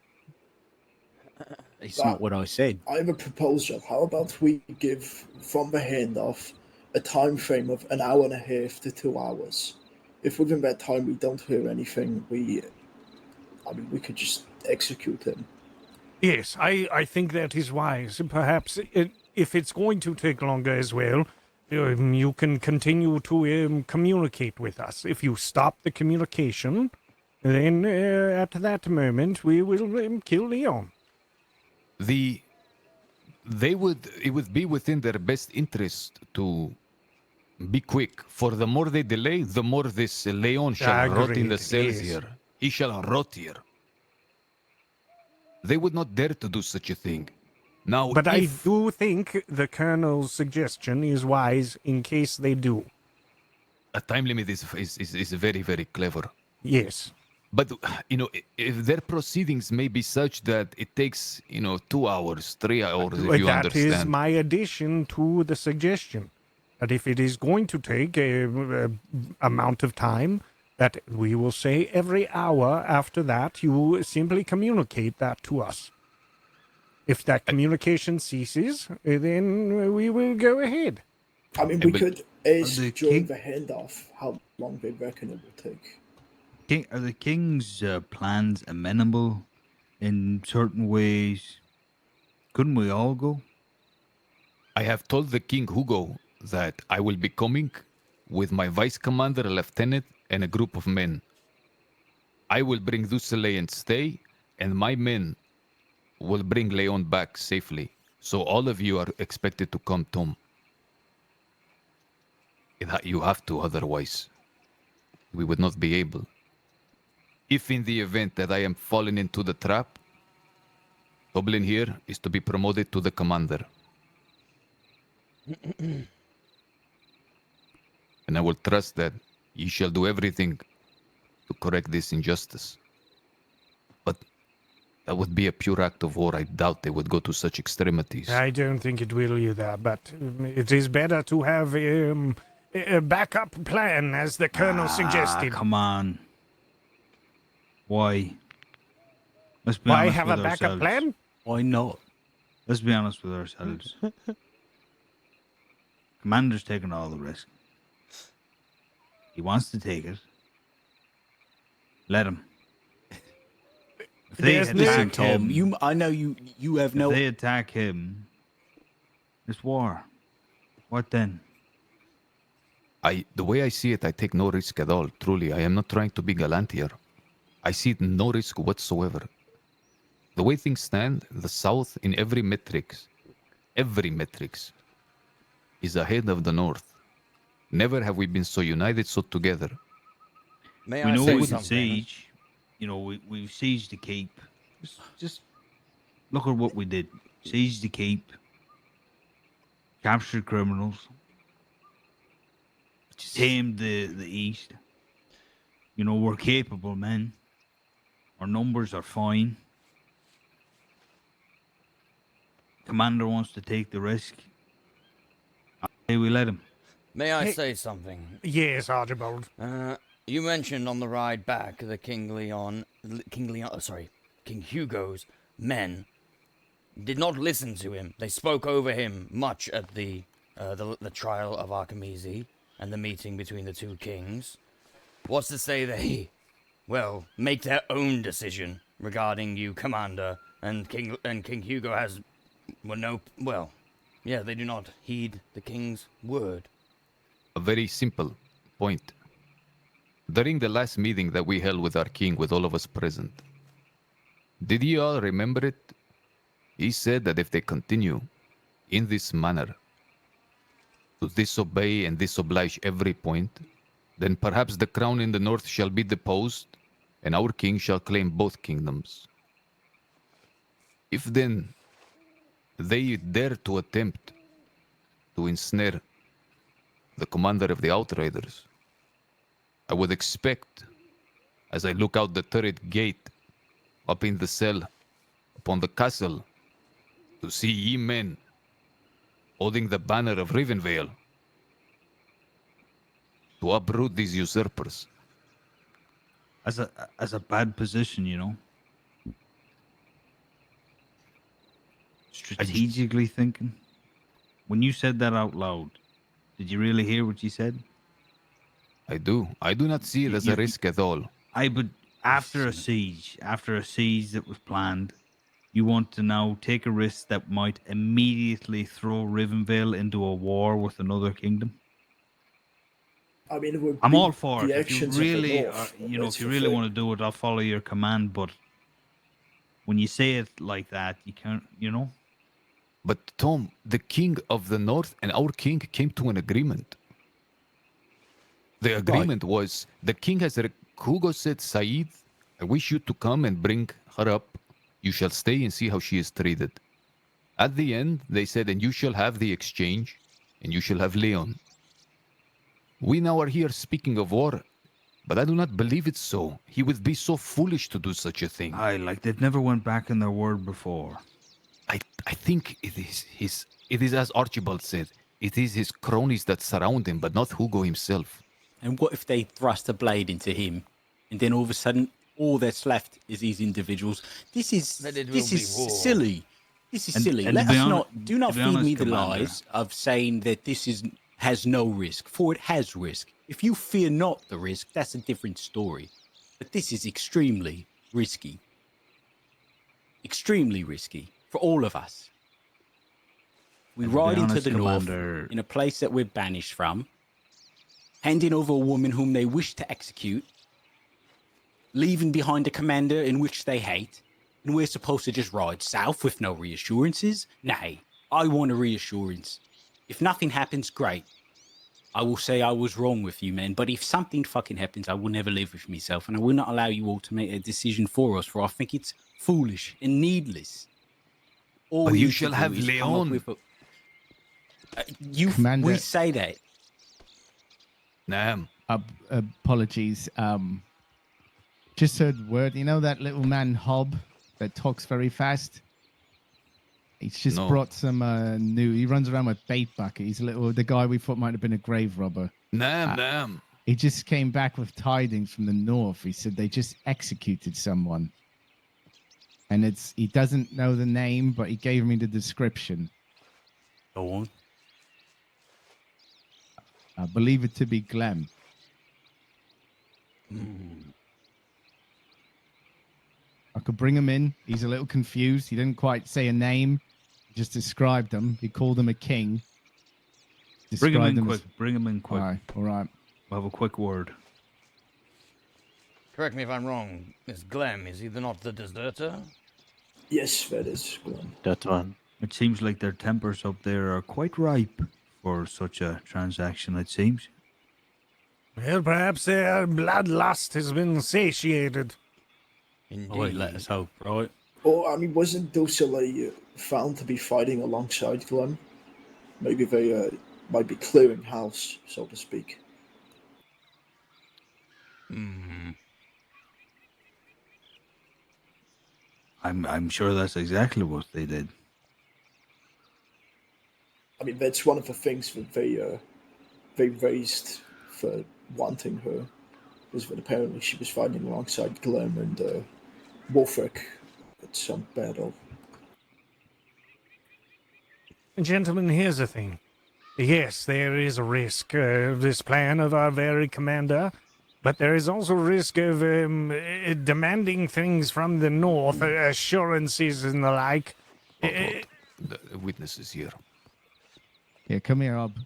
It's not what I said. I have a proposal. How about we give from the handoff a time frame of an hour and a half to 2 hours? If within that time we don't hear anything, we could just execute him. Yes, I think that is wise. Perhaps if it's going to take longer as well, you can continue to communicate with us. If you stop the communication, then at that moment we will kill Leon. It would be within their best interest to be quick. For the more they delay, the more this Leon shall rot in the Agreed, cells yes. here. He shall rot here. They would not dare to do such a thing. Now, But I do think the Colonel's suggestion is wise in case they do. a time limit is very, very clever. Yes. But, if their proceedings may be such that it takes, 2 hours, 3 hours, if you That understand. is my addition to the suggestion. That if it is going to take a amount of time, that we will say every hour after that, you simply communicate that to us. If that communication ceases, then we will go ahead. I mean, we could ask during the handoff how long they reckon it will take. Are the king's plans amenable in certain ways? Couldn't we all go? I have told the King Hugo that I will be coming with my vice commander, a lieutenant, and a group of men. I will bring Dusele and stay, and my men will bring Leon back safely. So all of you are expected to come, Tom. You have to, otherwise we would not be able. If in the event that I am fallen into the trap, Toblin here is to be promoted to the commander. And I will trust that ye shall do everything to correct this injustice. But that would be a pure act of war. I doubt they would go to such extremities. I don't think it will either, but it is better to have a backup plan, as the Colonel suggested. Come on. Why? Let's be Why honest have with a backup ourselves. plan? Why not? Let's be honest with ourselves. Commander's taking all the risk. He wants to take it. Let him. If they Listen, attack Tom. him, I know you have no. If they attack him, it's war. What then? The way I see it, I take no risk at all. Truly, I am not trying to be gallant here. I see no risk whatsoever. The way things stand, the South in every metrics, is ahead of the North. Never have we been so united, so together. May We I know say we can something? siege. You know, we've sieged the keep. Just look at what we did. Siege the keep. Captured criminals. Tamed the East. You know, we're capable men. Our numbers are fine. Commander wants to take the risk. I say we let him. May I say something? Yes, Archibald. You mentioned on the ride back that King Hugo's men did not listen to him. They spoke over him much at the trial of Archimezi and the meeting between the two kings. What's to say they, well, make their own decision regarding you, Commander, and King Hugo has, they do not heed the king's word. A very simple point. During the last meeting that we held with our king, with all of us present, did you all remember it? He said that if they continue in this manner to disobey and disoblige every point, then perhaps the crown in the north shall be deposed, and our king shall claim both kingdoms. If then they dare to attempt to ensnare the commander of the Outriders, I would expect, as I look out the turret gate up in the cell upon the castle, to see ye men holding the banner of Rivenvale to uproot these usurpers. As a bad position, you know. Strategically thinking. When you said that out loud, did you really hear what you said? I do. I do not see it as a risk at all. But after a siege that was planned, you want to now take a risk that might immediately throw Rivenvale into a war with another kingdom? I mean, it would I'm be all for the it. If you actions of the really, North, that's if you the really thing. want to do it, I'll follow your command. But when you say it like that, you can't, you know. But Tom, the king of the north and our king came to an agreement. The agreement was the king has Hugo said, Said, I wish you to come and bring her up. You shall stay and see how she is treated. At the end, they said, and you shall have the exchange, and you shall have Leon. We now are here speaking of war, but I do not believe it so. He would be so foolish to do such a thing. Like they've never went back in their word before. I think it is as Archibald said, it is his cronies that surround him, but not Hugo himself. And what if they thrust a blade into him, and then all of a sudden, all that's left is these individuals? This is silly. This is silly. And Let to be us hon- not do not to be feed honest, me the Commander, lies of saying that this has no risk, for it has risk. If you fear not the risk, that's a different story. But this is extremely risky. Extremely risky for all of us. We And to be ride into honest, the Commander, north in a place that we're banished from, handing over a woman whom they wish to execute, leaving behind a commander in which they hate, and we're supposed to just ride south with no reassurances? Nay, I want a reassurance. If nothing happens, great. I will say I was wrong with you, men, but if something fucking happens, I will never live with myself, and I will not allow you all to make a decision for us, for I think it's foolish and needless. All But we you need to shall do have is come up Leon. with Commander- we say that. Nam. Apologies. Just heard word. You know that little man Hob that talks very fast? He's just brought some new. He runs around with bait bucket. He's the guy we thought might have been a grave robber. Nam. He just came back with tidings from the north. He said they just executed someone, and he doesn't know the name, but he gave me the description. Go on. I believe it to be Glenn. I could bring him in. He's a little confused. He didn't quite say a name. He just described him. He called him a king. Bring him Described in as- quick. Bring him in quick. All right. We'll have a quick word. Correct me if I'm wrong, Miss Glenn. Is he not the deserter? Yes, that is Glenn. That one. It seems like their tempers up there are quite ripe for such a transaction, it seems. Well, perhaps their bloodlust has been satiated. Indeed. Oh, wait, let us hope, right? Or, I mean, wasn't Dulcile found to be fighting alongside Glenn? Maybe they might be clearing house, so to speak. I'm sure that's exactly what they did. I mean, that's one of the things that they raised for wanting her, was that apparently she was fighting alongside Glenn and Wolfric at some battle. Gentlemen, here's the thing. Yes, there is a risk of this plan of our very commander, but there is also risk of demanding things from the north, assurances and the like. The witness is here. Here, come here, Ob.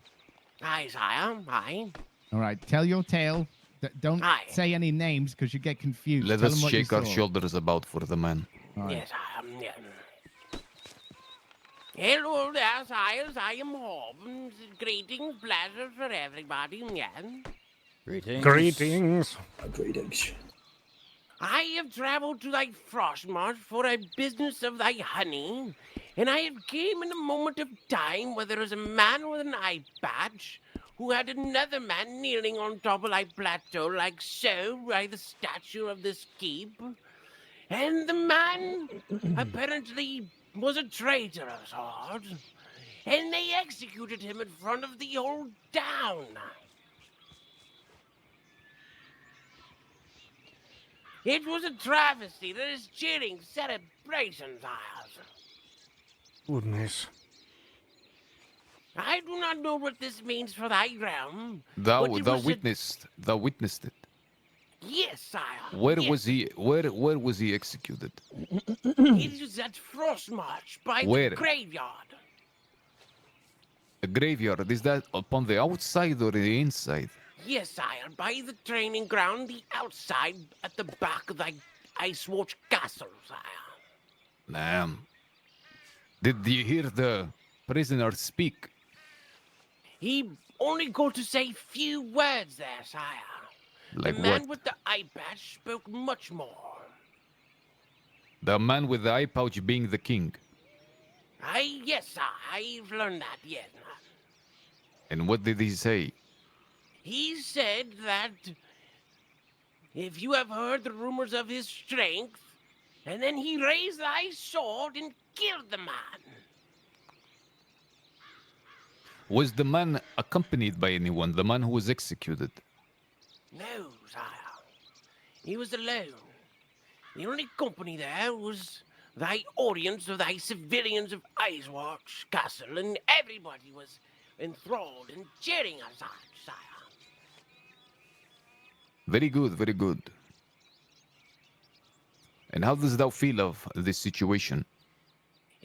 Aye, sire. Aye. All right, tell your tale. Don't say any names because you get confused. Let Tell us them what you shake our saw. shoulders about for the man. All right. Yes, yeah. Hello there, sires. I am Hobbs. Greetings, pleasure for everybody. Yeah. Greetings. Greetings. Greetings. I have travelled to thy Frostmarsh for a business of thy honey, and I have came in a moment of time where there was a man with an eye patch who had another man kneeling on top of thy plateau like so by the statue of this keep. And the man apparently was a traitor of sorts, and they executed him in front of the old town. It was a travesty that is cheering celebrations, sires. Goodness. I do not know what this means for thy realm. Thou but it was witnessed it. Yes, sire. Where yes. was he? Where was he executed? It is at Frostmarsh by Where? the graveyard. The graveyard, is that upon the outside or the inside? Yes, sire, by the training ground, the outside, at the back of thy Icewatch Castle, sire. Damn. Did you hear the prisoner speak? He only got to say few words there, sire. Like the man what? with the eye patch spoke much more. The man with the eye pouch being the king. Yes, sir, I've learned that, yes. And what did he say? He said that if you have heard the rumors of his strength, and then he raised thy sword and killed the man. Was the man accompanied by anyone, the man who was executed? No, sire. He was alone. The only company there was thy audience of thy civilians of Icewatch Castle, and everybody was enthralled and cheering us on, sire. Very good, very good. And how does thou feel of this situation?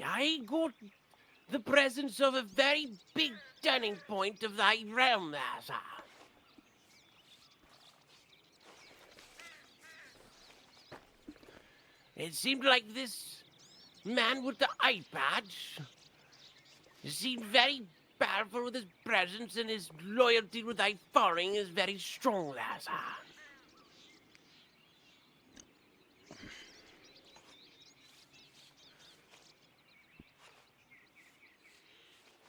I got the presence of a very big turning point of thy realm there, sire. It seemed like this man with the eye patch seemed very powerful with his presence, and his loyalty with thy following is very strong there, sir.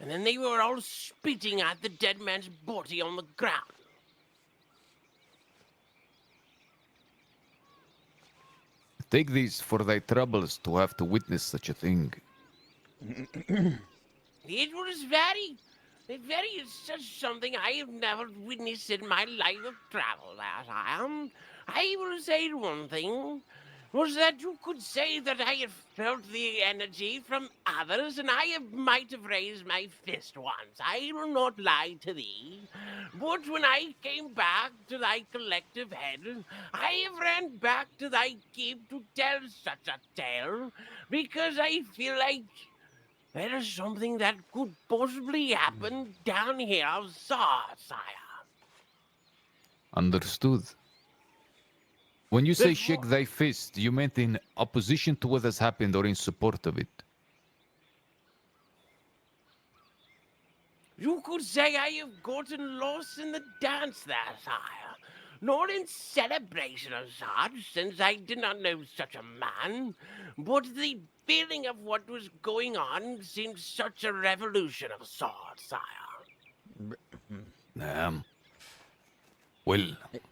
And then they were all spitting at the dead man's body on the ground. Take these for thy troubles to have to witness such a thing. It was very such something I have never witnessed in my life of travel, as I am. I will say one thing. was that you could say that I had felt the energy from others, and might have raised my fist once. I will not lie to thee. But when I came back to thy collective head, I have ran back to thy keep to tell such a tale, because I feel like there is something that could possibly happen down here, sire. Understood. When you say That's shake thy fist, you meant in opposition to what has happened or in support of it? You could say I have gotten lost in the dance there, sire. Not in celebration of such, since I did not know such a man, but the feeling of what was going on seemed such a revolution of sorts, sire. Well,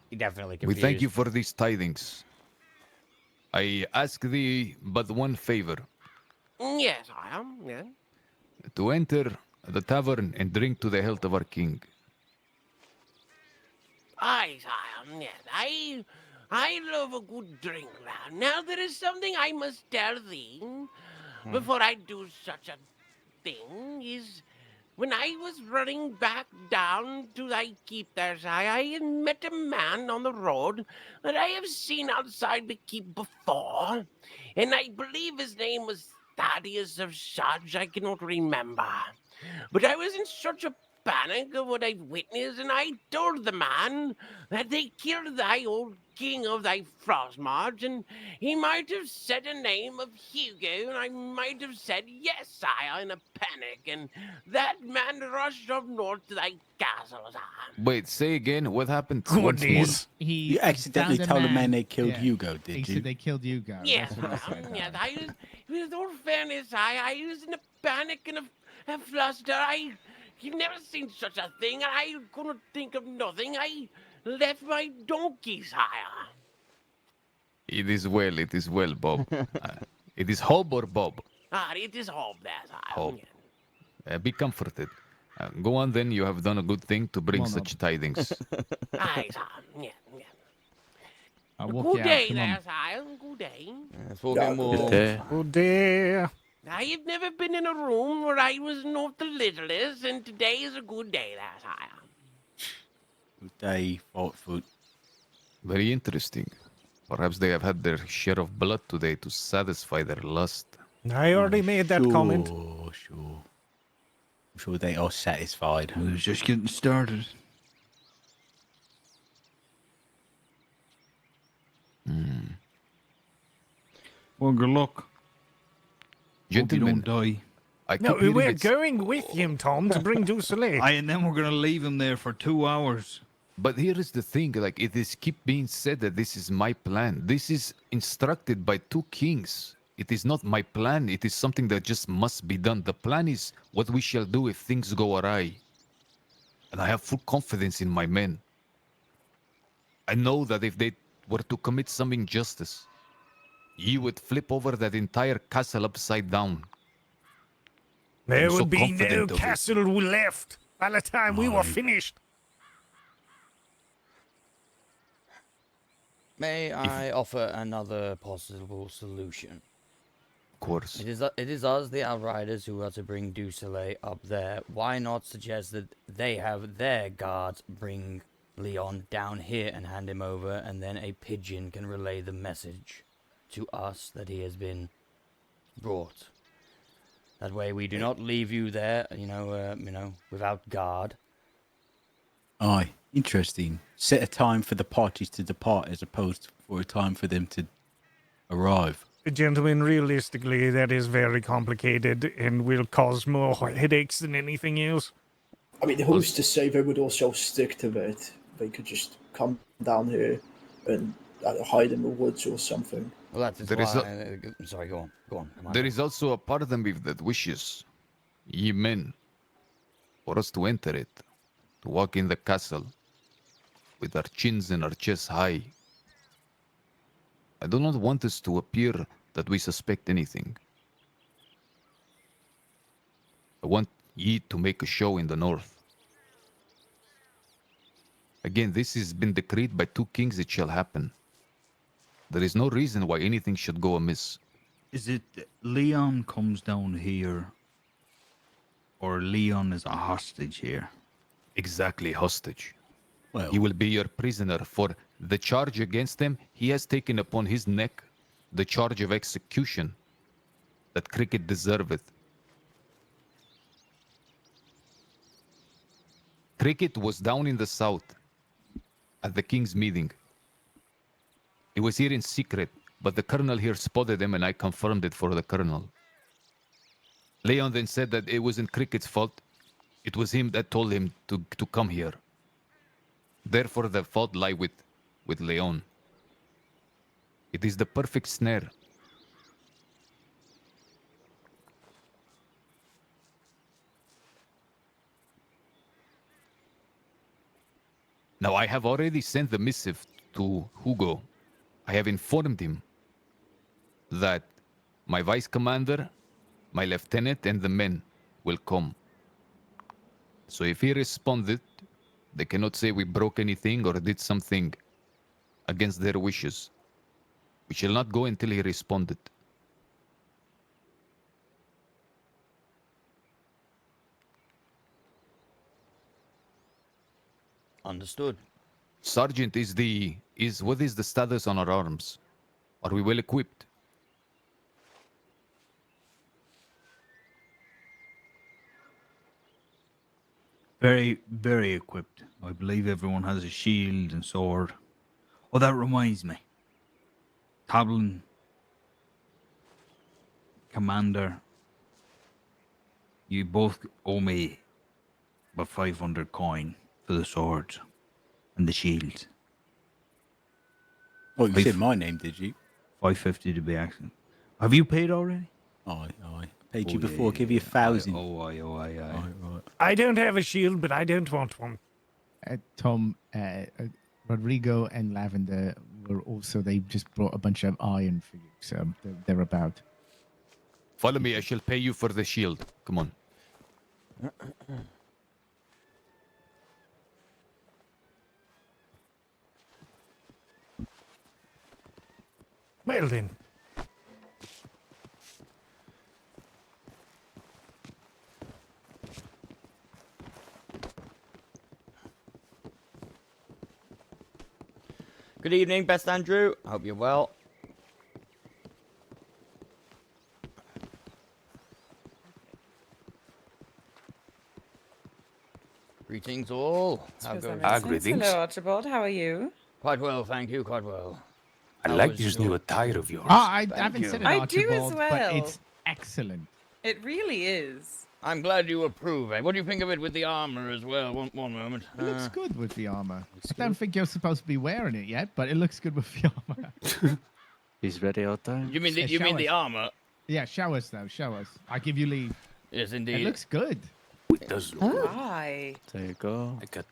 He definitely we confused. thank you for these tidings. I ask thee but one favor, Yes, sire, yes. to enter the tavern and drink to the health of our king. Aye, sire, yes. I love a good drink, lad. Now there is something I must tell thee before I do such a thing, is when I was running back down to thy keep there, sire, I had met a man on the road that I have seen outside the keep before, and I believe his name was Thaddeus of such, I cannot remember. But I was in such a panic of what I'd witnessed, and I told the man that they killed thy old king of thy Frostmarch, and he might have said a name of Hugo, and I might have said yes, sire, in a panic, and that man rushed up north to thy castle, sire. Wait, say again, what happened once more? You accidentally found a told the man man- they killed yeah. Hugo, did He you? said they killed Hugo. Yes, That's what he said. yes, with all fairness, I was in a panic and a fluster. You've never seen such a thing, and I couldn't think of nothing. I left my donkey, sire. It is well, Bob. It is Hob or Bob? It is Hob there, sire. Hob. Be comforted. Go on then, you have done a good thing to bring such tidings. Aye, sire. Yeah. I'll walk Good you out. day Come there, on. sire. Good day. Good day. I have never been in a room where I was not the littlest, and today is a good day there, sire. Good day, Foot. Very interesting. Perhaps they have had their share of blood today to satisfy their lust. I already made that comment. Sure. I'm sure they are satisfied. It was just getting started. Well, good luck. Gentlemen, Hope you don't die. No, we're going with him, Tom, to bring Du Soleil. And then we're gonna leave him there for 2 hours. But here is the thing, like it is keep being said that this is my plan. This is instructed by 2 kings. It is not my plan. It is something that just must be done. The plan is what we shall do if things go awry. And I have full confidence in my men. I know that if they were to commit some injustice, ye would flip over that entire castle upside down. There I'm so would be no confident of it. castle left by the time we were finished. May I offer another possible solution? Of course. It is us, the Outriders, who are to bring Du Soleil up there. Why not suggest that they have their guards bring Leon down here and hand him over, and then a pigeon can relay the message to us that he has been brought. That way we do not leave you there, without guard. Aye, interesting. Set a time for the parties to depart as opposed for a time for them to arrive. Gentlemen, realistically, that is very complicated and will cause more headaches than anything else. I mean, who's to say they would also stick to it? They could just come down here and hide in the woods or something. Well, that's There is why... Sorry, go on. Come on. There is also a part of them that wishes, ye men, for us to enter it, to walk in the castle, with our chins and our chests high. I do not want us to appear that we suspect anything. I want ye to make a show in the north. Again, this has been decreed by 2 kings, it shall happen. There is no reason why anything should go amiss. Is it Leon comes down here, or Leon is a hostage here? Exactly, hostage. Well, He will be your prisoner for the charge against him. He has taken upon his neck the charge of execution that Cricket deserveth. Cricket was down in the south at the king's meeting. He was here in secret, but the colonel here spotted him and I confirmed it for the colonel. Leon then said that it wasn't Cricket's fault. It was him that told him to come here. Therefore the fault lie with Leon. It is the perfect snare. Now I have already sent the missive to Hugo. I have informed him that my vice commander, my lieutenant, and the men will come. So if he responded, they cannot say we broke anything or did something against their wishes. We shall not go until he responded. Understood. Sergeant, what is the status on our arms? Are we well equipped? Very, very equipped. I believe everyone has a shield and sword. Oh, that reminds me. Tablin, Commander, you both owe me about 500 coin for the swords and the shield. Oh, you said my name, did you? 550 to be accurate. Have you paid already? Aye. Paid you before. Give you 1,000. Aye. I don't have a shield, but I don't want one. Tom, Rodrigo and Lavender were also, they just brought a bunch of iron for you, so they're about. Follow me, I shall pay you for the shield. Come on. Well then. Good evening, Best Andrew. I hope you're well. Greetings all. How goes greetings. Hello, Archibald. How are you? Quite well, thank you. Quite well. I How like was this your- new attire of yours. I Thank haven't you. said it, I do as Archibald, well. but it's excellent. It really is. I'm glad you approve. What do you think of it with the armor as well? One moment. It looks good with the armor. I don't think you're supposed to be wearing it yet, but it looks good with the armor. He's ready all time. You mean the armor? Yeah, show us though. Show us. I give you leave. Yes, indeed. It looks good. It does look good. Why? There you go. Like a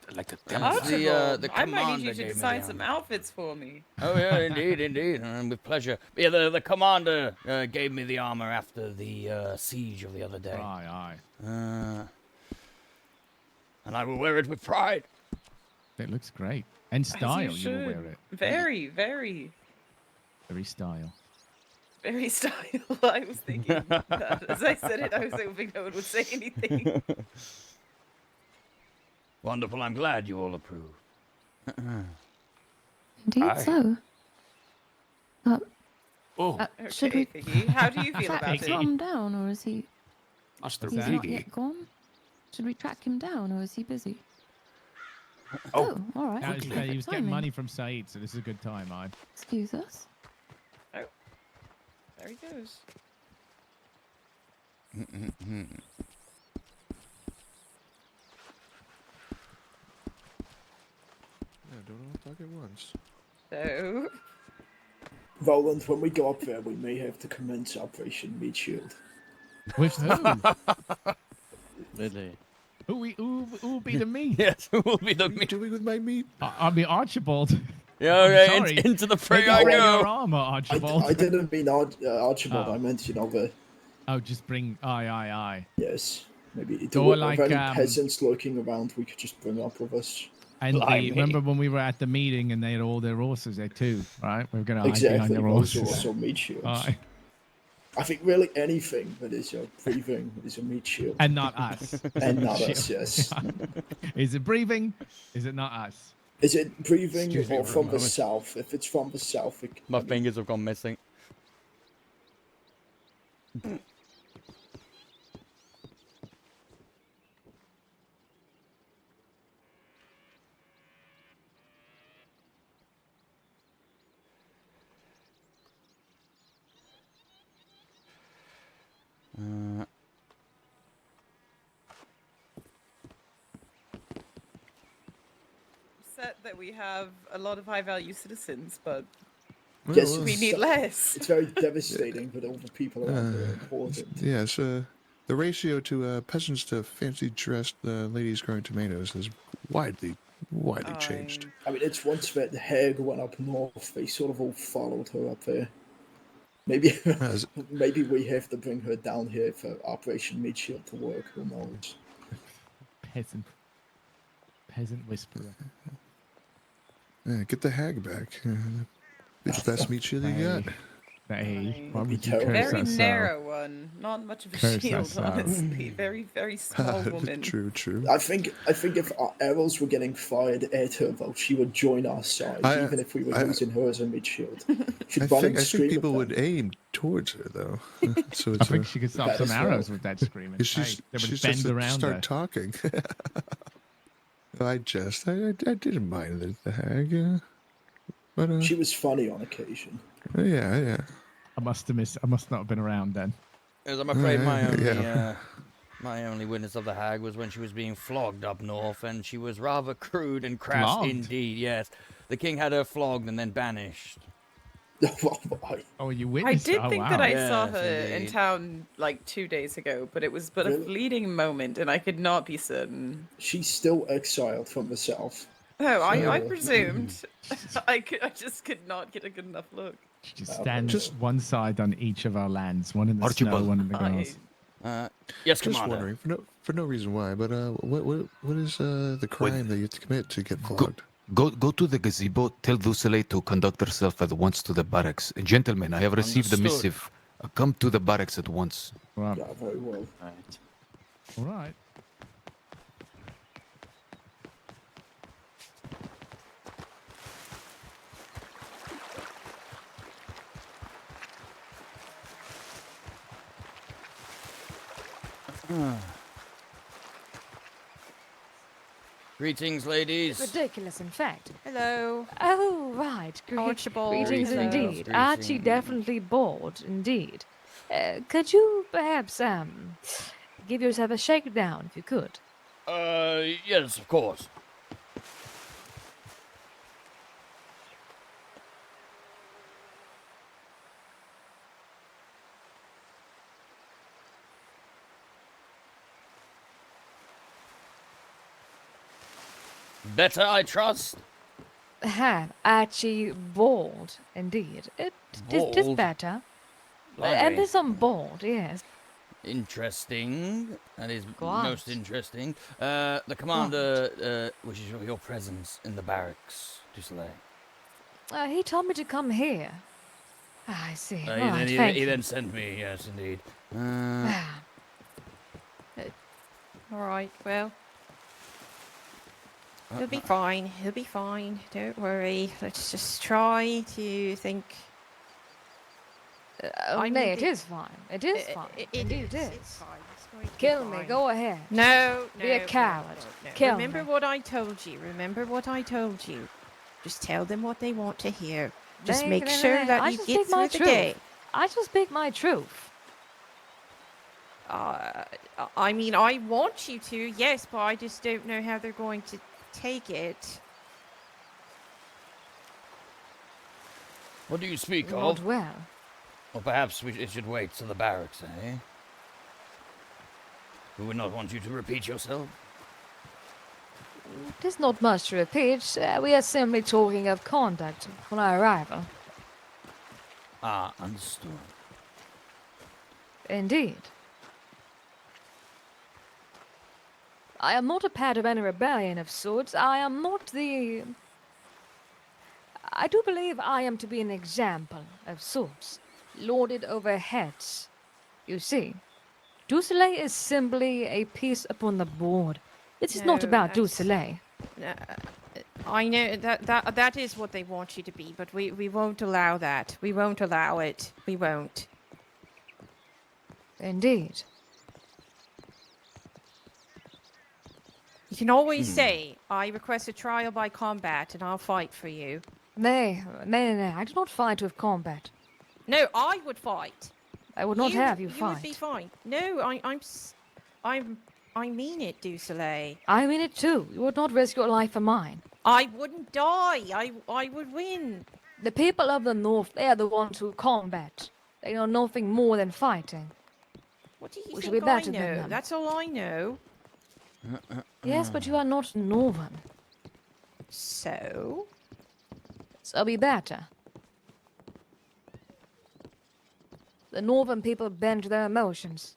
Archibald, the I might commander need you to gave me design the some armor. outfits for me. Oh yeah, indeed, with pleasure. Yeah, the commander gave me the armor after the siege of the other day. Aye. And I will wear it with pride. It looks great. And As style, you will should. wear it. Very, very, Very style. very style. I was thinking that. As I said it, I was hoping no one would say anything. Wonderful. I'm glad you all approve. Indeed Aye. so. Should Okay, we Piggy, how do you feel track about it? Tom down, or is he? Master He's not Piggy. yet gone. Should we track him down, or is he busy? Oh, all right. He was Perfect getting timing. money from Said, so this is a good time, aye. Excuse us. Oh, there he goes. Yeah, don't all talk at once. So, Roland, when we go up there, we may have to commence Operation Meat Shield. With who? Really? Who will be the meat? Yes, who will be the meat? Doing with my meat? I mean Archibald. Yeah, I'm okay, sorry. into the fray Maybe I bring go. your armor, Archibald. I didn't mean Archibald. Oh. I meant, the Oh, just bring. Aye. yes. Maybe Or were like, any peasants lurking around we could just bring up with us. And Blimey. remember when we were at the meeting and they had all their horses there too, right? We were going to hide behind Exactly, their those horses. are also meat shields. Right. I think really anything that is breathing is a meat shield. And not us. And not Shield. us, yes. Is it breathing? Is it not us? Is it breathing Excuse me or for a from the moment. south? If it's from the south, My fingers have gone missing. Upset that we have a lot of high-value citizens, but Yes, we need less. It's very devastating that all the people around here are important. Yes, the ratio to peasants to fancy dressed ladies growing tomatoes has widely changed. I mean, it's once that hag went up north, they sort of all followed her up there. Maybe, maybe we have to bring her down here for Operation Meat Shield to work. Who knows? Peasant whisperer. Yeah, get the hag back. It's the best meat shield you got. Hey, why would you terrible. curse Very that so? narrow one. Not much of a Curse that shield, so. honestly. Very, very small woman. True. I think if our arrows were getting fired at her, though, she would join our side, even if we were using her as a meat shield. She'd I run think and scream people at would them. aim towards her though. So I it's think she could stop That some as well. arrows with that screaming. She's, Hey, they would she's bend just around start her. talking. I didn't mind the hag, but She was funny on occasion. yeah. I must not have been around then. As I'm afraid my only, Yeah. my only witness of the hag was when she was being flogged up north, and she was rather crude and crass Flogged? indeed. Yes, the king had her flogged and then banished. Oh, you I witnessed? did Oh, think wow. that I saw Yes, her in indeed. town like 2 days ago, but it was but a Really? fleeting moment, and I could not be certain. She's still exiled from the south. Oh, I So- presumed. I just could not get a good enough look. She just stands one side on each of our lands, one in the snow, Archibald. one in the grass. Yes, Just Commander. wondering for no reason why, but what is the crime that you have to commit to get flogged? Go to the gazebo. Tell Dusele to conduct herself at once to the barracks. Gentlemen, I have received the Understood. missive. Come to the barracks at once. Right. Yeah, very well. All right. Greetings, ladies. Ridiculous, in fact. Hello. Oh, right. Archibald. Greetings Hello. indeed. Archie definitely bored, indeed. Could you perhaps, give yourself a shakedown if you could? Yes, of course. Better, I trust. Archibald, indeed. It is Bold? better. Blimey. And there's some bold, yes. Interesting. That is Quite. most interesting. The commander wishes your presence in the barracks, Dusele. He told me to come here. I see. He, Right, then, thank he you. then sent me, yes, indeed. All right. Well, he'll be fine. He'll be fine. Don't worry. Let's just try to think. I no, mean, it is fine. It is fine. Indeed, it is. It's fine. It's going to be Kill me. fine. Go ahead. No, Be a no, coward. no. Kill Remember me. what I told you. Remember what I told you. Just tell them what they want to hear. Just Nay, make nay, nay, sure nay. that I you shall get speak my through the day. truth. I shall speak my truth. I mean, I want you to, yes, but I just don't know how they're going to take it. What do you speak Not of? well. Or perhaps it should wait till the barracks, eh? We would not want you to repeat yourself. There's not much to repeat. We are simply talking of conduct on our arrival. Ah, understood. Indeed. I am not a part of any rebellion of sorts. I am not the... I do believe I am to be an example of sorts, lorded over heads. You see, Dusoleil is simply a piece upon the board. It is not No, about that's- Dusoleil. I know that is what they want you to be, but we won't allow that. We won't allow it. We won't. Indeed. You can always say, I request a trial by combat and I'll fight for you. Nay, I do not fight with combat. No, I would fight. I would not have you You fight. would be fine. No, I mean it, Dusoleil. I mean it too. You would not risk your life for mine. I wouldn't die. I would win. The people of the North, they are the ones who combat. They know nothing more than fighting. What do you We should think be I better than know? them. That's all I know. Yes, but you are not Northern. So? So be better. The Northern people bend to their emotions.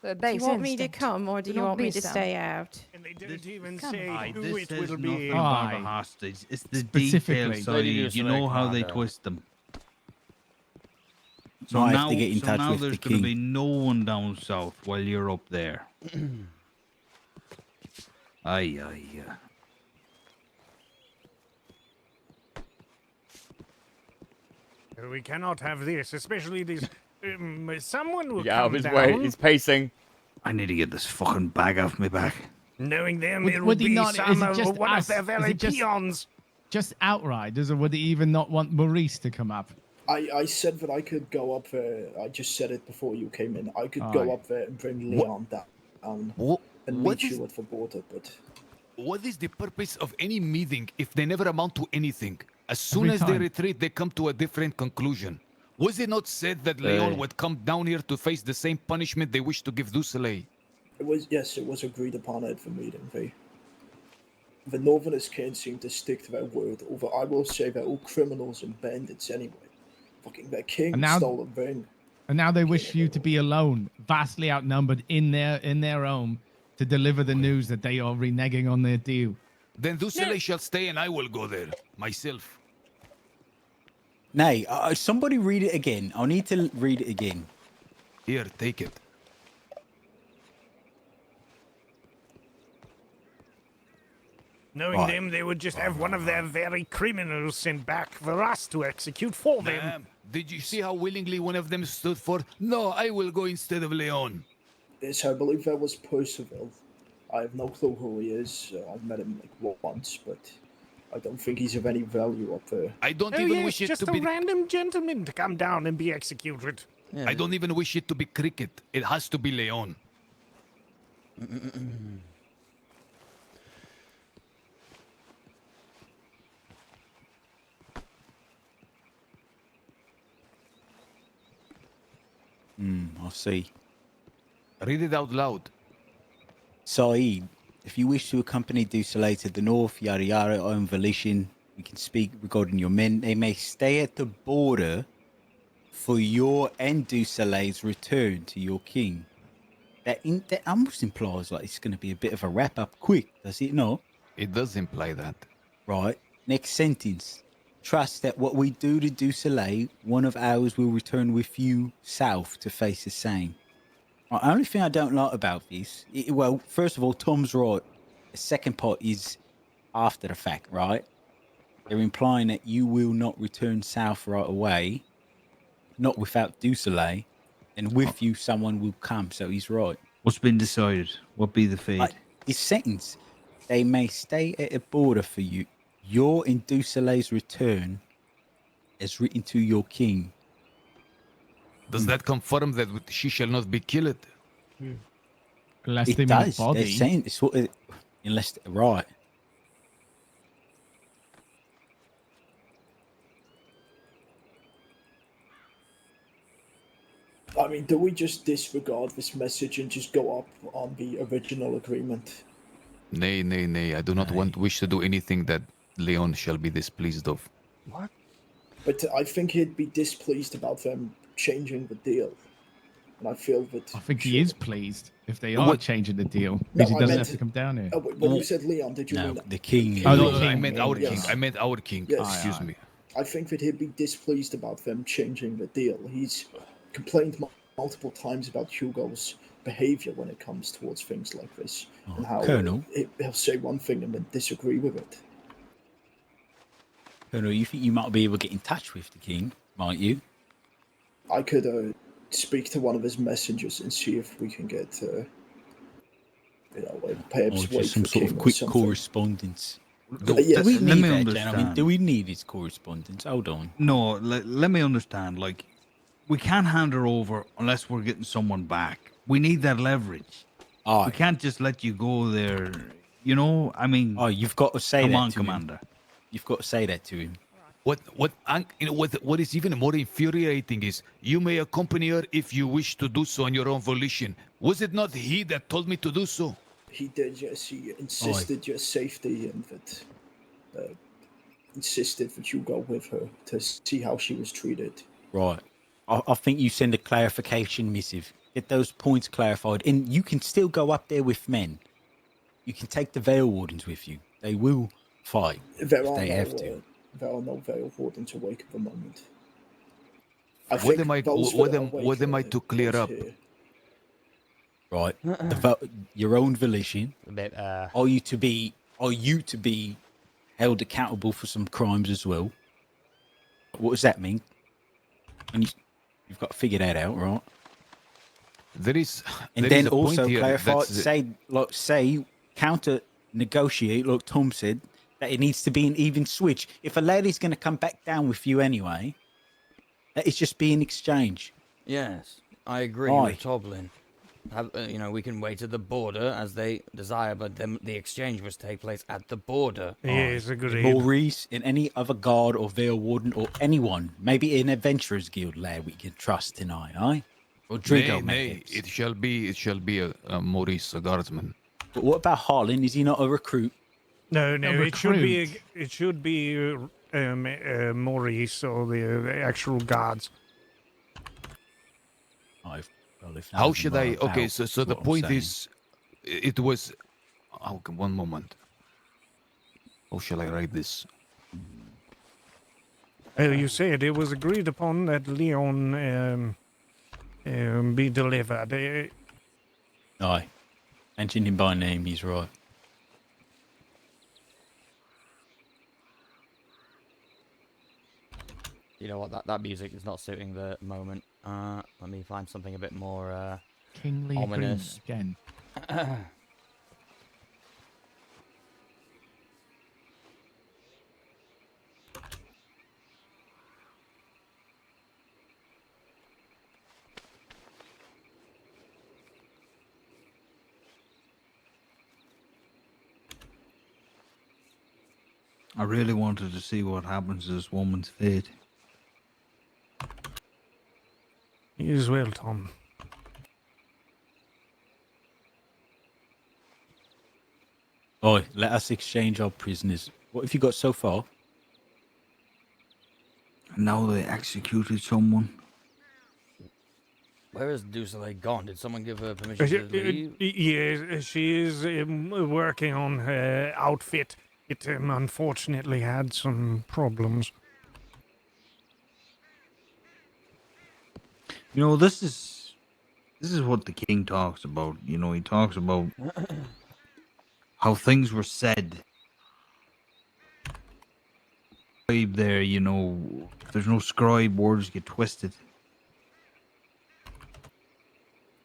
Their Do base you want me to instinct. come or do you not want me be to so. stay out? And they didn't even Come say Aye, who this it says will nothing be. about a Aye. hostage. It's the Specifically. details, Lady you know Dusoleil, how they Commander. twist them. So I have to get in touch now with there's the going to king. be no one down south while you're up there. Aye. We cannot have this, especially this. Someone will Yeah, come his down. way. He's pacing. I need to get this fucking bag off my back. Knowing them, Would- it will would he be not- some is it of just one us? of their Is very it just- peons. Just outriders, or would he even not want Maurice to come up? I said that I could go up there. I just said it before you came in. I could go Aye. up there and bring Leon down What, and what meet is, you at the border, but what is the purpose of any meeting if they never amount to anything? As soon Every as they time. retreat, they come to a different conclusion. Was it not said that Leon would come down here to face the same punishment they wish to give Dusoleil? it was agreed upon at the meeting. The Northerners can't seem to stick to their word, although I will say they're all criminals and bandits anyway. Fucking their king And now- stole a ring. And now they wish you to be alone, vastly outnumbered in their home, to deliver the news that they are reneging on their deal. Then Dusoleil shall stay and I will go there, myself. Nay, somebody read it again. I need to read it again. Here, take it. Knowing Right. them, they would just have one of their very criminals sent back for us to execute for them. Ma'am, did you see how willingly one of them stood for, no, I will go instead of Leon? Yes, I believe that was Percival. I have no clue who he is. I've met him like once, but I don't think he's of any value up there. I don't Oh, even yes, wish it just to a be... random gentleman to come down and be executed. I don't even wish it to be Cricket. It has to be Leon. I see. Read it out loud. Saeed, if you wish to accompany Dusoleil to the north, yada yada, on volition, we can speak regarding your men. They may stay at the border for your and Dusoleil's return to your king. That almost implies like it's going to be a bit of a wrap up quick, does it not? It does imply that. Right. Next sentence. Trust that what we do to Dusoleil, one of ours will return with you south to face the same. The only thing I don't like about this, well, first of all, Tom's right. The second part is after the fact, right? They're implying that you will not return south right away, not without Dusoleil, and with you someone will come, so he's right. What's been decided? What be the fate? This sentence, they may stay at a border for you. Your and Dusoleil's return is written to your king. Does that confirm that she shall not be killed? Unless It they mean a does. They're body. saying it's what unless right. I mean, do we just disregard this message and just go up on the original agreement? Nay, nay, nay. I do not wish to do anything that Leon shall be displeased of. What? But I think he'd be displeased about them changing the deal. and I feel that. I think he is pleased if they are What- changing the deal No, because he I doesn't meant- have to come down here. When you said Leon, did you No, mean the king. Oh, No, the I king. meant our king. Yes. I meant our king. Yes. Excuse me. I think that he'd be displeased about them changing the deal. He's complained multiple times about Hugo's behavior when it comes towards things like this, and how Colonel? he'll say one thing and then disagree with it. Colonel, you think you might be able to get in touch with the king, might you? I could speak to one of his messengers and see if we can get, perhaps Or wait just some for sort King of or quick something. correspondence? Yes. Do we Let need me that, understand. gentlemen? Do we need his correspondence? Hold on. No, let me understand. Like, we can't hand her over unless we're getting someone back. We need that leverage. We can't just let you go there. You know, I mean. Oh, you've got to say come that on, to Commander. him. You've got to say that to him. What is even more infuriating is you may accompany her if you wish to do so on your own volition. Was it not he that told me to do so? He did, yes. He insisted your safety and that insisted that you go with her to see how she was treated. Right. I think you send a clarification missive. Get those points clarified. And you can still go up there with men. You can take the Veil Wardens with you. They will fight There if are they no, have to. There are no Veil Wardens awake at the moment. What am I to clear up? Right. Your own volition. A bit, Are you to be held accountable for some crimes as well? What does that mean? And you've got to figure that out, right? There is, and there then is a point also here clarify, that's- say, counter negotiate, like Tom said, that it needs to be an even switch. If a lady's going to come back down with you anyway, that it's just be an exchange. Yes, I agree Aye. with Toblin. We can wait at the border as they desire, but then the exchange must take place at the border. Yes, agreed. Maurice and any other guard or Veil Warden or anyone, maybe an adventurers guild lad we can trust tonight, aye? Rodrigo, Nay, it shall be a Maurice, a guardsman. But what about Harlan? Is he not a recruit? No, A it should be recruit. it should be Maurice or the actual guards. How should I? Okay, about so the what I'm point saying. is, it was. Okay, one moment. How shall I write this? You said it was agreed upon that Leon be delivered. Aye. Mention him by name, he's right. You know what? That music is not suiting the moment. Let me find something a bit more Kingly ominous. again. I really wanted to see what happens to this woman's fate. You as well, Tom. Oi, let us exchange our prisoners. What have you got so far? Now they executed someone. Where is Dusoleil gone? Did someone give her permission to leave? Yes, she is working on her outfit. It unfortunately had some problems. You know, this is what the king talks about. You know, he talks about how things were said. There, you know, if there's no scribe, words get twisted.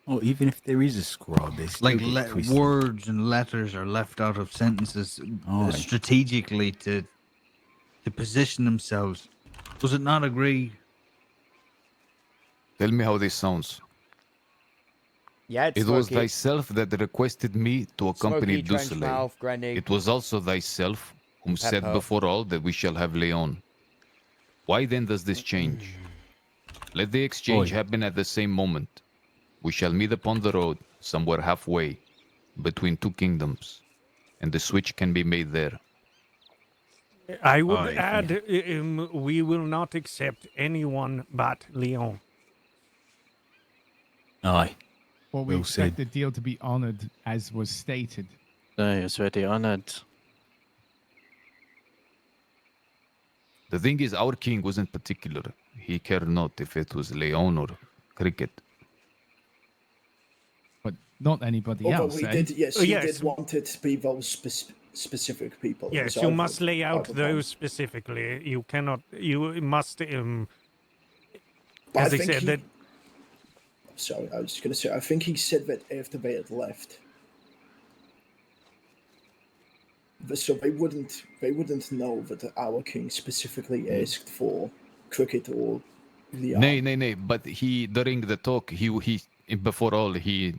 Oh, even if there is a scribe, they still Like get twisted. words and letters are left out of sentences Aye. strategically to position themselves. Does it not agree? Tell me how this sounds. Yeah, it's It was smoky. thyself that requested me to accompany Smoky, trench Dusoleil. mouth, Granny. It was also thyself whom said Pepper. before all that we shall have Leon. Why then does this change? Let the exchange Oi. happen at the same moment. We shall meet upon the road, somewhere halfway, between two kingdoms, and the switch can be made there. I would Aye, add, we will not accept anyone but Leon. Aye. Well, we Well said. expect the deal to be honoured as was stated. Aye, it's very honored. The thing is, our king wasn't particular. He cared not if it was Leon or Cricket. But not anybody Although else, he eh? did, yes, Oh, he yes. did want it to be those specific people. It Yes, was you either- must lay out either those one. specifically. You cannot. You must. But As I I think said, he- that Sorry, I was just going to say, I think he said that after they had left. So they wouldn't know that our king specifically asked for Cricket or Leon. Nay. But he, during the talk, he before all, he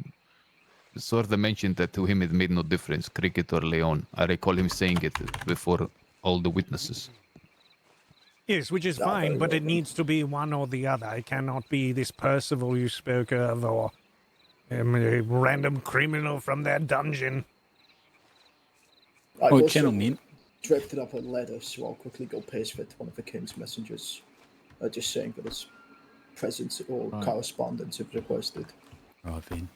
sort of mentioned that to him it made no difference, Cricket or Leon. I recall him saying it before all the witnesses. yes, which is Yeah, fine, very but well it then. needs to be one or the other. It cannot be this Percival you spoke of, or a random criminal from that dungeon. I've Oh, also gentlemen. drafted up a letter, so I'll quickly go paste it to one of the king's messengers. Just saying that his presence or Right. correspondence if requested. Right then.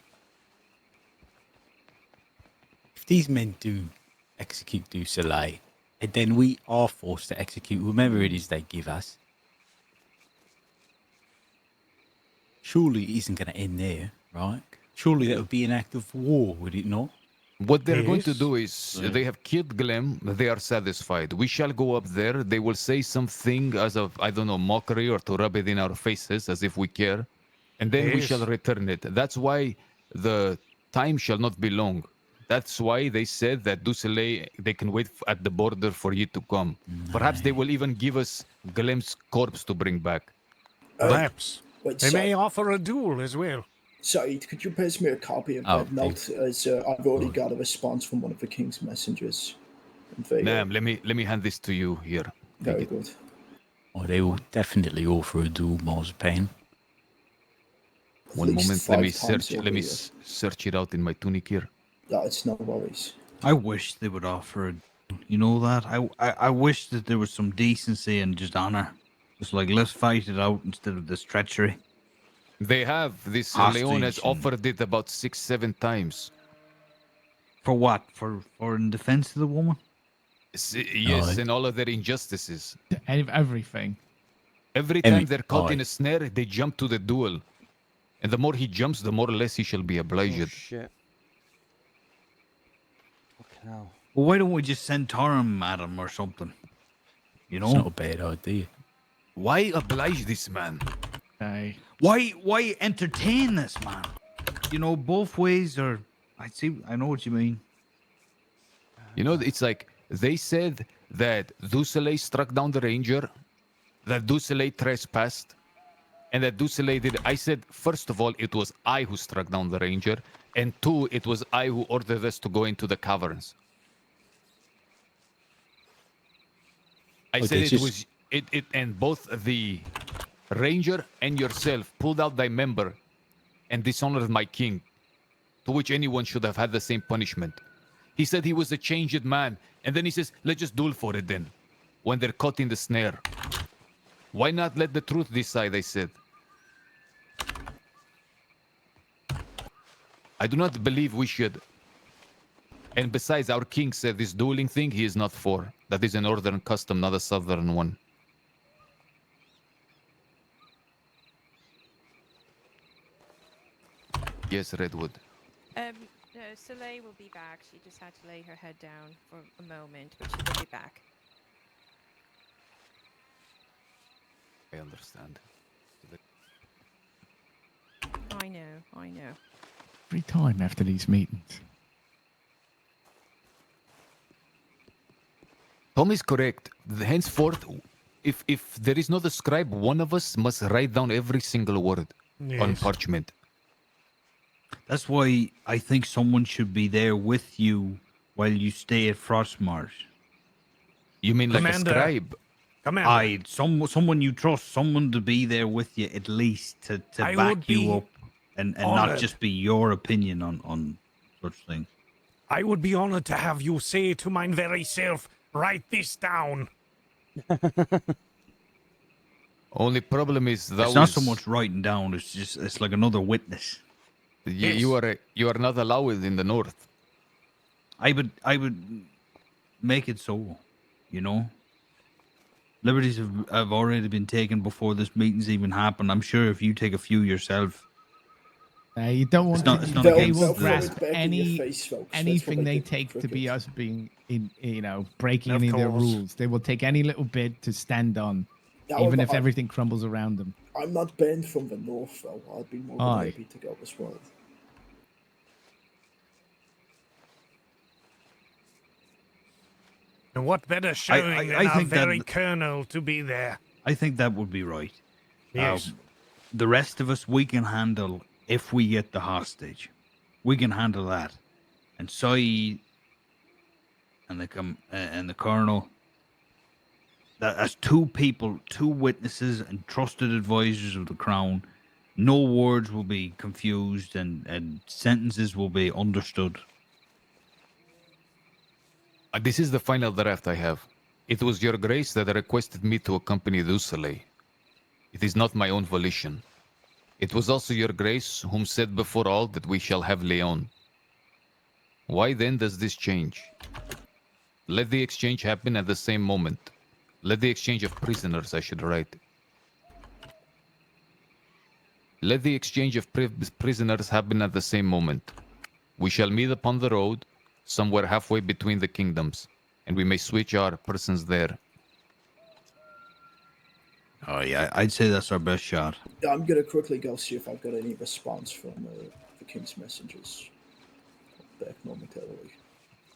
If these men do execute Du Soleil, then we are forced to execute whomever it is they give us. Surely it isn't going to end there, right? Surely that would be an act of war, would it not? What they're going to Yes. do is they have killed Glenn. They are satisfied. We shall go up there. They will say something as of, I don't know, mockery or to rub it in our faces as if we care. And then we Yes. shall return it. That's why the time shall not be long. That's why they said that Du Soleil, they can wait at the border for you to come. Perhaps they will even give us Glem's corpse to bring back. Perhaps. Wait, They may offer a duel as well. Saeed, could you pass me a copy of Oh, that note? As I've already got a response from one of the king's messengers. And they, Ma'am, let me hand this to you here. very good. Oh, they will definitely offer a duel, Marzipan. One least moment, let me 5 times search. over Let me here. search it out in my tunic here. No, it's no worries. I wish they would offer it. You know that? I wish that there was some decency and just honor. Just like, let's fight it out instead of this treachery. They have. This Leon has offered it about 6-7 times. For what? For in defense of the woman? Yes, and all of their injustices. Everything. Every time they're caught in a snare, they jump to the duel. And the more he jumps, the more or less he shall be obliged. Oh, shit. Fucking hell. Well, why don't we just send Torum at him or something? You know? It's not a bad idea. Why oblige this man? Hey. Why entertain this man? You know, both ways are... I know what you mean. You know, it's like they said that Du Soleil struck down the ranger, that Du Soleil trespassed, and that Du Soleil did. I said, first of all, it was I who struck down the ranger, and 2, it was I who ordered us to go into the caverns. I said it was it, and both the ranger and yourself pulled out thy member and dishonored my king, to which anyone should have had the same punishment. He said he was a changed man, and then he says, let's just duel for it then, when they're caught in the snare. Why not let the truth decide, I said. I do not believe we should. And besides, our king said this dueling thing he is not for. That is a northern custom, not a southern one. Yes, Redwood. No, Soleil will be back. She just had to lay her head down for a moment, but she will be back. I understand. I know. Every time after these meetings. Tom is correct. Henceforth, if there is no the scribe, one of us must write down every single word on Yes. parchment. That's why I think someone should be there with you while you stay at Frostmarsh. You mean like Commander. a scribe? Commander. Aye, someone you trust, someone to be there with you at least to I back would you be up and not honored. just be your opinion on such things. I would be honored to have you say to mine very self, write this down. Only problem is that It's not so much writing down, it's like another witness. You are not allowed in the north. I would make it so, you know. Liberties have already been taken before this meeting's even happened. I'm sure if you take a few yourself, You don't want not, to. it's not They against will the- grasp back in your face, folks. That's anything what they do, take to be cricket. us being breaking Of any of their course. rules. They will take any little bit to stand on, However, even if I- everything crumbles around them. I'm not banned from the north, though. I'd be more than Aye. happy to go as well. And what better showing than I our think that- very colonel to be there? I think that would be right. Yes. The rest of us, we can handle if we get the hostage. We can handle that. And Saeed and the colonel, that as two people, two witnesses and trusted advisors of the crown, no words will be confused and sentences will be understood. This is the final draft I have. It was your grace that requested me to accompany Dussele. It is not my own volition. It was also your grace whom said before all that we shall have Leon. Why then does this change? Let the exchange happen at the same moment. Let the exchange of prisoners, I should write. Let the exchange of prisoners happen at the same moment. We shall meet upon the road, somewhere halfway between the kingdoms, and we may switch our persons there. Oh yeah, I'd say that's our best shot. I'm gonna quickly go see if I've got any response from the king's messengers. Back momentarily.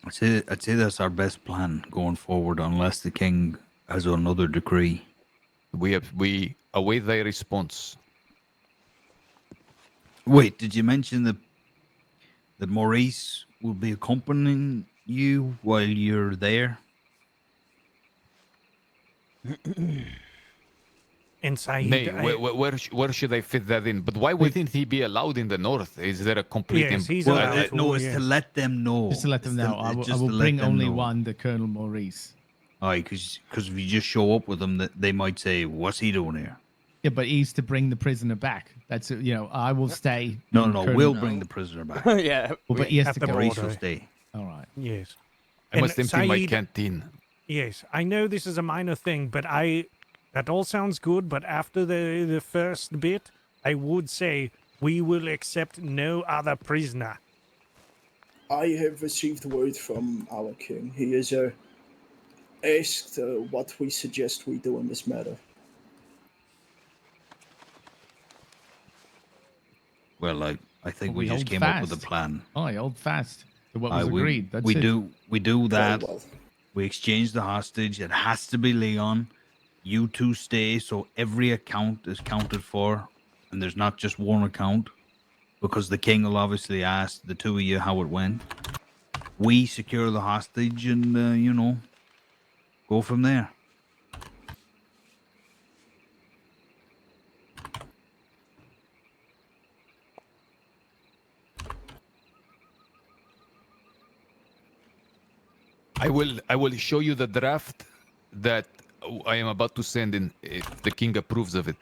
I'd say that's our best plan going forward, unless the king has another decree. We await their response. Wait, did you mention that Maurice will be accompanying you while you're there? Inside. Nay, where should I fit that in? But why wouldn't he be allowed in the north? Is there a complete... Yes, he's Well, allowed to, no, it's yes. to let them know. Just to let them It's know, I just will to let bring them only know. one, the Colonel Maurice. Aye, because if you just show up with them, they might say, "What's he doing here?" Yeah, but he's to bring the prisoner back. That's I will stay. No, and no, Colonel- we'll bring the prisoner back. Yeah. Well, but he has At to the go. Maurice border. will stay. All right. Yes. I must And empty my Saeed- canteen. Yes, I know this is a minor thing, but that all sounds good, but after the first bit, I would say we will accept no other prisoner. I have received word from our king. He has asked what we suggest we do in this matter. Well, I think we Well, just hold came up with a fast. plan. Oh, I hold fast to what was we, agreed. That's we it. do that. well. We exchange the hostage. It has to be Leon. You two stay, so every account is counted for, and there's not just one account, because the king will obviously ask the two of you how it went. We secure the hostage, and go from there. I will show you the draft that I am about to send in if the king approves of it.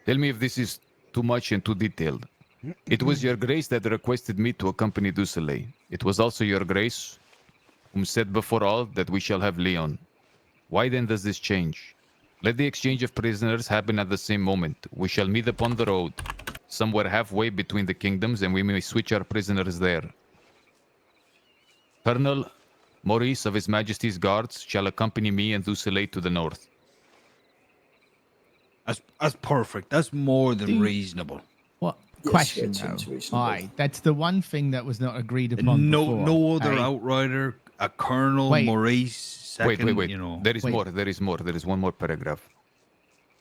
Tell me if this is too much and too detailed. It was your grace that requested me to accompany Dussele. It was also your grace whom said before all that we shall have Leon. Why then does this change? Let the exchange of prisoners happen at the same moment. We shall meet upon the road, somewhere halfway between the kingdoms, and we may switch our prisoners there. Colonel, Maurice of His Majesty's Guards shall accompany me and Dusoleil to the north. That's perfect. That's more than reasonable. What Yes, question that seems though? reasonable. Aye, that's the one thing that was not agreed upon No, before. no other eh? outrider, a colonel, Wait. Maurice, second, Wait. you know. There is Wait. more. There is more. There is one more paragraph.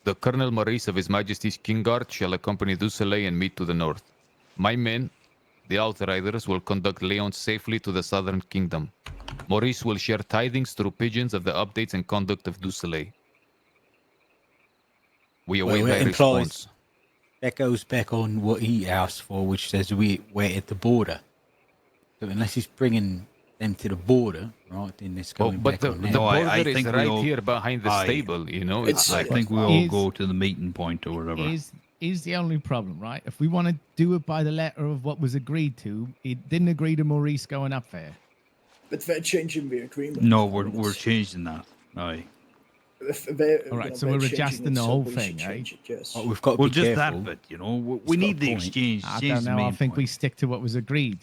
The Colonel Maurice of His Majesty's King Guard shall accompany Dusoleil and me to the north. My men, the outriders, will conduct Leon safely to the southern kingdom. Maurice will share tidings through pigeons of the updates and conduct of Dusoleil. We await thy response. That goes back on what he asked for, which says we're at the border. So unless he's bringing them to the border, right, then it's going But back the on them. border I is think we right all- here behind the Aye. stable, you know? I think we all go to the meeting point or whatever. Is the only problem, right? If we want to do it by the letter of what was agreed to, it didn't agree to Maurice going up there. But they're changing the agreement. No, we're changing that. Aye. All right, so we're adjusting the whole thing, eh? Yes. Oh, we've got to Well, be just careful. that bit, you know. We need the exchange. I exchange don't is the know. I main think point. we stick to what was agreed.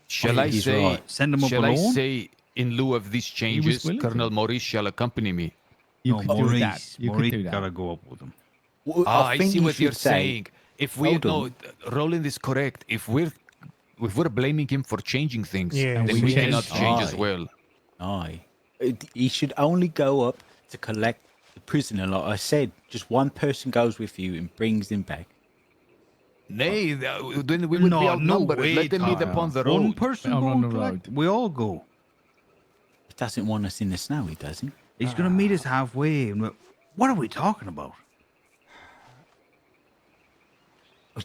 Shall I he's say? right. Send him up Shall I alone? say, in lieu of these changes, willing to. Colonel Maurice shall accompany me? You No, could do Maurice. that. You Maurice could do that. gotta go up with him. Well, I think see you what you're should say- saying. If we Hold no, on. Roland is correct. If we're blaming him for changing things, Yes, then we yes. cannot change as Aye. well. Aye. He should only go up to collect the prisoner, like I said. Just one person goes with you and brings him back. Nay, then we would be outnumbered. Let them meet upon the road. One person Out go on and the collect. road. We all go. He doesn't want us in the snow, he doesn't. He's gonna meet us halfway. And what are we talking about?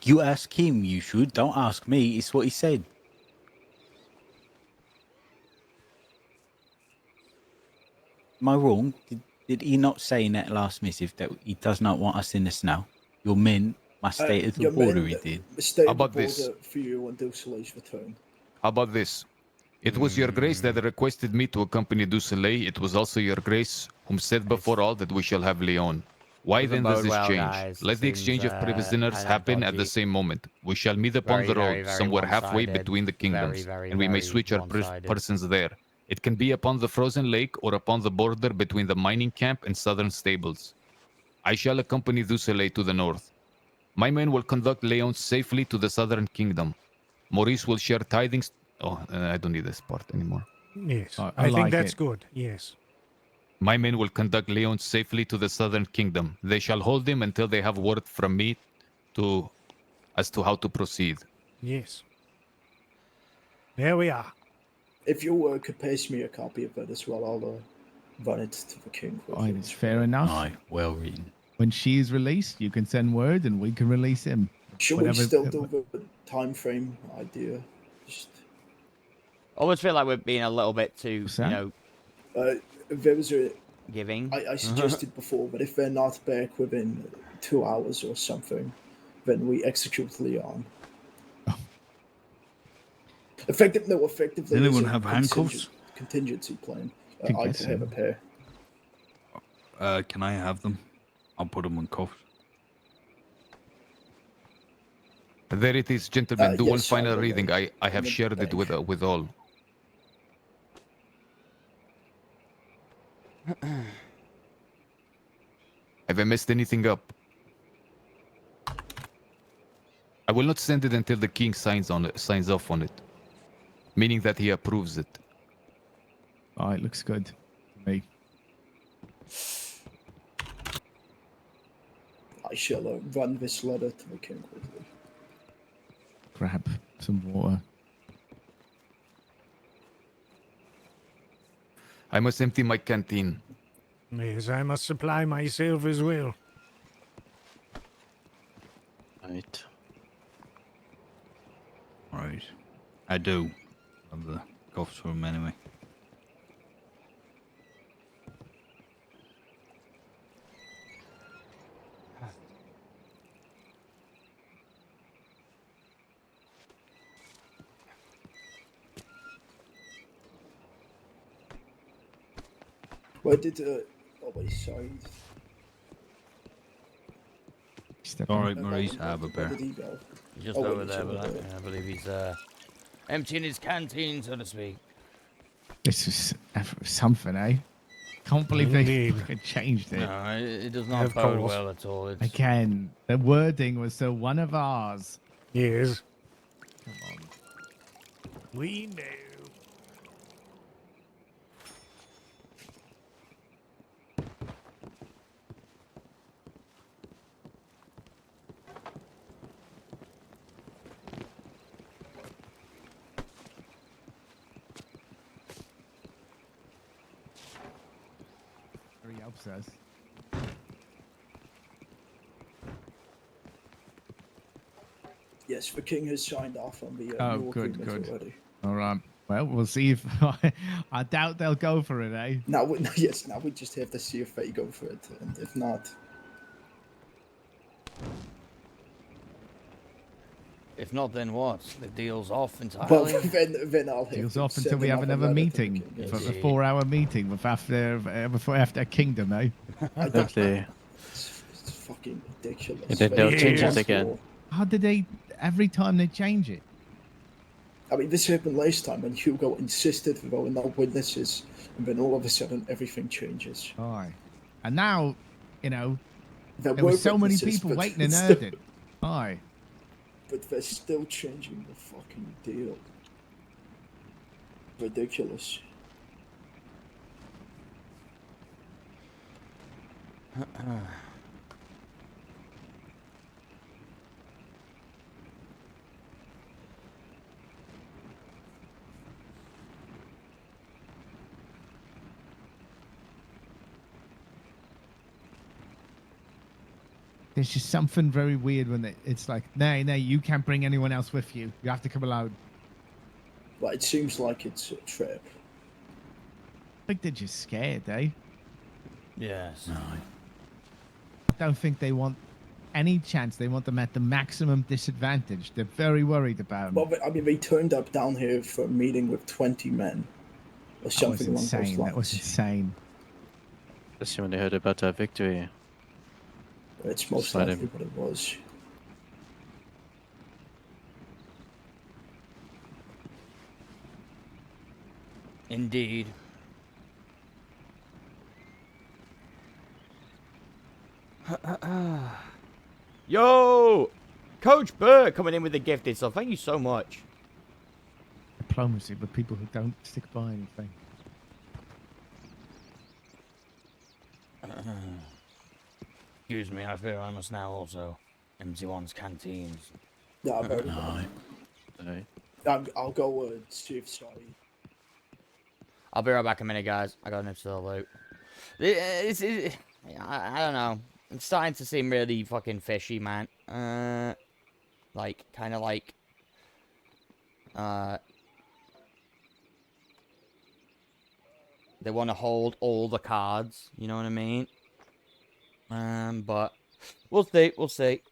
You ask him, you should. Don't ask me. It's what he said. Am I wrong? Did he not say in that last missive that he does not want us in the snow? Your men must stay at the your border, men he did. Stay at How the about this? border for you until Soleil's return. How about this? It was your grace that requested me to accompany Dusoleil. It was also your grace whom said before all that we shall have Leon. Why Doesn't then does bode this well, change? guys. Let the Seems, exchange of prisoners kind of happen at the dodgy. same moment. We shall meet upon Very, the very, road, very somewhere halfway one-sided. between the kingdoms, Very, and we may very switch our one-sided. persons there. It can be upon the frozen lake or upon the border between the mining camp and southern stables. I shall accompany Dusoleil to the north. My men will conduct Leon safely to the southern kingdom. Maurice will share tidings. Oh, I don't need this part anymore. Yes, I I think like that's it. good. Yes. My men will conduct Leon safely to the southern kingdom. They shall hold him until they have word from me as to how to proceed. Yes. There we are. If you could paste me a copy of it as well, I'll run it to the king. Aye, it's fair enough. Aye, well written. When she is released, you can send word and we can release him. Should Whatever- we still do the time frame idea? Just, I always feel like we're being a little bit too, What's you that? know, there was a. giving. I suggested before, but if they're not back within 2 hours or something, then we execute Leon. Effectively, Does as anyone a have handcuffs? contingency plan. Can I get could have a some. pair. Can I have them? I'll put them in cuffs. There it is, gentlemen. Do one yes, final I'll reading. I have the shared it with all. Have I messed anything up? I will not send it until the king signs off on it, meaning that he approves it. Oh, it looks good to me. I shall run this letter to the king quickly. Grab some water. I must empty my canteen. Yes, I must supply myself as well. Right. Right. I do. Have the cuffs for him anyway. Where did oh wait, sorry. All right, Maurice, have a Where pair. did he go? Just Oh, wait, over he's there, over but there. I believe he's emptying his canteen, so to speak. This is Something, eh? Can't believe they Indeed. fucking changed it. No, it does not Of bode course. well at all. It's... Again, the wording was so one of ours. Yes. Come on. We know. Very helps us. Yes, the king has signed off on the Oh, new good, agreement good. already. All right. Well, we'll see if I doubt they'll go for it, eh? Now, now we just have to see if they go for it, and if not, If not, then what? The deal's off entirely. well, then I'll have Deals to off until we have another letter to the meeting. king. For the Indeed. 4-hour meeting with after Kingdom, eh? Exactly. It's fucking ridiculous. And then they'll change it Yes. again. How did they? Every time they change it. I mean, this happened last time when Hugo insisted there were no witnesses, and then all of a sudden everything changes. Aye. And now, you know, There there were were so many witnesses, people but waiting in it's Erdin. Aye. But they're still changing the fucking deal. Ridiculous. There's just something very weird when it's like, no, you can't bring anyone else with you. You have to come alone. But it seems like it's a trap. I think they're just scared, eh? Yes. I don't think they want any chance. They want them at the maximum disadvantage. They're very worried about them. Well, I mean, they turned up down here for a meeting with 20 men. Or That was something along those insane. lines. That was insane. Especially when they heard about our victory. It's most Let likely him- what it was. Indeed. Yo! Coach Burt coming in with the gifted stuff. Thank you so much. Diplomacy with people who don't stick by anything. Excuse me, I fear I must now also empty one's canteens. Yeah, very No. I'll go see if sorry. I'll be right back in a minute, guys. I got an episode of loot. I don't know. It's starting to seem really fucking fishy, man. Like, kind of like... They want to hold all the cards, you know what I mean? But we'll see, we'll see.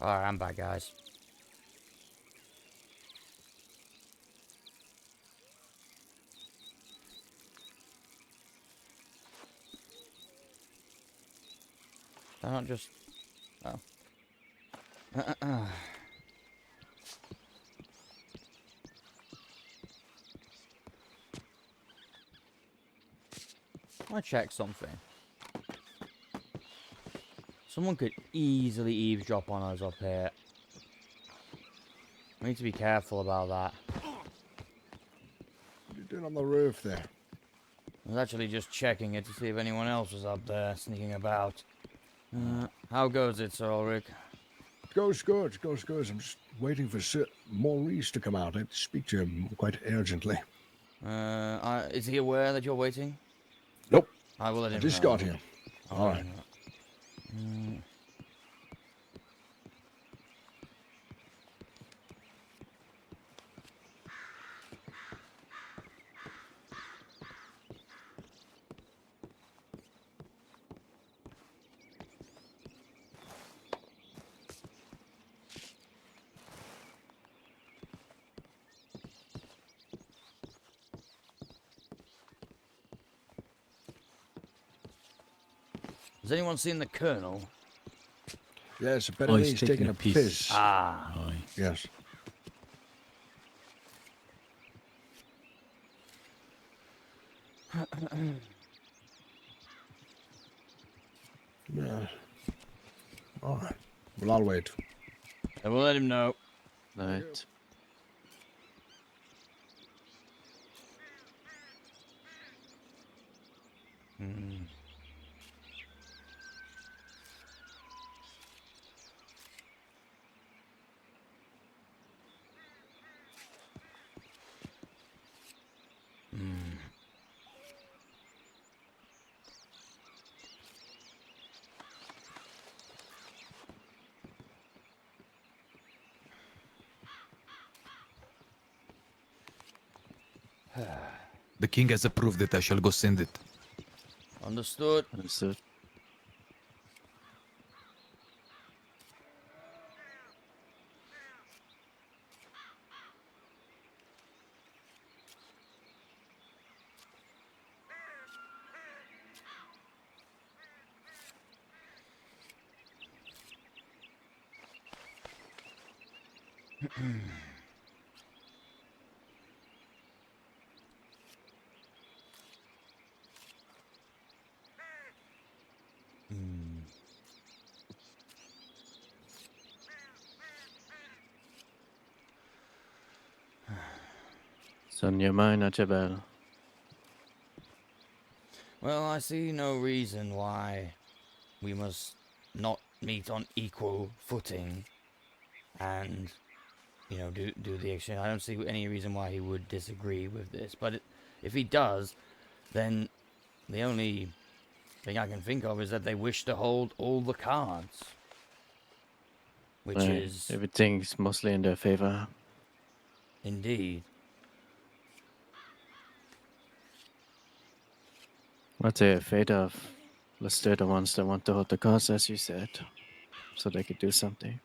Alright, I'm back, guys. They're not just... Oh. I want to check something. Someone could easily eavesdrop on us up here. We need to be careful about that. What are you doing on the roof there? I was actually just checking it to see if anyone else was up there sneaking about. How goes it, Sir Ulrich? Goes good, goes good. I'm just waiting for Sir Maurice to come out. I have to speak to him quite urgently. Is he aware that you're waiting? Nope. I will let him I just know. got here. I'll All let right. him know. Has anyone seen the Colonel? Yes, apparently he's taking a piss. Ah. Yes. Yeah. All right. Well, I'll wait. I will let him know. Right. Hmm. The king has approved it. I shall go send it. Understood. Understood. It's on your mind, Archibald. Well, I see no reason why we must not meet on equal footing and, you know, do the exchange. I don't see any reason why he would disagree with this. But if he does, then the only thing I can think of is that they wish to hold all the cards. Which Right. is... Everything's mostly in their favor. Indeed. What they're afraid of, let's they're the ones that want to hold the cards, as you said, so they could do something.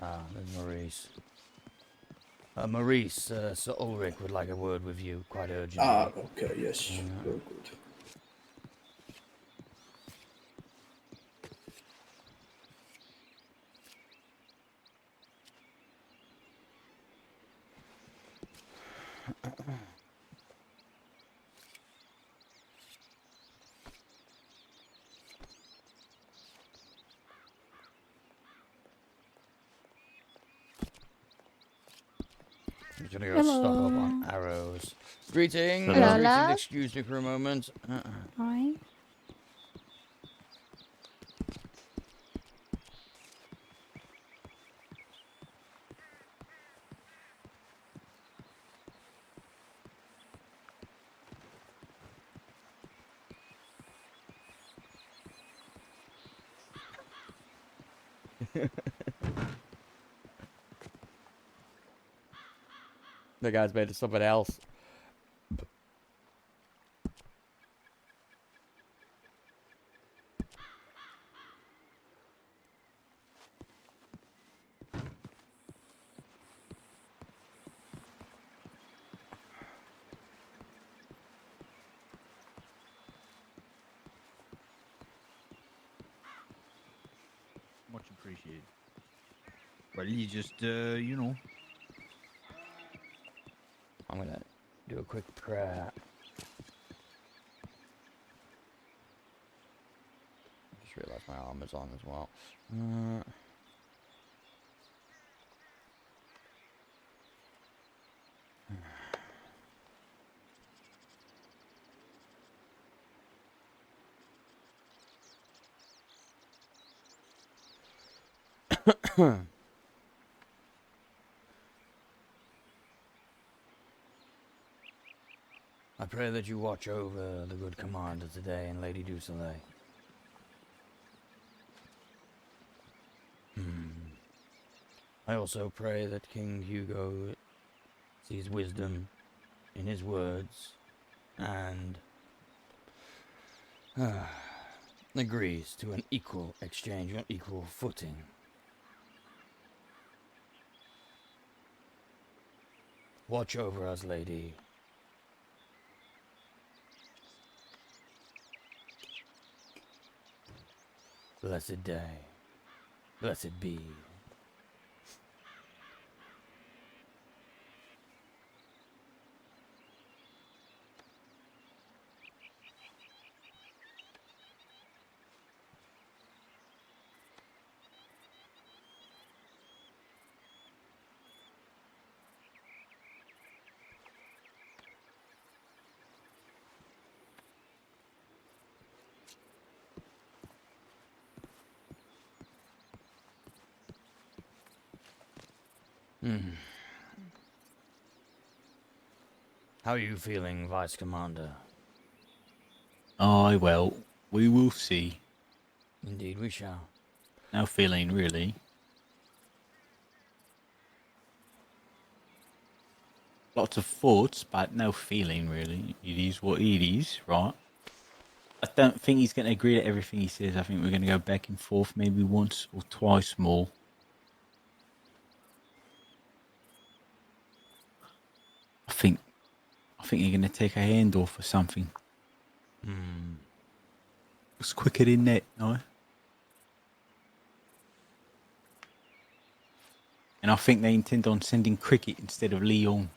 Ah, there's Maurice. Maurice, Sir Ulrich would like a word with you, quite urgently. Ah, okay, yes, very good. I'm gonna go stock up on arrows. Greetings. Hello, Greetings. love. Excuse me for a moment. Hi. The guy's made it something else. appreciate it. Well, you just, you know. I'm gonna do a quick prayer. Just realized my armor's on as well. I pray that you watch over the good commander today and Lady du Soleil. I also pray that King Hugo sees wisdom in his words and agrees to an equal exchange, an equal footing. Watch over us, lady. Blessed day. Blessed be. How are you feeling, Vice Commander? Aye, well, we will see. Indeed we shall. No feeling, really. Lots of thoughts, but no feeling, really. It is what it is, right? I don't think he's going to agree to everything he says. I think we're going to go back and forth maybe once or twice more. I think you're going to take a hand off or something. It's quicker than that, no? And I think they intend on sending Cricket instead of Leon.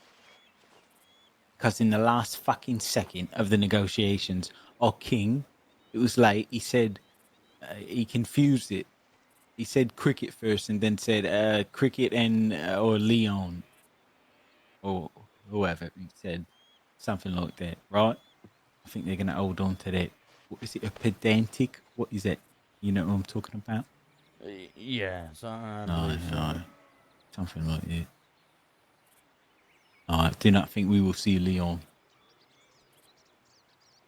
Because in the last fucking second of the negotiations, our king, it was late, he said, he confused it. He said Cricket first and then said Cricket and or Leon. Or whoever he said. Something like that, right? I think they're going to hold on to that. What is it, a pedantic? What is it? You know what I'm talking about? Yes, I No, believe so. no. Something like that. I do not think we will see Leon.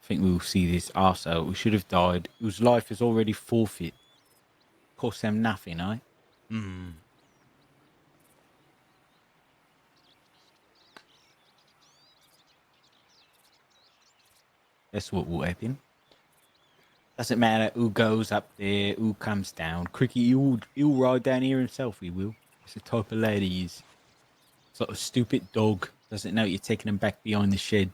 I think we will see this arsehole who should have died, whose life is already forfeit. Cost them nothing, eh? That's what will happen. Doesn't matter who goes up there, who comes down. Cricket, he'll ride down here himself, he will. It's the type of lad he is. Sort of stupid dog. Doesn't know you're taking him back behind the shed.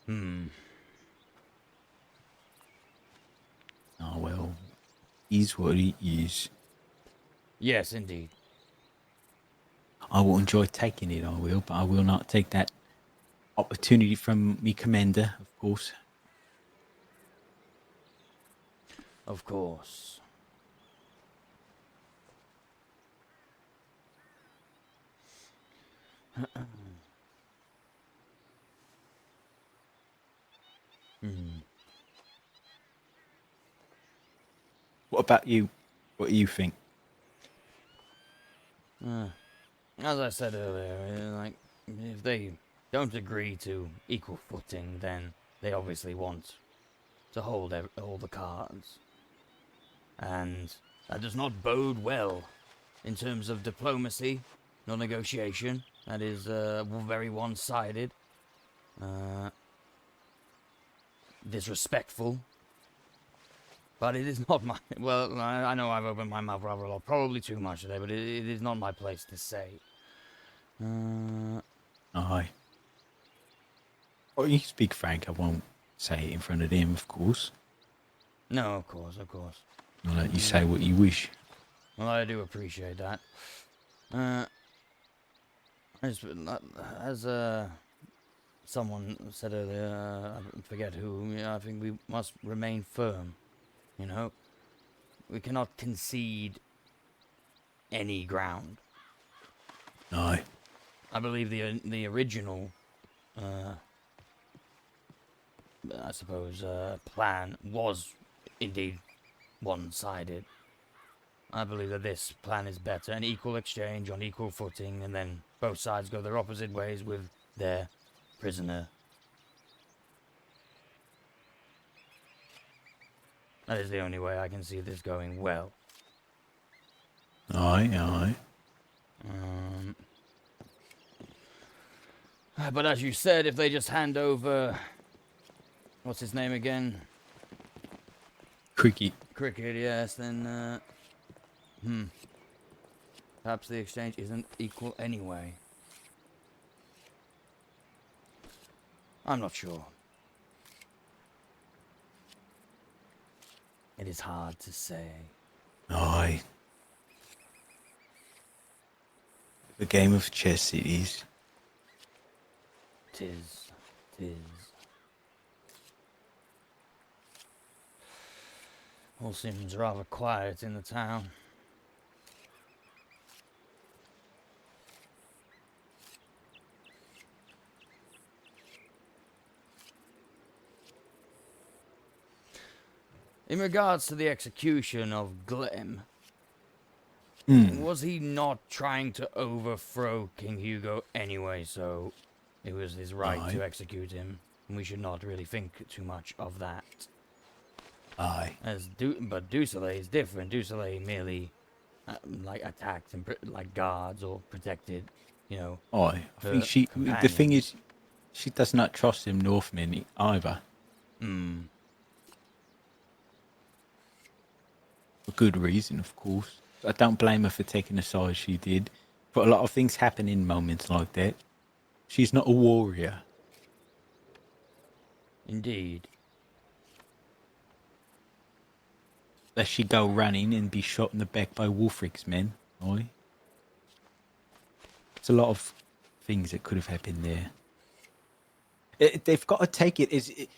Oh, well. He's what he is. Yes, indeed. I will enjoy taking it, I will, but I will not take that opportunity from me commander, of course. Of course. What about you? What do you think? As I said earlier, like, if they don't agree to equal footing, then they obviously want to hold all the cards. And that does not bode well in terms of diplomacy, no negotiation. That is very one-sided. Disrespectful. But it is not my... Well, I know I've opened my mouth rather a lot. Probably too much today, but it is not my place to say. Aye. Well, you speak frank. I won't say it in front of them, of course. No, of course, of course. I'll let you say what you wish. Well, I do appreciate that. As someone said earlier, I forget who, I think we must remain firm, you know? We cannot concede any ground. No. I believe the original, I suppose, plan was indeed one-sided. I believe that this plan is better, an equal exchange on equal footing, and then both sides go their opposite ways with their prisoner. That is the only way I can see this going well. Aye. But as you said, if they just hand over... What's his name again? Cricket. Cricket, yes, then... Perhaps the exchange isn't equal anyway. I'm not sure. It is hard to say. Aye. The game of chess it is. Tis. All seems rather quiet in the town. In regards to the execution of Glim, was he not trying to overthrow King Hugo anyway, so it was his right to execute him, and we should not really think too much of that. Aye. But Dusoleil is different. Dusoleil merely, attacked and, guards or protected, you know. Aye. I think the thing is, she does not trust them Northmen either. For good reason, of course. I don't blame her for taking the side she did. But a lot of things happen in moments like that. She's not a warrior. Indeed. Lest she go running and be shot in the back by Wulfric's men, aye. There's a lot of things that could have happened there. They've got to take it.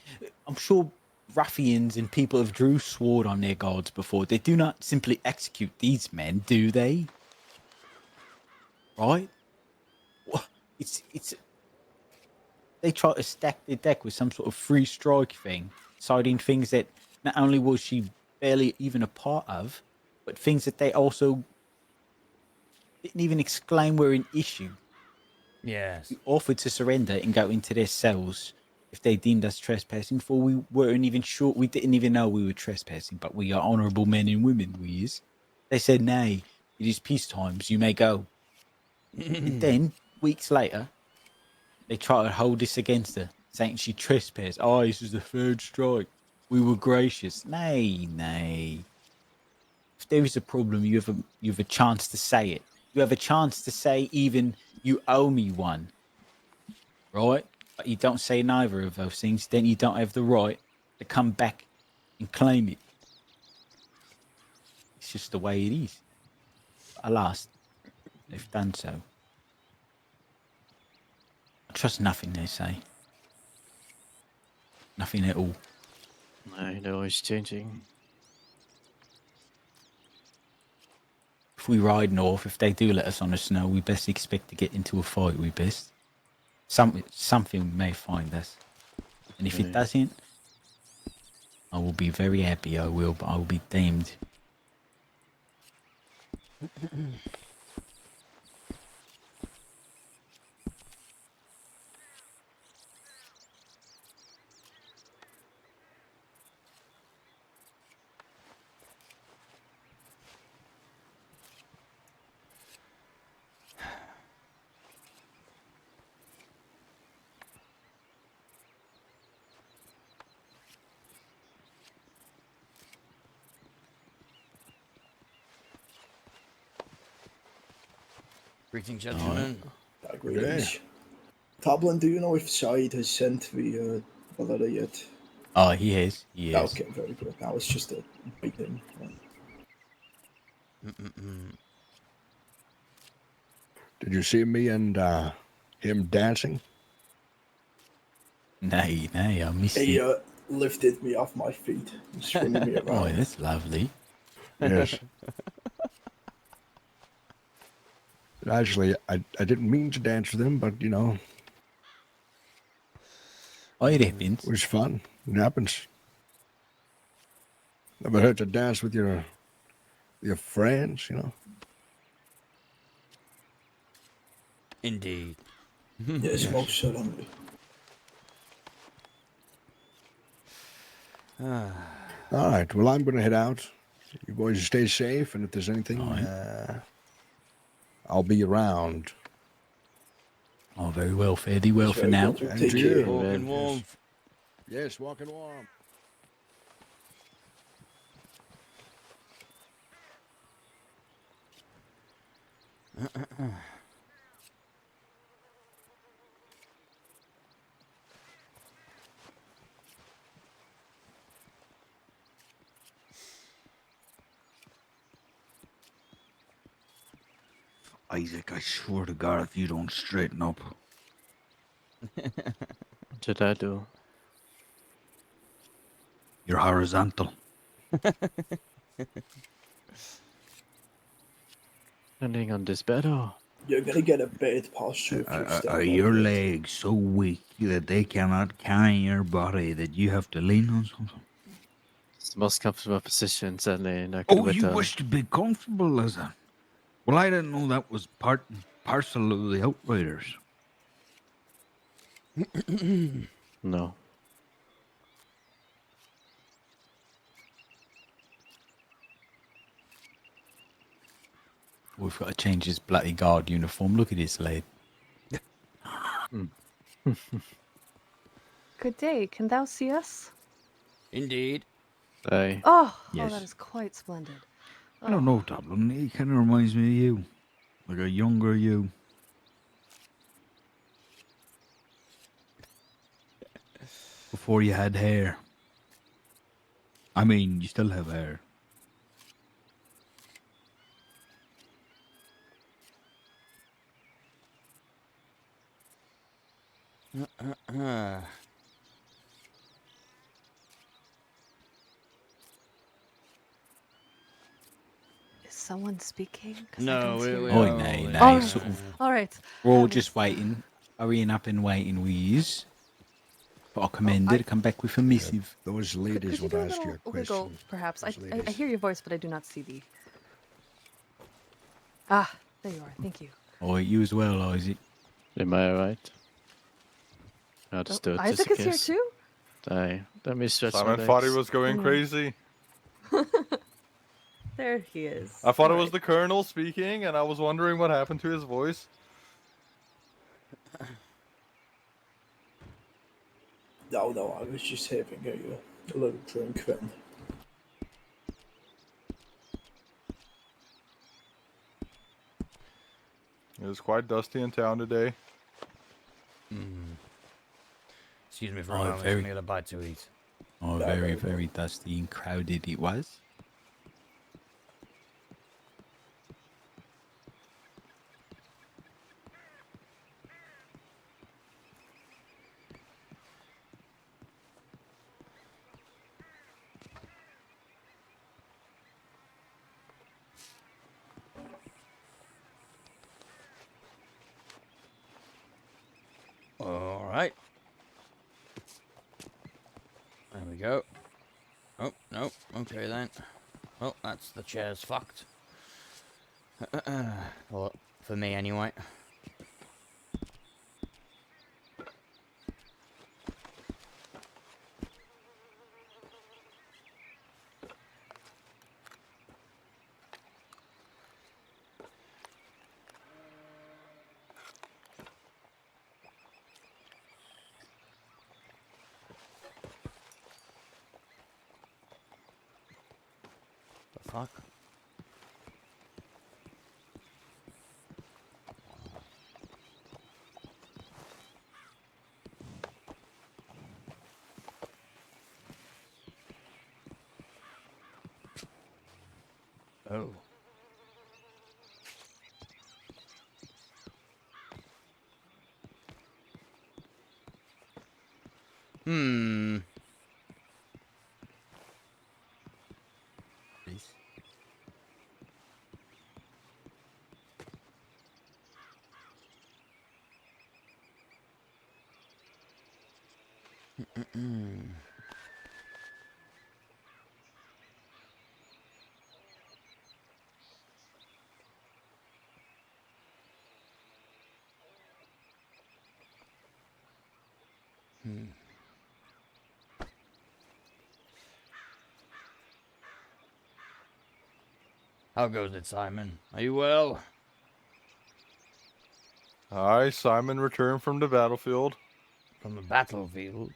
I'm sure ruffians and people have drew sword on their guards before. They do not simply execute these men, do they? Right? They try to stack their deck with some sort of free strike thing, citing things that not only was she barely even a part of, but things that they also didn't even exclaim were an issue. Yes. We offered to surrender and go into their cells if they deemed us trespassing, for we weren't even sure, we didn't even know we were trespassing, but we are honourable men and women, we is. They said, nay, it is peace times, you may go. And then, weeks later, they try to hold this against her, saying she trespassed. Oh, this was the third strike. We were gracious. Nay. If there is a problem, you have a chance to say it. You have a chance to say even, you owe me one. Right? But you don't say neither of those things, then you don't have the right to come back and claim it. It's just the way it is. Alas, they've done so. I trust nothing they say. Nothing at all. I know it's changing. If we ride north, if they do let us on the snow, we best expect to get into a fight, we best. Something may find us. And if it doesn't, I will be very happy, I will, but I will be damned. Greetings, gentlemen. Greetings. Tablin, do you know if Said has sent the letter yet? Oh, he is. He is. Okay, very good. Now it's just a beating. Did you see me and him dancing? Nay, I missed He it. lifted me off my feet and swinging me around. Oh, that's lovely. Yes. Actually, I didn't mean to dance with him, but, you know. Oh, it happens. It was fun. It happens. Never hurt to dance with your friends, you know. Indeed. Yes, most certainly. All right. Well, I'm going to head out. You boys stay safe, and if there's anything, I'll be around. Oh, very well. Fare thee well for now. And Take to care. you. Walking warm. Yes, walking warm. Isaac, I swear to God, if you don't straighten up. What did I do? You're horizontal. Standing on this bed, or? You're gonna get a bad posture if you stand Are like your that. legs so weak that they cannot carry your body that you have to lean on something? It's the most comfortable position, sadly, and I could Oh, with you wish to be comfortable as a... Well, I didn't know that was part and parcel of the Outriders. No. We've got to change his bloody guard uniform. Look at this lad. Good day. Can thou see us? Indeed. Aye. Oh, Yes. that is quite splendid. I don't know, Dublin. He kind of reminds me of you. Like a younger you. Before you had hair. I mean, you still have hair. Is someone speaking? 'Cause I No, don't we hear we you. Oh, are nay, all nay. All Sort right. of. All right. We're all Um, just waiting. Hurrying up and waiting with yous. But I commend it to come back with a missive. Those Could ladies you would do a ask you little a wiggle, question. perhaps? I Those ladies. hear your voice, but I do not see thee. Ah, there you are. Thank you. Oh, you as well, Isaac. Am I alright? I'll just do it just Isaac in is here case. too? Aye. Let me stretch my Simon thought he legs. was going crazy. There he is. I thought it All was the Colonel speaking, and I was wondering what happened to his voice. No, I was just having a little drink then. It was quite dusty in town today. Excuse me for a Oh, moment. very- Let me get a bite to eat. Oh, very, very dusty and crowded it was. All right. There we go. Oh, no. Okay, then. Oh, that's the chair's fucked. Well, for me, anyway. The fuck? Oh. Hmm. Mm-mm. Hmm. How goes it, Simon? Are you well? I, Simon, returned from the battlefield. From the battlefield?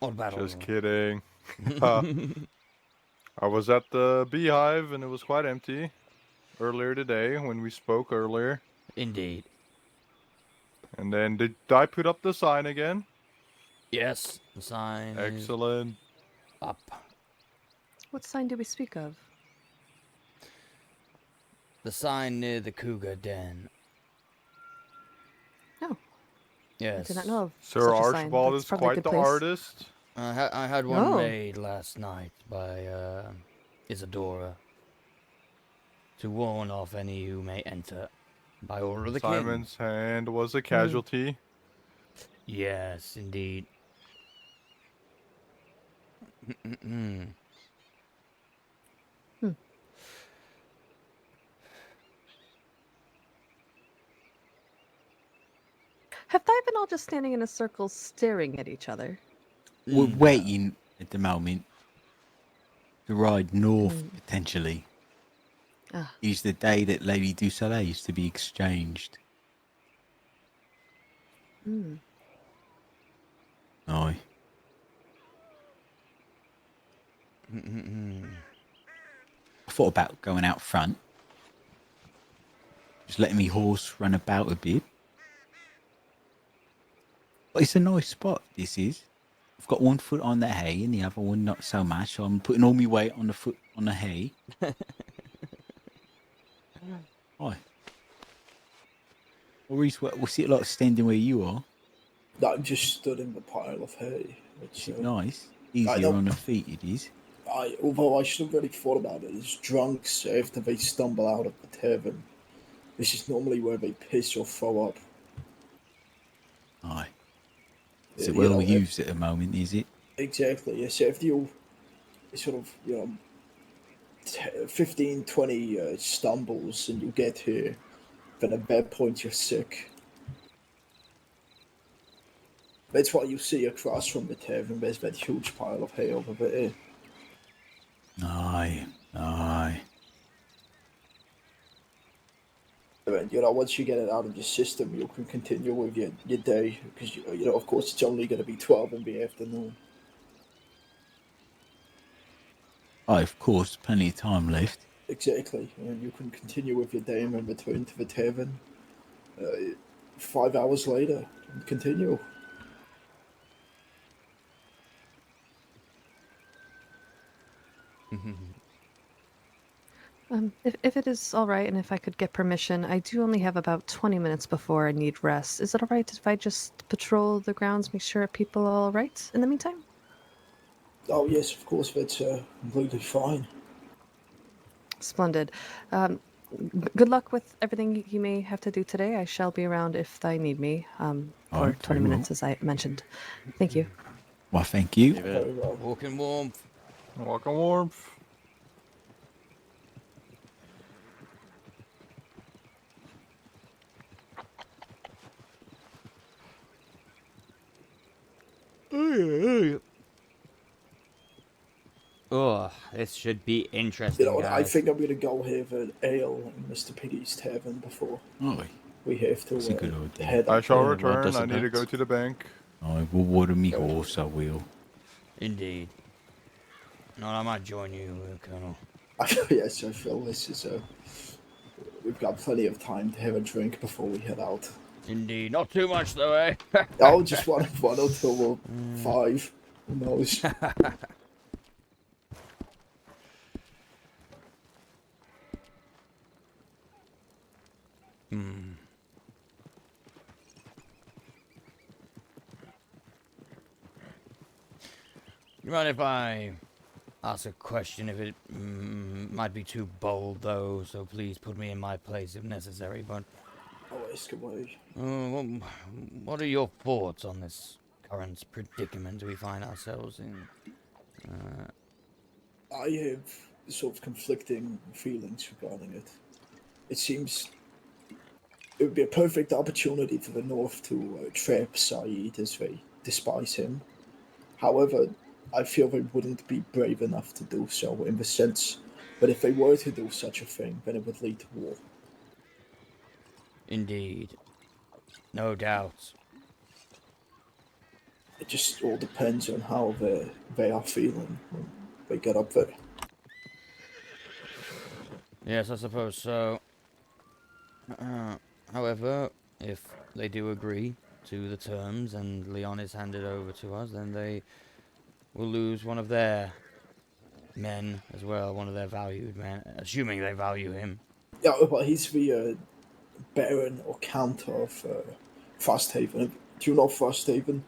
What battle? Just kidding. I was at the beehive and it was quite empty earlier today when we spoke earlier. Indeed. And then did I put up the sign again? Yes, the sign Excellent. is up. What sign do we speak of? The sign near the cougar den. Oh. Yes. I did not know of Sir such a sign. Archibald That's is probably a quite good the place. artist. I had one Oh. made last night by Isadora to warn off any who may enter by order of the king. Simon's hand was a casualty. Yes, indeed. Mm-mm. Have they been all just standing in a circle staring at each other? We're waiting at the moment to ride north, potentially. Ah. Is the day that Lady du Soleil is to be exchanged. Hmm. Aye. Mm-mm. I thought about going out front. Just letting me horse run about a bit. But it's a nice spot, this is. I've got one foot on the hay and the other one not so much, so I'm putting all my weight on the foot on the hay. Hi. Maurice, what's it like standing where you are? I'm just stood in the pile of hay. Is it nice? Easier on the feet, it is. Although I should have really thought about it, as drunks, after they stumble out of the tavern, this is normally where they piss or throw up. Aye. Is Yeah, it well you know, used at the moment, is it? Exactly, yes. If you sort of, 15, 20 stumbles and you get here, then at that point you're sick. That's why you see across from the tavern, there's that huge pile of hay over there. Aye, aye. And, once you get it out of your system, you can continue with your day, because, of course, it's only going to be 12 in the afternoon. Aye, of course, plenty of time left. Exactly, and you can continue with your day and then return to the tavern 5 hours later and continue. If it is all right, and if I could get permission, I do only have about 20 minutes before I need rest. Is it all right if I just patrol the grounds, make sure people are all right in the meantime? Oh, yes, of course, that's completely fine. Splendid. Good luck with everything you may have to do today. I shall be around if they need me for 20 minutes, as I mentioned. Thank you. Well, thank you. Walk in warmth. Walk in warmth. Oh, this should be interesting, I guys. think I'm going to go have an ale in Mr. Piggy's tavern before we have to That's a good idea. head I up. shall return. I need to go to the bank. I will water me horse, I will. Indeed. No, I might join you, Colonel. Yes, I feel this is we've got plenty of time to have a drink before we head out. Indeed. Not too much, though, eh? Oh, just one or two or 5. Who knows? Hmm. You mind if I ask a question? If it might be too bold, though, so please put me in my place if necessary. But I'll ask away. what are your thoughts on this current predicament we find ourselves in? I have sort of conflicting feelings regarding it. It seems it would be a perfect opportunity for the North to trap Saeed as they despise him. However, I feel they wouldn't be brave enough to do so, in the sense that if they were to do such a thing, then it would lead to war. Indeed. No doubt. It just all depends on how they are feeling when they get up there. Yes, I suppose so. However, if they do agree to the terms and Leon is handed over to us, then they will lose one of their men as well, one of their valued men, assuming they value him. Yeah, but he's the Baron or Count of Frosthaven. Do you know Frosthaven?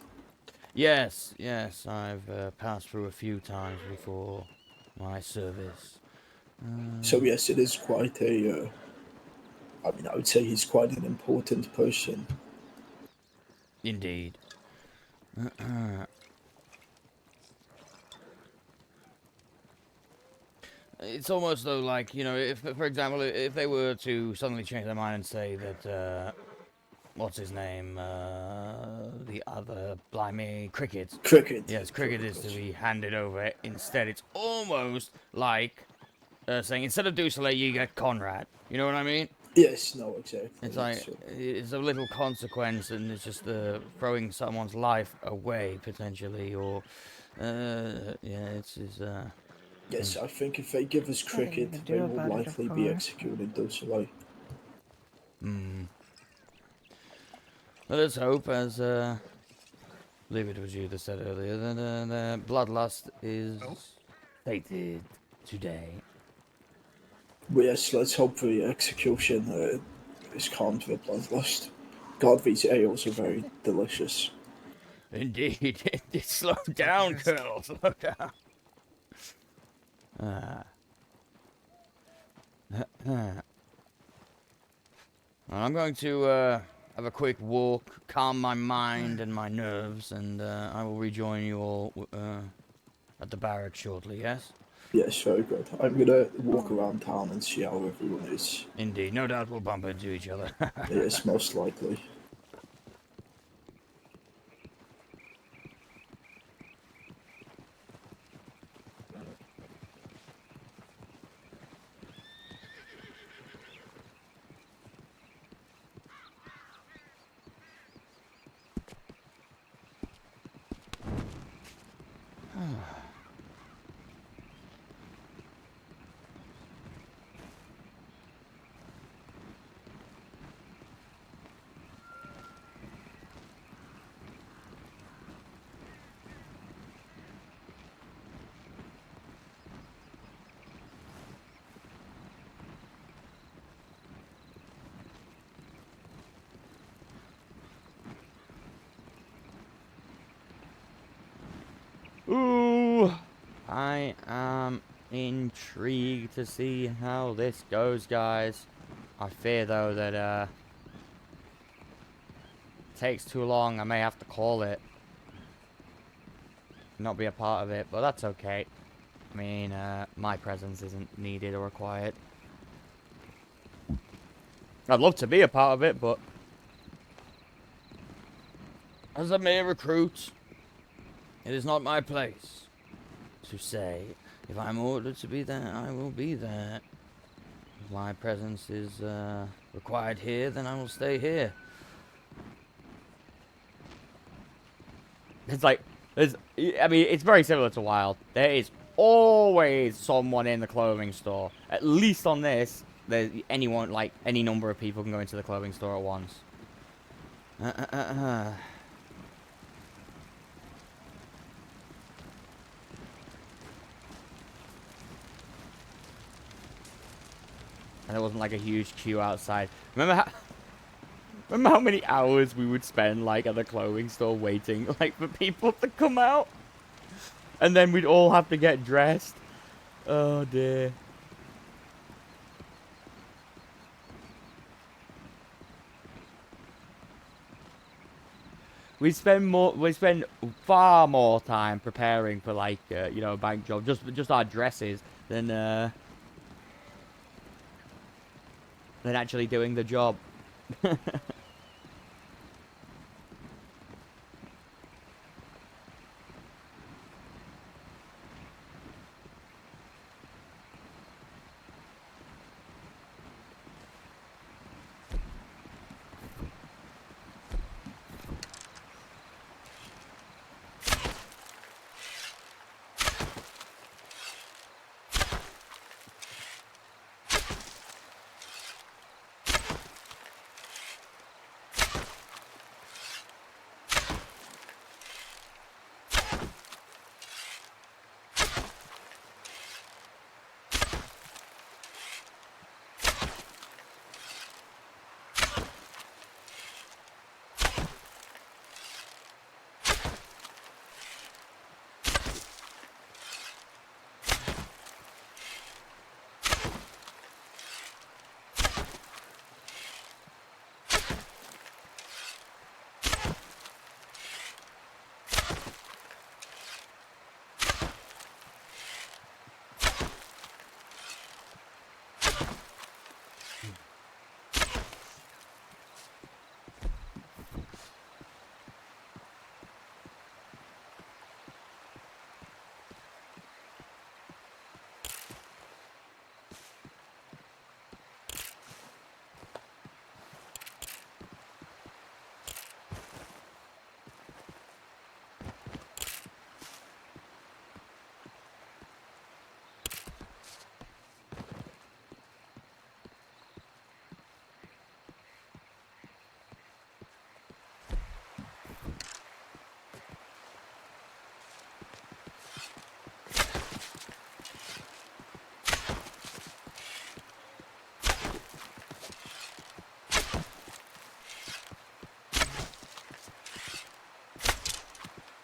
Yes, yes, I've passed through a few times before my service. So yes, it is quite a. I mean, I would say he's quite an important person. Indeed. It's almost though like, you know, if, for example, if they were to suddenly change their mind and say that, what's his name, the other Blimey, Cricket. Cricket. Yes, Cricket is to be handed over. Instead, it's almost like saying, instead of Dusele, you get Conrad. You know what I mean? Yes, no, exactly. It's like, So, it's a little consequence, and it's just throwing someone's life away, potentially, or, yeah, it's... yes, I think if they give us Cricket, to do they will about it, of likely be course. executed Dulcilay. Let's hope, as, I believe it was you that said earlier, that the bloodlust is fated today. But yes, let's hope the execution is calmed with bloodlust. God, these ales are very delicious. Indeed, slow down, Colonel, slow down. I'm going to have a quick walk, calm my mind and my nerves, and I will rejoin you all at the barracks shortly, yes? Yes, very good. I'm gonna walk around town and see how everyone is. Indeed, no doubt we'll bump into each other. Yes, most likely. Ooh, I am intrigued to see how this goes, guys. I fear, though, that takes too long. I may have to call it. Not be a part of it, but that's okay. I mean, my presence isn't needed or required. I'd love to be a part of it, but as a mere recruit, it is not my place to say. If I'm ordered to be there, I will be there. If my presence is required here, then I will stay here. It's like, I mean, it's very similar to Wild. There is always someone in the clothing store. At least on this, there's anyone, like, any number of people can go into the clothing store at once. And there wasn't like a huge queue outside. Remember how Remember how many hours we would spend, like, at the clothing store waiting, like, for people to come out? And then we'd all have to get dressed. Oh, dear. We spend far more time preparing for, like, you know, a bank job, just our dresses, than actually doing the job.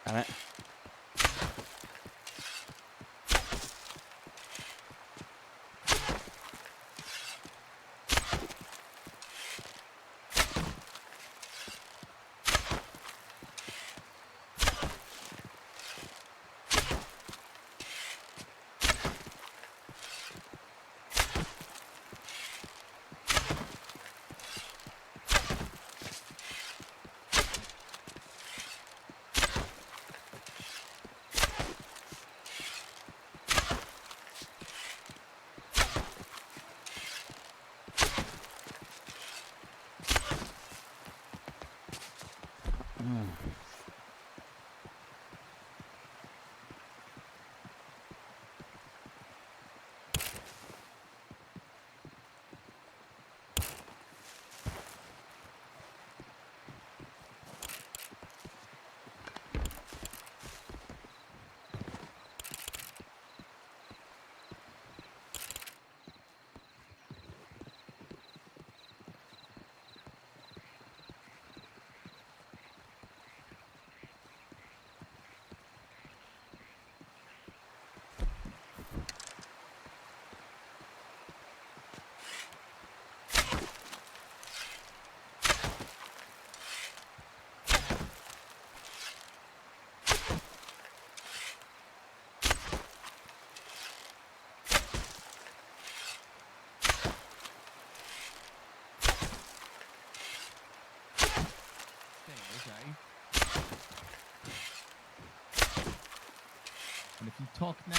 Damn it. And if you talk now,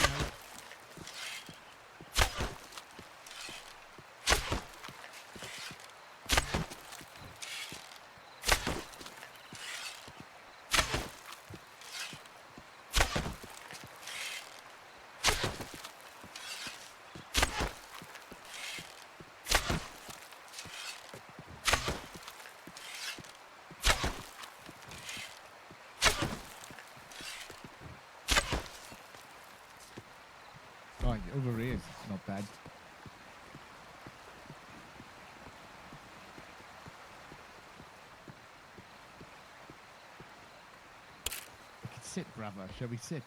sit, brother? Shall we sit?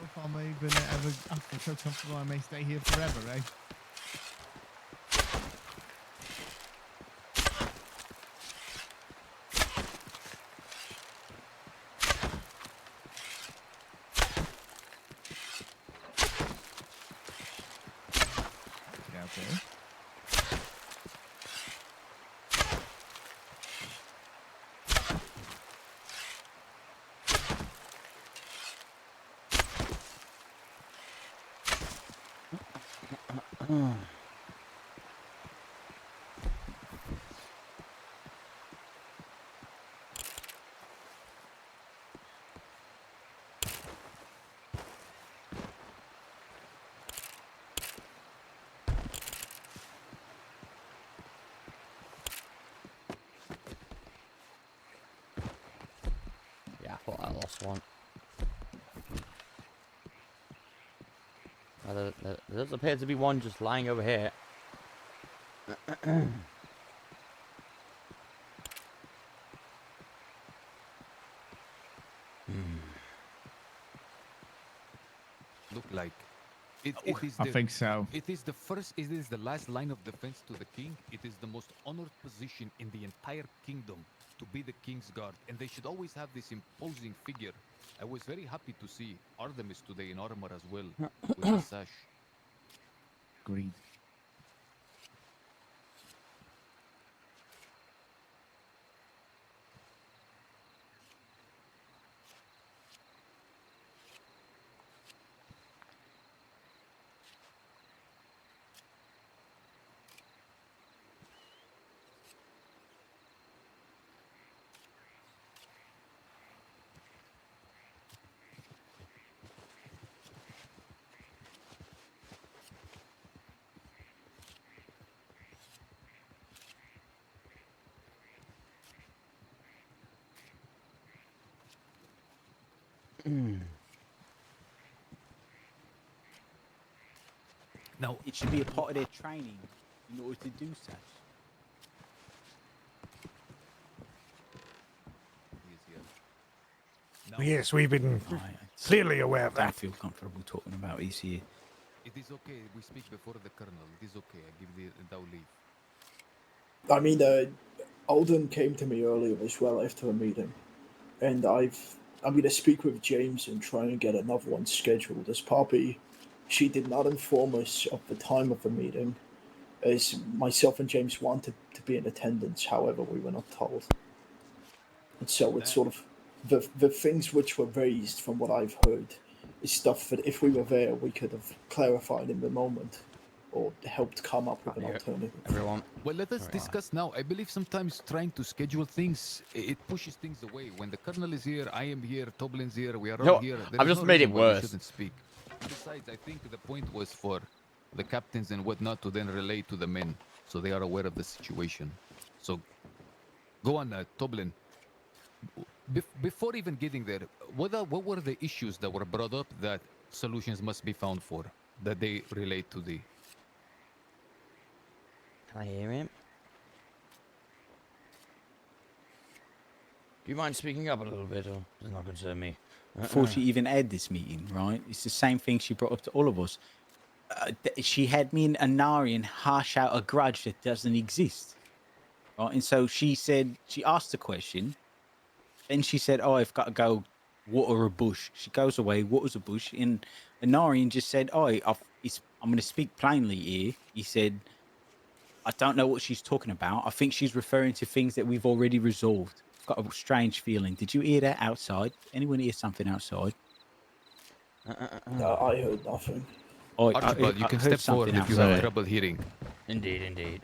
If I may even ever, I feel so comfortable I may stay here forever, eh? Get out there. Yeah, I thought I lost one. There does appear to be one just lying over here. Look like it is I the, think so. It is the first. It is the last line of defense to the king. It is the most honored position in the entire kingdom to be the king's guard, and they should always have this imposing figure. I was very happy to see Artemis today in armor as well with the sash. Agreed. No, it should be a part of their training in order to do such. Yes, we've been clearly aware of I don't that. feel comfortable talking about this here. It is okay. We speak before the colonel. It is okay. I give thou leave. I mean, Alden came to me earlier as well after a meeting, and I'm going to speak with James and try and get another one scheduled. As Poppy, she did not inform us of the time of the meeting, as myself and James wanted to be in attendance. However, we were not told, and so it's sort of the things which were raised from what I've heard is stuff that if we were there, we could have clarified in the moment, or helped come up with an alternative. Everyone. Well, let us discuss now. I believe sometimes trying to schedule things, it pushes things away. When the colonel is here, I am here, Toblin's here, we are all here. I've just made it why we worse. shouldn't speak. Besides, I think the point was for the captains and whatnot to then relay to the men, so they are aware of the situation. So, go on, Toblin. Before even getting there, what were the issues that were brought up that solutions must be found for, that they relate to the... Can I hear him? Do you mind speaking up a little bit, or does it not concern me? Before she even had this meeting, right? It's the same thing she brought up to all of us. She had me and Anarian hash out a grudge that doesn't exist. Right? And so she said, she asked the question. Then she said, oh, I've got to go water a bush. She goes away, waters a bush. And Anarian just said, oh, I'm going to speak plainly here. He said, I don't know what she's talking about. I think she's referring to things that we've already resolved. I've got a strange feeling. Did you hear that outside? Anyone hear something outside? No, I heard nothing. Oh, Archibald, you I can heard step forward something if you have outside. trouble hearing. Indeed, indeed.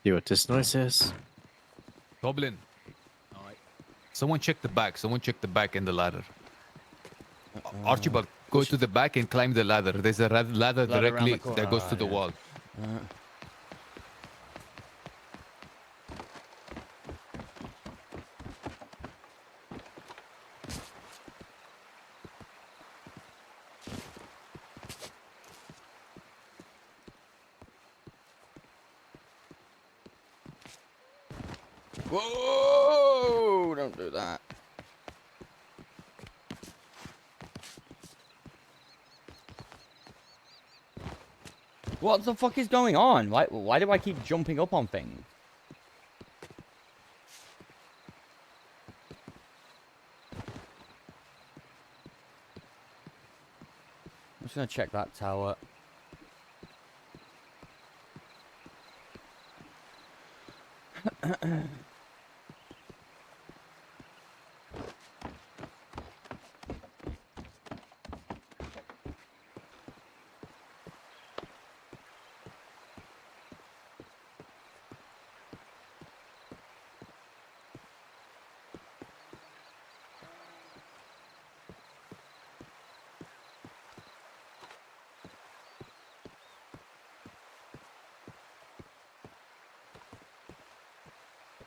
See what this noise is? Goblin. Someone check the back. Someone check the back and the ladder. Archibald, go to the back and climb the ladder. There's a ladder around directly the corner. that goes to the Yeah. wall. Whoa! Don't do that. What the fuck is going on? Why do I keep jumping up on things? I'm just gonna check that tower.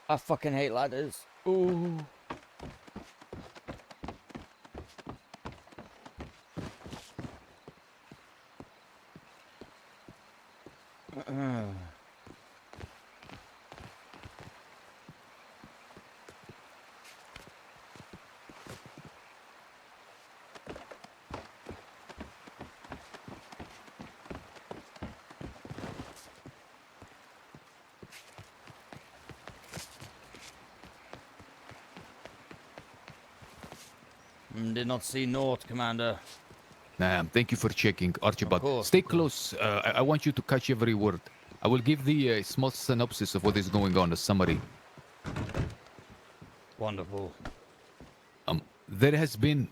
I fucking hate ladders. Ooh. Did not see naught, Commander. Nah, thank you for checking, Archibald. course, Stay close. I want you to catch every word. I will give the small synopsis of what is going on, a summary. Wonderful. There has been,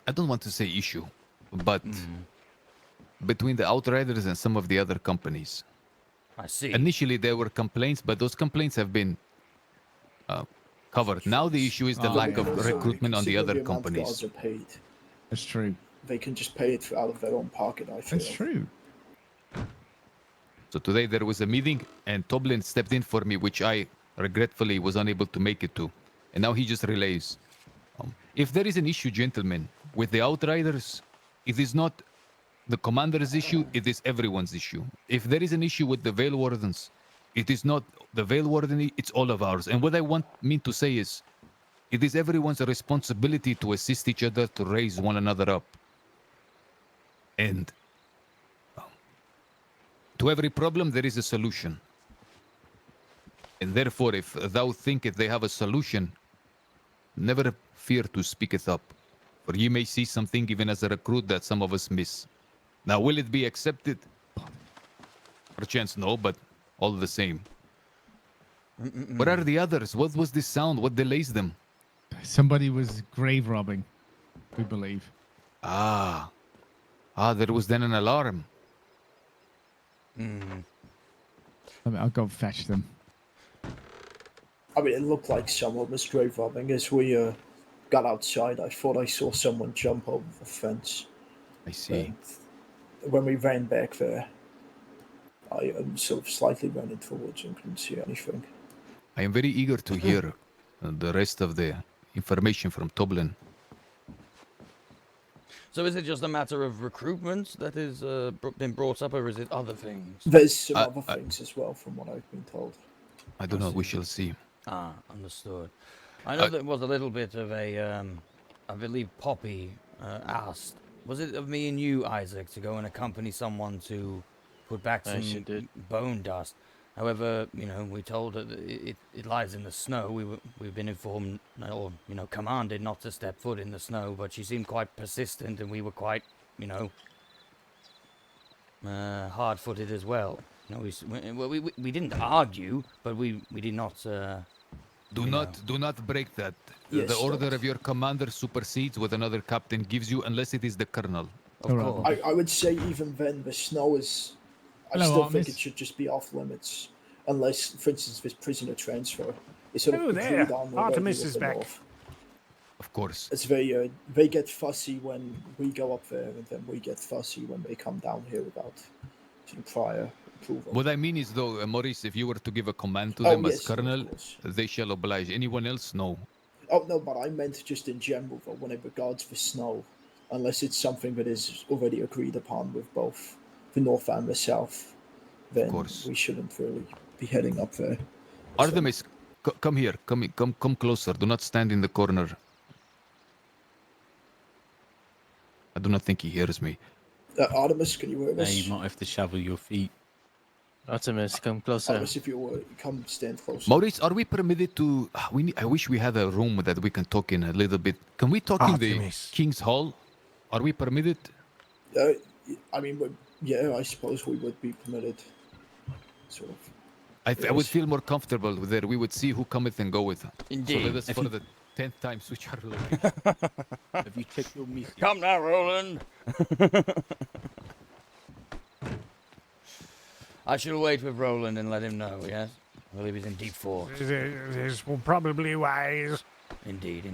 I don't want to say issue, but between the Outriders and some of the other companies. I see. Initially, there were complaints, but those complaints have been covered. Now the issue is the lack of recruitment on the other companies. Guards are paid. That's true. They can just pay it out of their own pocket, I feel. That's true. So today there was a meeting, and Toblin stepped in for me, which I regretfully was unable to make it to. And now he just relays. If there is an issue, gentlemen, with the Outriders, it is not the commander's issue, it is everyone's issue. If there is an issue with the Veil Wardens, it is not the Veil Warden, it's all of ours. And what I mean to say is, it is everyone's responsibility to assist each other to raise one another up. And to every problem, there is a solution. And therefore, if thou thinketh they have a solution, never fear to speak it up. For ye may see something even as a recruit that some of us miss. Now, will it be accepted? Perchance no, but all the same. Where are the others? What was this sound? What delays them? Somebody was grave robbing, we believe. Ah, there was then an alarm. I'll go fetch them. I mean, it looked like someone was grave robbing. As we got outside, I thought I saw someone jump over the fence. I see. And when we ran back there, I sort of slightly ran it towards and couldn't see anything. I am very eager to hear the rest of the information from Toblin. So is it just a matter of recruitment that is been brought up, or is it other things? There's some other things as well, from what I've been told. I don't know. We shall see. Ah, understood. I know there was a little bit of a, I believe Poppy asked, was it of me and you, Isaac, to go and accompany someone to put back Yes, she some did. bone dust? However, we told her that it lies in the snow. We've been informed, or commanded not to step foot in the snow, but she seemed quite persistent, and we were quite, hard-footed as well. We didn't argue, but we did not. Do not break that. Yes, The order don't. of your commander supersedes what another captain gives you, unless it is the colonel. Of course. I would say even then the snow is. I Hello, still think Artemis. it should just be off limits, unless, for instance, this prisoner transfer is sort Oh, of there. agreed on already Artemis with is the back. North. Of course. It's they get fussy when we go up there, and then we get fussy when they come down here without sort of prior approval. What I mean is, though, Maurice, if you were to give a command to Oh, them yes, as no, of colonel, course. they shall oblige. Anyone else, no. Oh no, but I meant just in general, though, when it regards the snow, unless it's something that is already agreed upon with both the North and the South, then we shouldn't really be heading up there. Artemis, come here. Come closer. Do not stand in the corner. I do not think he hears me. Artemis, can you hear us? You might have to shovel your feet. Artemis, come closer. Artemis, if you come stand closer. Maurice, are we permitted to... I wish we had a room that we can talk in a little bit. Can we talk in the Artemis. King's Hall? Are we permitted? I mean, yeah, I suppose we would be permitted. Sort of. I would feel more comfortable there. We would see who cometh and goeth. Indeed. So let us If for you- the 10th time switch our Have you checked your meat? Come now, Roland. I shall wait with Roland and let him know, yes? I believe he's in deep thought. This will probably wise. Indeed.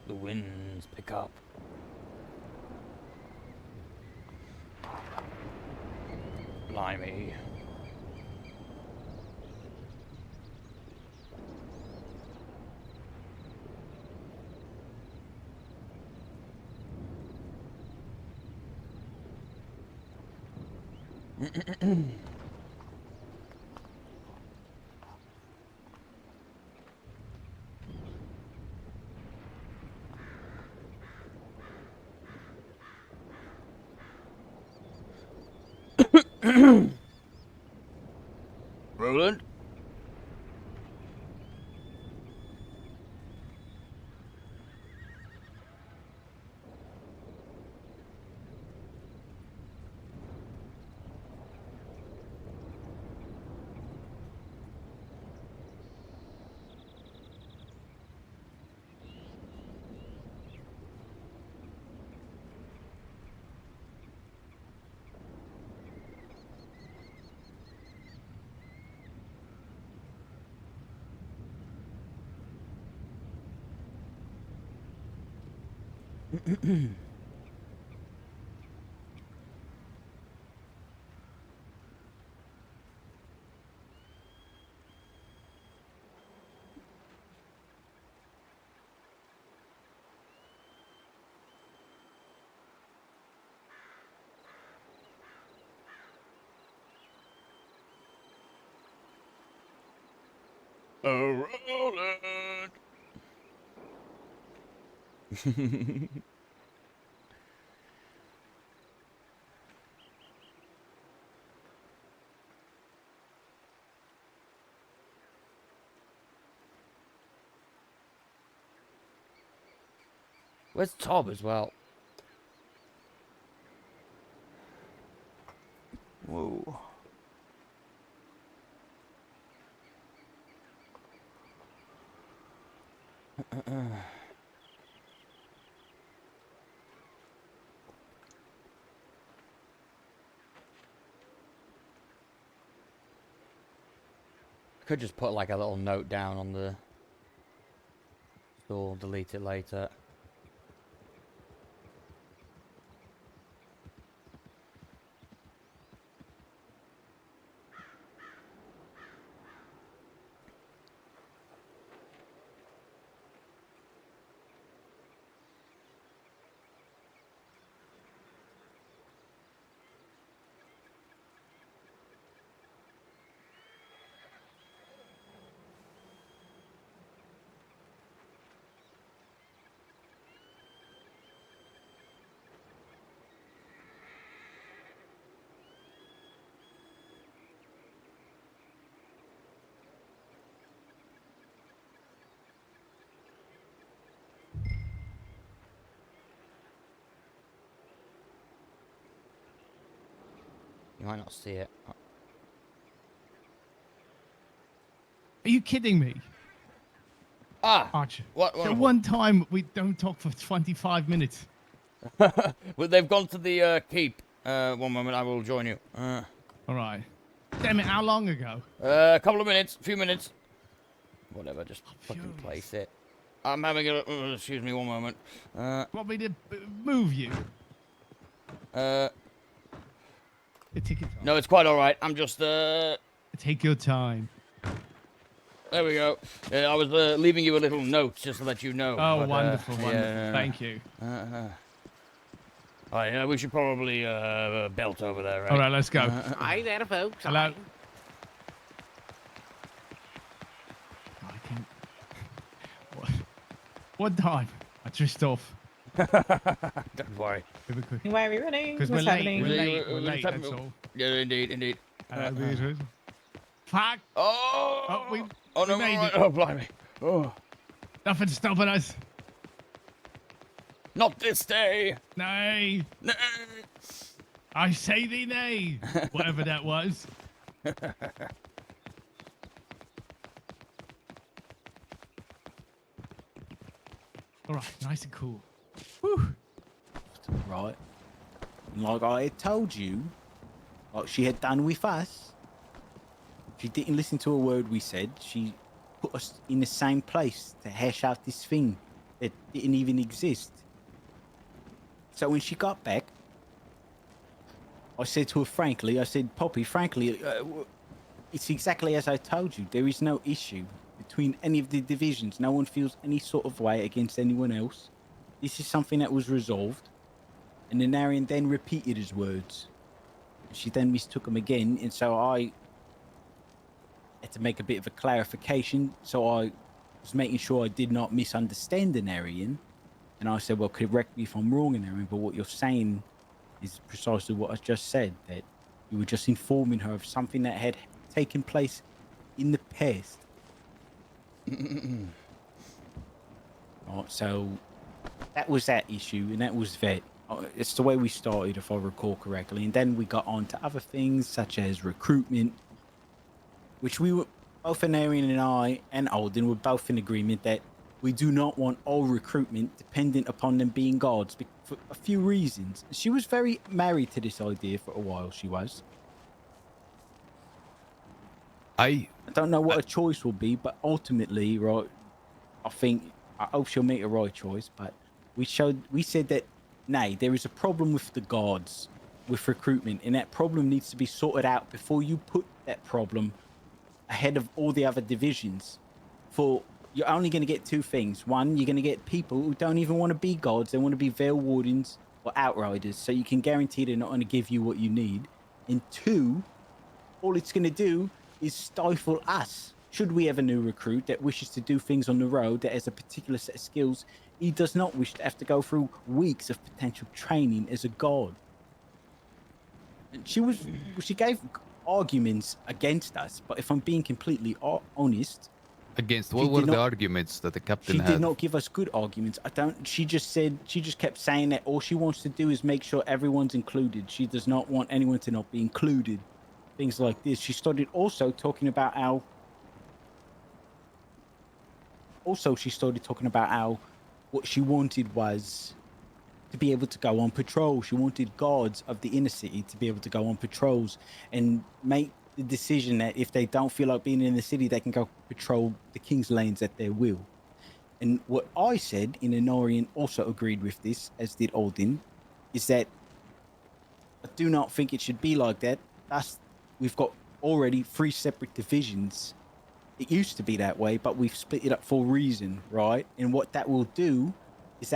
The winds pick up. Blimey. Roland? Oh, Roland! Where's Tob as well? Whoa. Could just put like a little note down on the store, delete it later. You might not see it. Are you kidding me? Archer. What? The one time we don't talk for 25 minutes. Well, they've gone to the keep. 1 moment, I will join you. All right. Damn it, how long ago? A couple of minutes, a few minutes. Whatever, just fucking place it. I'm having a... excuse me 1 moment. Want me to move you? Take your time. No, it's quite alright. I'm just, Take your time. There we go. I was leaving you a little note just to let you know. Oh, but, wonderful, wonderful. yeah. Thank you. Alright, we should probably belt over there, right? All right, let's go. Hi there, folks. Hello. What time? I just off. Don't worry. Why are we running? Because What's we're happening? late. We're late, that's all. Yeah, indeed. Fuck! Oh! We no, made right. it. Oh, blimey. Oh. Nothing's stopping us. Not this day. Nay. Nay. I say thee nay. Whatever that was. All right, nice and cool. Whew. Right. And like I had told you, like she had done with us, she didn't listen to a word we said. She put us in the same place to hash out this thing that didn't even exist. So when she got back, I said to her frankly, I said, Poppy, frankly, it's exactly as I told you. There is no issue between any of the divisions. No one feels any sort of way against anyone else. This is something that was resolved. And the Narian then repeated his words. She then mistook them again, and so I had to make a bit of a clarification. So I was making sure I did not misunderstand the Narian. And I said, well, correct me if I'm wrong, Narian, but what you're saying is precisely what I just said, that you were just informing her of something that had taken place in the past. Right, so that was that issue, and that was that. It's the way we started, if I recall correctly, and then we got on to other things such as recruitment, which we were both, Anarian and I and Alden were both in agreement that we do not want all recruitment dependent upon them being guards for a few reasons. She was very married to this idea for a while. She was. I don't know what her choice will be, but ultimately, right, I hope she'll make a right choice. But we said that, nay, there is a problem with the guards, with recruitment, and that problem needs to be sorted out before you put that problem ahead of all the other divisions. For you're only going to get two things. One, you're going to get people who don't even want to be guards. They want to be Veil Wardens or Outriders, so you can guarantee they're not going to give you what you need. And two, all it's going to do is stifle us. Should we have a new recruit that wishes to do things on the road, that has a particular set of skills, he does not wish to have to go through weeks of potential training as a guard. And she gave arguments against us, but if I'm being completely honest, against what were the arguments that the captain had? She did not give us good arguments. She just kept saying that all she wants to do is make sure everyone's included. She does not want anyone to not be included. Things like this. She started also talking about how what she wanted was to be able to go on patrol. She wanted guards of the inner city to be able to go on patrols and make the decision that if they don't feel like being in the city, they can go patrol the King's Lanes at their will. And what I said, in Anorian also agreed with this, as did Alden, is that I do not think it should be like that. We've got already 3 separate divisions. It used to be that way, but we've split it up for a reason, right? And what that will do is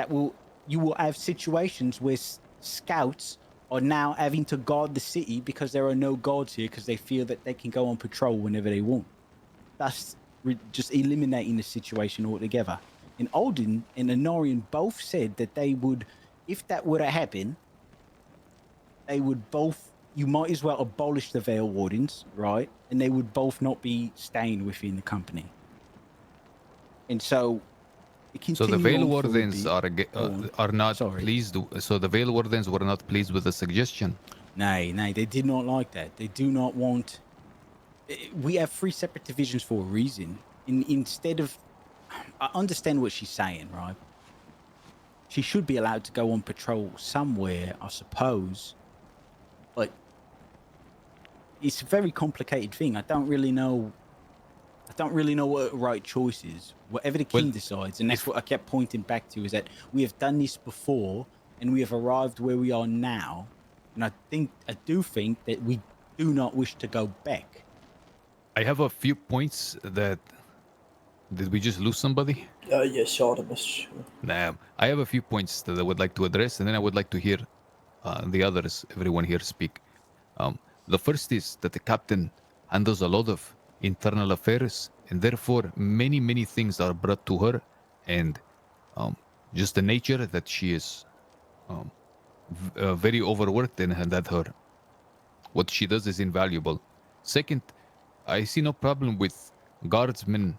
you will have situations where scouts are now having to guard the city because there are no guards here because they feel that they can go on patrol whenever they want. That's just eliminating the situation altogether. And Alden and Anorian both said that they would, if that were to happen, they would both, you might as well abolish the Veil Wardens, right? And they would both not be staying within the company. And so So the Veil Wardens are not pleased. So the Veil Wardens were not pleased with the suggestion. Nay, they did not like that. They do not want. We have 3 separate divisions for a reason. Instead of, I understand what she's saying, right? She should be allowed to go on patrol somewhere, I suppose. But it's a very complicated thing. I don't really know what the right choice is. Whatever the king decides, and that's what I kept pointing back to, is that we have done this before, and we have arrived where we are now. And I do think that we do not wish to go back. I have a few points that... Did we just lose somebody? Yes, Artemis. Nah, I have a few points that I would like to address, and then I would like to hear the others, everyone here speak. The first is that the captain handles a lot of internal affairs, and therefore many things are brought to her, and just the nature that she is very overworked, and that what she does is invaluable. Second, I see no problem with guardsmen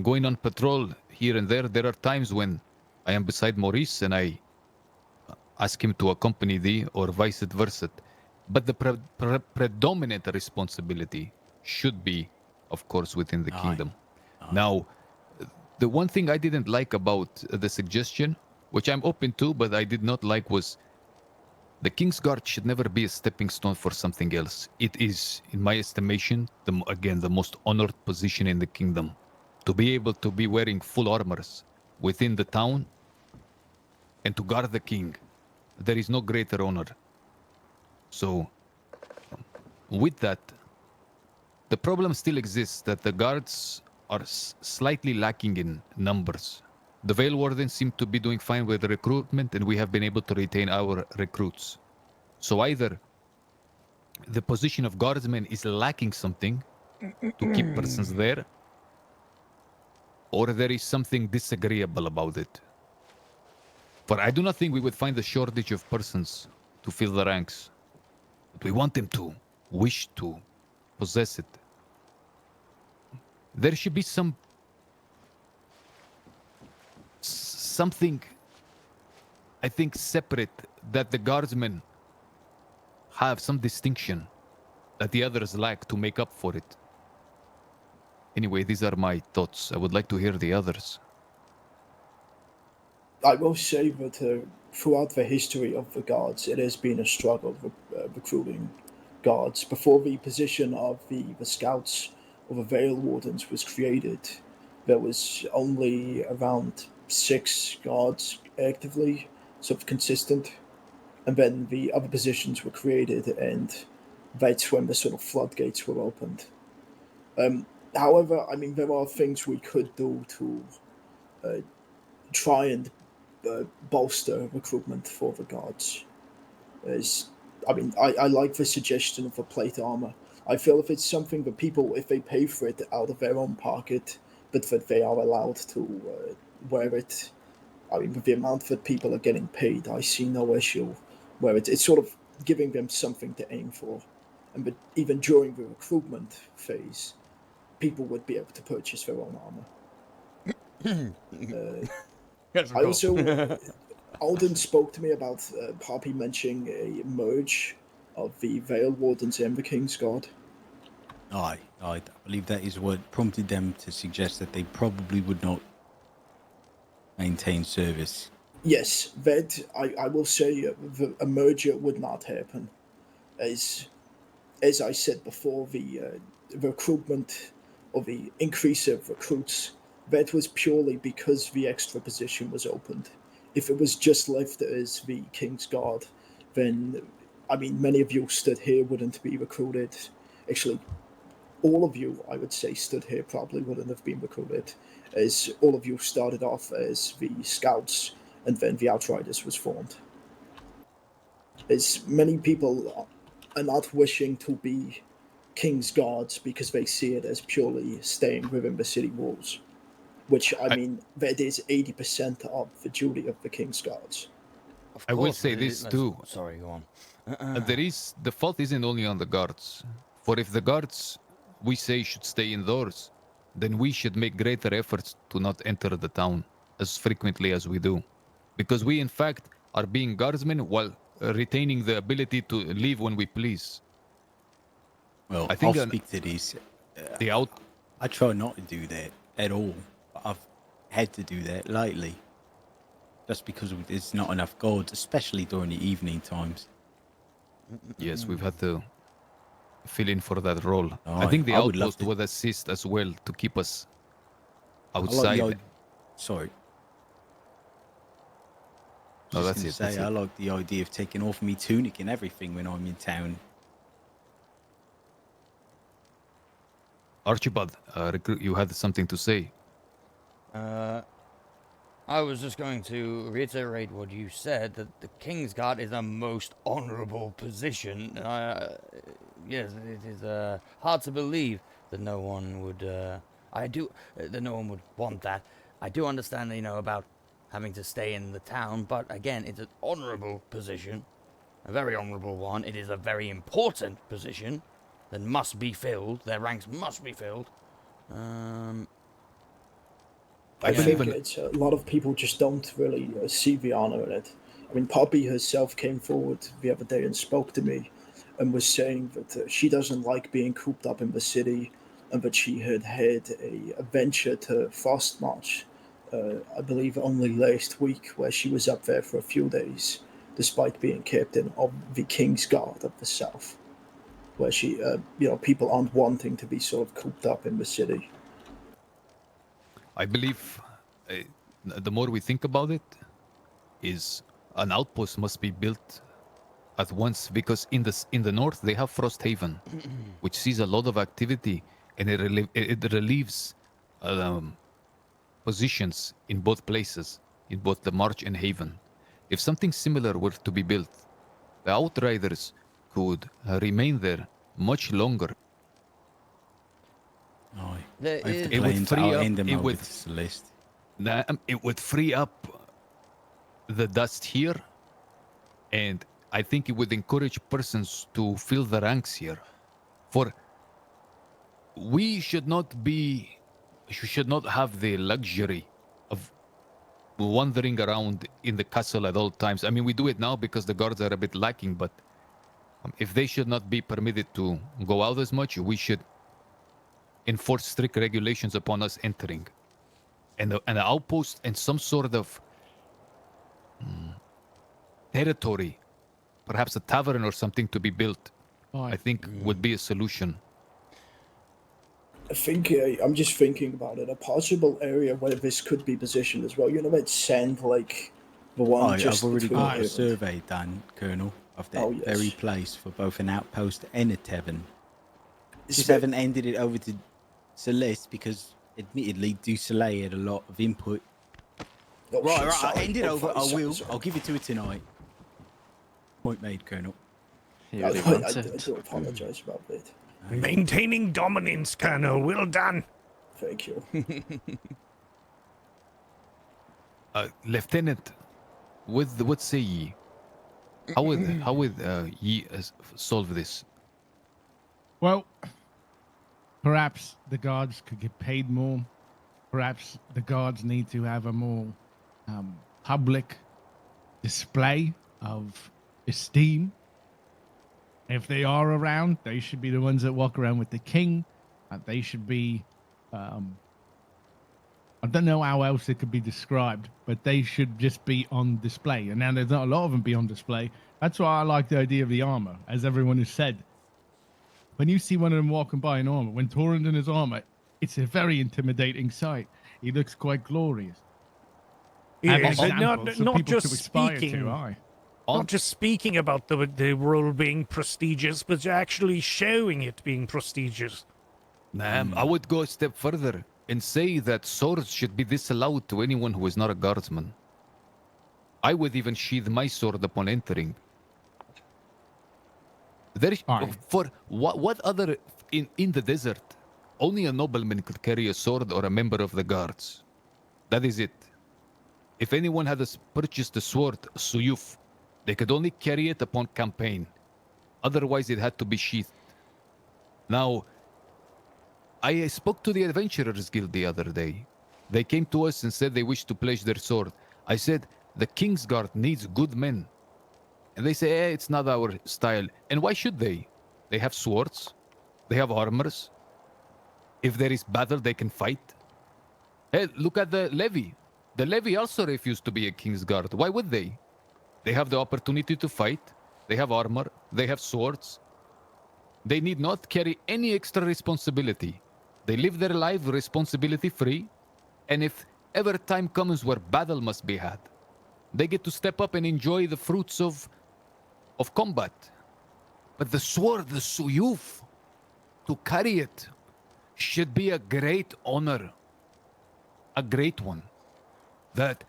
going on patrol here and there. There are times when I am beside Maurice and I ask him to accompany thee, or vice versa. But the predominant responsibility should be, of course, within the kingdom. Now, the one thing I didn't like about the suggestion, which I'm open to, but I did not like, was the King's Guard should never be a stepping stone for something else. It is, in my estimation, the most honored position in the kingdom. To be able to be wearing full armors within the town and to guard the king, there is no greater honor. So, with that, the problem still exists that the guards are slightly lacking in numbers. The Vale Wardens seem to be doing fine with the recruitment, and we have been able to retain our recruits. So either the position of guardsmen is lacking something to keep persons there, or there is something disagreeable about it. For I do not think we would find a shortage of persons to fill the ranks. But we want them to wish to possess it. There should be something, I think, separate, that the guardsmen have some distinction that the others lack to make up for it. Anyway, these are my thoughts. I would like to hear the others. I will say that throughout the history of the guards, it has been a struggle recruiting guards. Before the position of the scouts or the Vale Wardens was created, there was only around 6 guards actively, sort of consistent. And then the other positions were created, and that's when the sort of floodgates were opened. However, I mean, there are things we could do to try and bolster recruitment for the guards. I like the suggestion of the plate armor. I feel if it's something that people, if they pay for it out of their own pocket, but that they are allowed to wear it, I mean, with the amount that people are getting paid, I see no issue where it's sort of giving them something to aim for. And but even during the recruitment phase, people would be able to purchase their own armor. I also, Alden spoke to me about Poppy mentioning a merge of the Vale Wardens and the King's Guard. I believe that is what prompted them to suggest that they probably would not maintain service. Yes, that I will say a merger would not happen. As I said before, the recruitment or the increase of recruits, that was purely because the extra position was opened. If it was just left as the King's Guard, then, I mean, many of you stood here wouldn't be recruited. Actually, all of you, I would say, stood here probably wouldn't have been recruited, as all of you started off as the Scouts, and then the Outriders was formed. As many people are not wishing to be King's Guards because they see it as purely staying within the city walls, which, I mean, that is 80% of the duty of the King's Guards. I will say this too. Sorry, go on. The fault isn't only on the guards. For if the guards, we say, should stay indoors, then we should make greater efforts to not enter the town as frequently as we do. Because we, in fact, are being guardsmen while retaining the ability to leave when we please. Well, I think I'll speak to this. the out. I try not to do that at all. But I've had to do that lately. Just because there's not enough guards, especially during the evening times. Yes, we've had to fill in for that role. I Aye, think the I would love outpost to- would assist as well to keep us I like outside. the Sorry. No, Just that's gonna it. say, That's I it. like the idea of taking off me tunic and everything when I'm in town. Archibald, you had something to say. I was just going to reiterate what you said, that the King's Guard is a most honourable position. Yes, it is hard to believe that no one would, that no one would want that. I do understand, about having to stay in the town, but again, it's an honourable position, a very honourable one. It is a very important position that must be filled. Their ranks must be filled. I think it's a lot of people just don't really see the honor in it. I mean, Poppy herself came forward the other day and spoke to me and was saying that she doesn't like being cooped up in the city and that she had had a venture to Frostmarch, I believe only last week, where she was up there for a few days, despite being captain of the King's Guard of the South, where she, people aren't wanting to be sort of cooped up in the city. I believe the more we think about it, is an outpost must be built at once, because in the north they have Frosthaven, which sees a lot of activity, and it relieves positions in both places, in both the March and Haven. If something similar were to be built, the Outriders could remain there much longer. It would free up. It would free up the dust here, and I think it would encourage persons to fill the ranks here. For we should not have the luxury of wandering around in the castle at all times. I mean, we do it now because the guards are a bit lacking, but if they should not be permitted to go out as much, we should enforce strict regulations upon us entering, and an outpost and some sort of territory, perhaps a tavern or something to be built, I think would be a solution. I think I'm just thinking about it. A possible area where this could be positioned as well. That Sand Lake, the one just I've already between got a here. survey done, Colonel, of that very place for both an outpost and a tavern. Just haven't handed it over to Celeste because, admittedly, Du Soleil had a lot of input. Oh, Right, shit, I'll sorry. hand it Oh, over. fuck, I sorry, will. sorry. I'll give it to her tonight. Point made, Colonel. I do apologize about that. Maintaining dominance, Colonel. Well done. Thank you. Lieutenant, what say ye? How would ye solve this? Well, perhaps the guards could get paid more. Perhaps the guards need to have a more public display of esteem. If they are around, they should be the ones that walk around with the king. They should be, I don't know how else it could be described, but they should just be on display. And now there's not a lot of them be on display. That's why I like the idea of the armor, as everyone has said. When you see one of them walking by in armor, when Torrent in his armor, it's a very intimidating sight. He looks quite glorious. Have Yes, examples for not people just to aspire speaking. to, aye. Not just speaking about the role being prestigious, but actually showing it being prestigious. Ma'am, I would go a step further and say that swords should be disallowed to anyone who is not a guardsman. I would even sheath my sword upon entering. For what other in the desert? Only a nobleman could carry a sword or a member of the guards. That is it. If anyone had purchased a sword, suyuf, they could only carry it upon campaign. Otherwise, it had to be sheathed. Now, I spoke to the Adventurers Guild the other day. They came to us and said they wished to pledge their sword. I said, the King's Guard needs good men. And they say, it's not our style. And why should they? They have swords. They have armors. If there is battle, they can fight. Hey, look at the levy. The levy also refused to be a king's guard. Why would they? They have the opportunity to fight. They have armor. They have swords. They need not carry any extra responsibility. They live their life responsibility free. And if ever time comes where battle must be had, they get to step up and enjoy the fruits of combat. But the sword, the suyuf, to carry it should be a great honor. A great one. That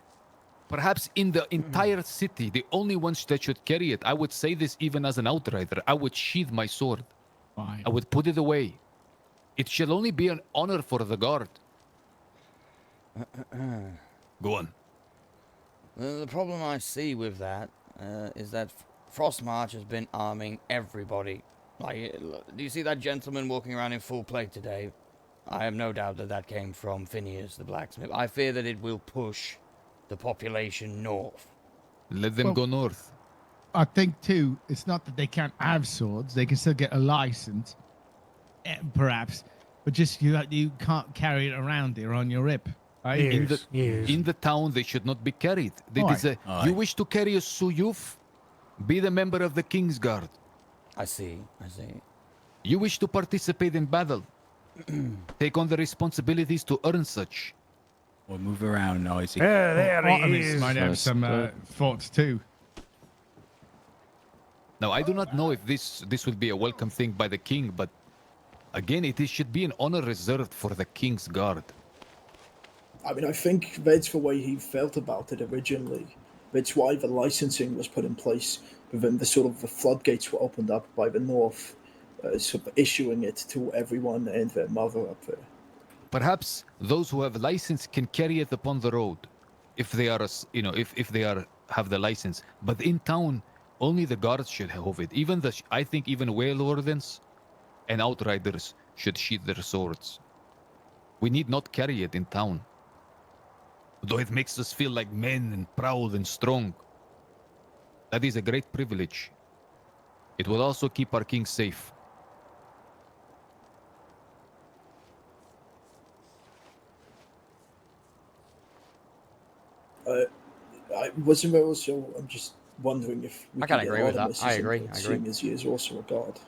perhaps in the entire city, the only ones that should carry it, I would say this even as an outrider, I would sheath my sword. Fine. I would put it away. It should only be an honor for the guard. Go on. The problem I see with that is that Frostmarch has been arming everybody. Like, do you see that gentleman walking around in full plate today? I have no doubt that that came from Phineas the blacksmith. I fear that it will push the population north. Let them go north. I think too, it's not that they can't have swords; they can still get a license, perhaps, but just you can't carry it around there on your hip. Right? In the town, they should not be carried. You wish to carry a suyuf? Be the member of the King's Guard. I see. You wish to participate in battle? Take on the responsibilities to earn such. Or move around, Isaac. There he is. Might have some thoughts too. Now, I do not know if this would be a welcome thing by the king, but again, it should be an honor reserved for the King's Guard. I mean, I think that's the way he felt about it originally. That's why the licensing was put in place, but then the floodgates were opened up by the North, sort of issuing it to everyone and their mother up there. Perhaps those who have license can carry it upon the road, if they are, if they have the license. But in town, only the guards should have it. I think even whale wardens and outriders should sheath their swords. We need not carry it in town. Though it makes us feel like men and proud and strong. That is a great privilege. It will also keep our king safe. Wasn't there also? I'm just wondering if we I can can agree get with that. Artemis I as agree. input, seeing as he is also a god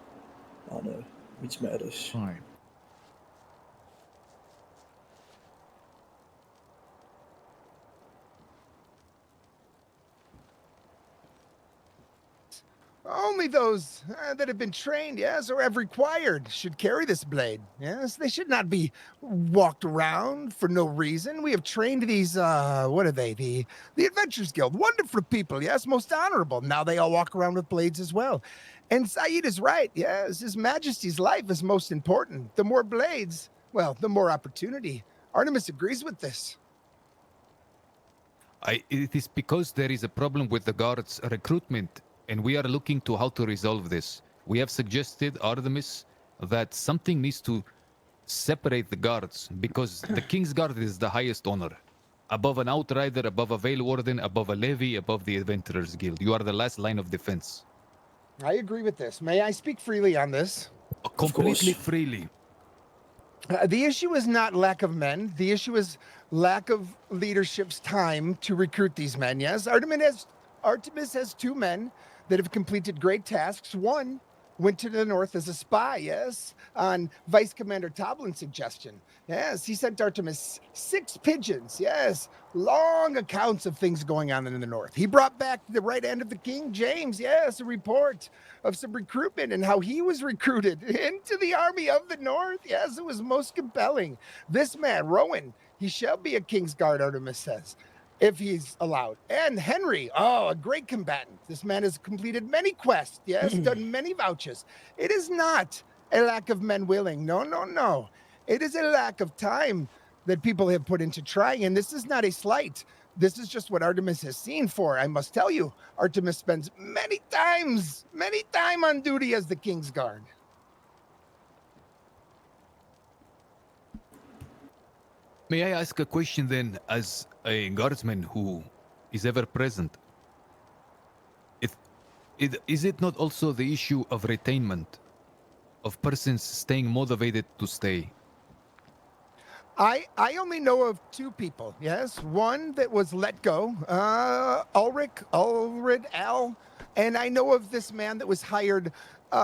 on which matters. Fine. Only those that have been trained, yes, or have required should carry this blade. Yes, they should not be walked around for no reason. We have trained these, what are they? The Adventurers Guild. Wonderful people, yes, most honorable. Now they all walk around with blades as well. And Saeed is right, yes, His Majesty's life is most important. The more blades, well, the more opportunity. Artemis agrees with this. It is because there is a problem with the guards' recruitment. And we are looking to how to resolve this. We have suggested, Artemis, that something needs to separate the guards, because the King's Guard is the highest honor. Above an outrider, above a Veil Warden, above a levy, above the Adventurers Guild. You are the last line of defense. I agree with this. May I speak freely on this? Completely freely. The issue is not lack of men. The issue is lack of leadership's time to recruit these men, yes? Artemis has 2 men that have completed great tasks. One went to the north as a spy, yes, on Vice Commander Toblin's suggestion. Yes, he sent Artemis 6 pigeons, yes, long accounts of things going on in the north. He brought back the right hand of the King James, yes, a report of some recruitment and how he was recruited into the army of the north. Yes, it was most compelling. This man, Rowan, he shall be a King's Guard, Artemis says, if he's allowed. And Henry, a great combatant. This man has completed many quests, yes, done many vouchers. It is not a lack of men willing. No. It is a lack of time that people have put into trying, and this is not a slight. This is just what Artemis has seen for. I must tell you, Artemis spends many time on duty as the King's Guard. May I ask a question then, as a guardsman who is ever present? Is it not also the issue of retainment? Of persons staying motivated to stay? I only know of two people, yes. One that was let go, Ulrid, Al, and I know of this man that was hired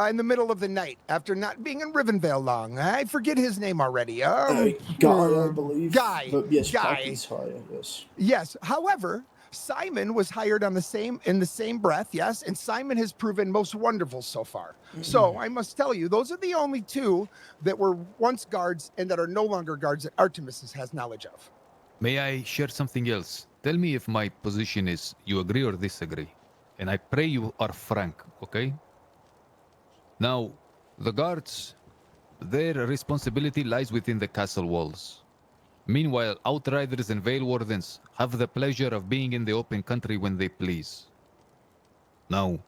in the middle of the night after not being in Rivenvale long. I forget his name already. Guy, I believe. Guy. But yes, Guy. Packy's higher, yes. Yes. However, Simon was hired in the same breath, yes, and Simon has proven most wonderful so far. So I must tell you, those are the only two that were once guards and that are no longer guards that Artemis has knowledge of. May I share something else? Tell me if my position is you agree or disagree. And I pray you are frank, okay? Now, the guards, their responsibility lies within the castle walls. Meanwhile, outriders and veil wardens have the pleasure of being in the open country when they please. Now,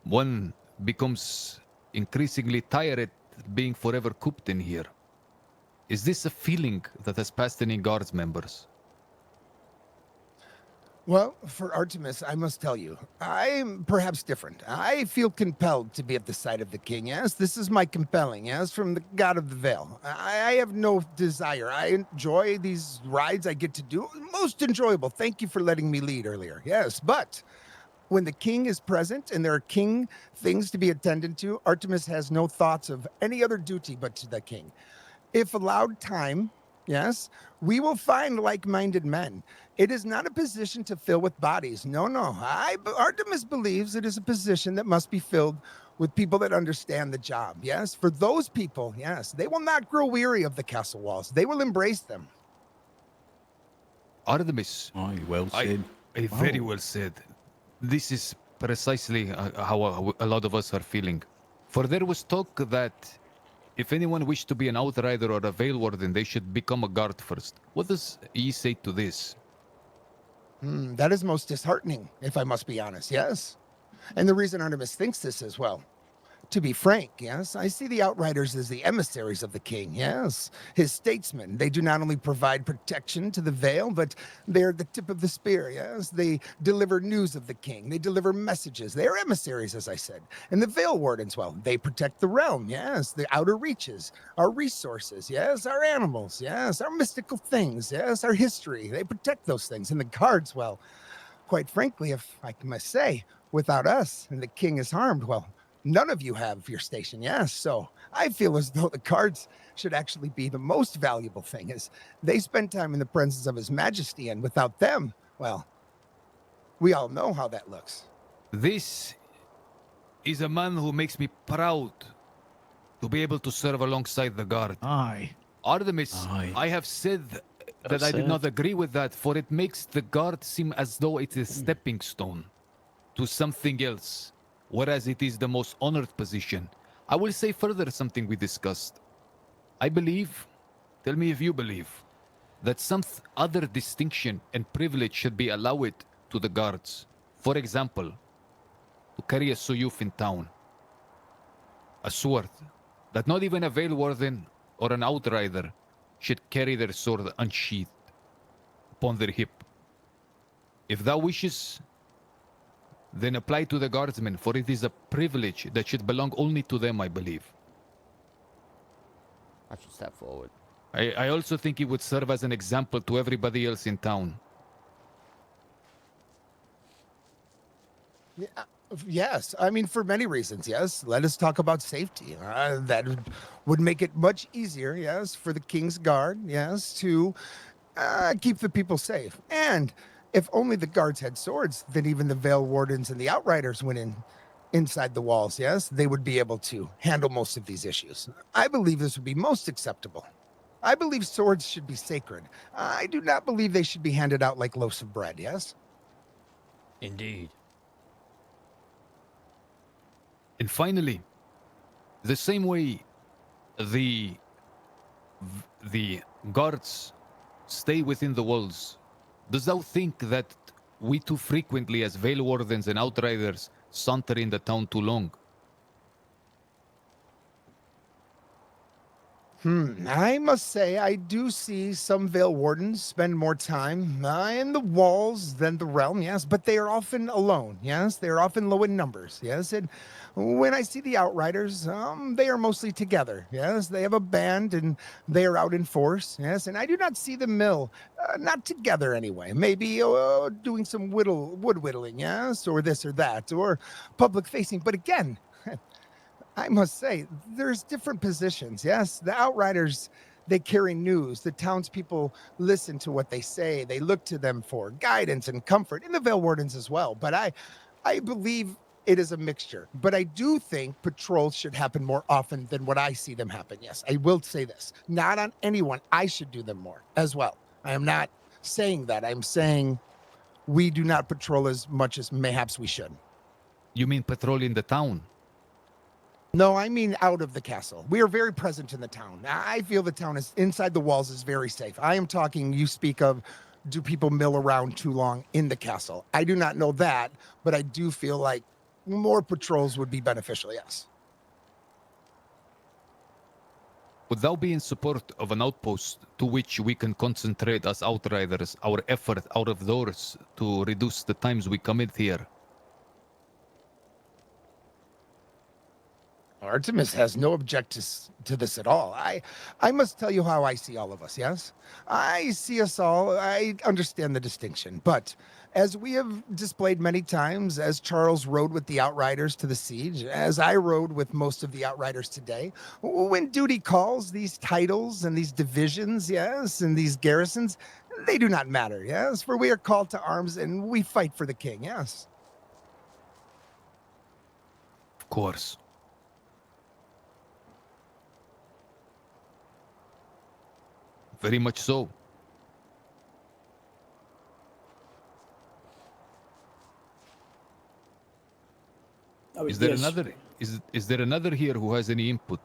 one becomes increasingly tired at being forever cooped in here. Is this a feeling that has passed any guards members? Well, for Artemis, I must tell you, I'm perhaps different. I feel compelled to be at the side of the king, yes? This is my compelling, yes, from the god of the veil. I have no desire. I enjoy these rides I get to do. Most enjoyable. Thank you for letting me lead earlier, yes. But when the king is present and there are king things to be attended to, Artemis has no thoughts of any other duty but to the king. If allowed time, yes, we will find like-minded men. It is not a position to fill with bodies. No. Artemis believes it is a position that must be filled with people that understand the job. Yes, for those people, yes, they will not grow weary of the castle walls. They will embrace them. Artemis. Aye, well said. Very well said. This is precisely how a lot of us are feeling. For there was talk that if anyone wished to be an outrider or a veil warden, they should become a guard first. What does ye say to this? That is most disheartening, if I must be honest, yes. And the reason Artemis thinks this as well, to be frank, yes, I see the Outriders as the emissaries of the king, yes. His statesmen, they do not only provide protection to the Vale, but they're the tip of the spear, yes. They deliver news of the king, they deliver messages. They are emissaries, as I said. And the Vale Wardens, well, they protect the realm, yes. The outer reaches, our resources, yes. Our animals, yes. Our mystical things, yes. Our history, they protect those things. And the guards, well, quite frankly, if I must say, without us and the king is harmed, well, none of you have your station, yes. So I feel as though the guards should actually be the most valuable thing, as they spend time in the presence of His Majesty, and without them, well, we all know how that looks. This is a man who makes me proud to be able to serve alongside the guard. Aye. Artemis, Aye. I have said that I did not agree with that, for it makes the guard seem as though it is a stepping stone to something else, whereas it is the most honored position. I will say further something we discussed. I believe, tell me if you believe, that some other distinction and privilege should be allowed to the guards. For example, to carry a suyuf in town, a sword, that not even a veil warden or an outrider should carry their sword unsheathed upon their hip. If thou wishes, then apply to the guardsmen, for it is a privilege that should belong only to them, I believe. I should step forward. I also think it would serve as an example to everybody else in town. Yes, I mean, for many reasons, yes. Let us talk about safety. That would make it much easier, yes, for the King's Guard, yes, to keep the people safe. And if only the guards had swords, then even the Veil Wardens and the Outriders went inside the walls, yes, they would be able to handle most of these issues. I believe this would be most acceptable. I believe swords should be sacred. I do not believe they should be handed out like loaves of bread, yes? Indeed. And finally, the same way the guards stay within the walls, does thou think that we too frequently as Veil Wardens and Outriders saunter in the town too long? I must say, I do see some Vale Wardens spend more time in the walls than the realm, yes, but they are often alone, yes. They are often low in numbers, yes. And when I see the Outriders, they are mostly together, yes. They have a band and they are out in force, yes. And I do not see the mill, not together anyway. Maybe doing some wood whittling, yes, or this or that, or public facing. But again, I must say, there's different positions. Yes, the Outriders, they carry news. The townspeople listen to what they say. They look to them for guidance and comfort, and the Vale Wardens as well. But I believe it is a mixture. But I do think patrols should happen more often than what I see them happen. Yes, I will say this. Not on anyone. I should do them more as well. I am not saying that. I'm saying we do not patrol as much as mayhaps we should. You mean patrolling the town? No, I mean out of the castle. We are very present in the town. I feel the town is inside the walls is very safe. I am talking, you speak of, do people mill around too long in the castle? I do not know that, but I do feel like more patrols would be beneficial, yes. Would thou be in support of an outpost to which we can concentrate as Outriders our effort out of doors to reduce the times we commit here? Artemis has no objections to this at all. I must tell you how I see all of us, yes? I see us all, I understand the distinction, but as we have displayed many times, as Charles rode with the Outriders to the siege, as I rode with most of the Outriders today, when duty calls, these titles and these divisions, yes, and these garrisons, they do not matter, yes? For we are called to arms and we fight for the king, yes? Of course. Very much so. Is there another? Is there another here who has any input?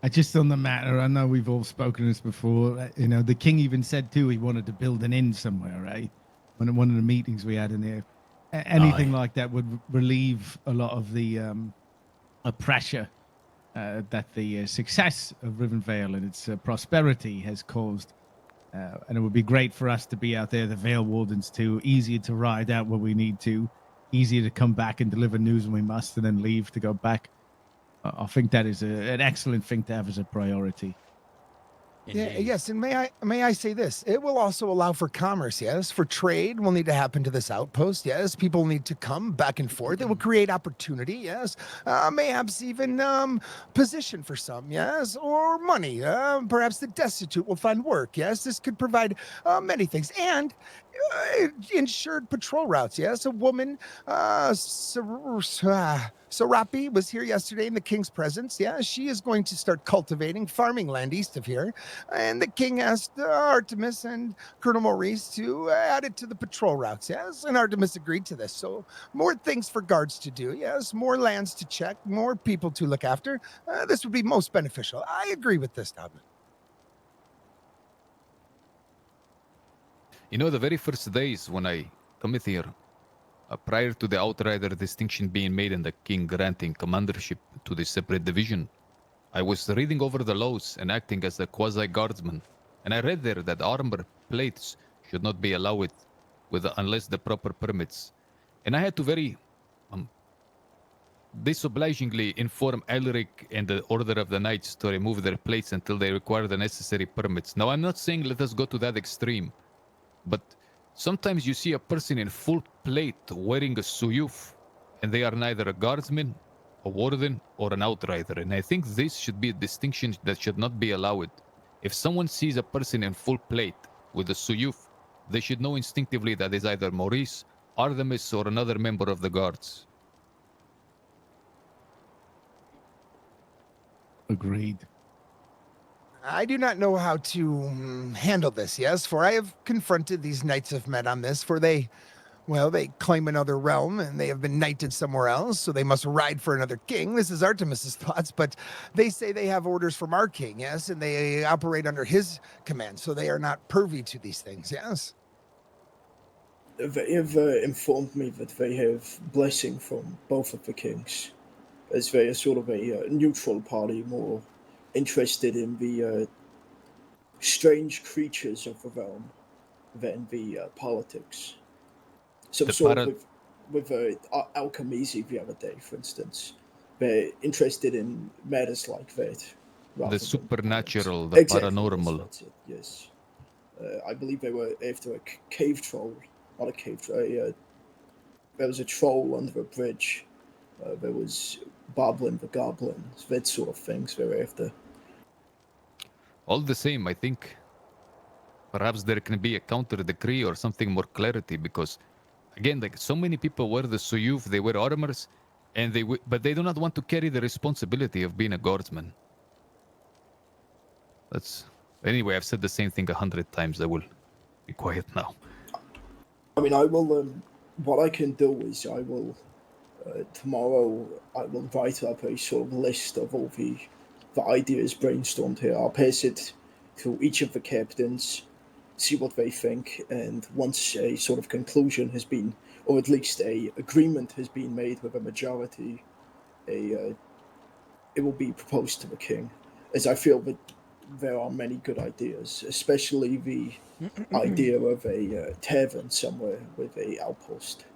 Just on the matter, I know we've all spoken this before. You know, the king even said too he wanted to build an inn somewhere, right? When one of the meetings we had in there, anything like that would relieve a lot of the pressure that the success of Rivenvale and its prosperity has caused. And it would be great for us to be out there, the Vale Wardens too, easier to ride out where we need to, easier to come back and deliver news when we must, and then leave to go back. I think that is an excellent thing to have as a priority. Yeah, yes, and may I say this? It will also allow for commerce, yes? For trade will need to happen to this outpost, yes? People need to come back and forth. It will create opportunity, yes? Mayhaps even position for some, yes? Or money. Perhaps the destitute will find work, yes? This could provide many things. And insured patrol routes, yes? A woman, Serapi was here yesterday in the king's presence. Yeah, she is going to start cultivating farming land east of here. And the king asked Artemis and Colonel Maurice to add it to the patrol routes, yes? And Artemis agreed to this. So more things for guards to do, yes? More lands to check, more people to look after. This would be most beneficial. I agree with this, Dobman. You know, the very first days when I come here, prior to the Outrider distinction being made and the king granting commandership to the separate division, I was reading over the laws and acting as a quasi-guardsman, and I read there that armor plates should not be allowed unless the proper permits. And I had to very disobligingly inform Elric and the Order of the Knights to remove their plates until they require the necessary permits. Now, I'm not saying let us go to that extreme, but sometimes you see a person in full plate wearing a suyuf, and they are neither a guardsman, a warden, or an outrider. And I think this should be a distinction that should not be allowed. If someone sees a person in full plate with a suyuf, they should know instinctively that is either Maurice, Artemis, or another member of the guards. Agreed. I do not know how to handle this, yes, for I have confronted these Knights of Men on this, for they claim another realm, and they have been knighted somewhere else, so they must ride for another king. This is Artemis's thoughts, but they say they have orders from our king, yes, and they operate under his command, so they are not privy to these things, yes? They have informed me that they have blessing from both of the kings. as they're sort of a neutral party, more interested in the strange creatures of the realm than the politics. So The sort of para- with Alchemisi the other day, for instance, they're interested in matters like that. rather the than supernatural, the exactly, paranormal. Yes, that's it. Yes, I believe they were after a cave troll, not a cave troll. There was a troll under a bridge. There was Boblin the Goblin, that sort of things they were after. All the same, I think perhaps there can be a counter decree or something more clarity because, again, like so many people wear the suyuf, they wear armors, and but they do not want to carry the responsibility of being a guardsman. That's anyway. I've said the same thing 100 times. I will be quiet now. I mean, I will. What I can do is I will tomorrow. I will write up a sort of list of all the ideas brainstormed here. I'll pass it to each of the captains, see what they think, and once a sort of conclusion has been, or at least a agreement has been made with a majority, it will be proposed to the king. As I feel that there are many good ideas, especially the idea of a tavern somewhere with a outpost.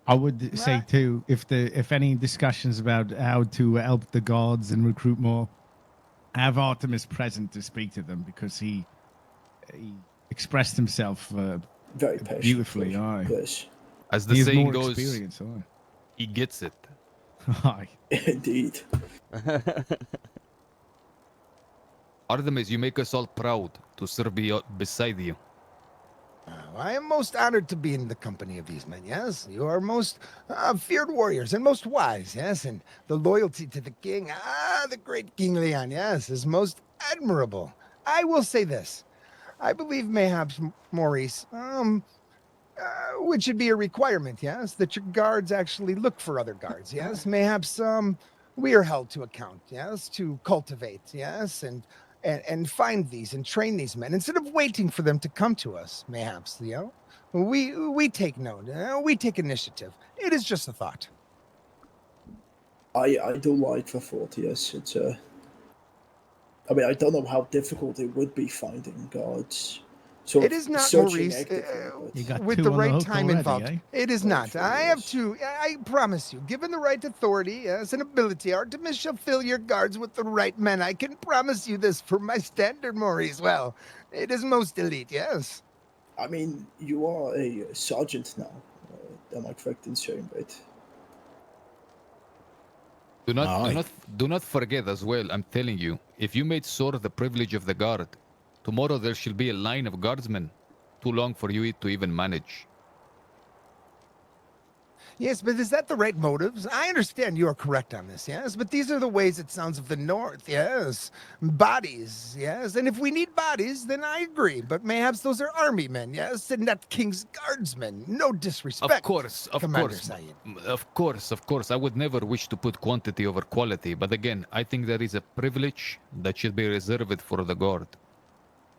I would say too, if any discussions about how to help the gods and recruit more, have Artemis present to speak to them because he expressed himself very beautifully. Aye. Yes. As the He has saying more goes, experience, aye. he gets it. Aye. Indeed. Artemis, you make us all proud to serve beside you. I am most honored to be in the company of these men, yes? You are most feared warriors and most wise, yes? And the loyalty to the king, the great King Leon, yes, is most admirable. I will say this. I believe mayhaps, Maurice, which should be a requirement, yes? That your guards actually look for other guards, yes? Mayhaps we are held to account, yes? To cultivate, yes? And find these and train these men instead of waiting for them to come to us, mayhaps, you know? We take note, we take initiative. It is just a thought. I do like the thought, yes. It's I mean, I don't know how difficult it would be finding guards. Sort It of is not, searching Maurice, actively, but with the right time involved. eh? It is not. I have to, I promise you, given the right authority as an ability, Artemis shall fill your guards with the right men. I can promise you this for my standard, Maurice. Well, it is most elite, yes. I mean, you are a sergeant now. Am I correct in saying that? Do not forget as well, I'm telling you, if you made sword the privilege of the guard, tomorrow there shall be a line of guardsmen, too long for you to even manage. Yes, but is that the right motives? I understand you are correct on this, yes, but these are the ways it sounds of the North, yes. Bodies, yes, and if we need bodies, then I agree, but mayhaps those are army men, yes, and not king's guardsmen. No disrespect, Of course, Commander Sayed. of course. I would never wish to put quantity over quality, but again, I think there is a privilege that should be reserved for the guard.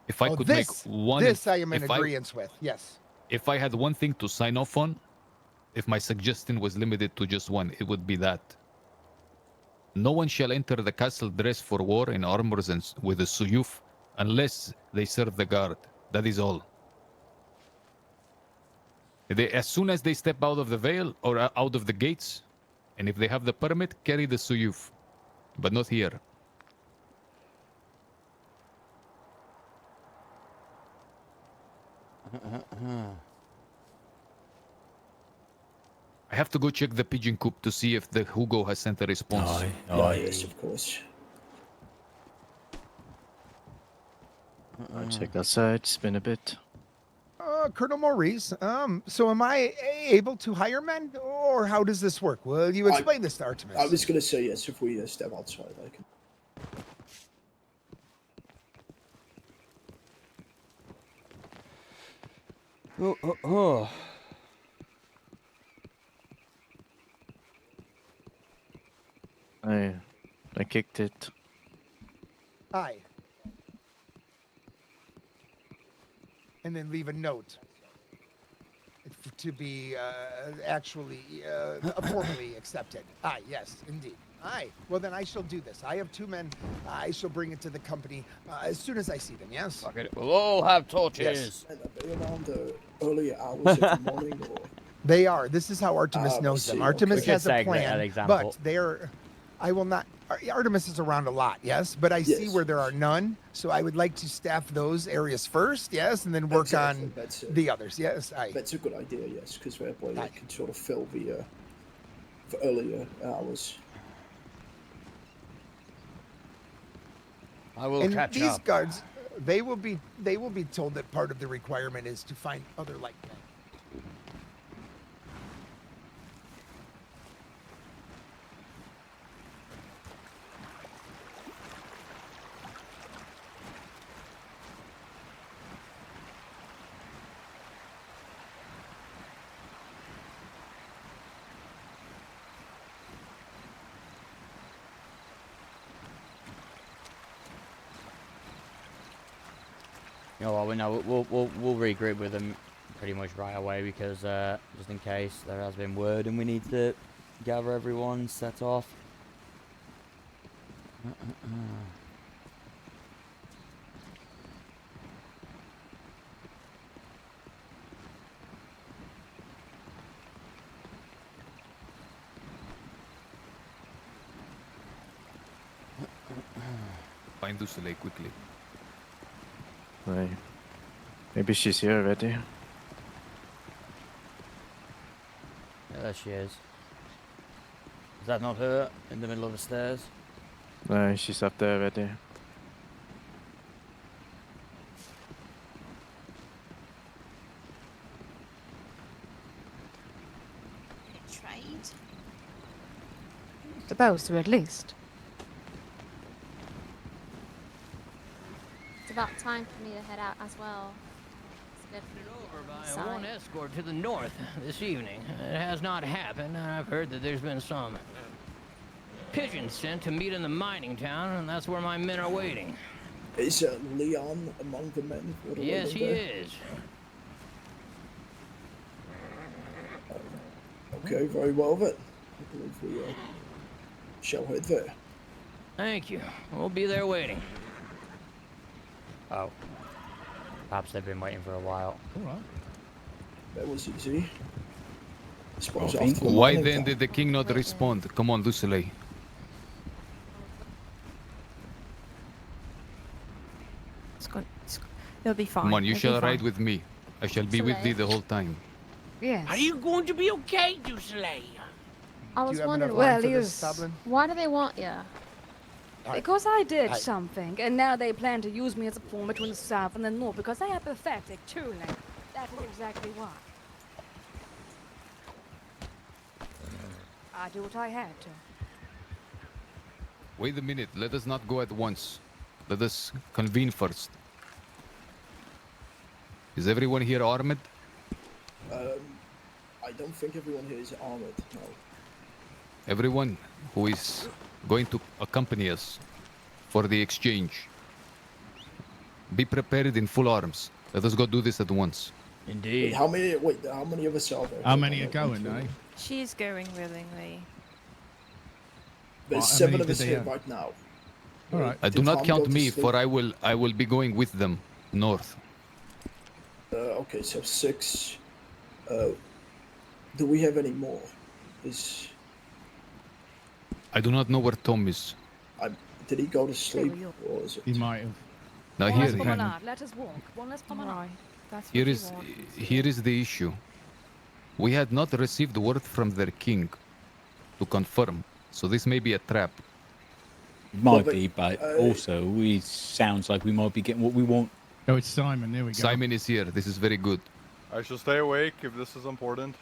If I could make one... This I am in agreement with, yes. If I had one thing to sign off on, if my suggestion was limited to just one, it would be that. No one shall enter the castle dressed for war in armors and with a suyuf unless they serve the guard. That is all. As soon as they step out of the veil or out of the gates, and if they have the permit, carry the suyuf. But not here. I have to go check the pigeon coop to see if the Hugo has sent a response. Yes, of course. I'll check outside. It's been a bit. Colonel Maurice, so am I able to hire men, or how does this work? Will you explain this to Artemis? I was going to say yes, if we step outside, I can. Oh. I kicked it. Aye. And then leave a note. to be actually formally accepted. Aye, yes, indeed. Aye. Well, then I shall do this. I have 2 men. I shall bring it to the company as soon as I see them, yes? Fuck it. We'll all have torches. Yes. And are they around the earlier hours of the morning, or? They are. This is how Artemis knows them. see, Artemis okay. has a Good segue, that plan, example. but they're... I will not... Artemis is around a lot, yes? But I see Yes. where there are none, so I would like to staff those areas first, yes? And then work Exactly, on that's it. the others, yes? Aye. That's a good idea, yes, because that way they can sort of fill the for earlier hours. I will And catch these up. guards, they will be told that part of the requirement is to find other like men. You know what? We'll regroup with them pretty much right away because just in case there has been word and we need to gather everyone, set off. Find Dusele quickly. Right. Maybe she's here already. Yeah, there she is. Is that not her in the middle of the stairs? No, she's up there already. Trade? Supposed to, at least. It's about time for me to head out as well. It's good for By one escort to the north this evening. It has not happened. I've heard that there's been some pigeons sent to meet in the mining town, and that's where my men are waiting. Is Leon among the men? What are Yes, they he there? is. Okay, very well then. I believe we shall head there. Thank you. We'll be there waiting. Oh. Perhaps they've been waiting for a while. All right. That was easy. I suppose Okay. after the Why mining then town. did the king not respond? Come on, Dusele. They'll be fine. Come on, you They'll shall be fine. ride with me. I shall be with thee the whole time. Yes. Are you going to be okay, Dusele? I was have wondering, enough Well, time for he this, is- Toblin? why do they want you? Because I did I- something, and now they plan to use me as a pawn between the south and the north because I am pathetic too, like, that is exactly why. I do what I had to. Wait a minute. Let us not go at once. Let us convene first. Is everyone here armed? I don't think everyone here is armored, no. Everyone who is going to accompany us for the exchange. Be prepared in full arms. Let us go do this at once. Indeed. How many of us are there? How many are going, eh? She's going willingly. There's How 7 many of did us they here have? right now. All right. Do Did not Tom count go to me, sleep? for I will be going with them north. Okay, so 6. Do we have any more? I do not know where Tom is. Did he go to sleep, or is it? He might have. Now One less here, promenade. Let us walk. One less promenade. That's what here you is want. here is the issue. We had not received word from their king to confirm, so this may be a trap. Might be, but also it sounds like we might be getting what we want. Oh, it's Simon. There we go. Simon is here. This is very good. I shall stay awake if this is important.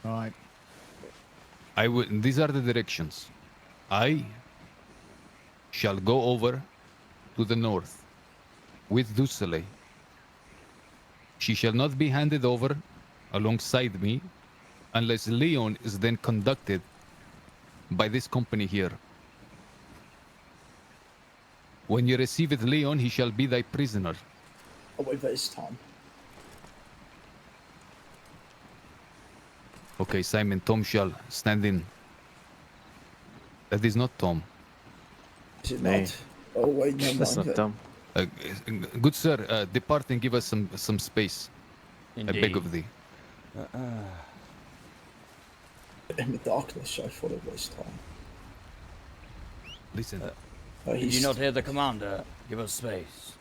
All right. I will. These are the directions. I shall go over to the north with Dusele. She shall not be handed over alongside me unless Leon is then conducted by this company here. When you receiveth Leon, he shall be thy prisoner. Oh wait, there's Tom. Okay, Simon, Tom shall stand in. That is not Tom. Is it Nay. not? Oh wait, never That's mind not then. dumb. Good sir, depart and give us some space. I beg Indeed. of thee. In the darkness, I thought it was Tom. Listen. Did you not hear the commander? Give us space.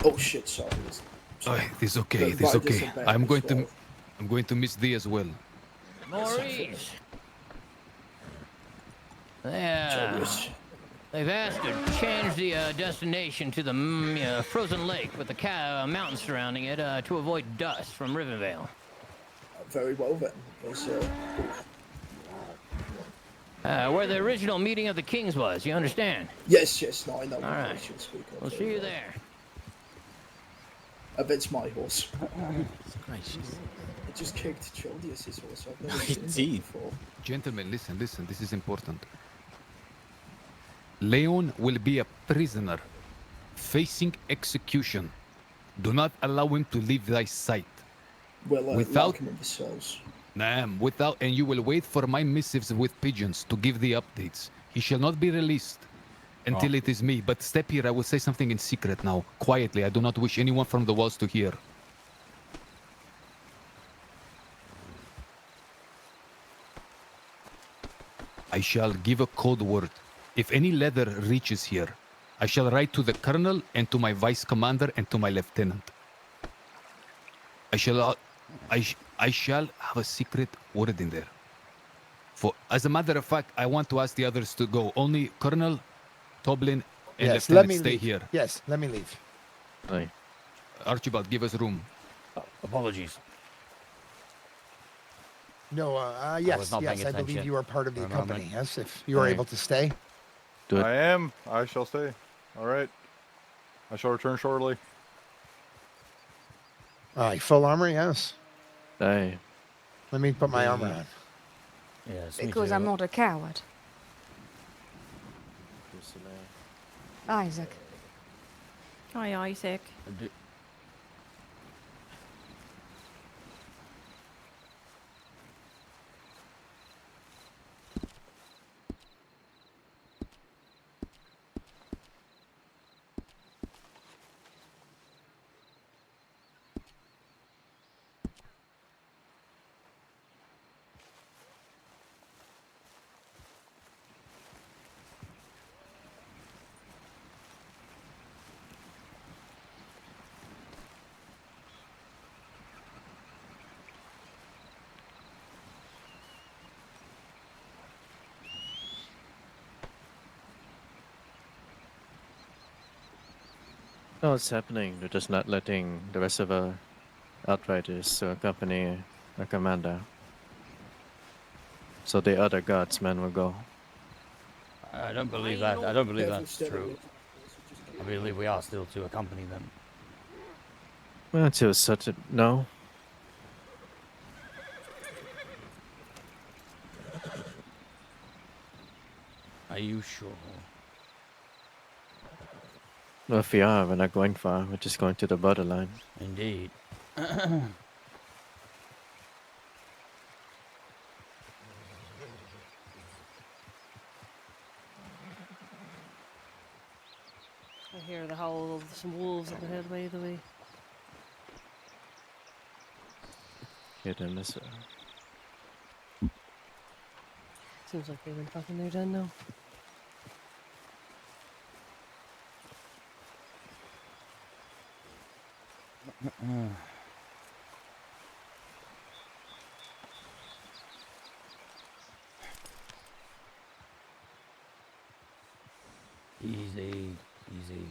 Oh shit! Sorry. Oh, it is okay. The It is riders okay. are back I'm as going well. to. I'm going to miss thee as well. Maurice! Charles. They've asked to change the destination to the frozen lake with the mountains surrounding it to avoid dust from Rivervale. Very well then. Yes, Where the original meeting of the kings was, you understand? yes, no, I know. All what right. I should speak of We'll very see you well. there. I bet it's my horse. Gracious. I just kicked Childius's horse. I've never He seen that did. before. Gentlemen, listen. This is important. Leon will be a prisoner, facing execution. Do not allow him to leave thy sight. Well, Without- lock him in the cells. And you will wait for my missives with pigeons to give the updates. He shall not be released until it is me. But step here, I will say something in secret now, quietly. I do not wish anyone from the walls to hear. I shall give a code word. If any letter reaches here, I shall write to the colonel and to my vice commander and to my lieutenant. I shall have a secret word in there. For as a matter of fact, I want to ask the others to go. Only Colonel, Toblin, and Yes, let Lieutenant me stay leave. here. Yes, let me leave. Aye. Archibald, give us room. Apologies. No, was yes, not paying yes, I believe attention you are part of the for a company. moment. Yes, if you are Aye. able to stay. Do it. I am. I shall stay. All right. I shall return shortly. Aye, full armor, yes. Aye. Let me put my armor on. Yes, Because I'm not a coward. Isaac. Hi, Isaac. No, it's happening. They're just not letting the rest of our outriders accompany our commander. So the other guardsmen will go. I don't believe that. I don't believe that's true. I believe we are still to accompany them. Well, to such a no. Are you sure? Well, if we are, we're not going far. We're just going to the borderline. Indeed. I hear the howl of some wolves up ahead by the way. Hit and miss it. Seems like they've been fucking their den now. Easy, easy.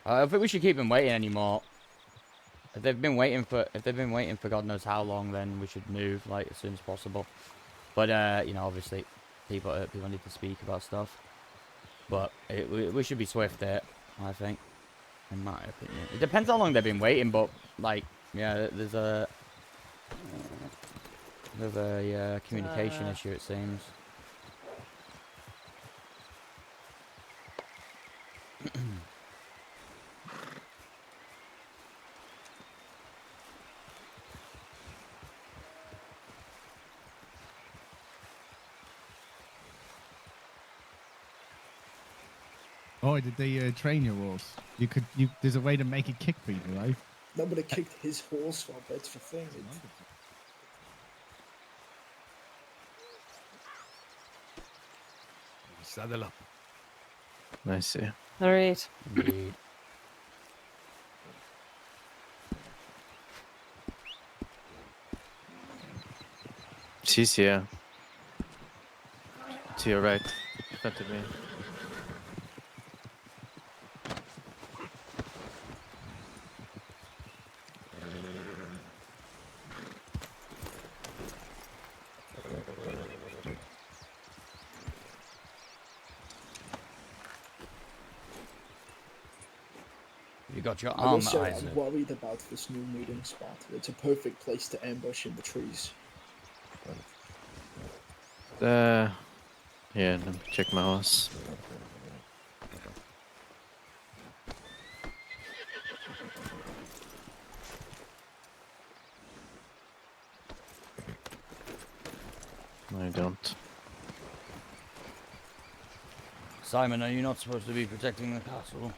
I don't think we should keep them waiting anymore. If they've been waiting for God knows how long, then we should move like as soon as possible. But you know, obviously, people need to speak about stuff. But we should be swift there, I think, in my opinion. It depends how long they've been waiting, but like, yeah, there's a communication issue, it seems. Oh, did they train your horse? There's a way to make it kick people, right? Nobody kicked his horse while that's the thing. Saddle up. I see. All right. Indeed. She's here. To your right. In front of me. You got your I will arm, say Isaac. I'm worried about this new meeting spot. It's a perfect place to ambush in the trees. Yeah, let me check my horse. I don't. Simon, are you not supposed to be protecting the castle?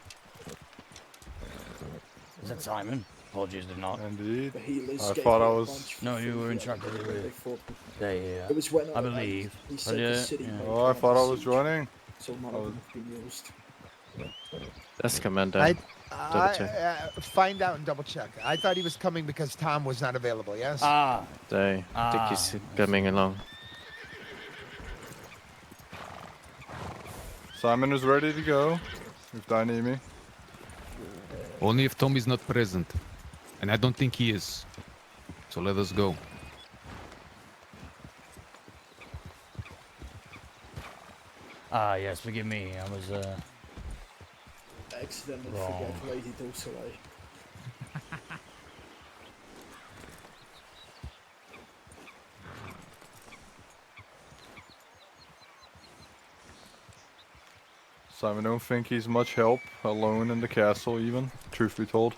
Is that Simon? Apologies, did not. Indeed. The healers I gave thought me I a was. bunch for No, you free were the other instructed day, to but be they thought there, It was when I believe. He said But the city yeah. might Oh, I come thought I under was siege, joining. so none of them have been used. That's Commander. I Double check. find out and double check. I thought he was coming because Tom was not available. Yes. Ah. I think he's coming along. Simon is ready to go. If I need me. Only if Tom is not present. And I don't think he is. So let us go. Ah, yes, forgive me. I was, Accidentally wrong. forget Lady Dulcere. Simon don't think he's much help alone in the castle even, truth be told.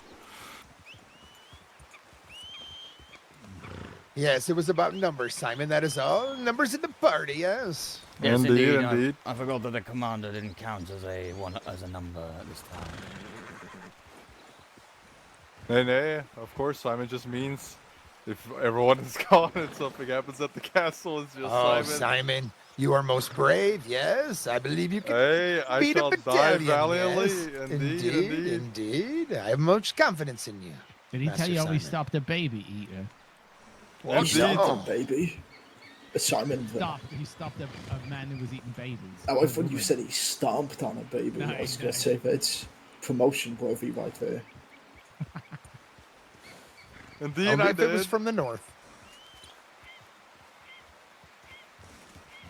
Yes, it was about numbers, Simon. That is all. Numbers in the party. Yes. Yes, Indeed, indeed. indeed. I forgot that the commander didn't count as a number at this time. Nay, of course Simon just means if everyone is gone and something happens at the castle, it's just Oh, Simon. Simon, you are most brave. Yes, I believe you can Hey, I beat shall a die battalion. valiantly. Yes. Indeed, indeed. Indeed. I have much confidence in you. Did he Master tell you how he Simon. stopped a baby eater? He stopped a baby. Simon. He stopped a man who was eating babies. Oh, I thought you said he stomped on a baby. No, I was no. going to say that's promotion worthy right there. Indeed, Only I if it was did. from the north.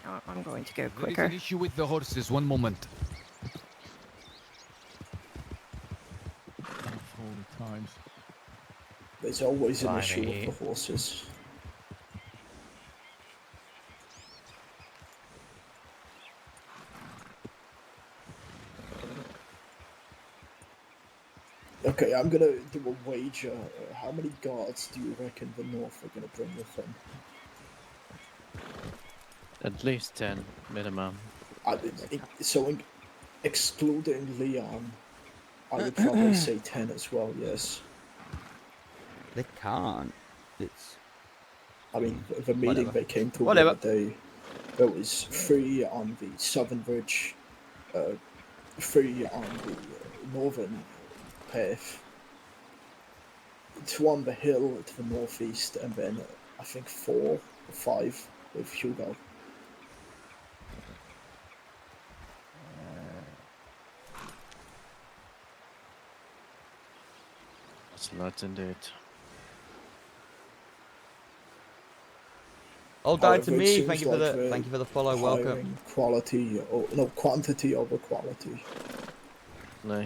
Oh, I'm going to go There is quicker. an issue with the horses. One moment. All the times. There's always an issue Blimey. with the horses. Okay, I'm gonna do a wager. How many guards do you reckon the North are gonna bring with them? At least 10 minimum. Excluding Leon, I would probably say 10 as well, yes. They can't. It's. I mean, the meeting Whatever. they came to Whatever. the other day, there was 3 on the southern ridge, 3 on the northern path, 2 on the hill to the northeast, and then I think 4 or 5 with Hugo. That's a lot indeed. Oh, died to However, it me. seems Thank you for like the they're thank you for the follow. Welcome. hiring quantity over quality. No.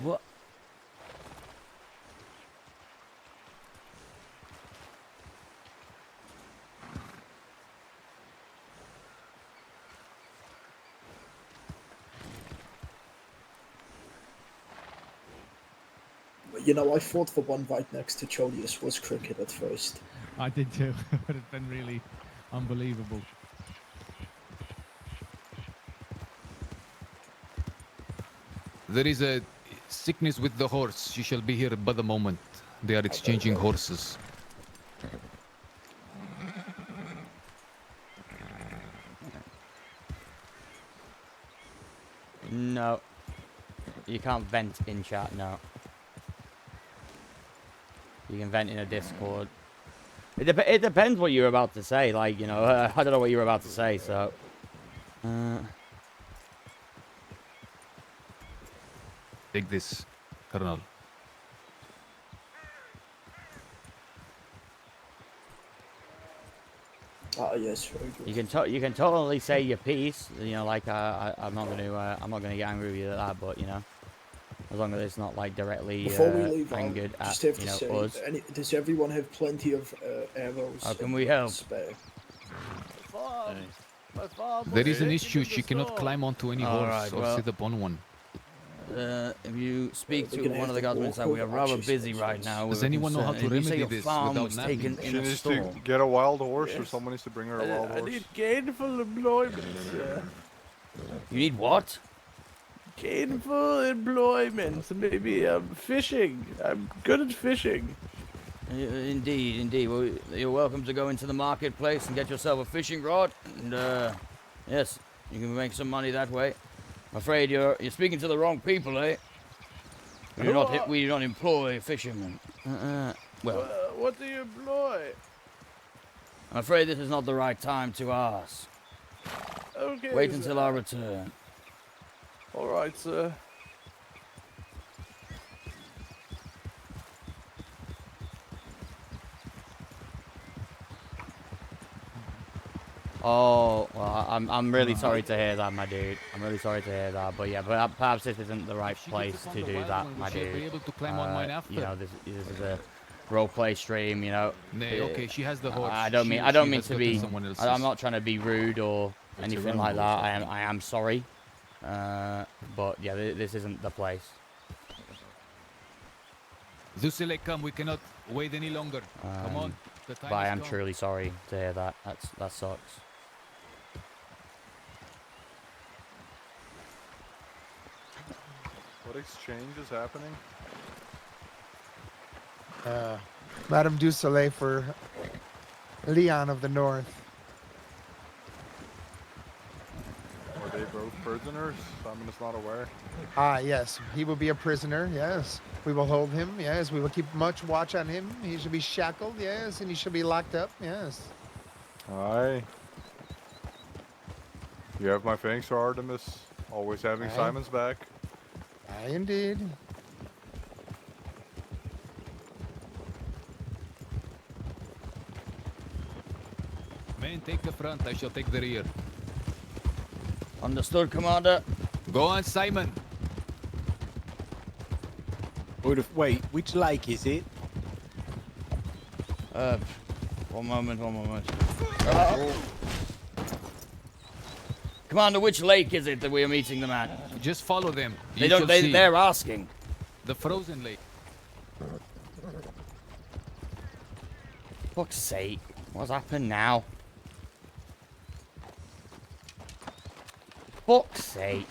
What? You know, I thought the one right next to Chodius was cricket at first. I did too. It would have been really unbelievable. There is a sickness with the horse. She shall be here by the moment. They are exchanging horses. No. You can't vent in chat, no. You can vent in a Discord. It depends what you're about to say, like, you know, I don't know what you're about to say, so... Take this, Colonel. Ah, yes, very good. You can totally say your piece, you know, like I'm not gonna get angry with you at that, but you know, as long as it's not like directly Before we leave, I'll angered just at have to you know say, us. does everyone have plenty of arrows? How can we help? Spare? There is an issue. She cannot climb onto any horse Alright, or well, sit upon one. If you speak we're to gonna one of have the to guardsmen, walk say we are over rather Archie's busy horses. right now. Does with a anyone know how concern. to If you say remedy your this farm without was napping? taken She in a needs store. to get a wild horse, or Yes. someone needs to bring her a wild I horse. need gainful employment, sir. You need what? Gainful employment. Maybe fishing. I'm good at fishing. Indeed, indeed. Well, you're welcome to go into the marketplace and get yourself a fishing rod, and yes, you can make some money that way. I'm afraid you're speaking to the wrong people, eh? We do not employ fishermen. Well, What do you employ? I'm afraid this is not the right time to ask. Okay. Wait sir. until I return. All right, sir. Oh, well, I'm really sorry to hear that, my dude. I'm really sorry to hear that, but yeah, but perhaps this isn't the right place to do that, my dude. You know, this is a roleplay stream, you know. Nay, okay, she has the horse. I don't mean has to gotten be. someone else's. I'm not trying to be rude or It's anything your like own that. I am sorry, but yeah, this isn't the place. Zusile, come. We cannot wait any longer. Come on. The time But I has am come. truly sorry to hear that. That sucks. What exchange is happening? Madame du Soleil for Leon of the North. Are they both prisoners? I'm just not aware. Ah, yes. He will be a prisoner, yes. We will hold him, yes. We will keep much watch on him. He shall be shackled, yes, and he shall be locked up, yes. Aye. You have my thanks for Artemis. Always having Aye. Simon's back. Aye, indeed. Men, take the front. I shall take the rear. Understood, Commander. Go on, Simon. Wait, which lake is it? One moment. Commander, which lake is it that we are meeting them at? Just follow them. They You don't. shall see. They're asking. The frozen lake. Fuck's sake! What's happened now? Fuck's sake!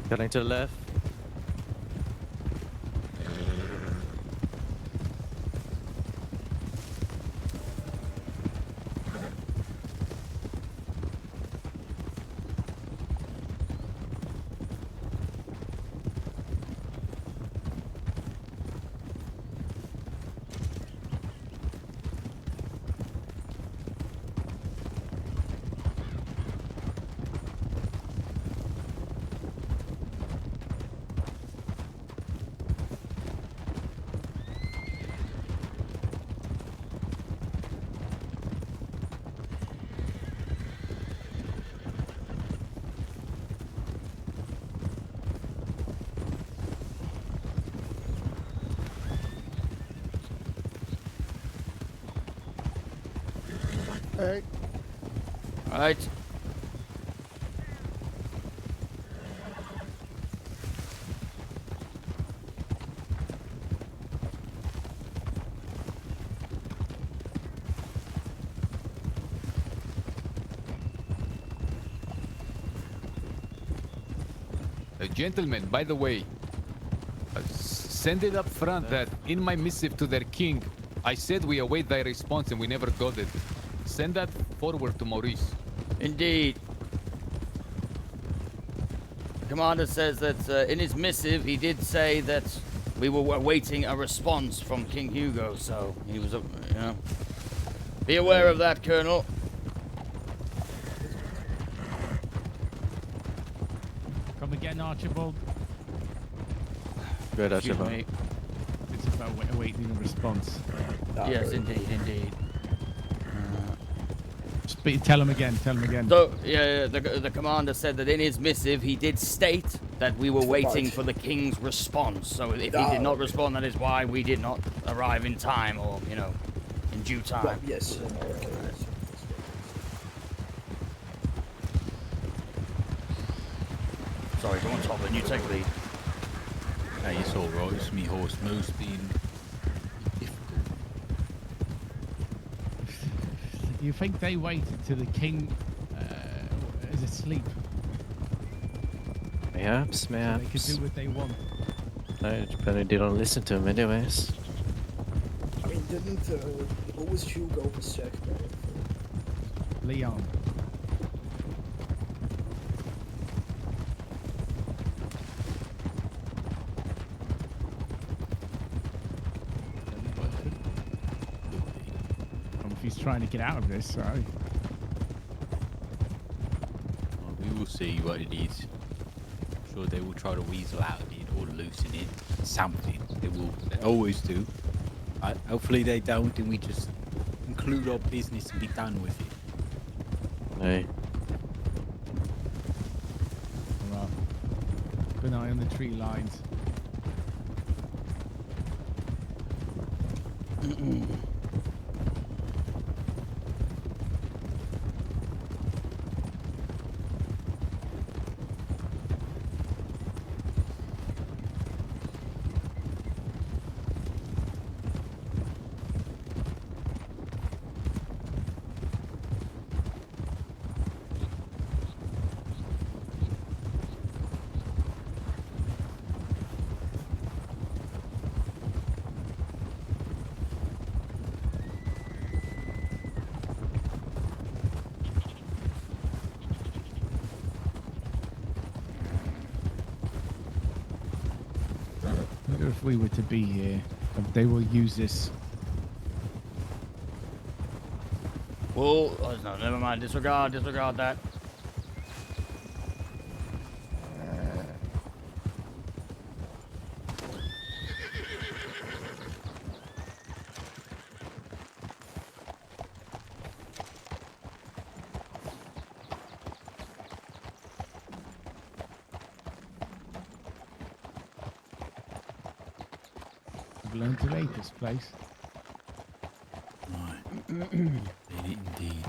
Getting to the left. All right. All right. Gentlemen, by the way, send it up front that in my missive to their king, I said we await thy response and we never got it. Send that forward to Maurice. Indeed. The commander says that in his missive he did say that we were awaiting a response from King Hugo, so he was, be aware of that, Colonel. Come again, Archibald. Good, Excuse Archibald. me. It's about awaiting a response. Yes, indeed. Tell him again. So, yeah, the commander said that in his missive he did state that we were waiting for the king's response. So if he did not respond, that is why we did not arrive in time, or in due time. Well, yes. Sorry, go on, Toblin. You take the lead. Hey, it's all right. It's me horse moose being difficult. You think they waited till the king is asleep? Perhaps. So they could do what they want. No, but I didn't listen to him anyways. I mean, who was Hugo was sacked by? Leon. If he's trying to get out of this, sorry. Well, we will see what it is. I'm sure they will try to weasel out of it or loosen it. Something. They will. They always do. Hopefully they don't, and we just conclude our business and be done with it. Hey. Well, good eye on the tree lines. If we were to be here, they will use this. Well, no, never mind. Disregard that. I've learned to rate this place. Right. Did it indeed.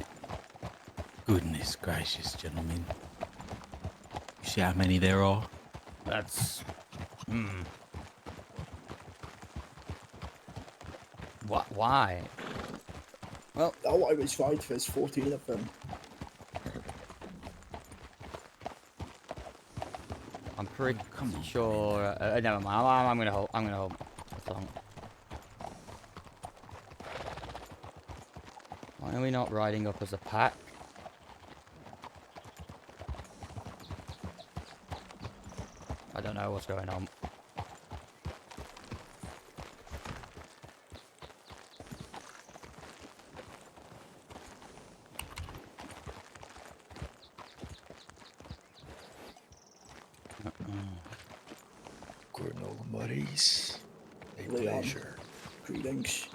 Goodness gracious, gentlemen. You see how many there are? That's... Why? Well... Oh, I was right. There's 14 of them. I'm pretty sure... never mind. I'm gonna hold. That's all. Why are we not riding up as a pack? I don't know what's going on. Colonel Maurice, a Leon, pleasure. greetings.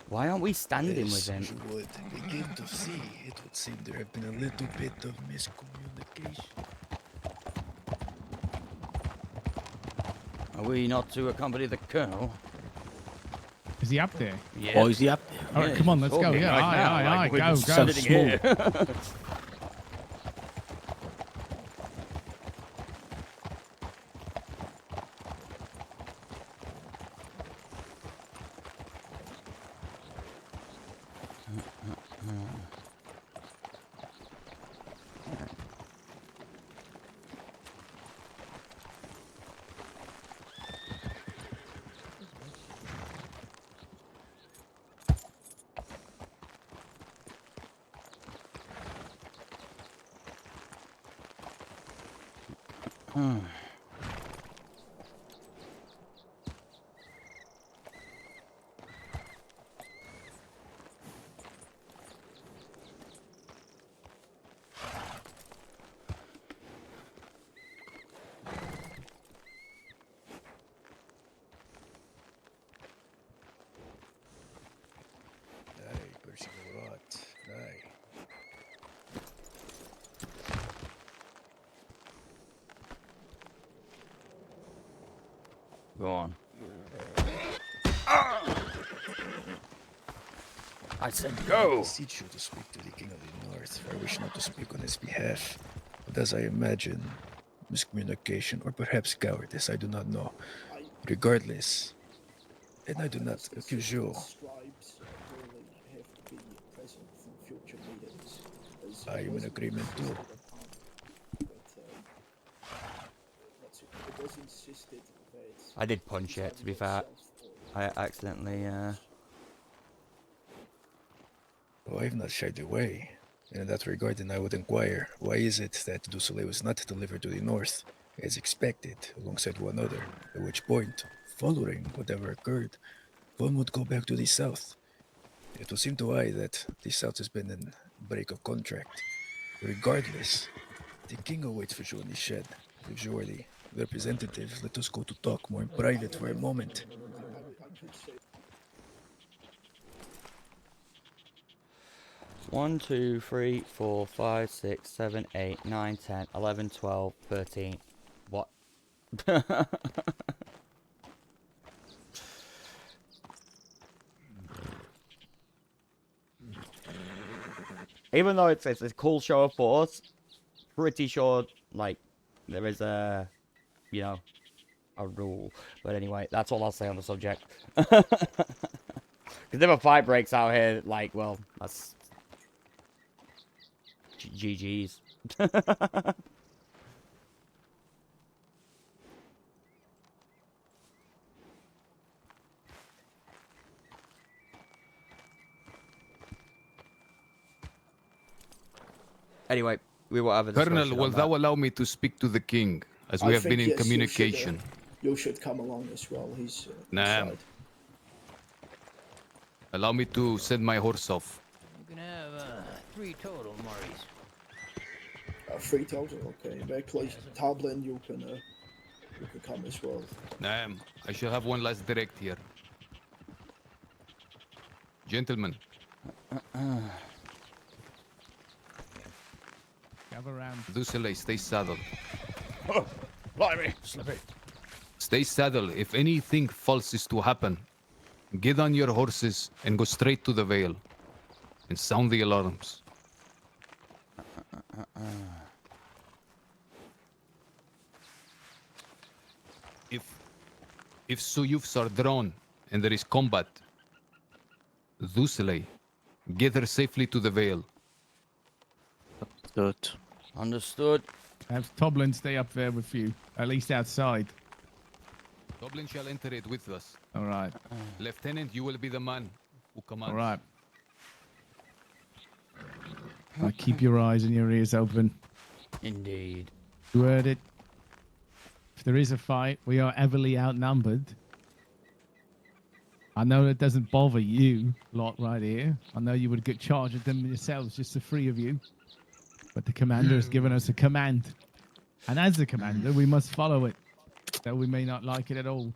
Why aren't we standing with As him? you would begin to see, it would seem there have been a little bit of miscommunication. Are we not to accompany the colonel? Is he up there? Yeah. Oh, is he up there? All right, Yeah, come on, he's let's go. talking Yeah, right aye, now, aye, like aye, we're go, just go. sitting here. Go on. I said go! I beseech you to speak to the King of the North, for I wish not to speak on his behalf. But as I imagine, miscommunication or perhaps cowardice, I do not know. Regardless, and I do not accuse you. Scribes really have to be present in future meetings. As I am in agreement too. It was insisted that I did punch it, to be fair. I accidentally, Oh, I have not shied away. And in that regard, then I would inquire, why is it that Du Soleil was not delivered to the north, as expected, alongside one other, at which point, following whatever occurred, one would go back to the south. It would seem to I that the south has been in break of contract. Regardless, the king awaits for you in the shed. If you are the representative, let us go to talk more in private for a moment. 1, 2, 3, 4, 5, 6, 7, 8, 9, 10, 11, 12, 13. What? Even though it's a cool show of force, pretty sure, like, there is a, you know, a rule. But anyway, that's all I'll say on the subject. Because if a fight breaks out here, like, well, that's GG's. Anyway, we will have a discussion Colonel, will on thou that. allow me to speak to the king, as we I have been think, in yes, communication? You should come along as well. He's Nah. inside. Allow me to send my horse off. You can have 3 total, Maurice. 3 total, okay. Actually, Tablin, you can come as well. Nah, I shall have one last direct here. Gentlemen. Gather around. Du Soleil, stay saddled. Oh, blimey, slippy. Stay saddled. If anything false is to happen, get on your horses and go straight to the Vale. And sound the alarms. If Suyufs are drawn and there is combat, Du Soleil, get her safely to the Vale. Good. Understood. Have Toblin stay up there with you, at least outside. Dublin shall enter it with us. All right. Lieutenant, you will be the man who commands. All right. Keep your eyes and your ears open. Indeed. You heard it. If there is a fight, we are heavily outnumbered. I know that doesn't bother you lot right here. I know you would get charged of them yourselves, just the 3 of you. But the commander has given us a command. And as the commander, we must follow it. Though we may not like it at all.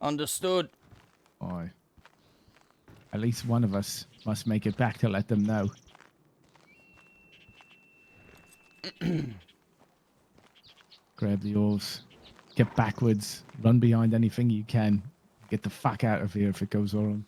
Understood. Aye. At least one of us must make it back to let them know. Grab the oars. Get backwards. Run behind anything you can. Get the fuck out of here if it goes wrong.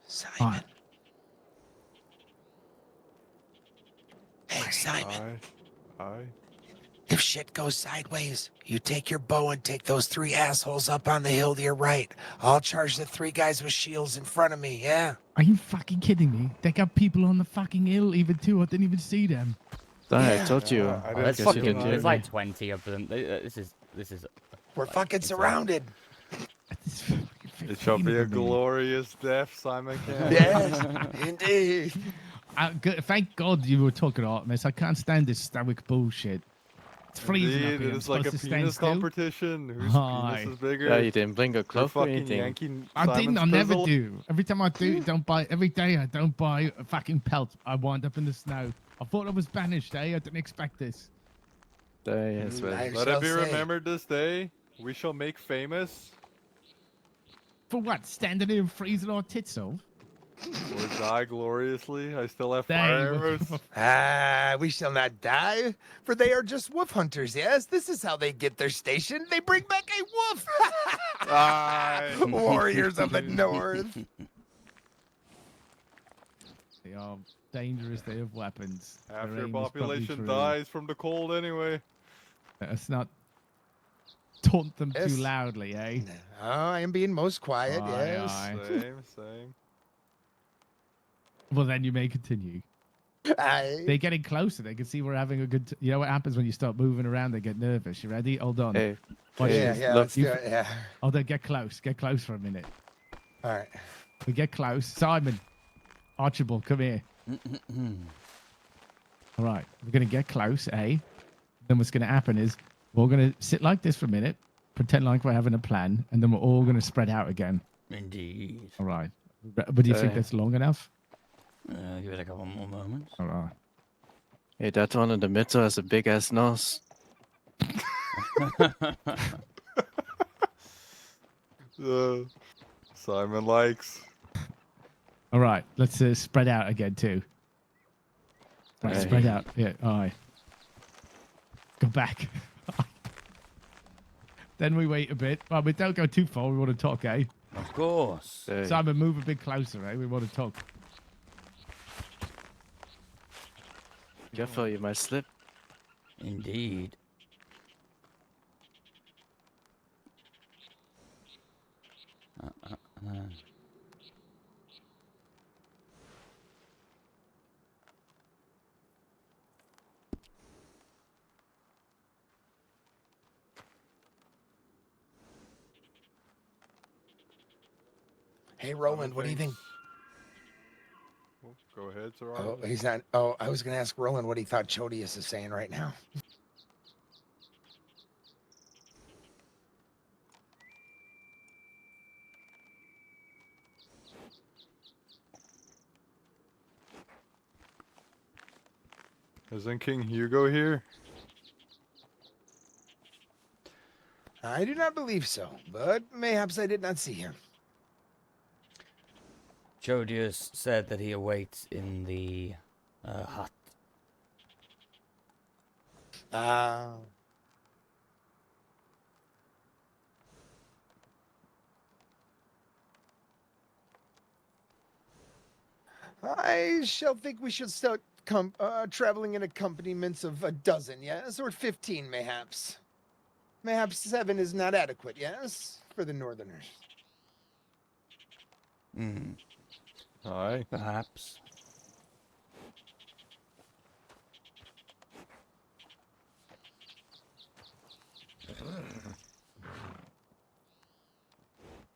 Simon. Hey, Simon. Aye. If shit goes sideways, you take your bow and take those 3 assholes up on the hill to your right. I'll charge the 3 guys with shields in front of me, yeah? Are you fucking kidding me? They got people on the fucking hill even too. I didn't even see them. I told you. I There's didn't see fucking, them there's either. like 20 of them. This is. We're like, fucking insane. surrounded. It shall be a glorious death, Simon Can. Yes, indeed. Thank God you were talking Artemis. I can't stand this stoic bullshit. It's freezing up Indeed, here. it I'm is like a supposed to stand penis still? competition. Whose Hi. penis is bigger? Yeah, you didn't bring a You're cloak or fucking anything. yanking I didn't. Simon's I never pizzle? do. Every time I do, don't buy. Every day I don't buy a fucking pelt. I wind up in the snow. I thought I was banished, eh? I didn't expect this. Yes, well. Let it be remembered this day. We shall make famous. For what? Standing here and freezing our tits off? Or die gloriously. I still have Dang, fire arrows. We shall not die, for they are just wolf hunters, yes? This is how they get their station. They bring back a wolf! Aye. Warriors of the North. They are dangerous. They have weapons. Half Their your aim is probably population true. dies from the cold anyway. Let's not taunt them Yes. too loudly, eh? Oh, I am being most quiet, Aye, yes. aye. Same. Well, then you may continue. They're getting closer. They can see we're having a good. You know what happens when you start moving around? They get nervous. You ready? Hold on. Hey, Watch Yeah, this. yeah, let's do it, yeah. Hold on. Get close. Get close for a minute. All right. We get close. Simon, Archibald, come here. All right. We're gonna get close, eh? Then what's gonna happen is we're gonna sit like this for a minute, pretend like we're having a plan, and then we're all gonna spread out again. Indeed. All right. But do you think that's long enough? Give it a couple more moments. All right. Hey, that one in the middle has a big ass nose. Simon likes. All right, let's spread out again too. Right, Hey. spread out. Yeah, all right. Go back. Then we wait a bit. Well, we don't go too far. We want to talk, eh? Of course. Hey. Simon, move a bit closer, eh? We want to talk. Careful, you might slip. Indeed. Hey, Roland, what do you think? Well, go ahead, Sir Oh, Archibald. he's not. Oh, I was going to ask Roland what he thought Chodius is saying right now. Isn't King Hugo here? I do not believe so, but mayhaps I did not see him. Chodius said that he awaits in the hut. I shall think we should start traveling in accompaniments of a dozen, yes? Or 15, mayhaps. Mayhaps 7 is not adequate, yes? For the Northerners. Hmm. Aye. Perhaps.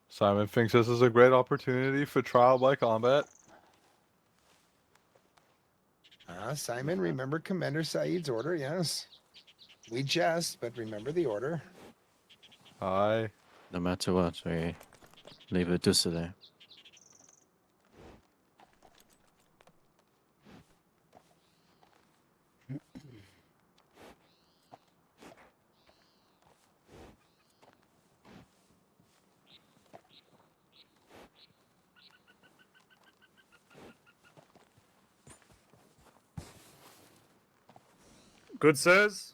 Simon thinks this is a great opportunity for trial by combat. Simon, remember Commander Saeed's order, yes? We jest, but remember the order. Aye. No matter what, we leave it to Soleil. Good sirs,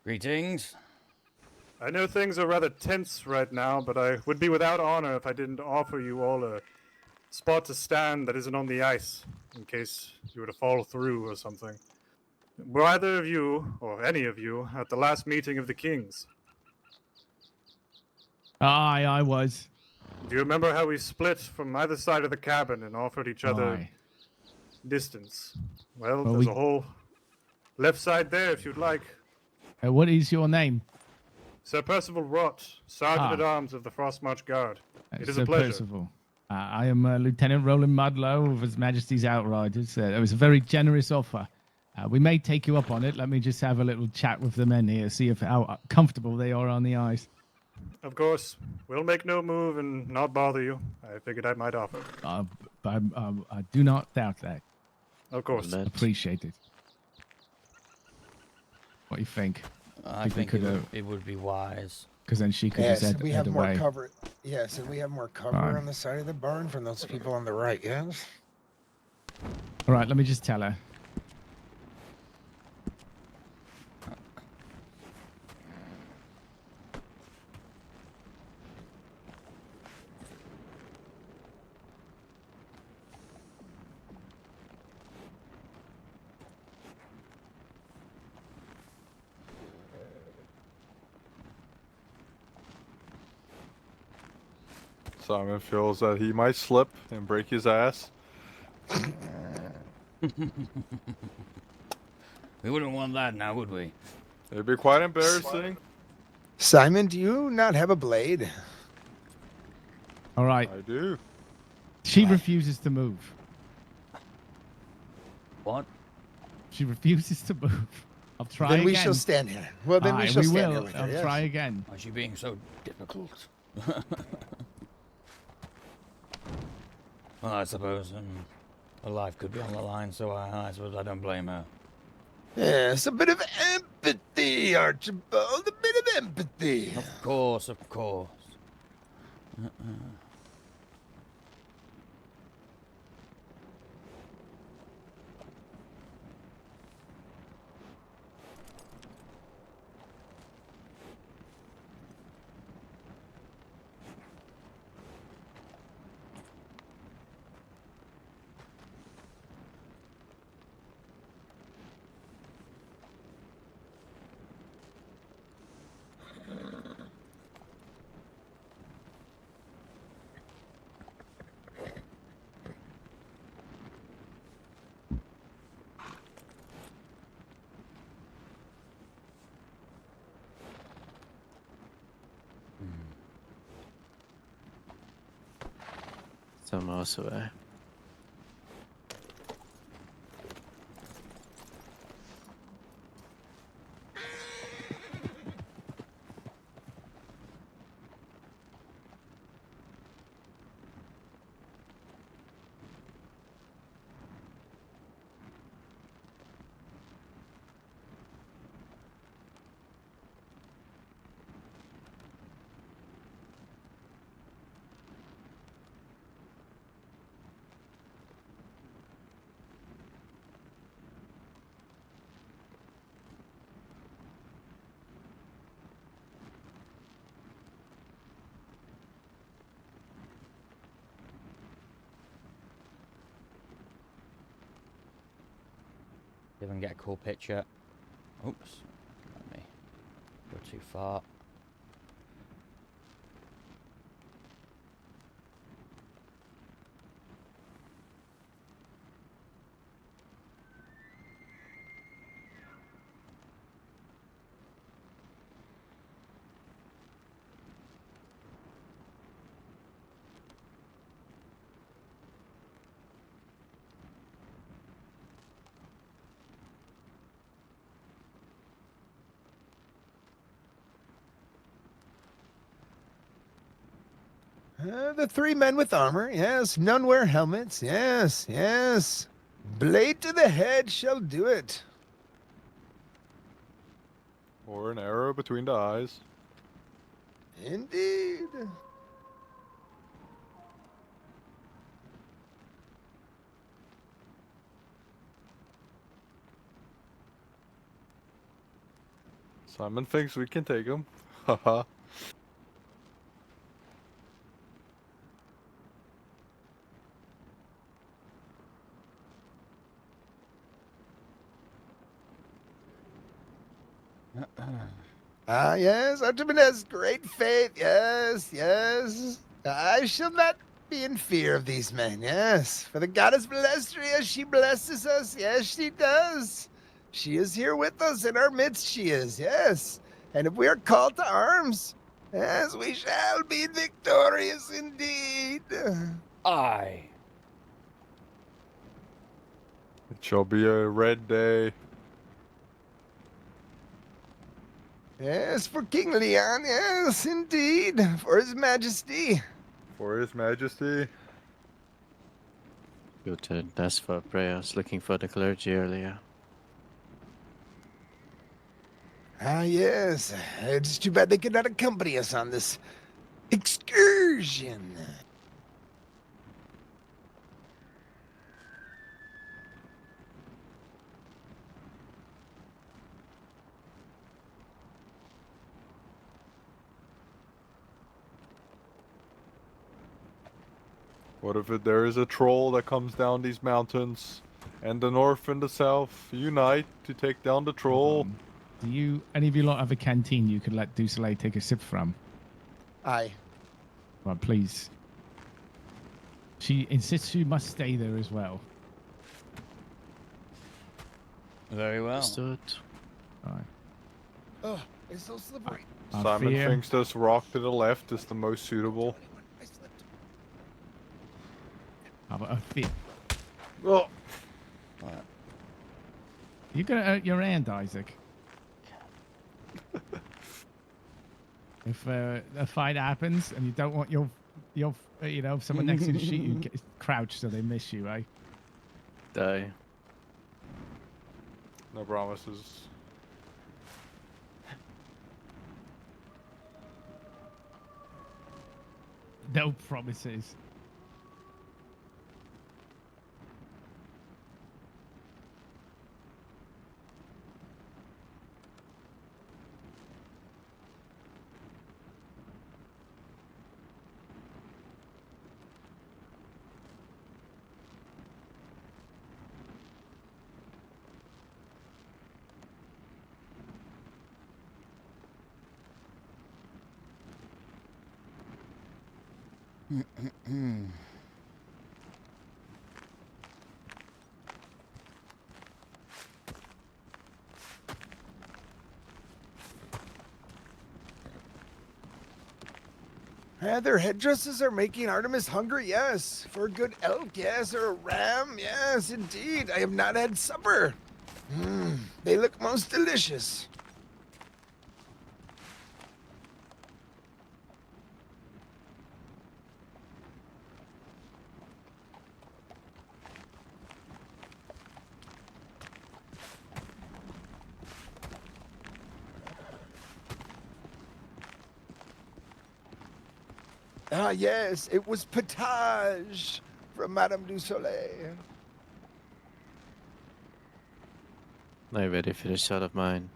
Greetings. I know things are rather tense right now, but I would be without honor if I didn't offer you all a spot to stand that isn't on the ice, in case you were to fall through or something. Were either of you, or any of you, at the last meeting of the kings? Aye, I was. Do you remember how we split from either side of the cabin and offered each other Aye. distance? Well, Well, there's we- a whole left side there if you'd like. What is your name? Sir Percival Rott, Sergeant at Arms of the Frostmarch Guard. It is Sir a pleasure. Percival. I am Lieutenant Roland Mudlow of His Majesty's Outriders. It was a very generous offer. We may take you up on it. Let me just have a little chat with the men here, see if how comfortable they are on the ice. Of course, we'll make no move and not bother you. I figured I might offer. I do not doubt that. Of course. Appreciate it. What do you think? I think it would be wise. Because then she could Yes, have we head have more away. cover. Yes, and we have more cover Fine. on the side of the barn from those people on the right, yes? All right, let me just tell her. Simon feels that he might slip and break his ass. We wouldn't want that now, would we? It'd be quite embarrassing. Simon, do you not have a blade? All right. I do. She refuses to move. What? She refuses to move. I'll try Then again. we shall stand here. Well, then we Aye, shall stand will. here with her, I'll yes. try again. Why is she being so difficult? Well, I suppose her life could be on the line, so I suppose I don't blame her. Yes, a bit of empathy, Archibald. A bit of empathy. Of course, of course. Some miles away. See if I can get a cool picture. Oops. Let me go too far. The three men with armor, yes. None wear helmets, yes, yes. Blade to the head shall do it. Or an arrow between the eyes. Indeed. Simon thinks we can take him. Haha. Ah, yes, Archibald has great faith, yes, yes. I shall not be in fear of these men, yes. For the goddess Blestria, she blesses us, yes, she does. She is here with us, in our midst she is, yes. And if we are called to arms, yes, we shall be victorious indeed. Aye. It shall be a red day. Yes, for King Leon, yes, indeed. For his majesty. For his majesty. Go to desk for prayers, looking for the clergy earlier. Ah, yes. It's too bad they could not accompany us on this excursion. What if there is a troll that comes down these mountains, and the north and the south unite to take down the troll? Do you, any of you lot have a canteen you could let Du Soleil take a sip from? Aye. Well, please. She insists you must stay there as well. Very well. Understood. Alright. Oh, it's so slippery. Simon thinks this rock to the left is the most suitable. How about a fit? Oh. You're gonna hurt your hand, Isaac. If a fight happens and you don't want your someone next to you to shoot you, crouch so they miss you, right? Die. No promises. No promises. Their headdresses are making Artemis hungry, yes. For a good elk, yes, or a ram, yes, indeed. I have not had supper. They look most delicious. Ah, yes, it was potage from Madame du Soleil. I ready for the shot of mine.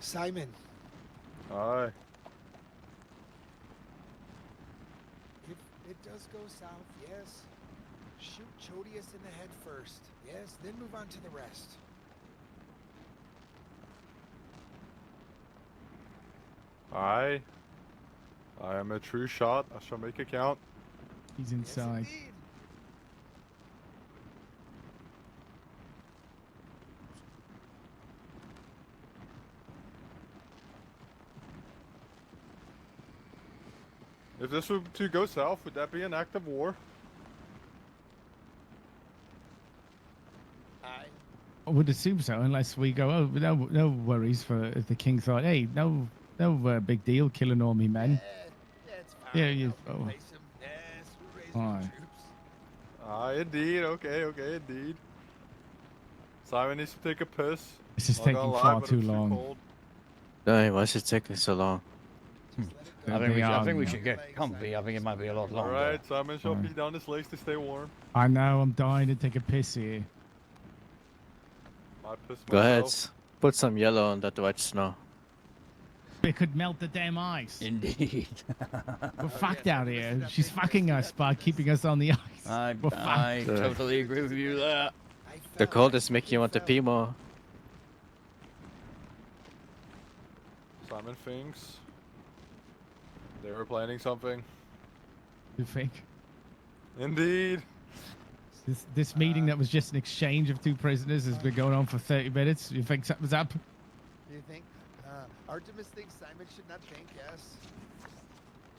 Simon, Aye. if it does go south, yes, shoot Chodius in the head first, yes, then move on to the rest. Aye. I am a true shot. I shall make it count. He's inside. If this were to go south, would that be an act of war? I would assume so, unless we go, oh, no worries for if the king thought, hey, no big deal killing all me men. Yeah, you. Oh. Alright. Indeed. Okay, indeed. Simon needs to take a piss. This is Not gonna taking lie, far but too it's long. cold. Hey, why is it taking so long? I think we should get comfy. I think it might be a lot longer. Alright, Simon shall pee down his legs to stay warm. I know, I'm dying to take a piss here. Might piss Go ahead. myself. Put some yellow on that white snow. It could melt the damn ice. Indeed. We're fucked out here. She's fucking us by keeping us on the ice. We're fucked. I totally agree with you there. The cold is making you want to pee more. Simon thinks they were planning something. You think? Indeed. This meeting that was just an exchange of two prisoners has been going on for 30 minutes. You think something's up? Do you think? Artemis thinks Simon should not think, yes.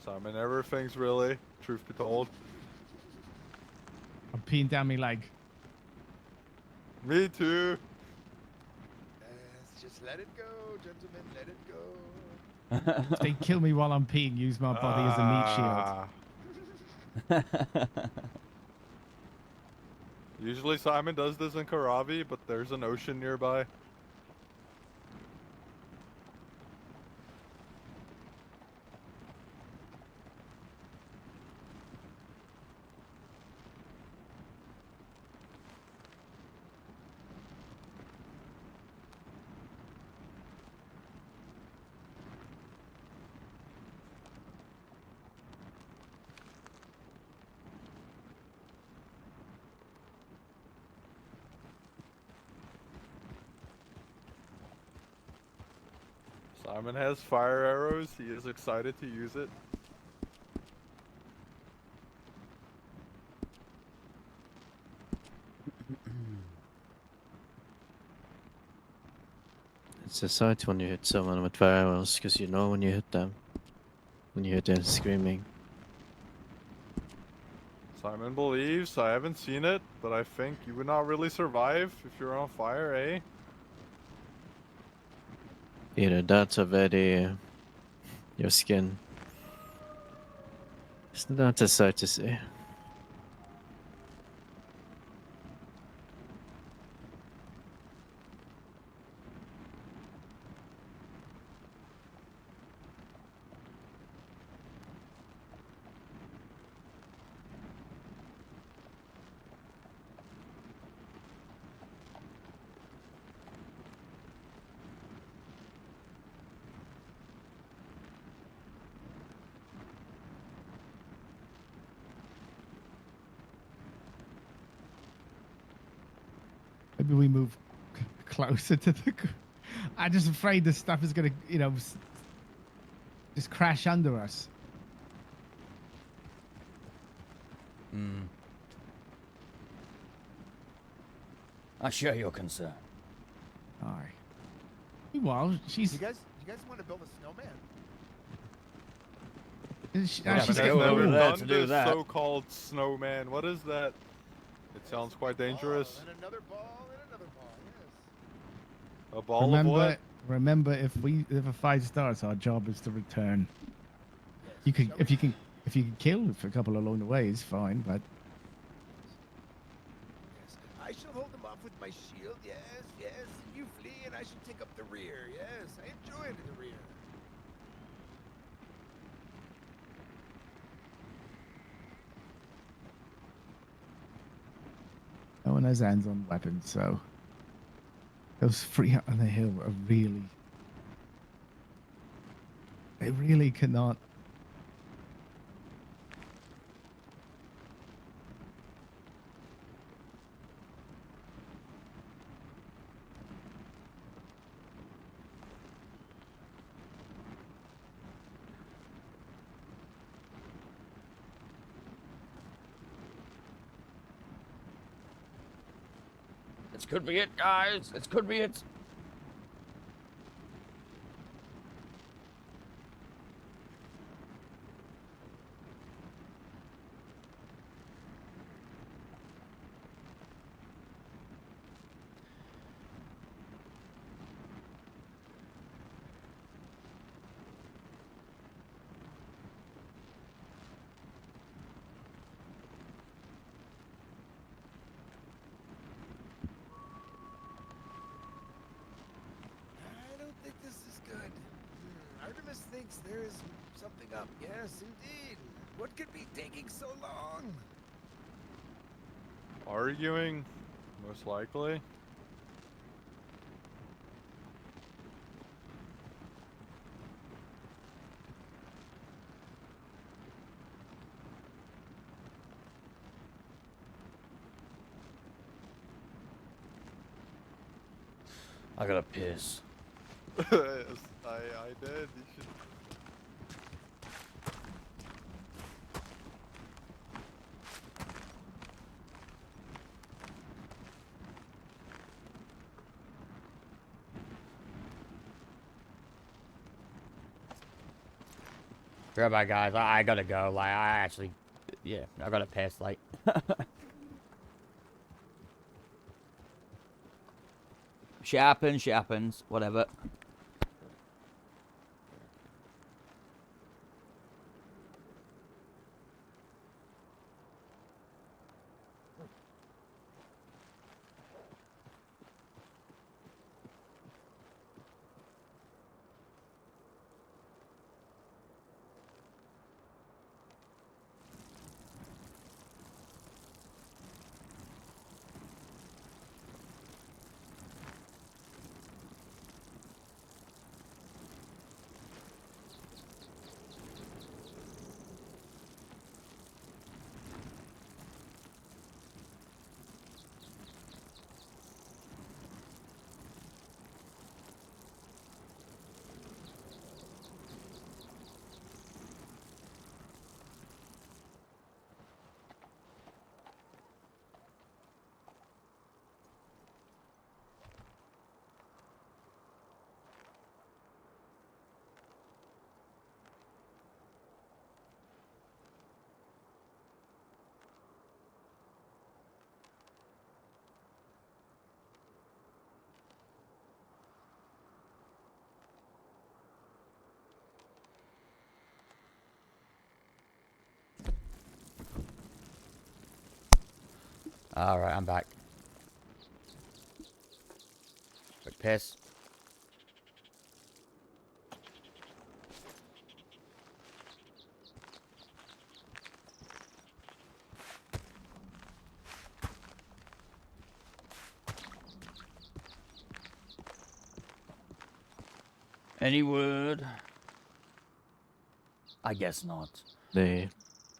Simon never thinks, really. Truth be told. I'm peeing down my leg. Me too. Yes, just let it go, gentlemen, let it go. If they kill me while I'm peeing, use my body as a meat shield. Usually Simon does this in Karavi, but there's an ocean nearby. Simon has fire arrows. He is excited to use it. It's a sight when you hit someone with fire arrows, because you know when you hit them. When you hear them screaming. Simon believes. I haven't seen it, but I think you would not really survive if you're on fire, eh? Either that or very your skin. It's not a sight to see. Maybe we move closer to the. I'm just afraid this stuff is gonna, just crash under us. I share your concern. Aye. Meanwhile, she's. You guys want to build a snowman? She's I've getting never old. done this so-called snowman. What is that? It sounds quite dangerous. And another ball and another ball. Yes. A ball of what? Remember, if a fight starts, our job is to return. If you can kill for a couple along the way, it's fine. But I shall hold them off with my shield. Yes, yes. And you flee, and I shall take up the rear. Yes, I enjoy it in the rear. no one has hands on weapons, so those three out on the hill are really. They really cannot. This could be it, guys. This could be it. I don't think this is good. Artemis thinks there is something up. Yes, indeed. What could be taking so long? Arguing, most likely. I gotta piss. Yes, I did. You should. Goodbye, guys. I gotta go. Like, I actually, yeah, I gotta piss. Like, shit happens. Whatever. Alright, I'm back. Quick piss. Any word? I guess not. Nee,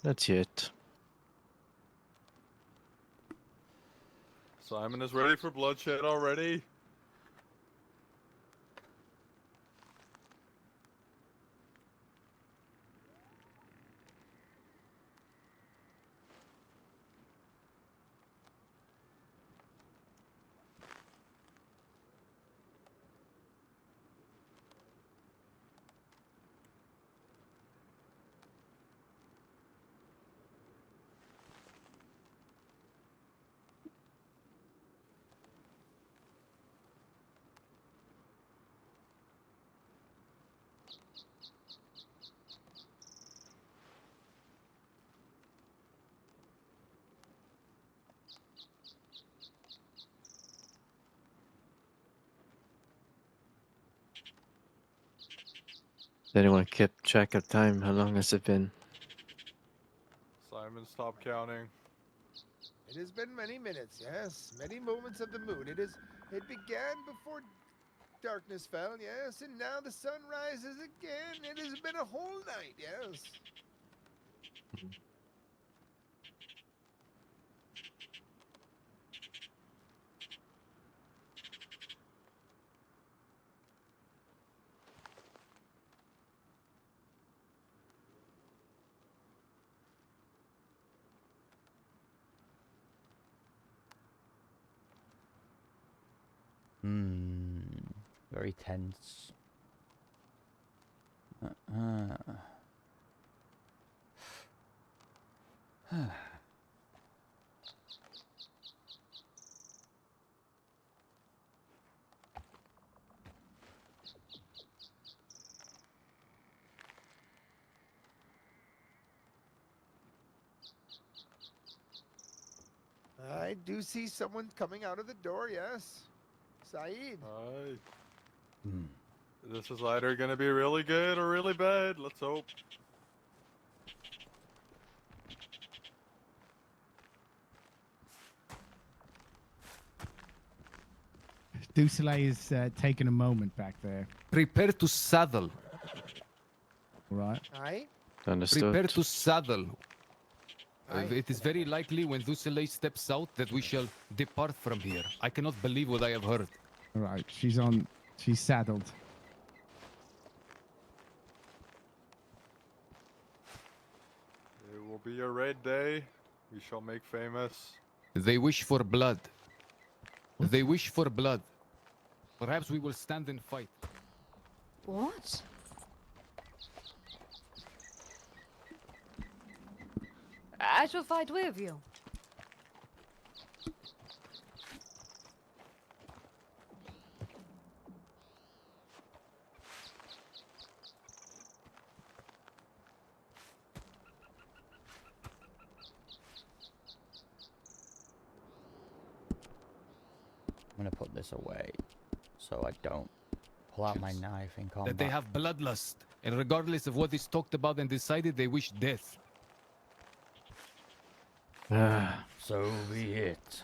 not yet. Simon is ready for bloodshed already. Does anyone keep track of time? How long has it been? Simon, stop counting. It has been many minutes, yes. Many moments of the moon. It began before darkness fell, yes, and now the sun rises again. It has been a whole night, yes. Very tense. I do see someone coming out of the door, yes. Saeed. Aye. This is either gonna be really good or really bad. Let's hope. Dusoleil is taking a moment back there. Prepare to saddle. Right. Aye. Understood. Prepare to saddle. It is very likely when Dusoleil steps out that we shall depart from here. I cannot believe what I have heard. All right. She's saddled. It will be a red day. We shall make famous. They wish for blood. They wish for blood. Perhaps we will stand and fight. What? I shall fight with you. I'm gonna put this away so I don't pull out my knife in combat. That they have bloodlust, and regardless of what is talked about and decided, they wish death. So be it.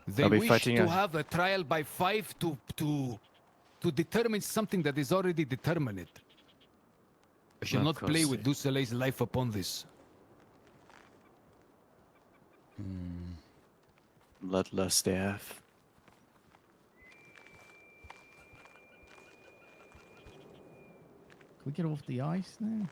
They wish to have a trial by 5 to determine something that is already determined. I shall not play with Dusoleil's life upon this. Bloodlust they have. Can we get off the ice now?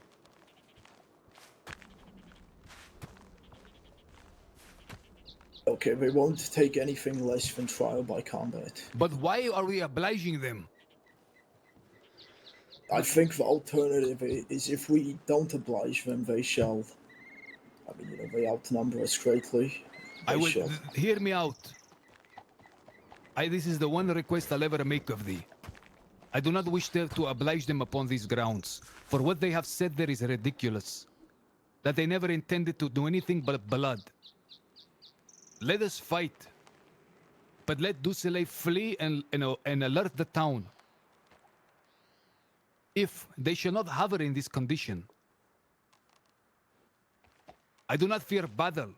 Okay, we won't take anything less than trial by combat. But why are we obliging them? I think the alternative is if we don't oblige them, they shall. I mean, they outnumber us greatly. I will hear me out. This is the one request I'll ever make of thee. I do not wish to oblige them upon these grounds, for what they have said there is ridiculous. That they never intended to do anything but blood. Let us fight, but let Dusoleil flee and alert the town. If they shall not hover in this condition, I do not fear battle.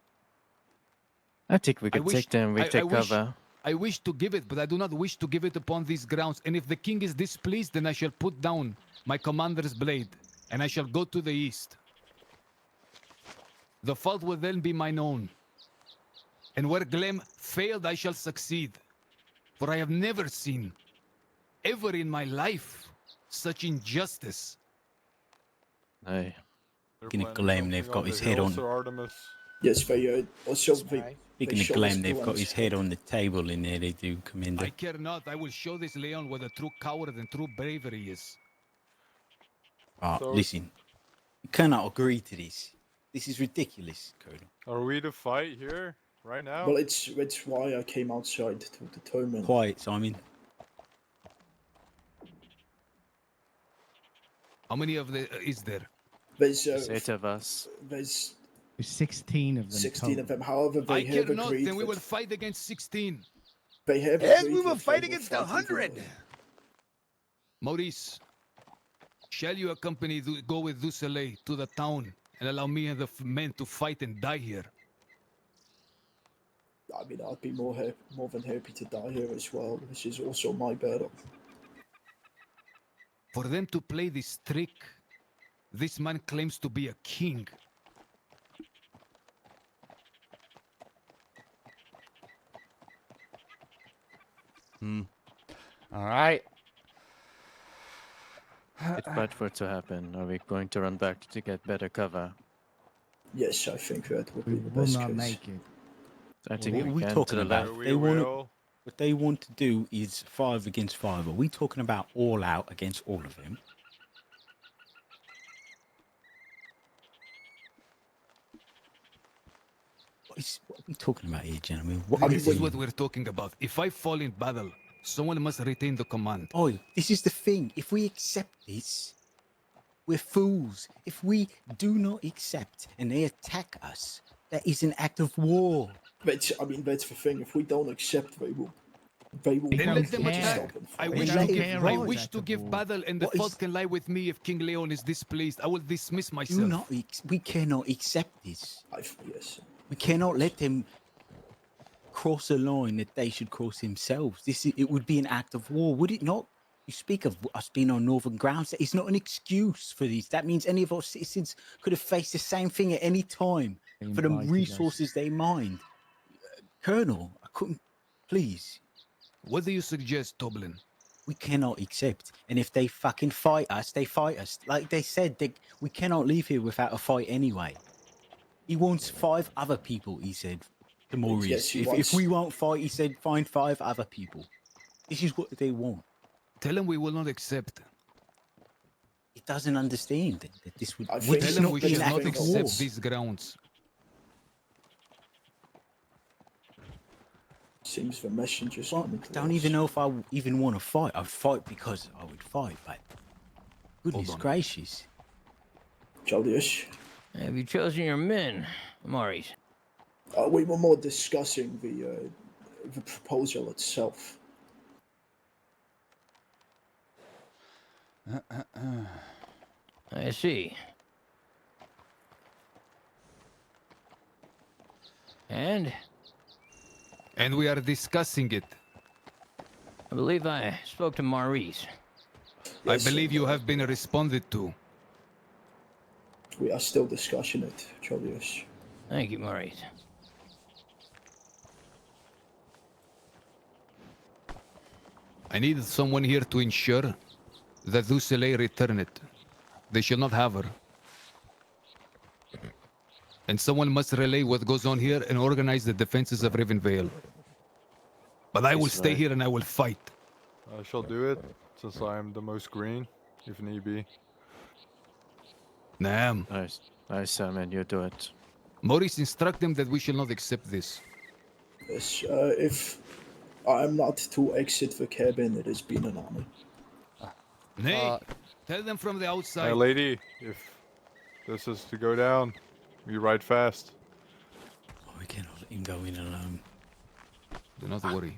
I think we could take them. We take cover. I wish to give it, but I do not wish to give it upon these grounds. And if the king is displeased, then I shall put down my commander's blade, and I shall go to the east. The fault will then be mine own. And where Glem failed, I shall succeed. For I have never seen, ever in my life, such injustice. Aye. Speaking of Glem, they've got his head on. Yes, they also. Speaking of Glem, they've got his head on the table in there. They do, Commander. I care not. I will show this Leon what a true coward and true bravery is. Listen. You cannot agree to this. This is ridiculous, Colonel. Are we to fight here? Right now? Well, it's why I came outside to determine. Quiet, Simon. How many of the is there? There's 8 of us. There's 16 of them. 16 of them. However, I they have care not. agreed. Then we will fight against 16. They have. Yes, agreed we will that fight they against fight 100. evenly. Maurice, Shall you accompany go with Du Soleil to the town and allow me and the men to fight and die here? I mean, I'd be more than happy to die here as well. This is also my battle. For them to play this trick, this man claims to be a king. All right. If that were to happen, are we going to run back to get better cover? Yes, I think that would We be the will best not case. make it. I think What we are we can talking to the about? left. They want what they want to do is 5 against 5. Are we talking about all out against all of them? What are we talking about here, gentlemen? This is what we're talking about. If I fall in battle, someone must retain the command. Oh, this is the thing. If we accept this, we're fools. If we do not accept and they attack us, that is an act of war. That's the thing. If we don't accept, they will. Then let them just attack. stop and I fight. wish to give battle, and the fault can lie with me if King Leon is displeased. I will dismiss myself. We cannot accept this. Yes. We cannot let them cross a line that they should cross themselves. It would be an act of war, would it not? You speak of us being on northern grounds. That is not an excuse for this. That means any of our citizens could have faced the same thing at any time for the invited us. resources they mined. Colonel, I couldn't. Please. What do you suggest, Toblin? We cannot accept. And if they fucking fight us, they fight us. Like they said, we cannot leave here without a fight anyway. He wants 5 other people, he said to Maurice. Yes, he if wants- we won't fight, he said, find 5 other people. This is what they want. Tell him we will not accept. He doesn't understand that this would. Tell this him not we be should an not act of war. accept these grounds. Seems the messenger's Well, coming I don't even know if I even want to fight. I fight because I would fight, but goodness gracious. Julius. Have you chosen your men, Maurice? We were more discussing the proposal itself. I see. And? And we are discussing it. I believe I spoke to Maurice. I believe you have been responded to. We are still discussing it, Julius. Thank you, Maurice. I need someone here to ensure that Du Soleil return it. They shall not have her. And someone must relay what goes on here and organize the defenses of Ravenvale. But I will stay here and I will fight. I shall do it, since I am the most green, if need be. Naam. Nice, Simon, you do it. Maurice, instruct them that we shall not accept this. Yes, if I am not to exit the cabin, it has been an honor. Nay, tell them from the outside. Hey, lady, if this is to go down, you ride fast. Oh, we cannot let him go in alone. Do not worry.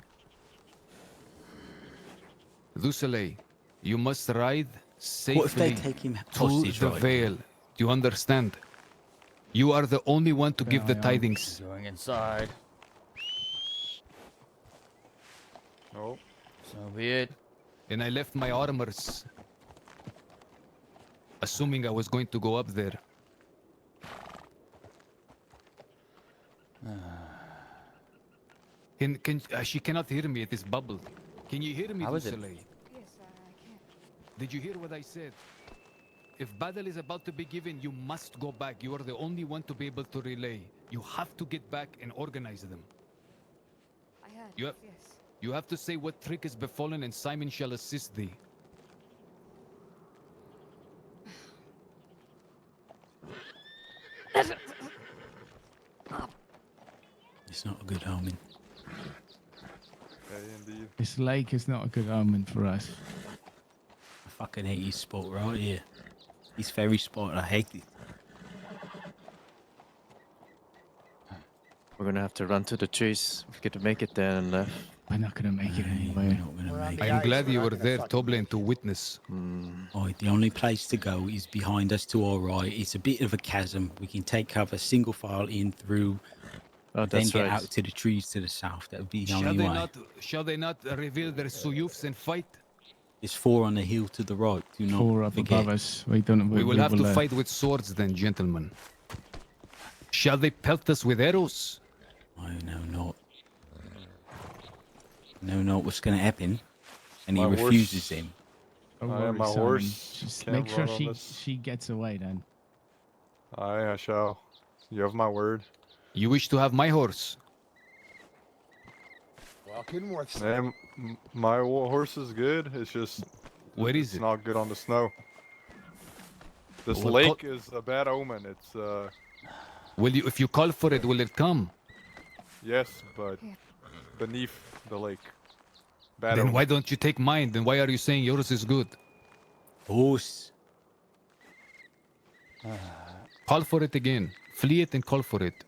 Du Soleil, you must ride safely What if they take him to hostage the right Vale. Do you understand? You are the only one to give the tidings. Going inside. Oh. So be it. And I left my armors, assuming I was going to go up there. She cannot hear me. It is bubbled. Can you hear me, How Du is it? Soleil? Yes, I can. Did you hear what I said? If battle is about to be given, you must go back. You are the only one to be able to relay. You have to get back and organize them. I heard. You have, Yes. you have to say what trick is befallen, and Simon shall assist thee. It's not a good omen. Okay, indeed. This lake is not a good omen for us. I fucking hate his spot right here. His very spot, I hate it. We're gonna have to run to the trees. We get to make it there and left. We're not gonna make it anyway. I'm glad you were there, Toblen, to witness. Oh, the only place to go is behind us to our right. It's a bit of a chasm. We can take cover, single file in through, then that's get right. out to the trees to the south. That would be the only way. Shall they not reveal their suyufs and fight? There's 4 on the hill to the right. Do not 4 up forget. above us. We don't. We will have to fight with swords then, gentlemen. Shall they pelt us with arrows? I know not. No, not what's going to happen. And he My refuses horse- him. Don't I worry, am my Simon. horse. Just Can't make sure run on this. she gets away then. Aye, I shall. You have my word. You wish to have my horse? Walking north. Man, my horse is good. It's just Where is it's it? not good on the snow. This Well, lake is a bad omen. It's Will you, if you call for it, will it come? yes, but beneath the lake. Bad Then omen. why don't you take mine? Then why are you saying yours is good? Horse. Call for it again. Flee it and call for it.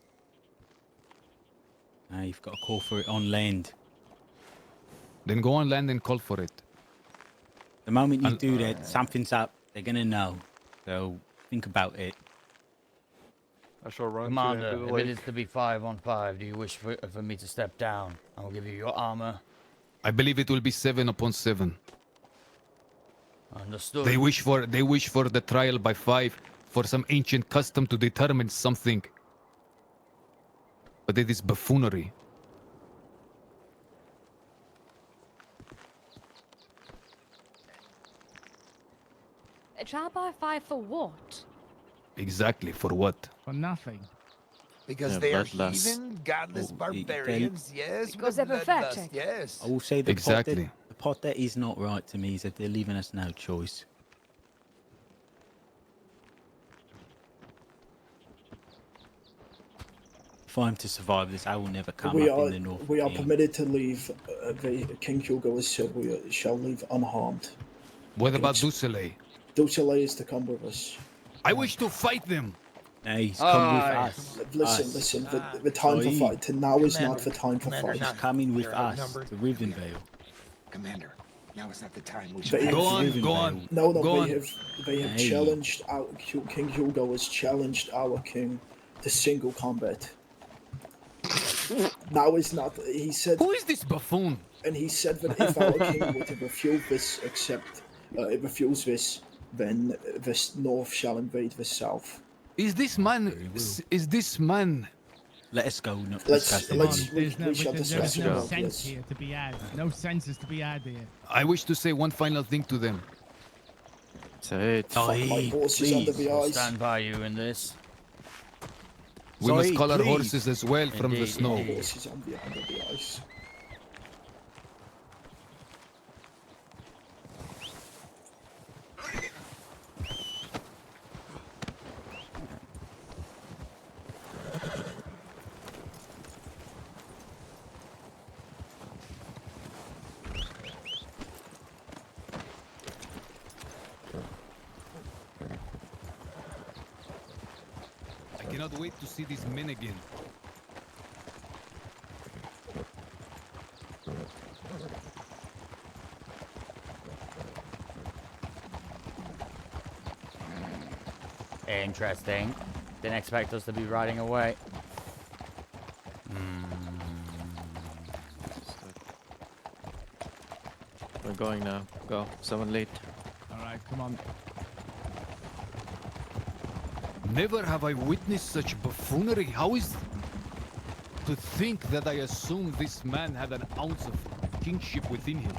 Now you've got to call for it on land. Then go on land and call for it. The moment you do that, something's up. They're going to know. So think about it. I shall run Commander, to the if lake. it is to be 5-on-5, do you wish for me to step down? I will give you your armor. I believe it will be 7-upon-7. Understood. They wish for the trial by 5 for some ancient custom to determine something. But it is buffoonery. A trial by 5 for what? Exactly, for what? For nothing. Because Yeah, they are bloodlust. heathen, godless Oh, barbarians, yes. Because with they're pathetic. bloodlust, yes. I will say the Exactly. pot that is not right to me is that they're leaving us no choice. If I'm to survive this, I will never come We up are in the north. we are King. permitted to leave. King Hugo has said we shall leave unharmed. What about Dussele? Dussele is to come with us. I wish to fight them. No, he's come with Aye. us. Listen, Us. listen. The time Aye. for fight. Now is not Commander, the time for Commander, fight. He's coming with You're us outnumbered. to Rivenvale. Commander, now is not the time. We They- should Go have on, go on. No, Go on. they have Hey. challenged our King Hugo has challenged our king to single combat. Now is not. He said, Who is this buffoon? and he said that if our king were to refuse this, then the north shall invade the south. Is this man? Is this man? Let us go. Not Let's- discuss it. let's- we There's shall discuss no about sense this. here to be had. No senses to be had here. I wish to say one final thing to them. Say it. My Aye, horse is under please. the I'll ice. stand by you in this. We must Sorry, call our please. horses as well from the Indeed, snow. My horse is under the ice. I cannot wait to see these men again. Interesting. Didn't expect us to be riding away. We're going now. Go. Someone late. All right, come on. Never have I witnessed such buffoonery. How is to think that I assumed this man had an ounce of kingship within him?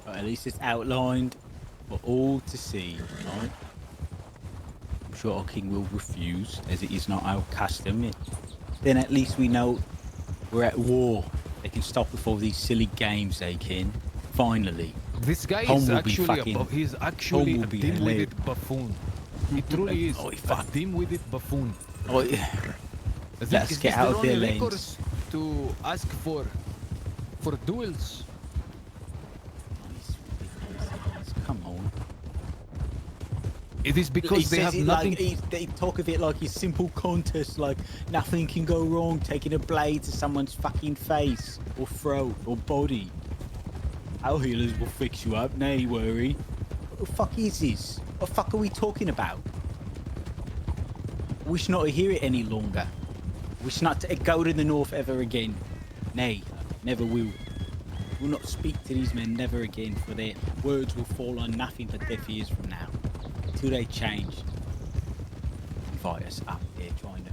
But at least it's outlined for all to see, right? I'm sure our king will refuse, as it is not our custom. Then at least we know we're at war. They can stop with all these silly games, they can. Finally. This guy Home is will be actually fucking- he's actually home a will be dim-witted buffoon. He truly is Oh, a dim-witted buffoon. Oh, yeah. Is Let's this get their out of their only lanes. recourse to ask for duels? It is because He they says have it nothing. like they talk of it like a simple contest, like nothing can go wrong. Taking a blade to someone's fucking face or throat or body. Our healers will fix you up. Nay, worry. What the fuck is this? What the fuck are we talking about? I wish not to hear it any longer. I wish not to go to the north ever again. Nay, never will. Will not speak to these men never again, for their words will fall on nothing but deaf ears from now. Till they change. Invite us up there trying to...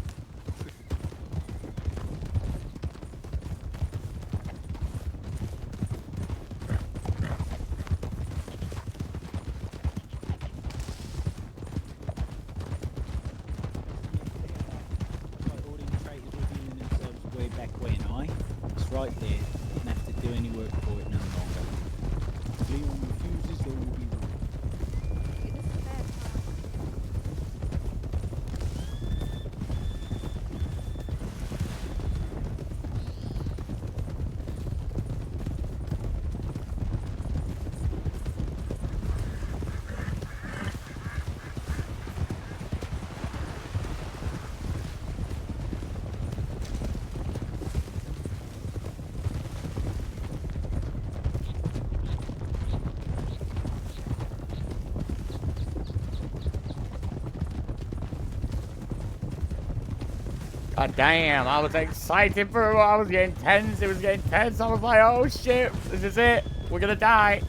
Way back when it's right there. Don't have to do any work for it no longer. If Leon refuses, there will be war. God damn, I was excited for it. I was getting tense. It was getting tense. I was like, oh shit, this is it. We're gonna die.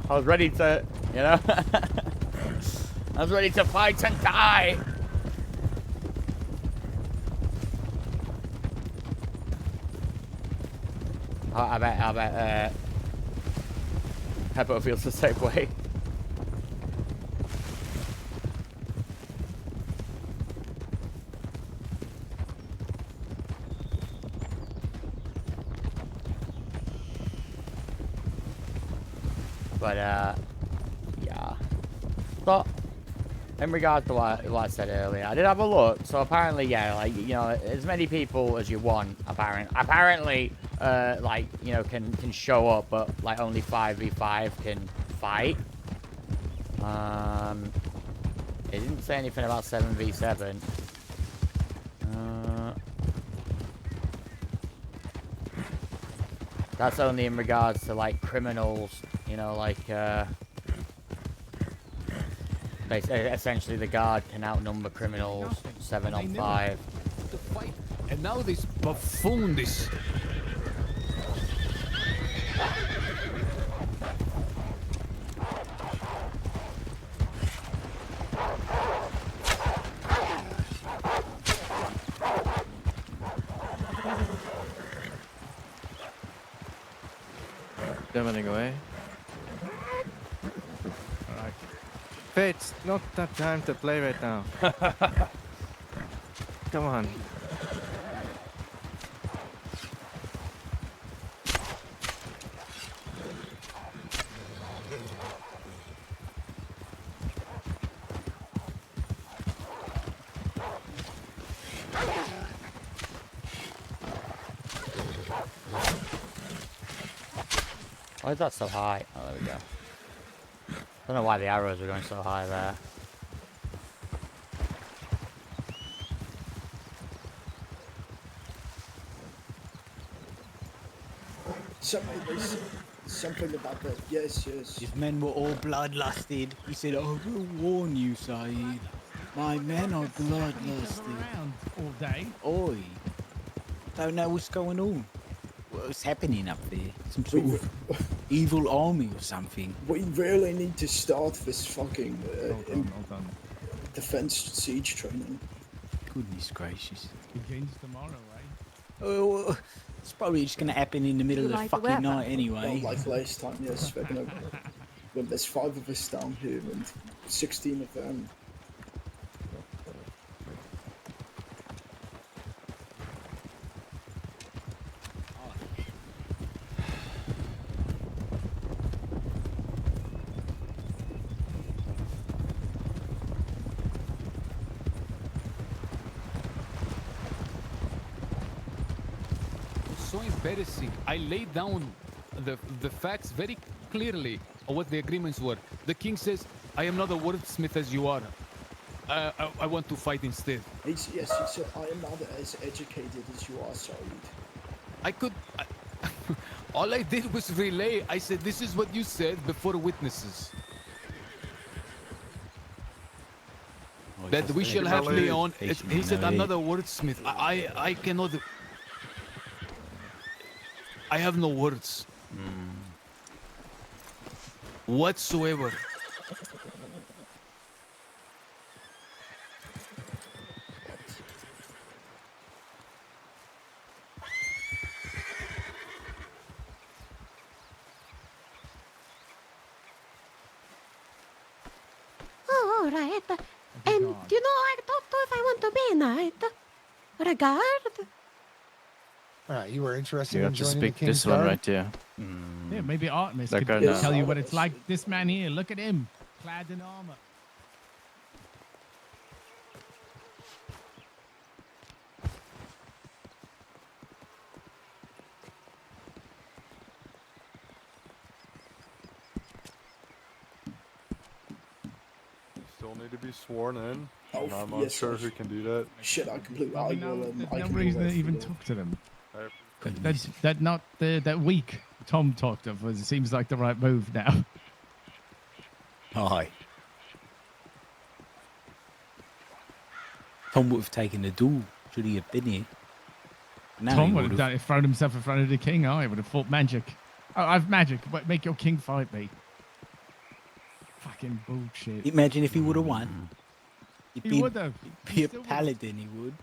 I was ready to, you know, I was ready to fight and die. I bet, Pepper feels the same way. But, yeah. So, in regards to what I said earlier, I did have a look. So, apparently, yeah, like, you know, as many people as you want, apparently, like, you know, can show up, but, like, only 5v5 can fight. It didn't say anything about 7v7. That's only in regards to, like, criminals, you know, like, essentially the guard can outnumber criminals 7 on 5. The fight, and now this buffoon, this. They're running away. Alright. Fates, not that time to play right now. Come on. Why is that so high? Oh, there we go. Don't know why the arrows are going so high there. Something about that. Yes. His men were all bloodlusted. He said, I will warn you, Saeed. My men are bloodlusted. Around all day. Oi. Don't know what's going on. What's happening up there? Some sort of evil army or something. We really need to start this fucking Hold on. defense siege training. Goodness gracious. Begins tomorrow, right? Oh, it's probably just gonna happen in the middle of the fucking night anyway. Not like last time, yes. We're gonna, when there's 5 of us down here and 16 of them. So embarrassing. I laid down the facts very clearly of what the agreements were. The king says I am not a wordsmith as you are. I want to fight instead. Yes, he said, I am not as educated as you are, Saeed. I could... all I did was relay. I said, this is what you said before witnesses. That we shall have Leon. He said, I'm not a wordsmith. I cannot... I have no words. Whatsoever. Oh, all right. Do you know, I don't know if I want to be a knight or a guard. All right, you were interested You in have to joining the speak King's this one Guard? right here. Yeah, maybe Artemis That could guy now. tell you what it's like. This man here, look at him, clad in armor. Still need to be sworn in. Oh, and I'm yes, unsure I- who can do that. Shit, I completely. I There's will. I no can do reason that to for even you. talk to them. Alright. That week Tom talked of was seems like the right move now. Aye. Tom would have taken the duel should he have been here. Now Tom he would have done it, thrown himself in front of the king. I would have fought magic. Oh, I've magic, but make your king fight me. Fucking bullshit. Imagine if he would have won. He would have. Be a paladin, he would.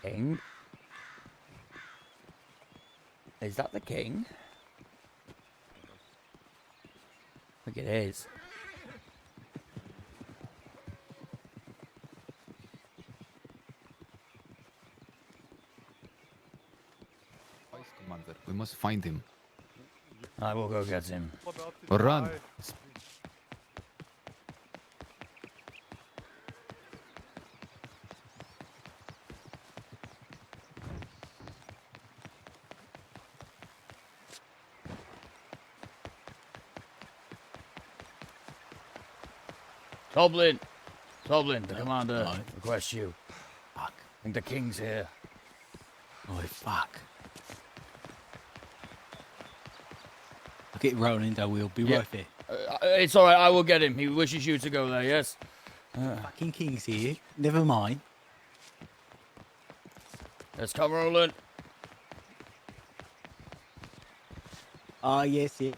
King? Is that the king? I think it is. Commander, we must find him. I will go get him. Run. Toblin! Toblin, the commander requests you. Fuck. I think the king's here. Oh, fuck. I'll get rolling, though. We'll be right there. It's alright, I will get him. He wishes you to go there, yes? Fucking king's here. Never mind. Let's come rolling. Ah, yes, yeah.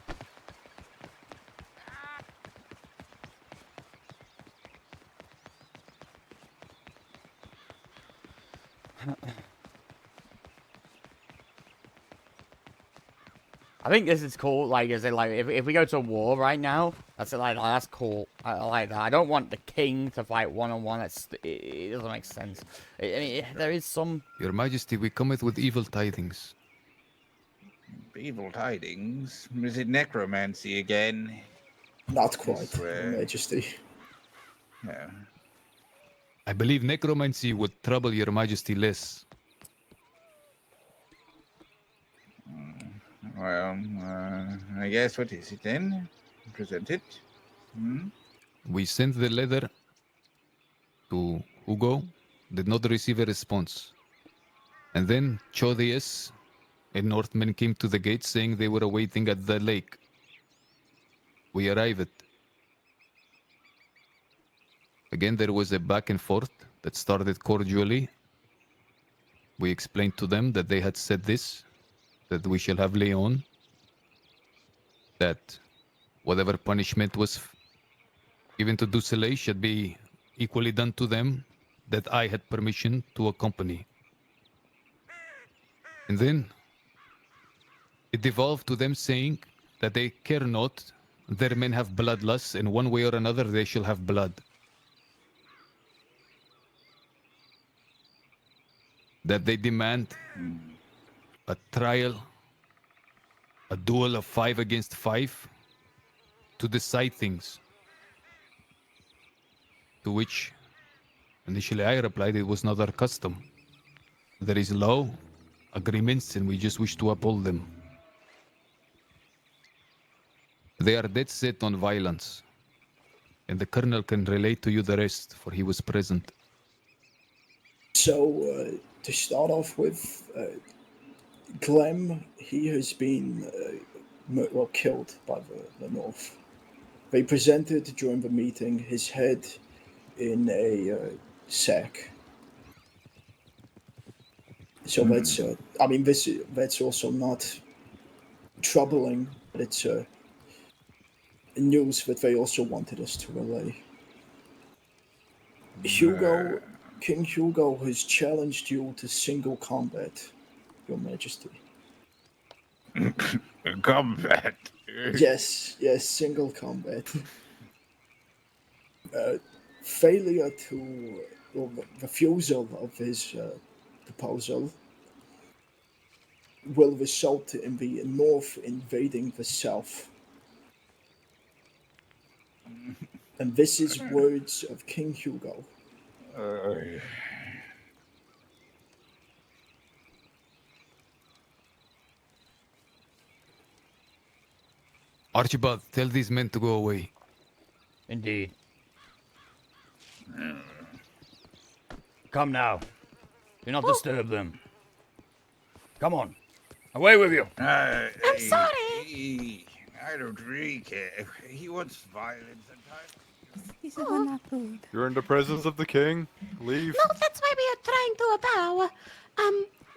I think this is cool. Like, is it like if we go to war right now? That's it. Like that's cool. I like that. I don't want the king to fight one-on-one. It doesn't make sense. I mean, there is some. Your Majesty, we cometh with evil tidings. Evil tidings? Is it necromancy again? Not quite, Your Majesty. No. I believe necromancy would trouble your Majesty less. Well, I guess what is it then? Present it. We sent the letter to Hugo, did not receive a response. And then Chodius, a Northman, came to the gate saying they were awaiting at the lake. We arrived. Again, there was a back and forth that started cordially. We explained to them that they had said this, that we shall have Leon, that whatever punishment was given to Dussele should be equally done to them, that I had permission to accompany. And then it devolved to them saying that they care not, their men have bloodlust, and one way or another they shall have blood. That they demand a trial, a duel of 5 against 5, to decide things. To which, initially I replied it was not our custom. There is law, agreements, and we just wish to uphold them. They are dead set on violence, and the colonel can relate to you the rest, for he was present. So, to start off with, Clem, he has been killed by the North. They presented during the meeting his head in a sack. So that's, I mean, that's also not troubling, but it's news that they also wanted us to relay. King Hugo has challenged you to single combat, Your Majesty. Combat? Yes, single combat. Failure to, or refusal of his proposal will result in the North invading the South. And this is words of King Hugo. Archibald, tell these men to go away. Indeed. Come now. Do not disturb them. Come on. Away with you. I'm sorry. I don't really care. He wants violence at times. These are not good. You're in the presence of the king. Leave. No, that's why we are trying to bow.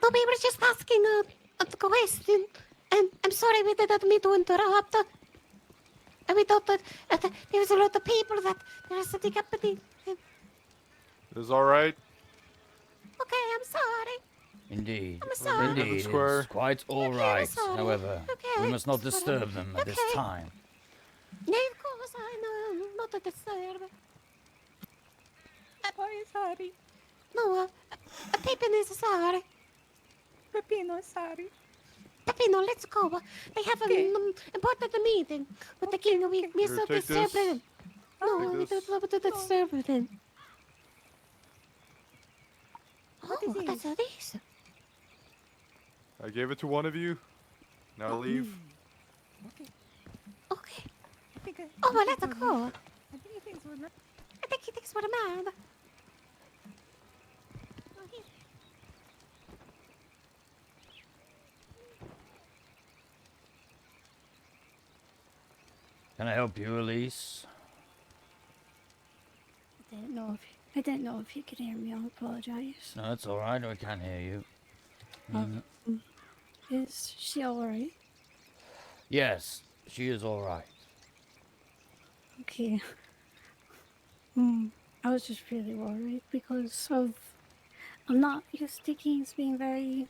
No, we were just asking a question. And I'm sorry we didn't mean to interrupt. And we thought that there was a lot of people that were sitting up at the... It's alright. Okay, I'm sorry. Indeed. I'm sorry. Indeed, Square. it's quite all right. sorry. However, we Okay, must not sorry. disturb them at this Okay. time. Yeah, of course, I know. Not to disturb. Why is sorry? No, Pippin is sorry. Peppino is sorry. Peppino, let's go. They have an important meeting with the king. We're Here, so take disturbed. this. No, Take we this. don't want to disturb them. Oh, that's a this. I gave it to one of you. Now leave. Okay. Oh, well, let's go. I think he thinks we're not. I think he thinks we're mad. Can I help you, Elise? I didn't know if you could hear me. I apologize. No, it's all right. We can hear you. Is she alright? Yes, she is all right. Okay. I was just really worried because I'm not used to kings being very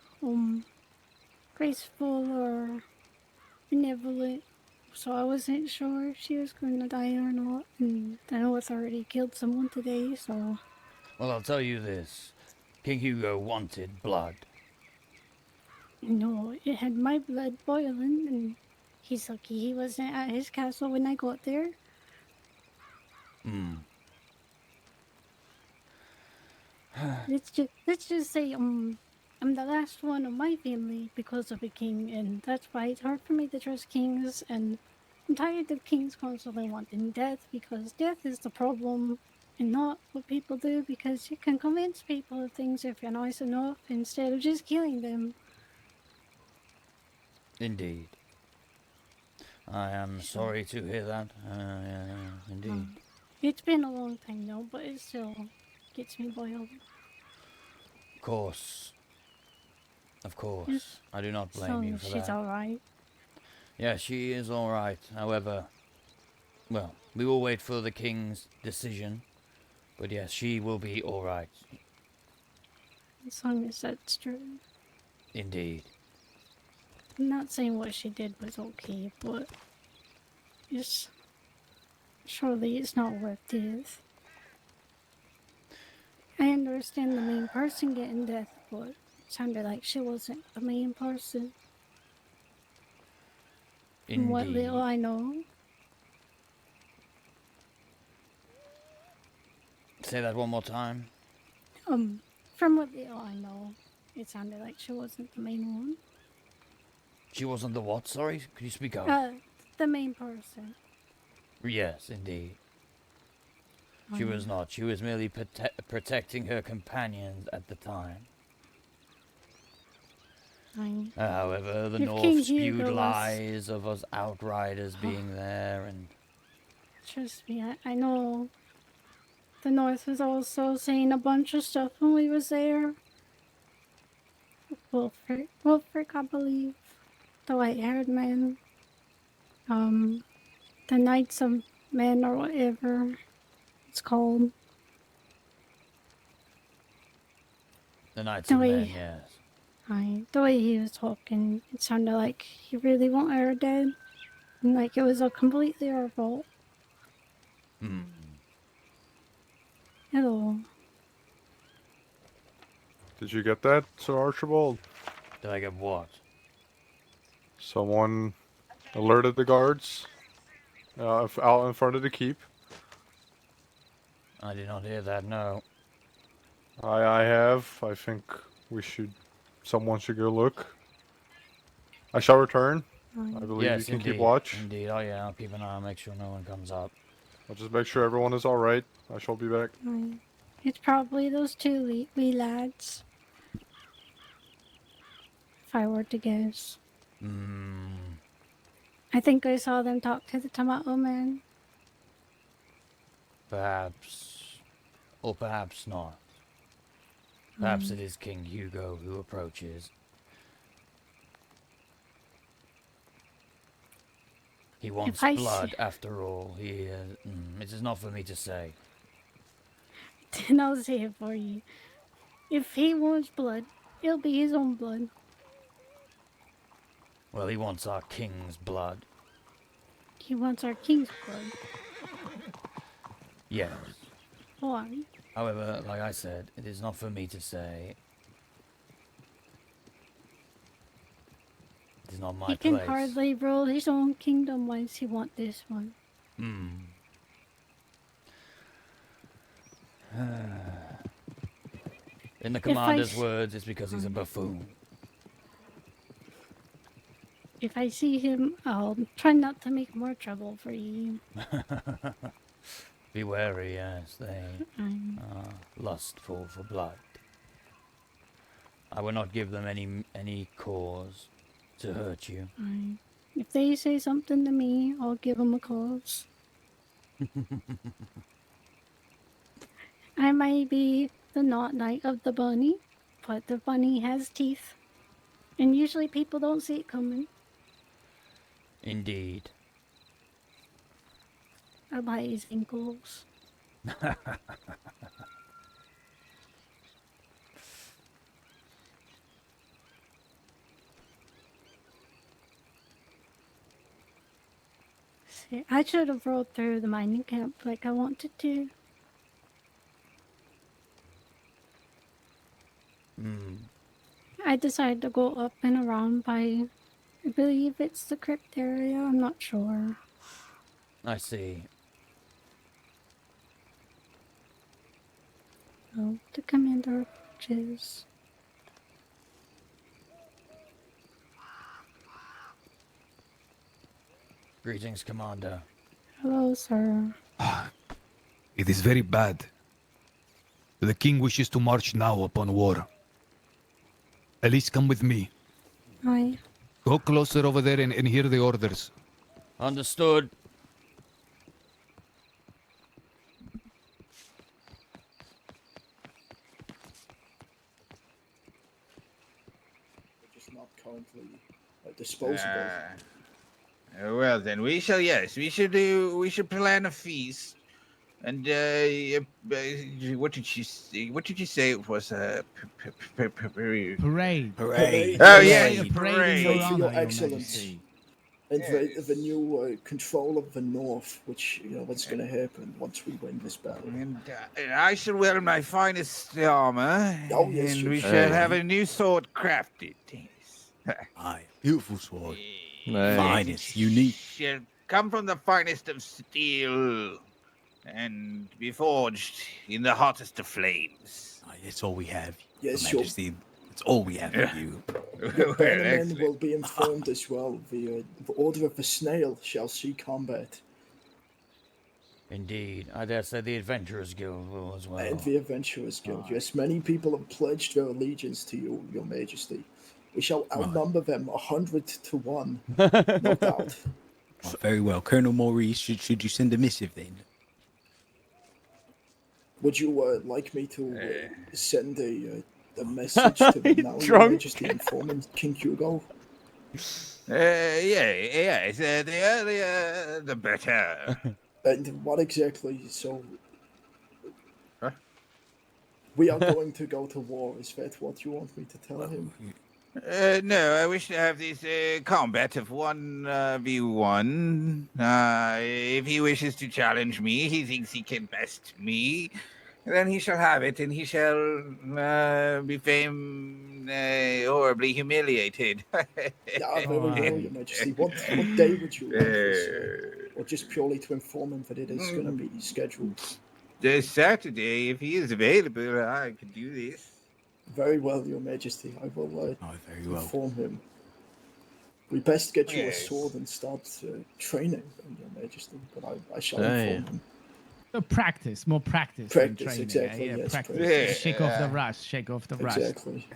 graceful or benevolent. So I wasn't sure if she was going to die or not. And I know it's already killed someone today, so... Well, I'll tell you this. King Hugo wanted blood. No, it had my blood boiling, and he's lucky he wasn't at his castle when I got there. Let's just say I'm the last one of my family because of a king, and that's why it's hard for me to trust kings. And I'm tired of kings constantly wanting death, because death is the problem and not what people do, because you can convince people of things if you're nice enough instead of just killing them. Indeed. I am sorry to hear that. Indeed. It's been a long time now, but it still gets me boiled. Of course. Of course. Yes. I do not blame you for she's that. alright. Yeah, she is alright. However, well, we will wait for the king's decision. But yes, she will be all right. As long as that's true. Indeed. I'm not saying what she did was okay, but it's surely it's not worth death. I understand the main person getting death, but it sounded like she wasn't the main person. From what little I know. Say that one more time. From what little I know, it sounded like she wasn't the main one. She wasn't the what? Sorry, could you speak up? The main person. Yes, indeed. She was not. She was merely protecting her companions at the time. However, the If North King spewed Hugo was- lies of us outriders being there, and Trust me, I know. The North was also saying a bunch of stuff when we was there. Wolfric, I believe. The white-haired man. The Knights of Men or whatever it's called. the Knights The of way- Men, yes. The way he was talking, it sounded like he really wanted her dead. And like it was a completely her fault. Hello. Did you get that, Sir Archibald? Did I get what? Someone alerted the guards out in front of the keep. I did not hear that, no. I have. I think someone should go look. I shall return. I believe yes, you can indeed. keep watch. Indeed, oh yeah, I'll keep an eye, make sure no one comes up. I'll just make sure everyone is alright. I shall be back. It's probably those two wee lads. If I were to guess. I think I saw them talk to the Tomato Man. Perhaps. Or perhaps not. Perhaps it is King Hugo who approaches. He wants blood, after all. It is not for me to say. Then I'll say it for you. If he wants blood, it'll be his own blood. Well, he wants our king's blood. He wants our king's blood. Yes. Why? However, like I said, it is not for me to say. It is not my He can place. hardly rule his own kingdom once he wants this one. In the commander's words, it's because he's a buffoon. If I see him, I'll try not to make more trouble for you. Be wary, yes. They are lustful for blood. I will not give them any cause to hurt you. If they say something to me, I'll give them a cause. I may be the not knight of the bunny, but the bunny has teeth. And usually people don't see it coming. Indeed. I bite his ankles. See, I should have rolled through the mining camp like I wanted to. I decided to go up and around by, I believe it's the crypt area, I'm not sure. I see. Oh, the commander approaches. Greetings, Commander. Hello, sir. It is very bad. The king wishes to march now upon war. At least come with me. Hi. Go closer over there and hear the orders. Understood. They're just not currently disposable. Well then, we should plan a feast. And what did she say? What did you say it was? Parade. Parade. Oh Yes. yes, parade in your For honor, your Your excellence. Majesty. And the new control of the North, which, what's going to happen once we win this battle. And I shall wear my finest armor, Oh, yes, and you we should. shall have a new sword crafted. Aye, beautiful sword. Nice. Finest, unique. Shall come from the finest of steel, and be forged in the hottest of flames. Aye, that's all we have, Yes, Your sure. Majesty. That's all we have for you. Your bannermen will be informed as well. The Order of the Snail shall see combat. Indeed. I dare say the Adventurers Guild will as well. And the Adventurers Guild. Yes, many people have pledged their allegiance to you, Your Majesty. We shall outnumber them 100 to 1. No doubt. Right, very well. Colonel Maurice, should you send a missive then? Would you like me to send a message to the now Your Majesty informing King Hugo? Yes, the earlier the better. And what exactly? So, we are going to go to war. Is that what you want me to tell him? No, I wish to have this combat of 1v1. If he wishes to challenge me, he thinks he can best me, then he shall have it, and he shall be horribly humiliated. Very well, Your Majesty. What day would you like this? Or just purely to inform him that it is going to be scheduled? This Saturday, if he is available, I could do this. Very well, Your Majesty. I will very well. inform him. We best get you Yes. a sword and start training, Your Majesty. But I shall Aye. inform him. So practice, more practice. Practice, than training, exactly, Yeah, yes, practice. practice. Shake off the rust. Shake off the rust. Exactly.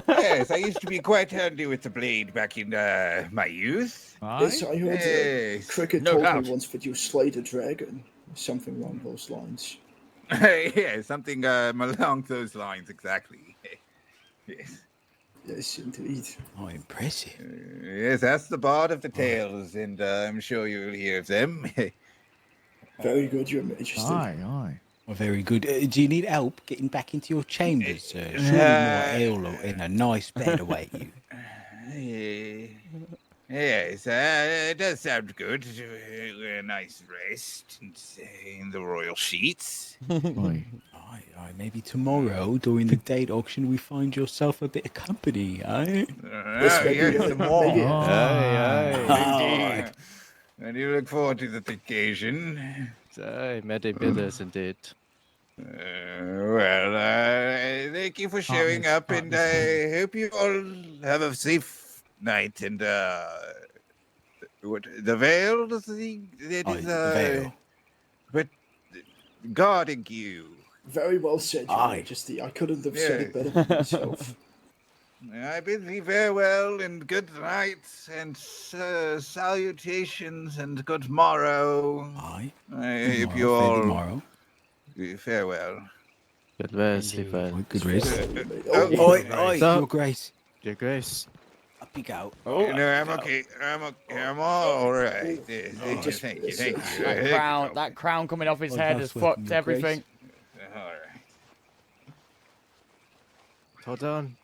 Yes, I used to be quite handy with the blade back in my youth. Yes, I heard Yes. Cricket No told doubt. me once that you slayed a dragon. Something along those lines. Yeah, something along those lines, exactly. Yes. Yes, indeed. Oh, impressive. Yes, that's the bard of the tales, and I'm sure you'll hear of them. Very good, Your Majesty. Aye. Oh, very good. Do you need help getting back into your chambers, sir? Surely more ale and a nice bed await you. Yes, it does sound good. A nice rest in the royal sheets. Aye, maybe tomorrow during the date auction we find yourself a bit of company, eh? Yes, some more. Aye. And you look forward to the occasion. Aye, many bidders indeed. Thank you for showing up, and I hope you all have a safe night. And what the veil? The veil. But guarding you. Very well said, Your Majesty. I couldn't have said it better myself. I bid thee farewell and good night and salutations and good morrow. Aye. I hope you Fair all good morrow. farewell. Good rest, Levi. Good rest. Oi, Your Grace. Your Grace. Up you go. No, I'm okay. I'm all right. Thank you. Thank you. That crown coming off his head has fucked everything. All right. Hold on.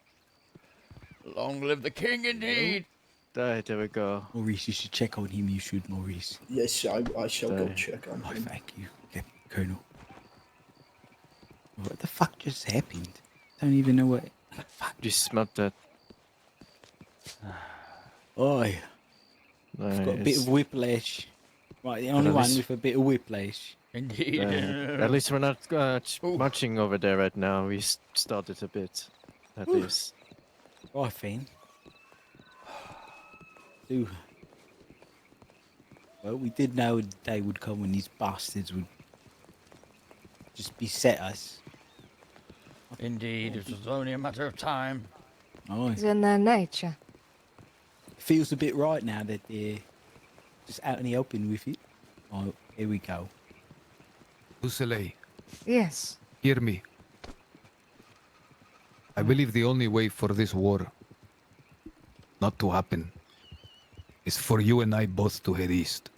Long live the king, indeed. There we go. Maurice, you should check on him. You should, Maurice. Yes, I shall go Aye. check on him. Thank you, Colonel. What the fuck just happened? Don't even know what. You smelled that. Oi. I've got a bit of whiplash. Right, the only at one least- with a bit of whiplash. Indeed. At least we're not marching over there right now. We started a bit, at least. Right, Finn. Do. Well, we did know a day would come when these bastards would just beset us. Indeed, it was only a matter of time. Oh, It's in their nature. feels a bit right now that they're just out in the open with it. Oh, here we go. Du Soleil, Yes. hear me. I believe the only way for this war not to happen is for you and I both to head east.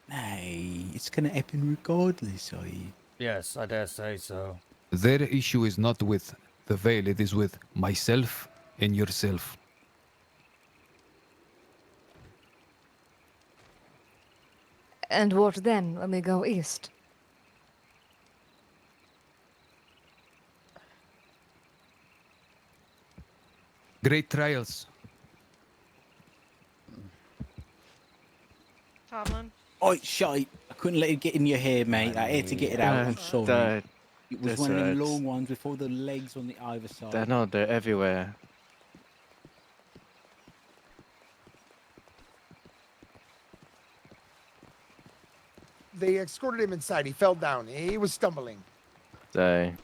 Nay, it's gonna happen regardless, I. Yes, I dare say so. Their issue is not with the veil, it is with myself and yourself. And what then when we go east? Great trials. Tomlin? Oh, shite. I couldn't let it get in your hair, mate. I had to get it out. I'm sorry. It was That's one of them alright. long ones with all the legs on the either side. They're everywhere. They escorted him inside. He fell down. He was stumbling. They.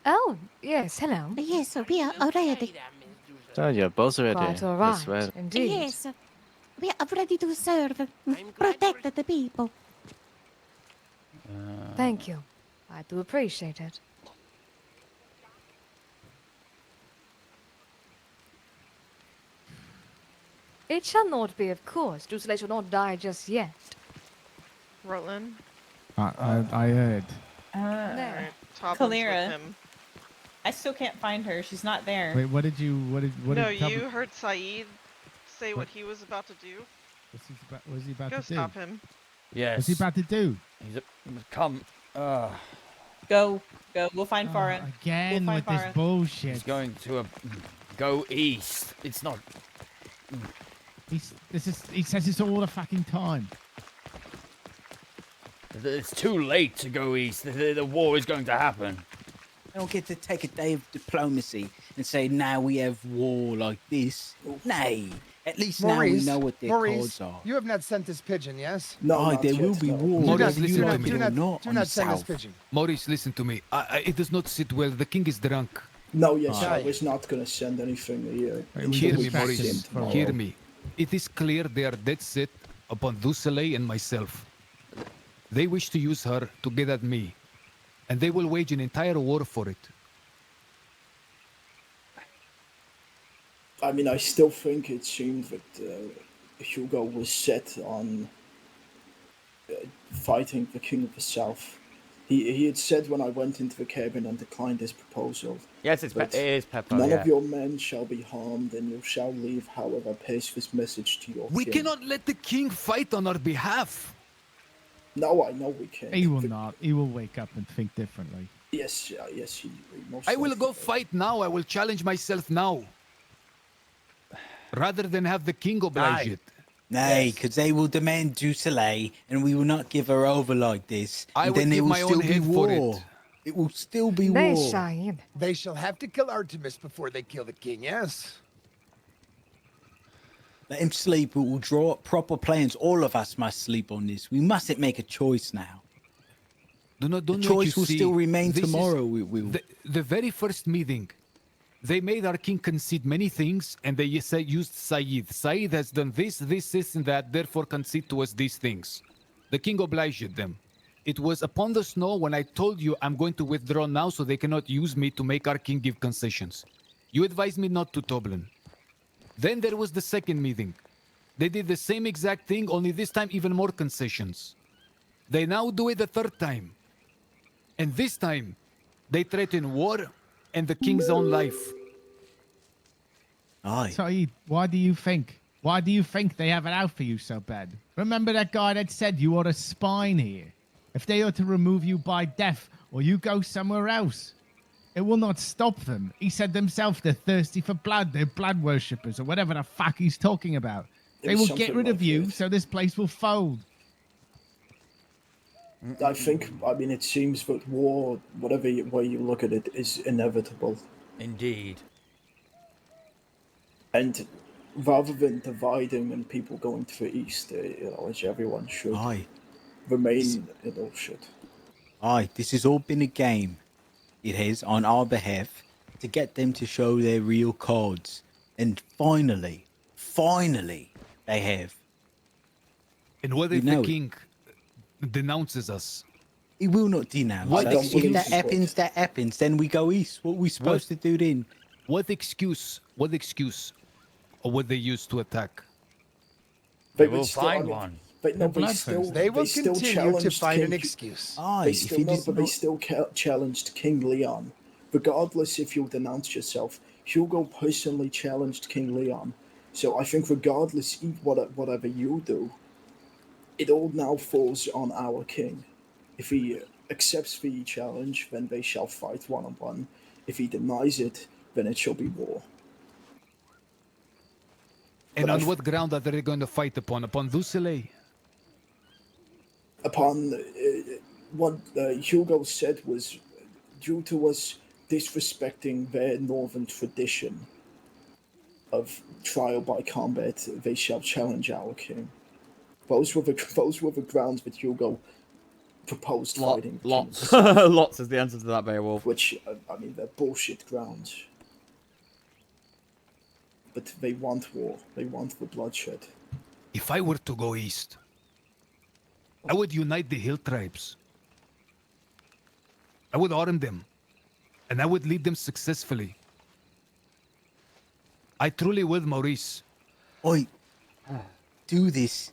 Oh, yes, hello. Yes, we are already. Oh, you're both ready. Quite all That's right, well. indeed. Yes, we are ready to serve, protect the people. Thank you. I do appreciate it. It shall not be, of course. Drusilla shall not die just yet. Rutland? I heard. Alright, Tomlin's with Kalira. him. I still can't find her. She's not there. Wait, what did you? What No, did Tubby- you heard Saeed say what he was about to do? What was he about Go to do? stop him. Yes. What's he about to do? He's come. Go. We'll find Farah. Again We'll with find this Farah. bullshit. He's going to go east. It's not. He says this all the fucking time. It's too late to go east. The war is going to happen. I don't get to take a day of diplomacy and say, now we have war like this. Nay, at least now we know what their cards are. You have not sent this pigeon, yes? No, there will be war. Maurice, whether you listen to like me. it or not do on not the send this south. pigeon. Maurice, listen to me. It does not sit well. The king is drunk. No, yes, Ah. I was not going to send anything here. Hear me, Maurice. Hear me. It is clear they are dead set upon Dussele and myself. They wish to use her to get at me, and they will wage an entire war for it. I mean, I still think it seemed that Hugo was set on fighting the King of the South. He had said when I went into the cabin and declined his proposal. Yes, it that is Pepper. None yeah. of your men shall be harmed, and you shall leave. However, pass this message to your We king. cannot let the king fight on our behalf. No, I know we can't. He will not. He will wake up and think differently. Yes, yes, he most I will likely go fight now. I will challenge myself now. Rather than have the king oblige it. Nay, because they will demand Dussele, and we will not give her over like this. I and would then there give will my still own be head for war. it. It will still be They war. shine. They shall have to kill Artemis before they kill the king, yes? Let him sleep. We will draw up proper plans. All of us must sleep on this. We mustn't make a choice now. Don't The make choice you will see, still remain this is tomorrow. We will. The very first meeting, they made our king concede many things, and they used Saeed. Saeed has done this, and that, therefore concede to us these things. The king obliged them. It was upon the snow when I told you I'm going to withdraw now so they cannot use me to make our king give concessions. You advised me not to, Toblin. Then there was the second meeting. They did the same exact thing, only this time even more concessions. They now do it the third time. And this time, they threaten war and the king's own life. Aye. Saeed, why do you think? Why do you think they have it out for you so bad? Remember that guy that said you are a spine here? If they are to remove you by death, or you go somewhere else, it will not stop them. He said themselves they're thirsty for blood, they're blood worshippers, or whatever the fuck he's talking about. It They was will get something rid of like you, that. so this place will fold. I think, I mean, it seems that war, whatever way you look at it, is inevitable. Indeed. And rather than dividing and people going to the east, as everyone should remain, should. Aye, this has all been a game. It has, on our behalf, to get them to show their real cards. And finally, they have. And what You if know the it. king denounces us? He will not denounce What us. if If that happens, that happens. Then we go east. What are we supposed to do then? What excuse would they use to attack? They will would still, find I mean, one. But no, The they still Bloodthirst. They will still continue to challenged find an King- excuse. Aye, They if still he no, does but they not- still challenged King Leon, regardless if you'll denounce yourself. Hugo personally challenged King Leon, so I think regardless whatever you do, it all now falls on our king. If he accepts the challenge, then they shall fight one-on-one. If he denies it, then it shall be war. And But on what ground are they going to fight upon? Upon Dussele? Upon what Hugo said was due to us disrespecting their northern tradition of trial by combat, they shall challenge our king. Those were the grounds that Hugo proposed fighting. the king of Lots. the South, Lots is the answer to that, Beowulf. which I mean, they're bullshit grounds. But they want war. They want the bloodshed. If I were to go east, I would unite the hill tribes. I would arm them, and I would lead them successfully. I truly would, Maurice. I do this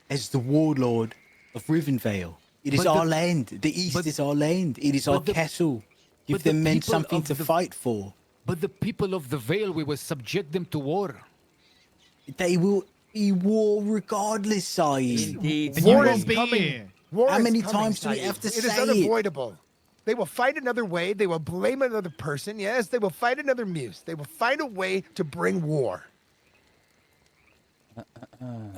as the warlord of Rivenvale. It is But our the- land. The East but- is our land. It is our but the- castle. Give but the them men people something of to the- fight for. But the people of the Vale, we will subject them to war. They will be war regardless, Saeed. Indeed. And War you is won't be coming. here. War How is many coming, times do we Saeed. have to It is say it? unavoidable. They will find another way. They will blame another person. Yes, they will find another muse. They will find a way to bring war.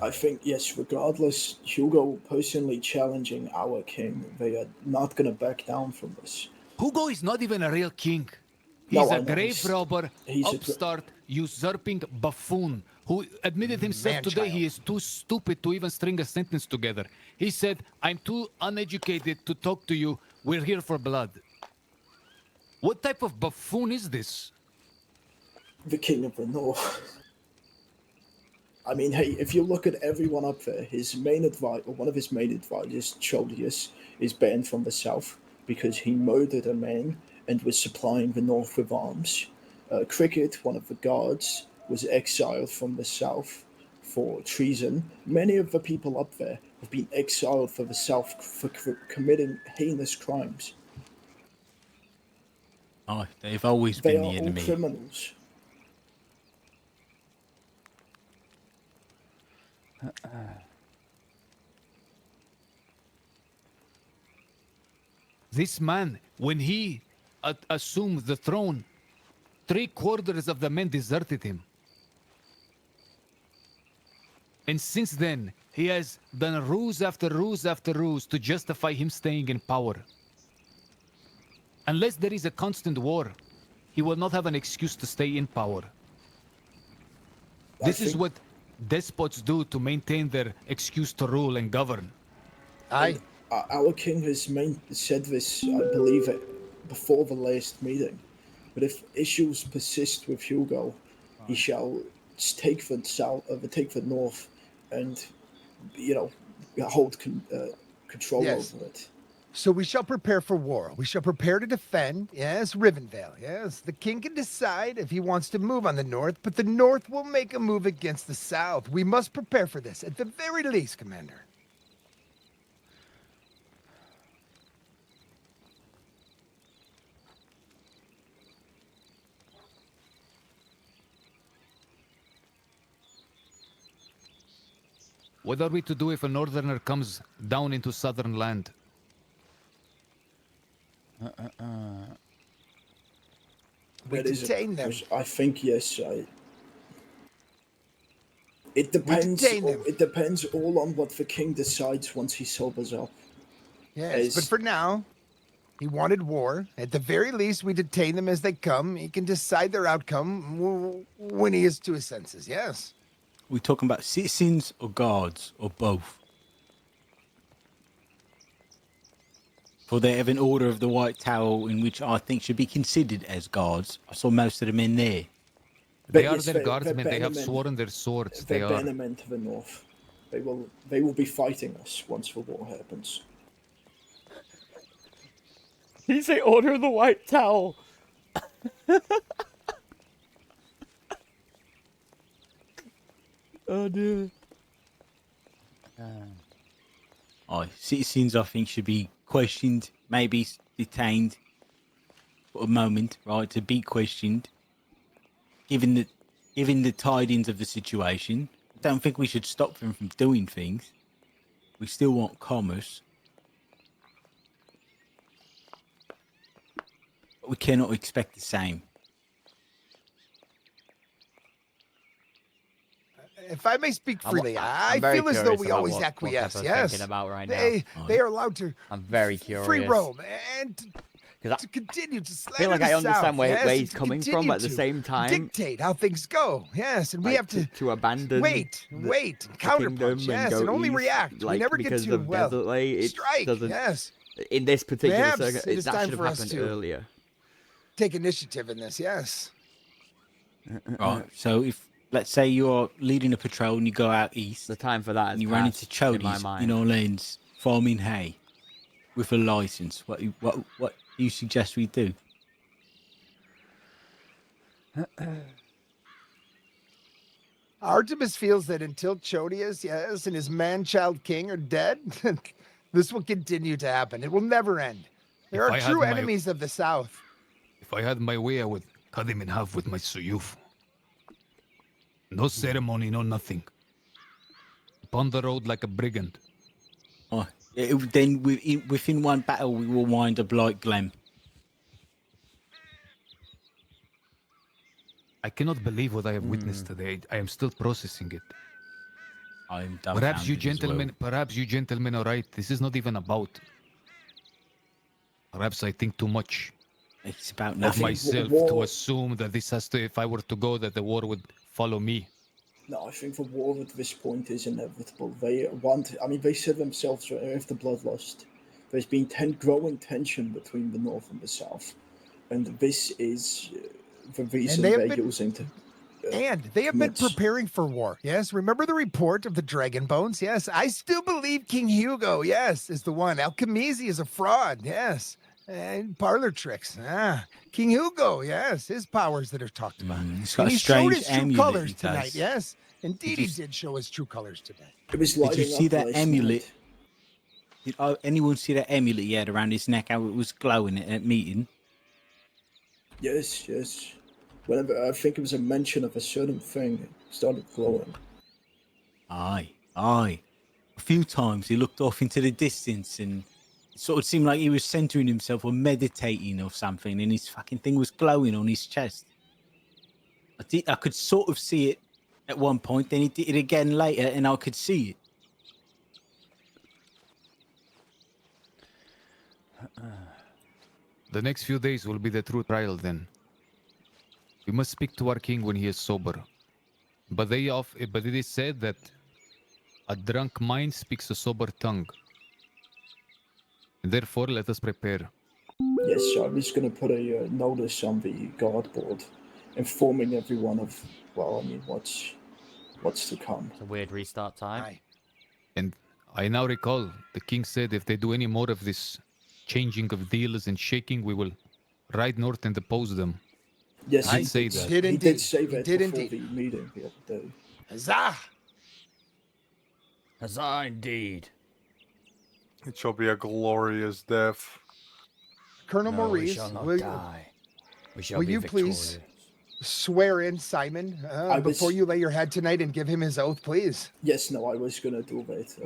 I think, yes, regardless, Hugo personally challenging our king, they are not going to back down from this. Hugo is not even a real king. No, He's I a know, grave he's- robber, he's a upstart, usurping buffoon who admitted himself today he is too stupid to even string a sentence together. He said, I'm too uneducated to talk to you. We're here for blood. What type of buffoon is this? The king of the north. I mean, hey, if you look at everyone up there, his main advice, or one of his main advisors, Choldius, is banned from the south because he murdered a man and was supplying the north with arms. Cricket, one of the guards, was exiled from the south for treason. Many of the people up there have been exiled for the south for committing heinous crimes. Oh, they've always They been are the all enemy. criminals. This man, when he assumed the throne, 3/4 of the men deserted him. And since then, he has done ruse after ruse after ruse to justify him staying in power. Unless there is a constant war, he will not have an excuse to stay in power. This is what despots do to maintain their excuse to rule and govern. And, our king has said this, I believe, before the last meeting. But if issues persist with Hugo, he shall take the south, take the north, and hold control Yes. over it. So we shall prepare for war. We shall prepare to defend, yes, Rivenvale. Yes, the king can decide if he wants to move on the north, but the north will make a move against the south. We must prepare for this, at the very least, Commander. What are we to do if a northerner comes down into southern land? We That is a- detain them. I think yes. It depends. detain them. It depends all on what the king decides once he sobers up. Yes, but for now, he wanted war. At the very least, we detain them as they come. He can decide their outcome when he is to his senses, yes? We talking about citizens or guards or both? For they have an order of the White Tower in which I think should be considered as guards. I saw most of the men there. They are their guardsmen. They have sworn their swords. They They're are. bannermen to the north. They will be fighting us once the war happens. Did you say order the white towel? Oh dear. Citizens, I think, should be questioned, maybe detained for a moment, right? To be questioned, given the tidings of the situation. I don't think we should stop them from doing things. We still want commerce, but we cannot expect the same. If I may speak freely, I I'm very feel as though curious we about always what acquiesce. Pepper's Yes, thinking about right they now. they are allowed to I'm very curious. free roam and to continue to slander the South. Yes, where and he's to coming from. continue At the to same time, dictate how things go. Yes, and we have to abandon wait, the counterpunch. kingdom and Yes, go and only east, react. We never get because to of Desert Lay, it strike. doesn't. Yes, In this particular perhaps circuit, it is that time should for have us happened to earlier. take initiative in this. Yes. Right. So if, let's say, you're leading a patrol and you go out east, the time for that and has you run into passed, in my chodies mind. in our lanes farming hay with a license, what do you suggest we do? Artemis feels that until Chodius, yes, and his man-child king are dead, this will continue to happen. It will never end. There If are I had true my- enemies of the South. If I had my way, I would cut him in half with my suyuf. No ceremony, no nothing. Upon the road like a brigand. Oh, then within one battle, we will wind up like Glenn. I cannot believe what I have witnessed today. I am still processing it. I am Perhaps you dumbfounded as well. gentlemen are right. This is not even about. Perhaps I think too much. It's about Of nothing. myself to assume that this has to, if I were to go, that the war would follow me. No, I think the war at this point is inevitable. They want, I mean, they said themselves if the bloodlust. There's been growing tension between the North and the South. And this is the reason they have they're been- using to. And they have been commit- preparing for war. Yes, remember the report of the dragon bones? Yes, I still believe King Hugo, yes, is the one. Alchemisi is a fraud, yes. And parlor tricks. King Hugo, yes, his powers that are talked about. He's got And a he showed strange his true amulet colors he tonight, does. yes. Indeed, he you- did show his true colors today. It was Did you lighting see up that last amulet? night. Did anyone see that amulet he had around his neck? How it was glowing at that meeting? Yes, yes. Whenever I think it was a mention of a certain thing, it started glowing. Aye. A few times he looked off into the distance and it sort of seemed like he was centering himself or meditating or something, and his fucking thing was glowing on his chest. I could sort of see it at one point, then he did it again later, and I could see it. The next few days will be the true trial then. We must speak to our king when he is sober. But it is said that a drunk mind speaks a sober tongue. And therefore, let us prepare. Yes, I was going to put a notice on the guard board, informing everyone of, well, I mean, what's to come. It's a weird restart time. And I now recall the king said if they do any more of this changing of deals and shaking, we will ride north and depose them. Yes, I he say did, that. he did say that did before indeed. the meeting the other day. Huzzah! Huzzah indeed. It shall be a glorious death. Colonel No, we Maurice, shall not will, die. We shall will be you victorious. please swear in Simon before you lay your head tonight and give him his oath, please? Yes, no, I was going to do that.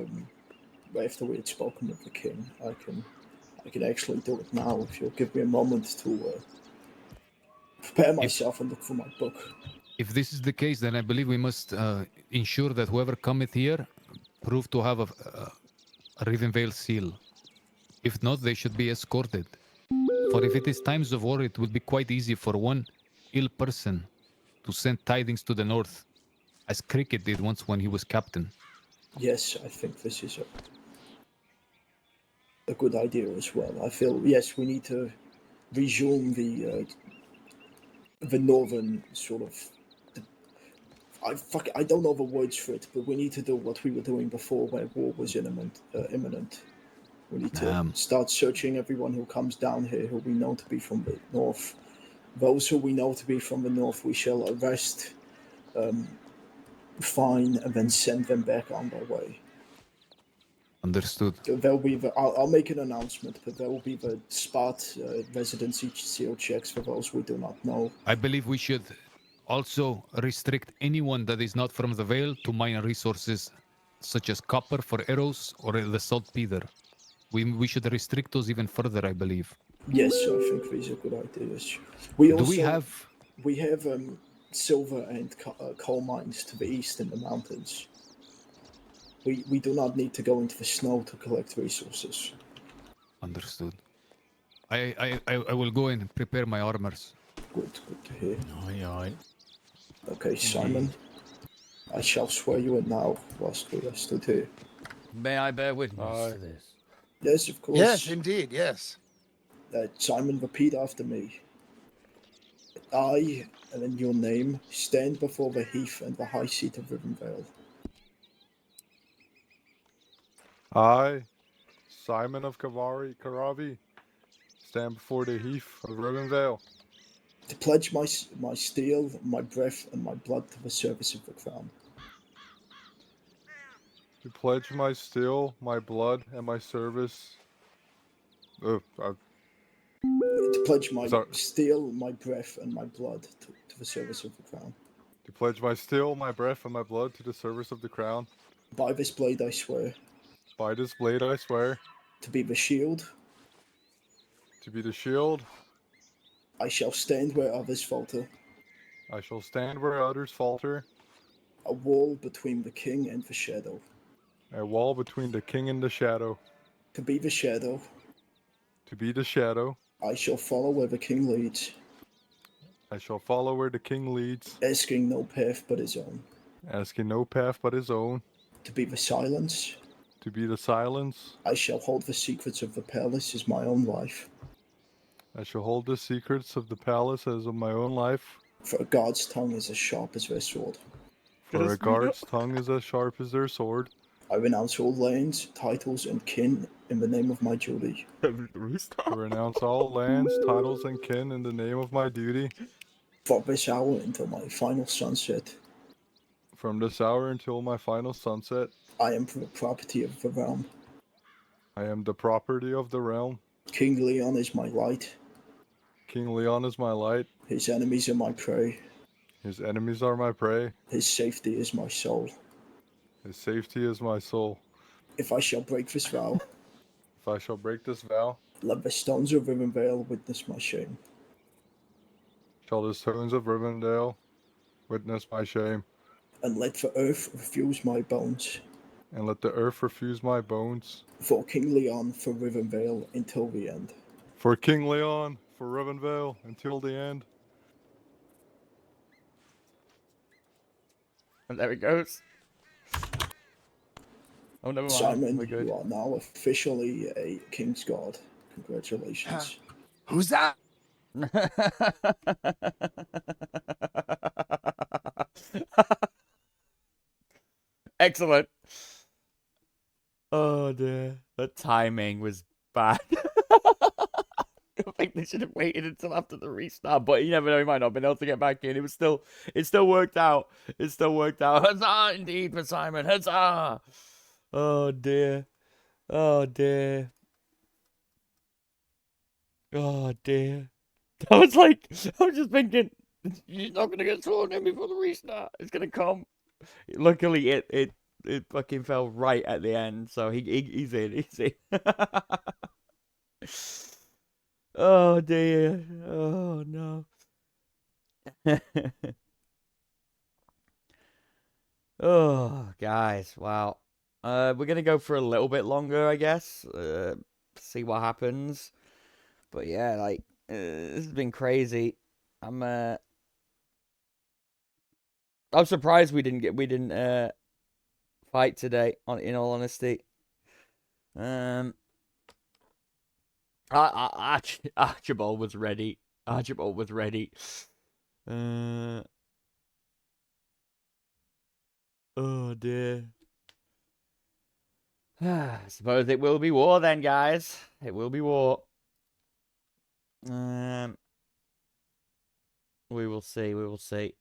After we had spoken with the king, I can actually do it now if you'll give me a moment to prepare myself and look for my book. If this is the case, then I believe we must ensure that whoever cometh here prove to have a Rivenvale seal. If not, they should be escorted. For if it is times of war, it would be quite easy for one ill person to send tidings to the north, as Cricket did once when he was captain. Yes, I think this is a good idea as well. I feel, yes, we need to resume the northern sort of. I don't know the words for it, but we need to do what we were doing before, where war was imminent. We need to start searching everyone who comes down here, who we know to be from the north. Those who we know to be from the north, we shall arrest, find and then send them back on their way. Understood. There'll be I'll make an announcement, but there will be the spot residency seal checks for those we do not know. I believe we should also restrict anyone that is not from the Vale to mine resources such as copper for arrows or the saltpeter. We should restrict those even further, I believe. Yes, I think these are good ideas. We have silver and coal mines to the east in the mountains. We do not need to go into the snow to collect resources. Understood. I will go and prepare my armors. Good to hear. Aye. Okay, Simon, I shall swear you in now whilst we are stood here. May I bear witness to this? Yes, of course. Yes, indeed, yes. Simon, repeat after me. I, and in your name, stand before the heath and the high seat of Rivenvale. I, Simon of Karavi, stand before the heath of Rivenvale. To pledge my steel, my breath, and my blood to the service of the crown. To pledge my steel, my blood, and my service. To pledge my steel, my breath, and my blood to the service of the crown. To pledge my steel, my breath, and my blood to the service of the crown. By this blade I swear. By this blade I swear. To be the shield. To be the shield. I shall stand where others falter. I shall stand where others falter. A wall between the king and the shadow. A wall between the king and the shadow. To be the shadow. To be the shadow. I shall follow where the king leads. I shall follow where the king leads. Asking no path but his own. Asking no path but his own. To be the silence. To be the silence. I shall hold the secrets of the palace as my own life. I shall hold the secrets of the palace as of my own life. For a guard's tongue is as sharp as their sword. For a guard's tongue is as sharp as their sword. I renounce all lands, titles, and kin in the name of my duty. I renounce all lands, titles, and kin in the name of my duty. From this hour until my final sunset. From this hour until my final sunset. I am the property of the realm. I am the property of the realm. King Leon is my light. King Leon is my light. His enemies are my prey. His enemies are my prey. His safety is my soul. His safety is my soul. If I shall break this vow. If I shall break this vow. Let the stones of Rivenvale witness my shame. Shall the stones of Rivendell witness my shame. And let the earth refuse my bones. And let the earth refuse my bones. For King Leon, for Rivenvale, until the end. For King Leon, for Rivenvale, until the end. And there it goes. Oh, never mind. Simon, We're good. you are now officially a King's God. Congratulations. Who's that? Excellent. Oh dear, the timing was bad. I think they should have waited until after the restart, but you never know, he might not have been able to get back in. It still worked out. It still worked out. Huzzah indeed for Simon. Huzzah! Oh dear. Oh dear. Oh dear. I was just thinking, he's not gonna get sworn in before the restart. It's gonna come. Luckily, it fucking fell right at the end, so he's in. He's in. Oh dear. Oh no. Oh, guys, wow. We're gonna go for a little bit longer, I guess. See what happens. But yeah, like this has been crazy. I'm surprised we didn't fight today. In all honesty, Archibald was ready. Archibald was ready. Oh dear. I suppose it will be war then, guys. It will be war. We will see. We will see.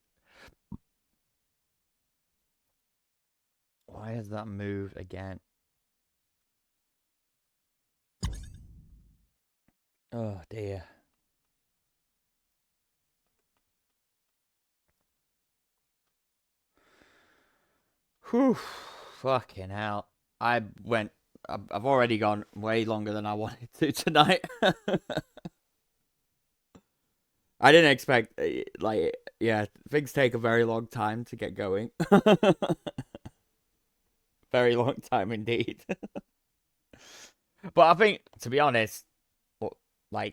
Why has that moved again? Oh dear. Whew. Fucking hell. I've already gone way longer than I wanted to tonight. I didn't expect, yeah, things take a very long time to get going. Very long time indeed. But I think, to be honest, I'm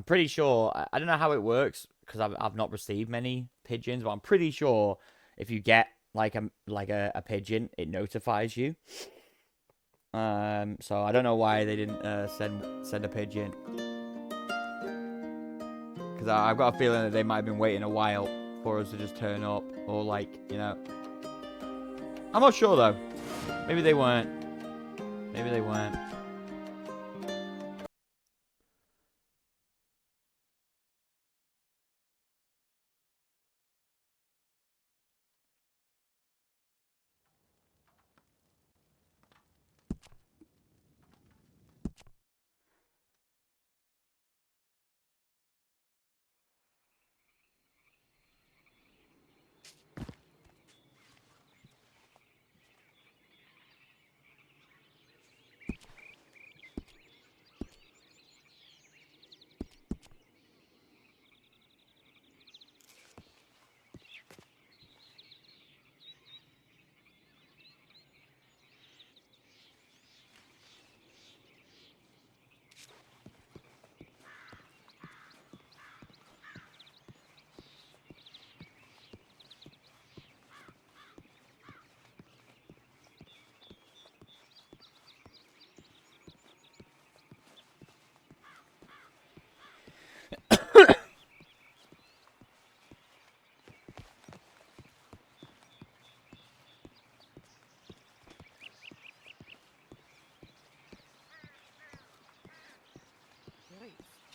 pretty sure, I don't know how it works, because I've not received many pigeons, but I'm pretty sure if you get a pigeon, it notifies you. So I don't know why they didn't send a pigeon. Because I've got a feeling that they might have been waiting a while for us to just turn up. Or I'm not sure though. Maybe they weren't. Maybe they weren't.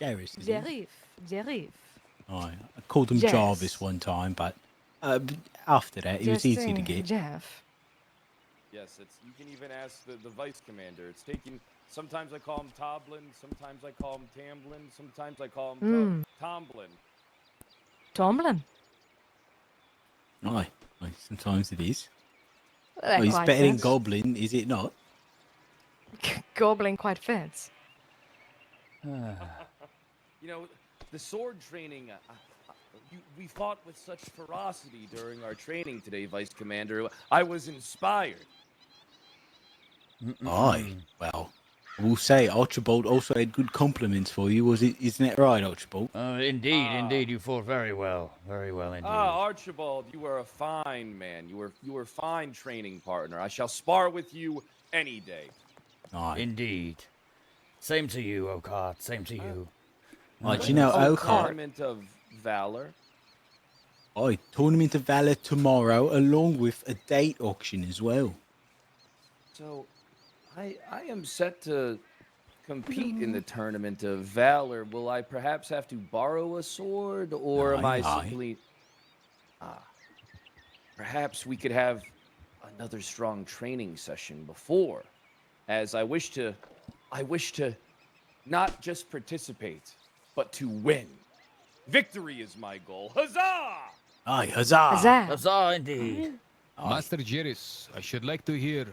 Jarvis, is it? Jarif. Oh, I called him Yes. Jarvis one time, but after that, it was easy to get. Jeff. Yes, you can even ask the vice commander. It's taking. Sometimes I call him Toblin. Sometimes I call him Tamblin. Sometimes I call him Tomblin. Tomlin. Aye, sometimes it is. Well, that Well, it's quite better than fits. Goblin, is it not? Goblin quite fits. The sword training. We fought with such ferocity during our training today, Vice Commander. I was inspired. Aye, well, I will say Archibald also had good compliments for you. Isn't it right, Archibald? Indeed, you fought very well indeed. Archibald, you are a fine man. You were a fine training partner. I shall spar with you any day. Aye. Indeed. Same to you, Okart. Same to you. Do you know Okart? Tournament of Valor. Aye, Tournament of Valor tomorrow, along with a date auction as well. So, I am set to compete in the Tournament of Valor. Will I perhaps have to borrow a sword, or am I simply... Perhaps we could have another strong training session before, as I wish to not just participate, but to win. Victory is my goal. Huzzah! Aye, huzzah! Huzzah indeed. Master Jeris, I should like to hear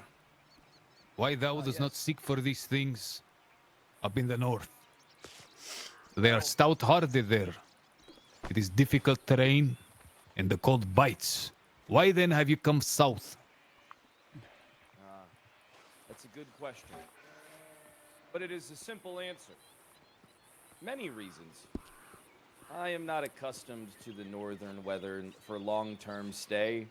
why thou does not seek for these things up in the north. They are stout-hearted there. It is difficult terrain, and the cold bites. Why then have you come south? That's a good question. But it is a simple answer. Many reasons. I am not accustomed to the northern weather for long-term stay.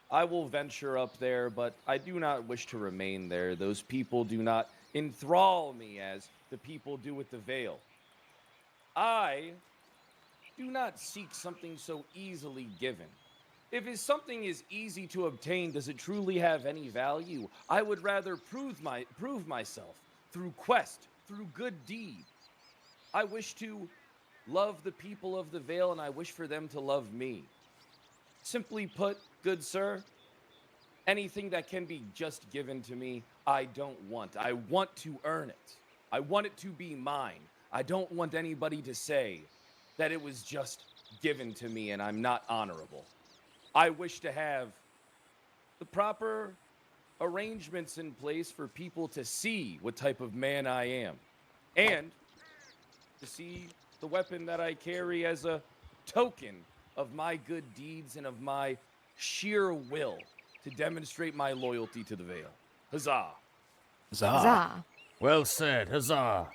I will venture up there, but I do not wish to remain there. Those people do not enthrall me as the people do with the Vale. I do not seek something so easily given. If something is easy to obtain, does it truly have any value? I would rather prove myself through quest, through good deed. I wish to love the people of the Vale, and I wish for them to love me. Simply put, good sir, Anything that can be just given to me, I don't want. I want to earn it. I want it to be mine. I don't want anybody to say that it was just given to me and I'm not honorable. I wish to have the proper arrangements in place for people to see what type of man I am, and to see the weapon that I carry as a token of my good deeds and of my sheer will to demonstrate my loyalty to the Vale. Huzzah! Huzzah. Well said, huzzah.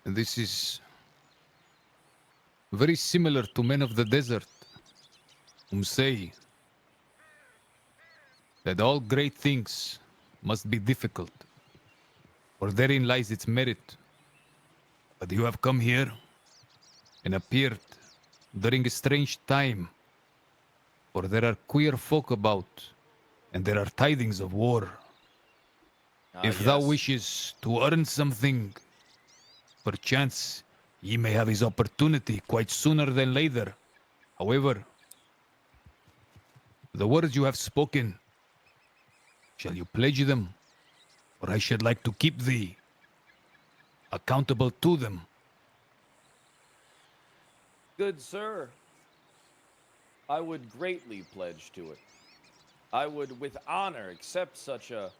And this is very similar to men of the desert, whom say that all great things must be difficult, for therein lies its merit. But you have come here and appeared during a strange time, for there are queer folk about, and there are tidings of war. If thou Yes. wishes to earn something, perchance ye may have his opportunity quite sooner than later. However, the words you have spoken, shall you pledge them? For I should like to keep thee accountable to them. Good sir, I would greatly pledge to it. I would with honor accept such a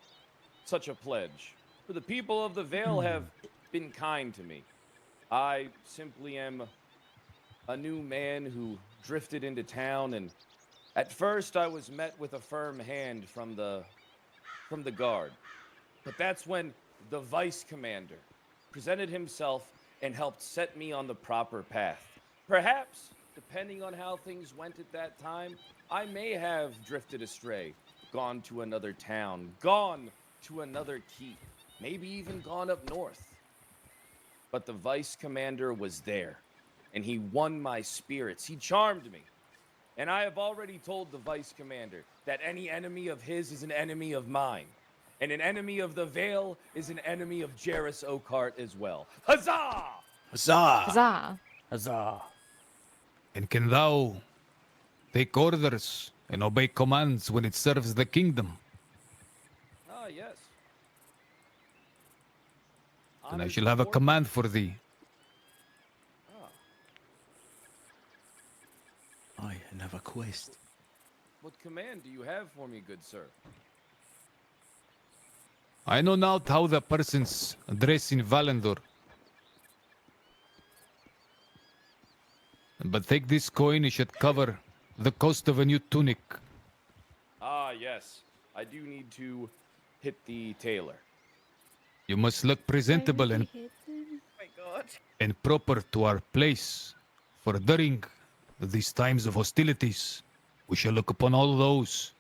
pledge. For the people of the Vale have been kind to me. I simply am a new man who drifted into town, and at first I was met with a firm hand from the guard. But that's when the vice commander presented himself and helped set me on the proper path. Perhaps, depending on how things went at that time, I may have drifted astray, gone to another town, gone to another keep, maybe even gone up north. But the vice commander was there, and he won my spirits. He charmed me. And I have already told the vice commander that any enemy of his is an enemy of mine. And an enemy of the Vale is an enemy of Jarrus Oakheart as well. Huzzah! Huzzah! Huzzah. Huzzah. And can thou take orders and obey commands when it serves the kingdom? Ah, yes. Then I shall have a command for thee. I have a quest. What command do you have for me, good sir? I know not how the persons dress in Valendor. But take this coin, it should cover the cost of a new tunic. Ah, yes. I do need to hit the tailor. You must look presentable and, my God. and proper to our place. For during these times of hostilities, we shall look upon all those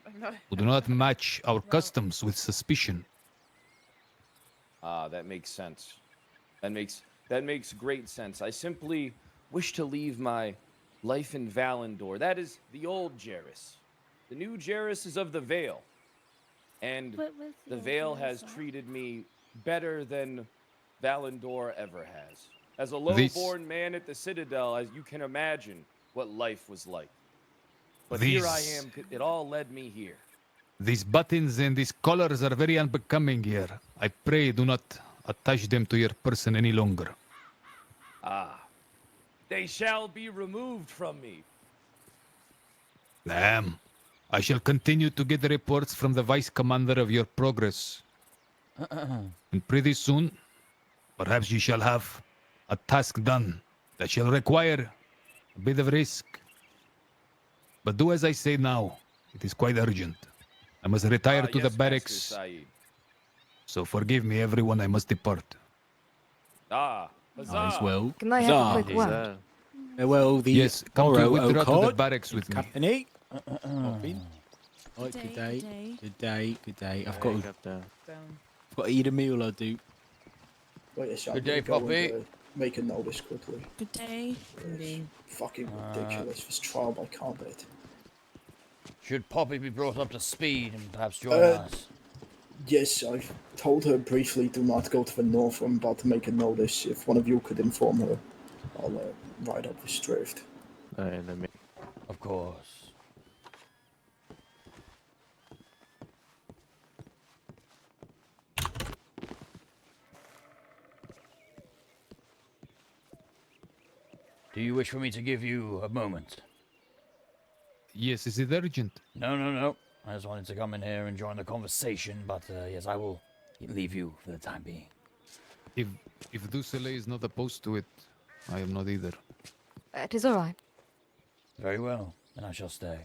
I'm not. who do not match our customs with suspicion. Ah, that makes sense. That makes great sense. I simply wish to leave my life in Valendor. That is the old Jarrus. The new Jarrus is of the Vale. And But what's the the old Vale Jarrus has are? treated me better than Valendor ever has. As a This- low-born man at the Citadel, as you can imagine what life was like. But here I These- am. It all led me here. These buttons and these collars are very unbecoming here. I pray do not attach them to your person any longer. Ah. They shall be removed from me. I shall continue to get reports from the vice commander of your progress. And pretty soon, perhaps you shall have a task done that shall require a bit of risk. But do as I say now. It is quite urgent. I must retire to the Yes, Master barracks. Saeed. So forgive me, everyone. I must depart. Ah, huzzah. As well. Can I have a Huzzah. quick word? Farewell, the Yes, come to Oro withdraw to the Oakheart, barracks with me. company. Robin. Right, Good good day, day. good Good day. Good day. I've There got you to, go, I've got to eat a meal. I do. Wait a second. Good day, go and, Poppy. make a note this quickly. Good day. It's fucking ridiculous. This trial by combat. Should Poppy be brought up to speed and perhaps join us? Yes, I've told her briefly do not go to the north. I'm about to make a notice. If one of you could inform her, I'll ride up this drift. let me. Of course. Do you wish for me to give you a moment? Yes, is it urgent? No, no, no. I just wanted to come in here and join the conversation, but yes, I will leave you for the time being. If Dussele is not opposed to it, I am not either. It is all right. Very well, then I shall stay.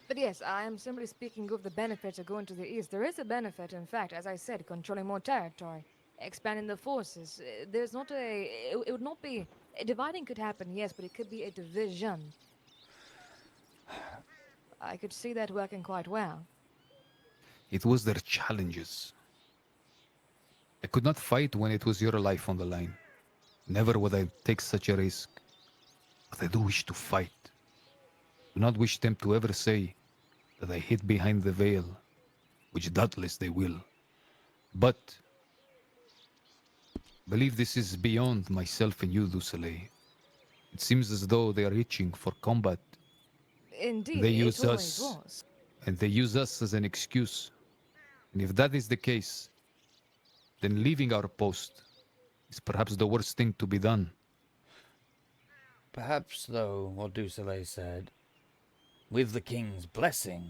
But yes, I am simply speaking of the benefit of going to the east. There is a benefit, in fact, as I said, controlling more territory, expanding the forces. There's not a... It would not be... Dividing could happen, yes, but it could be a division. I could see that working quite well. It was their challenges. I could not fight when it was your life on the line. Never would I take such a risk. But I do wish to fight. Do not wish them to ever say that I hid behind the veil, which doubtless they will. But believe this is beyond myself and you, Dussele. It seems as though they are itching for combat. Indeed, They use it always us, was. and they use us as an excuse. And if that is the case, then leaving our post is perhaps the worst thing to be done. Perhaps, though, what Dussele said, with the king's blessing,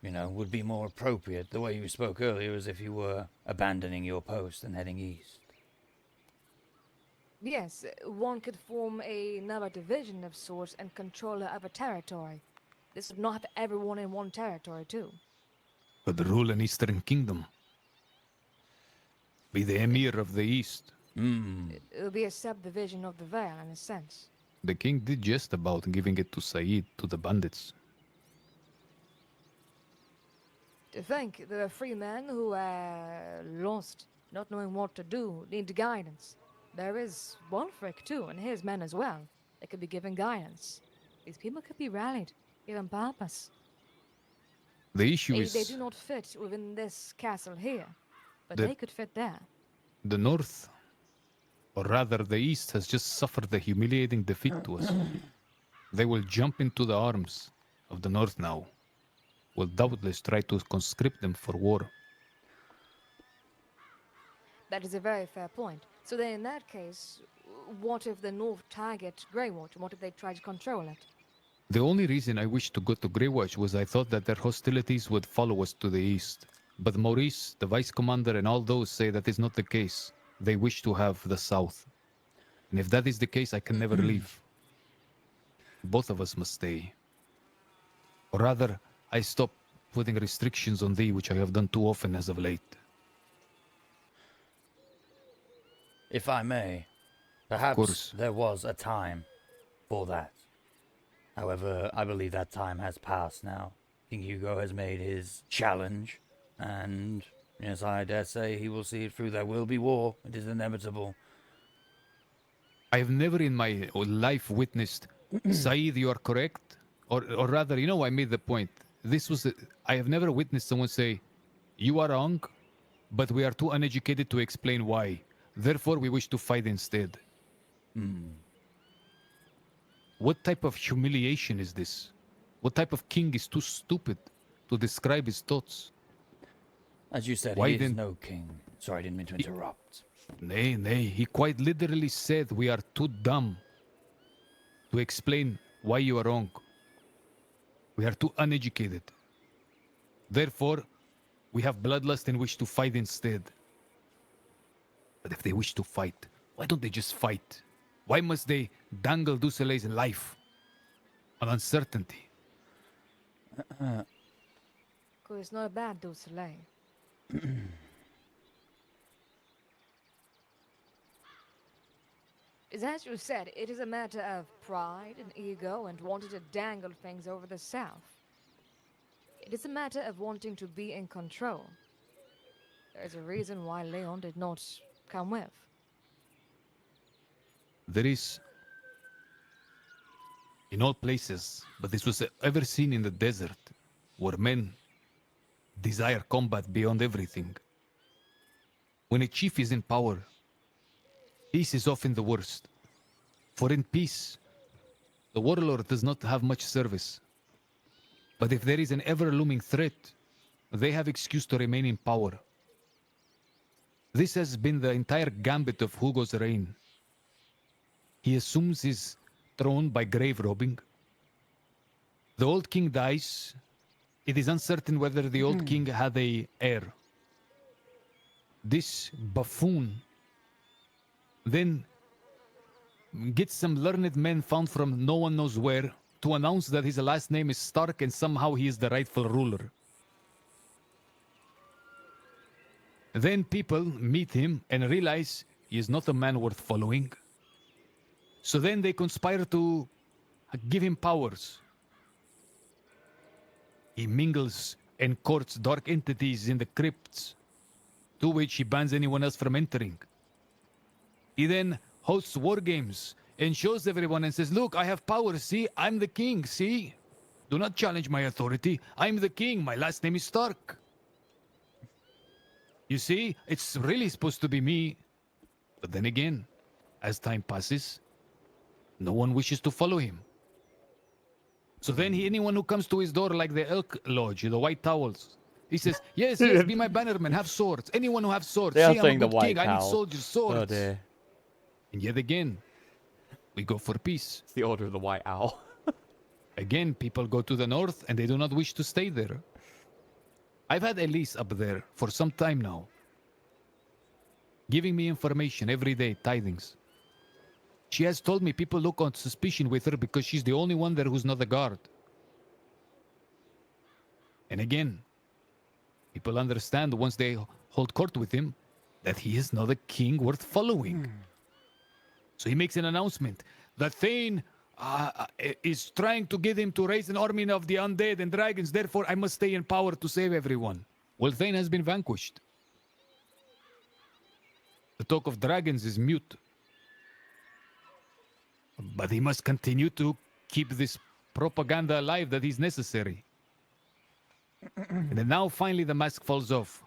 would be more appropriate. The way you spoke earlier, as if you were abandoning your post and heading east. Yes, one could form another division of sorts and control of a territory. This would not have everyone in one territory, too. But rule an eastern kingdom. Be the emir of the east. It would be a subdivision of the Vale, in a sense. The king did jest about giving it to Said, to the bandits. To think there are free men who are lost, not knowing what to do, need guidance. There is Wolfric, too, and his men as well. They could be given guidance. These people could be rallied, given purpose. The issue They is do not fit within this castle here, but The- they could fit there. the north, or rather the east, has just suffered a humiliating defeat to us. They will jump into the arms of the north now. Will doubtless try to conscript them for war. That is a very fair point. So then in that case, what if the North target Greywatch? What if they try to control it? The only reason I wished to go to Greywatch was I thought that their hostilities would follow us to the east. But Maurice, the vice commander, and all those say that is not the case. They wish to have the south. And if that is the case, I can never leave. Both of us must stay. Or rather, I stop putting restrictions on thee, which I have done too often as of late. If I may, perhaps there was a time for that. However, I believe that time has passed now. King Hugo has made his challenge, and yes, I dare say he will see it through. There will be war. It is inevitable. I have never in my life witnessed, Saeed, you are correct. Or rather, I made the point. I have never witnessed someone say, you are wrong, but we are too uneducated to explain why. Therefore, we wish to fight instead. What type of humiliation is this? What type of king is too stupid to describe his thoughts? As you said, Why he is then- no king. Sorry, I didn't mean to interrupt. Nay, he quite literally said we are too dumb to explain why you are wrong. We are too uneducated. Therefore, we have bloodlust and wish to fight instead. But if they wish to fight, why don't they just fight? Why must they dangle Dussele's life on uncertainty? Because it's not bad, Dussele. It's as you said, it is a matter of pride and ego and wanting to dangle things over the south. It is a matter of wanting to be in control. There is a reason why Leon did not come with. There is, in all places, but this was ever seen in the desert, where men desire combat beyond everything. When a chief is in power, peace is often the worst. For in peace, the warlord does not have much service. But if there is an ever-looming threat, they have excuse to remain in power. This has been the entire gambit of Hugo's reign. He assumes his throne by grave robbing. The old king dies. It is uncertain whether the old king had a heir. This buffoon then gets some learned men found from no one knows where to announce that his last name is Stark and somehow he is the rightful ruler. Then people meet him and realize he is not a man worth following. So then they conspire to give him powers. He mingles and courts dark entities in the crypts, to which he bans anyone else from entering. He then hosts war games and shows everyone and says, look, I have power, see? I'm the king, see? Do not challenge my authority. I'm the king. My last name is Stark. You see, it's really supposed to be me. But then again, as time passes, no one wishes to follow him. So then anyone who comes to his door like the Elk Lodge, the White Towels, he says, yes, yes, be my bannerman, have swords. Anyone who have swords. They are See, I'm a saying the good White king, I need Towel. soldiers, swords. Oh dear. And yet again, we go for peace. It's the Order of the White Owl. Again, people go to the north and they do not wish to stay there. I've had Elise up there for some time now, giving me information every day, tidings. She has told me people look on suspicion with her because she's the only one there who's not a guard. And again, people understand once they hold court with him that he is not a king worth following. So he makes an announcement that Thane is trying to get him to raise an army of the undead and dragons, therefore I must stay in power to save everyone. Well, Thane has been vanquished. The talk of dragons is mute. But he must continue to keep this propaganda alive that is necessary. And then now finally the mask falls off.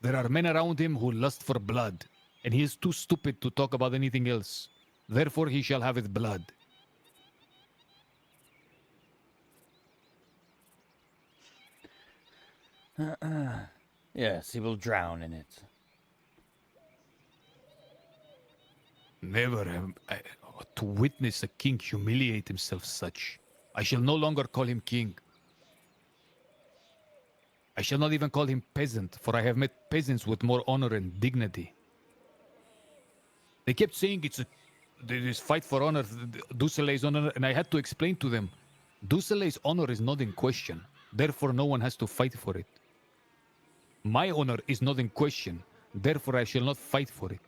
There are men around him who lust for blood, and he is too stupid to talk about anything else. Therefore he shall have his blood. Yes, he will drown in it. Never have I, to witness a king humiliate himself such. I shall no longer call him king. I shall not even call him peasant, for I have met peasants with more honor and dignity. They kept saying there is fight for honor, Ducelay's honor, and I had to explain to them, Ducelay's honor is not in question, therefore no one has to fight for it. My honor is not in question, therefore I shall not fight for it.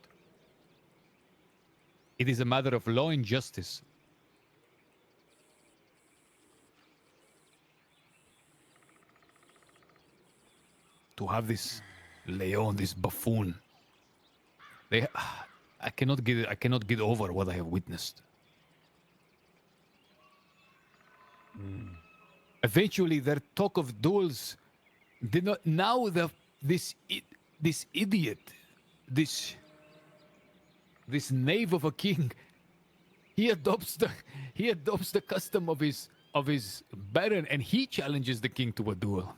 It is a matter of law and justice. To have this Leon, this buffoon, I cannot get over what I have witnessed. Eventually, their talk of duels did not. Now this idiot, this knave of a king, he adopts the custom of his baron, and he challenges the king to a duel.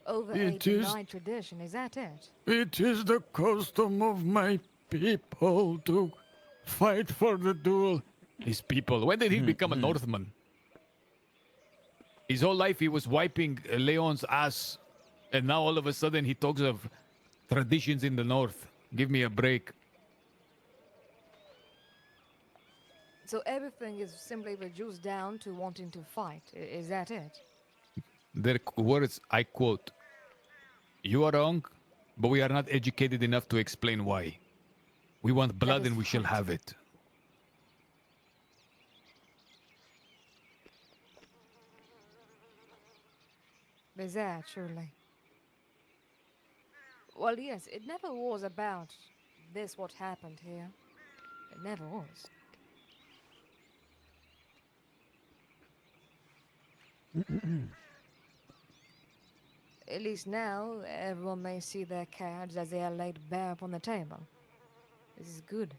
Over It 89 tradition, is that it? It is the custom of my people to fight for the duel. His people. When did he become a Northman? His whole life he was wiping Leon's ass, and now all of a sudden he talks of traditions in the North. Give me a break. So everything is simply reduced down to wanting to fight. Is that it? Their words, I quote, "You are wrong, but we are not educated enough to explain why. We want blood and we shall have it." Bizarre, surely. Well, yes, it never was about this what happened here. It never was. At least now, everyone may see their cards as they are laid bare upon the table. This is good.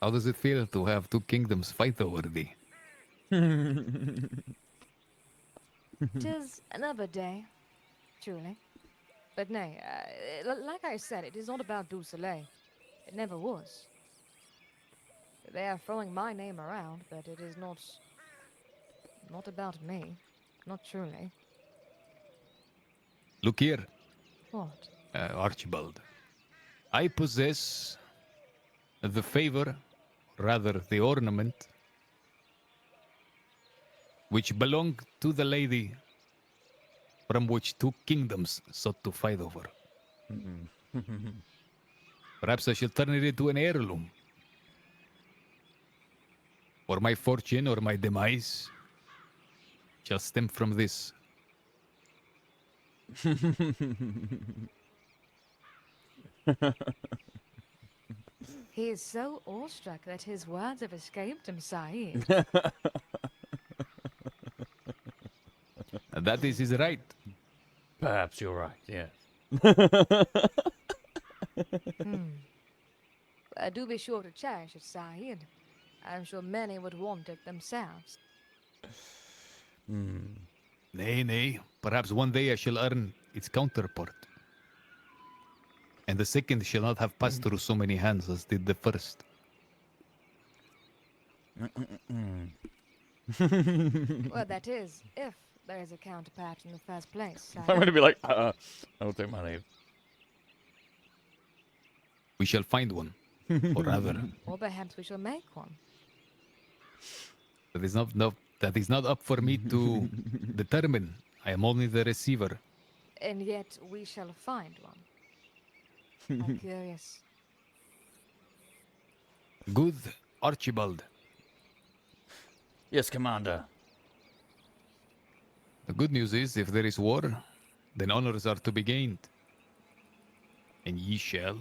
How does it feel to have two kingdoms fight over thee? Tis another day, truly. But nay, like I said, it is not about Du Soleil. It never was. They are throwing my name around, but it is not about me. Not truly. Look here, What? Archibald. I possess the favor, rather the ornament, which belonged to the lady from which 2 kingdoms sought to fight over. Perhaps I shall turn it into an heirloom. Or my fortune or my demise shall stem from this. He is so awestruck that his words have escaped him, Saeed. That is his right. Perhaps you're right, yes. Do be sure to cherish it, Saeed. I'm sure many would want it themselves. Nay, nay. Perhaps one day I shall earn its counterpart. And the second shall not have passed through so many hands as did the first. Well, that is, if there is a counterpart in the first place. I'm going to be like, I don't take my leave. We shall find one. Or rather, Or perhaps we shall make one. that is not up for me to determine. I am only the receiver. And yet we shall find one. I'm curious. Good Archibald. Yes, Commander. The good news is, if there is war, then honors are to be gained. And ye shall,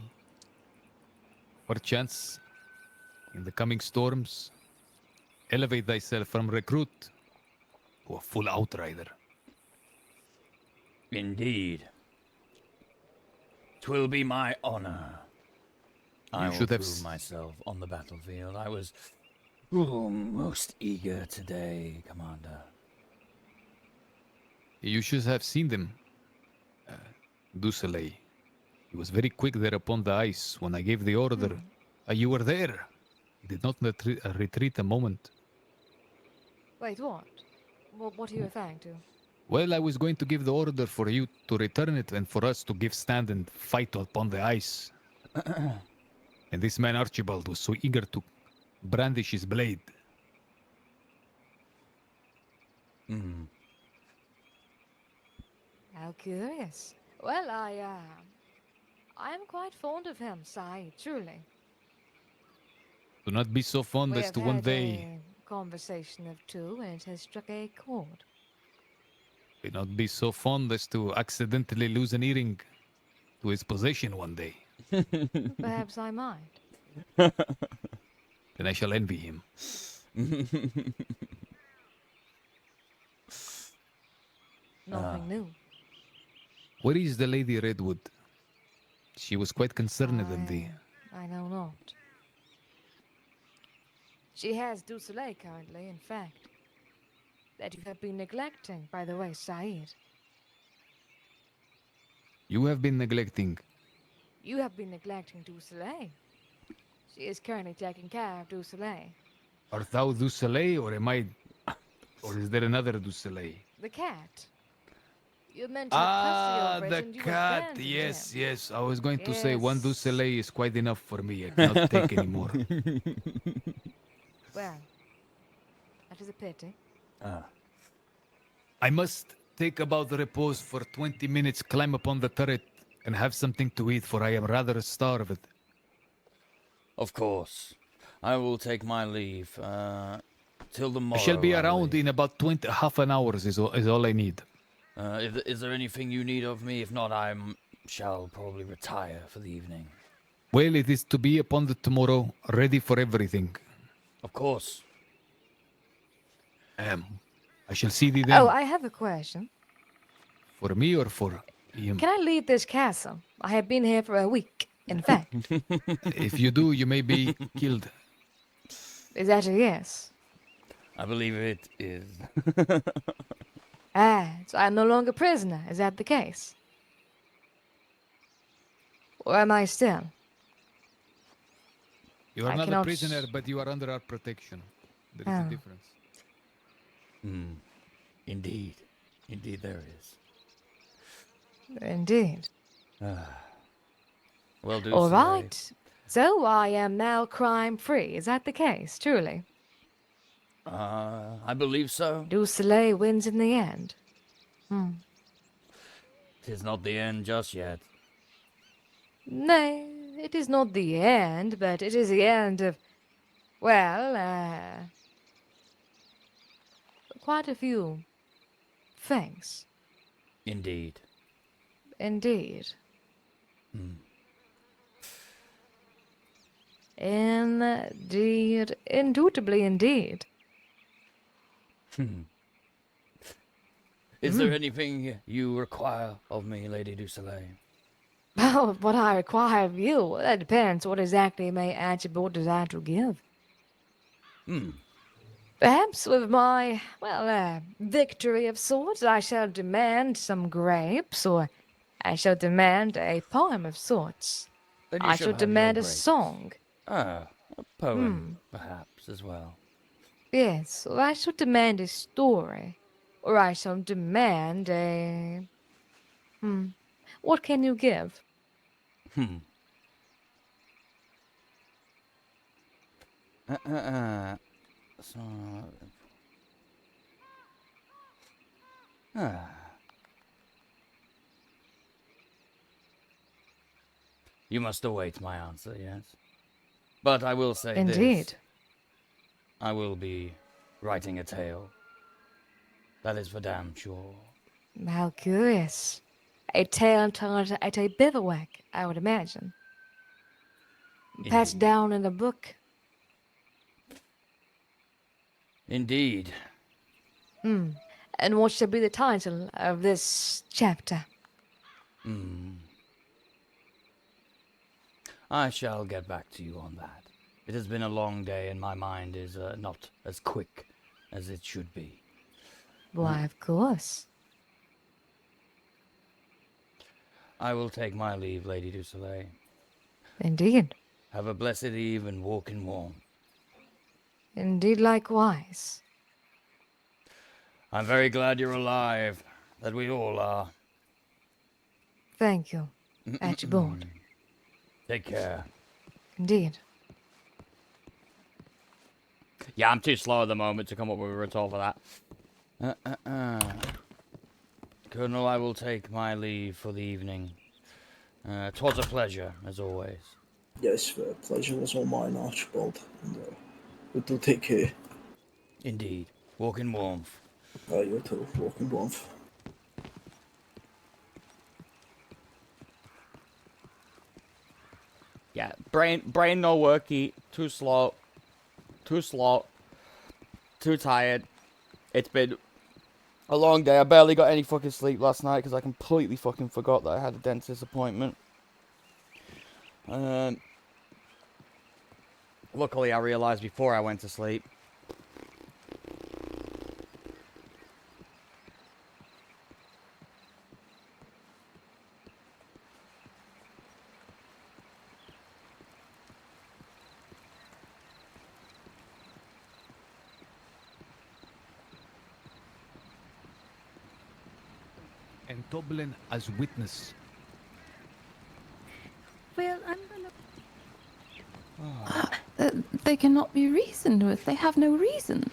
perchance, in the coming storms, elevate thyself from recruit to a full outrider. Indeed. 'Twill be my honor. I will should have prove myself on the battlefield. I was most eager today, Commander. You should have seen them, Du Soleil. He was very quick there upon the ice when I gave the order. You were there. He did not retreat a moment. Wait, what? What are you referring to? Well, I was going to give the order for you to return it and for us to give stand and fight upon the ice. And this man Archibald was so eager to brandish his blade. How curious. Well, I am quite fond of him, Saeed, truly. Do not be so fond We as have to one had day. a conversation of two, and it has struck a chord. Do not be so fond as to accidentally lose an earring to his possession one day. Perhaps I might. Then I shall envy him. Nothing new. Where is the Lady Redwood? She was quite concerned in thee. I know not. She has Du Soleil currently, in fact. That you have been neglecting, by the way, Saeed. You have been neglecting. You have been neglecting Du Soleil. She is currently taking care of Du Soleil. Art thou Du Soleil, or am I... Or is there another Du Soleil? The cat. You meant to have custody over it, The and you cat. abandoned Yes, him. yes. I was going to say one Du Yes. Soleil is quite enough for me. I cannot take any more. Well, that is a pity. I must take about the repose for 20 minutes, climb upon the turret, and have something to eat, for I am rather starved. Of course. I will take my leave till the I morrow. shall be I around believe. in about half an hour is all I need. Is there anything you need of me? If not, I shall probably retire for the evening. Well, it is to be upon the tomorrow, ready for everything. Of course. I shall see thee then. Oh, I have a question. For me or for him? Can I leave this castle? I have been here for a week, in fact. If you do, you may be killed. Is that a yes? I believe it is. So I'm no longer prisoner. Is that the case? Or am I still? You are I not cannot- a prisoner, but you are under our protection. There is Oh. a difference. Indeed. Indeed there is. Indeed. Well, do All right. So I am now crime-free. Is that the case, truly? I believe so. Du Soleil wins in the end. Tis not the end just yet. Nay, it is not the end, but it is the end of, well, quite a few things. Indeed. Indeed. Indeed. Indubitably indeed. Is there anything you require of me, Lady du Soleil? Well, what I require of you, that depends. What exactly may Archibald desire to give? Perhaps with my, well, victory of sorts, I shall demand some grapes, or I shall demand a poem of sorts. Then you I shall shall have your demand a grapes. song. A poem, perhaps, as well. Yes, or I shall demand a story, or I shall demand a... What can you give? So... You must await my answer, yes? But I will say this. Indeed. I will be writing a tale. That is for damn sure. How curious. A tale told at a bivouac, I would imagine. Passed down in a book. Indeed. And what shall be the title of this chapter? I shall get back to you on that. It has been a long day and my mind is not as quick as it should be. Why, of course. I will take my leave, Lady du Soleil. Indeed. Have a blessed eve and walk in warm. Indeed, likewise. I'm very glad you're alive. That we all are. Thank you, Archibald. Take care. Indeed. Yeah, I'm too slow at the moment to come up with a retort for that. Colonel, I will take my leave for the evening. 'Twas a pleasure, as always. Yes, the pleasure was all mine, Archibald. And, you do take care. Indeed. Walk in warmth. You too. Walk in warmth. Yeah, brain no worky, too slow, too tired. It's been a long day. I barely got any fucking sleep last night because I completely fucking forgot that I had a dentist appointment. Luckily, I realized before I went to sleep. And Dublin as witness. Well, I'm gonna. They cannot be reasoned with. They have no reason.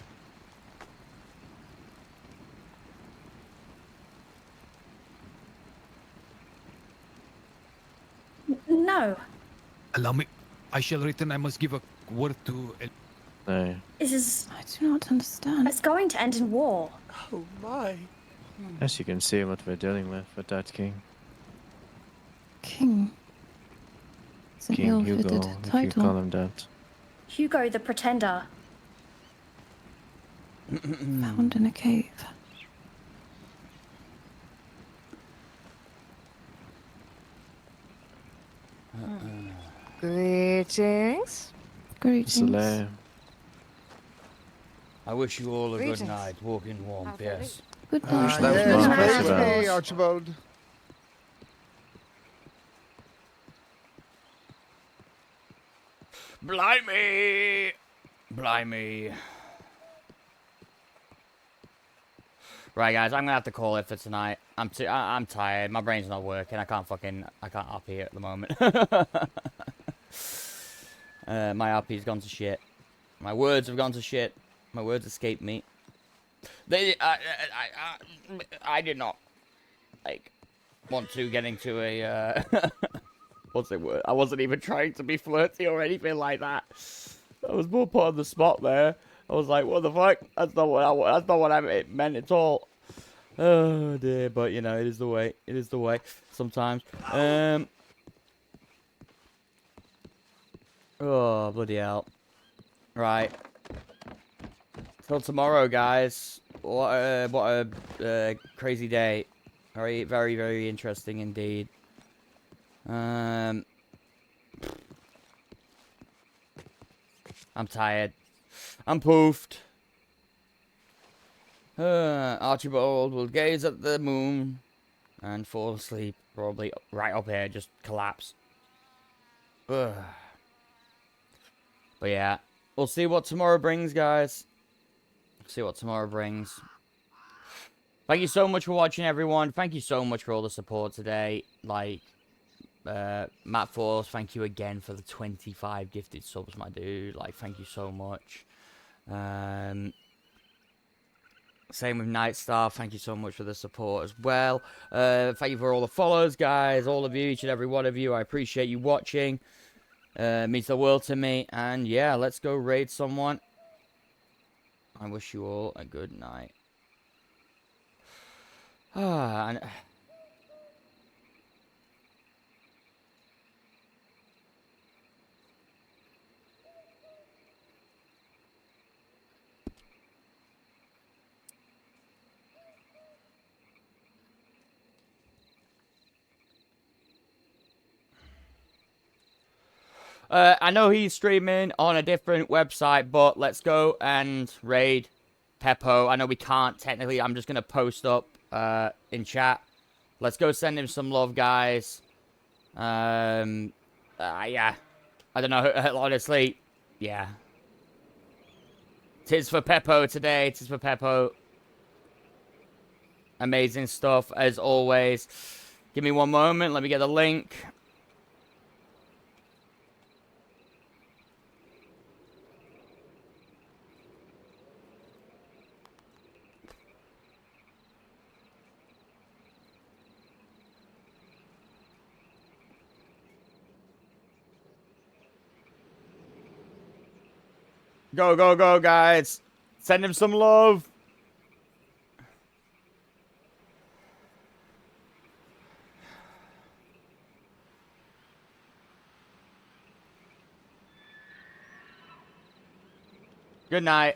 No. Allow me. I shall return. I must give a word to... No. This is... I do not understand. It's going to end in war. Oh my. As you can see what we're dealing with that king. King. It's an King Hugo, ill-fitted if you title. call him that. Hugo the Pretender. Found in a cave. Greetings. Greetings. Soleil. I wish you all a Greetings. good night. Walk in warmth, yes. Good that was my Yes, pleasure. pleasure, Archibald. Blimey! Blimey. Right, guys, I'm gonna have to call it for tonight. I'm tired. My brain's not working. I can't up here at the moment. My RP's gone to shit. My words have gone to shit. My words escaped me. I did not, like, want to get into a, what's the word? I wasn't even trying to be flirty or anything like that. I was more put on the spot there. I was like, what the fuck? That's not what I meant at all. Oh dear, but you know, it is the way. It is the way sometimes. Oh, bloody hell. Right. Till tomorrow, guys. What a crazy day. Very, very, very interesting indeed. I'm tired. I'm poofed. Archibald will gaze at the moon and fall asleep. Probably right up here, just collapse. Ugh. But yeah, we'll see what tomorrow brings, guys. See what tomorrow brings. Thank you so much for watching, everyone. Thank you so much for all the support today. Like, Matt Force, thank you again for the 25 gifted subs, my dude. Like, thank you so much. Same with Nightstar. Thank you so much for the support as well. Thank you for all the follows, guys. All of you, each and every one of you. I appreciate you watching. Means the world to me. And yeah, let's go raid someone. I wish you all a good night. And I know he's streaming on a different website, but let's go and raid Peppo. I know we can't technically. I'm just going to post up in chat. Let's go send him some love, guys. Yeah. I don't know, honestly. Yeah. Tis for Peppo today. Tis for Peppo. Amazing stuff, as always. Give me one moment. Let me get the link. Go, go, go, guys. Send him some love. Good night.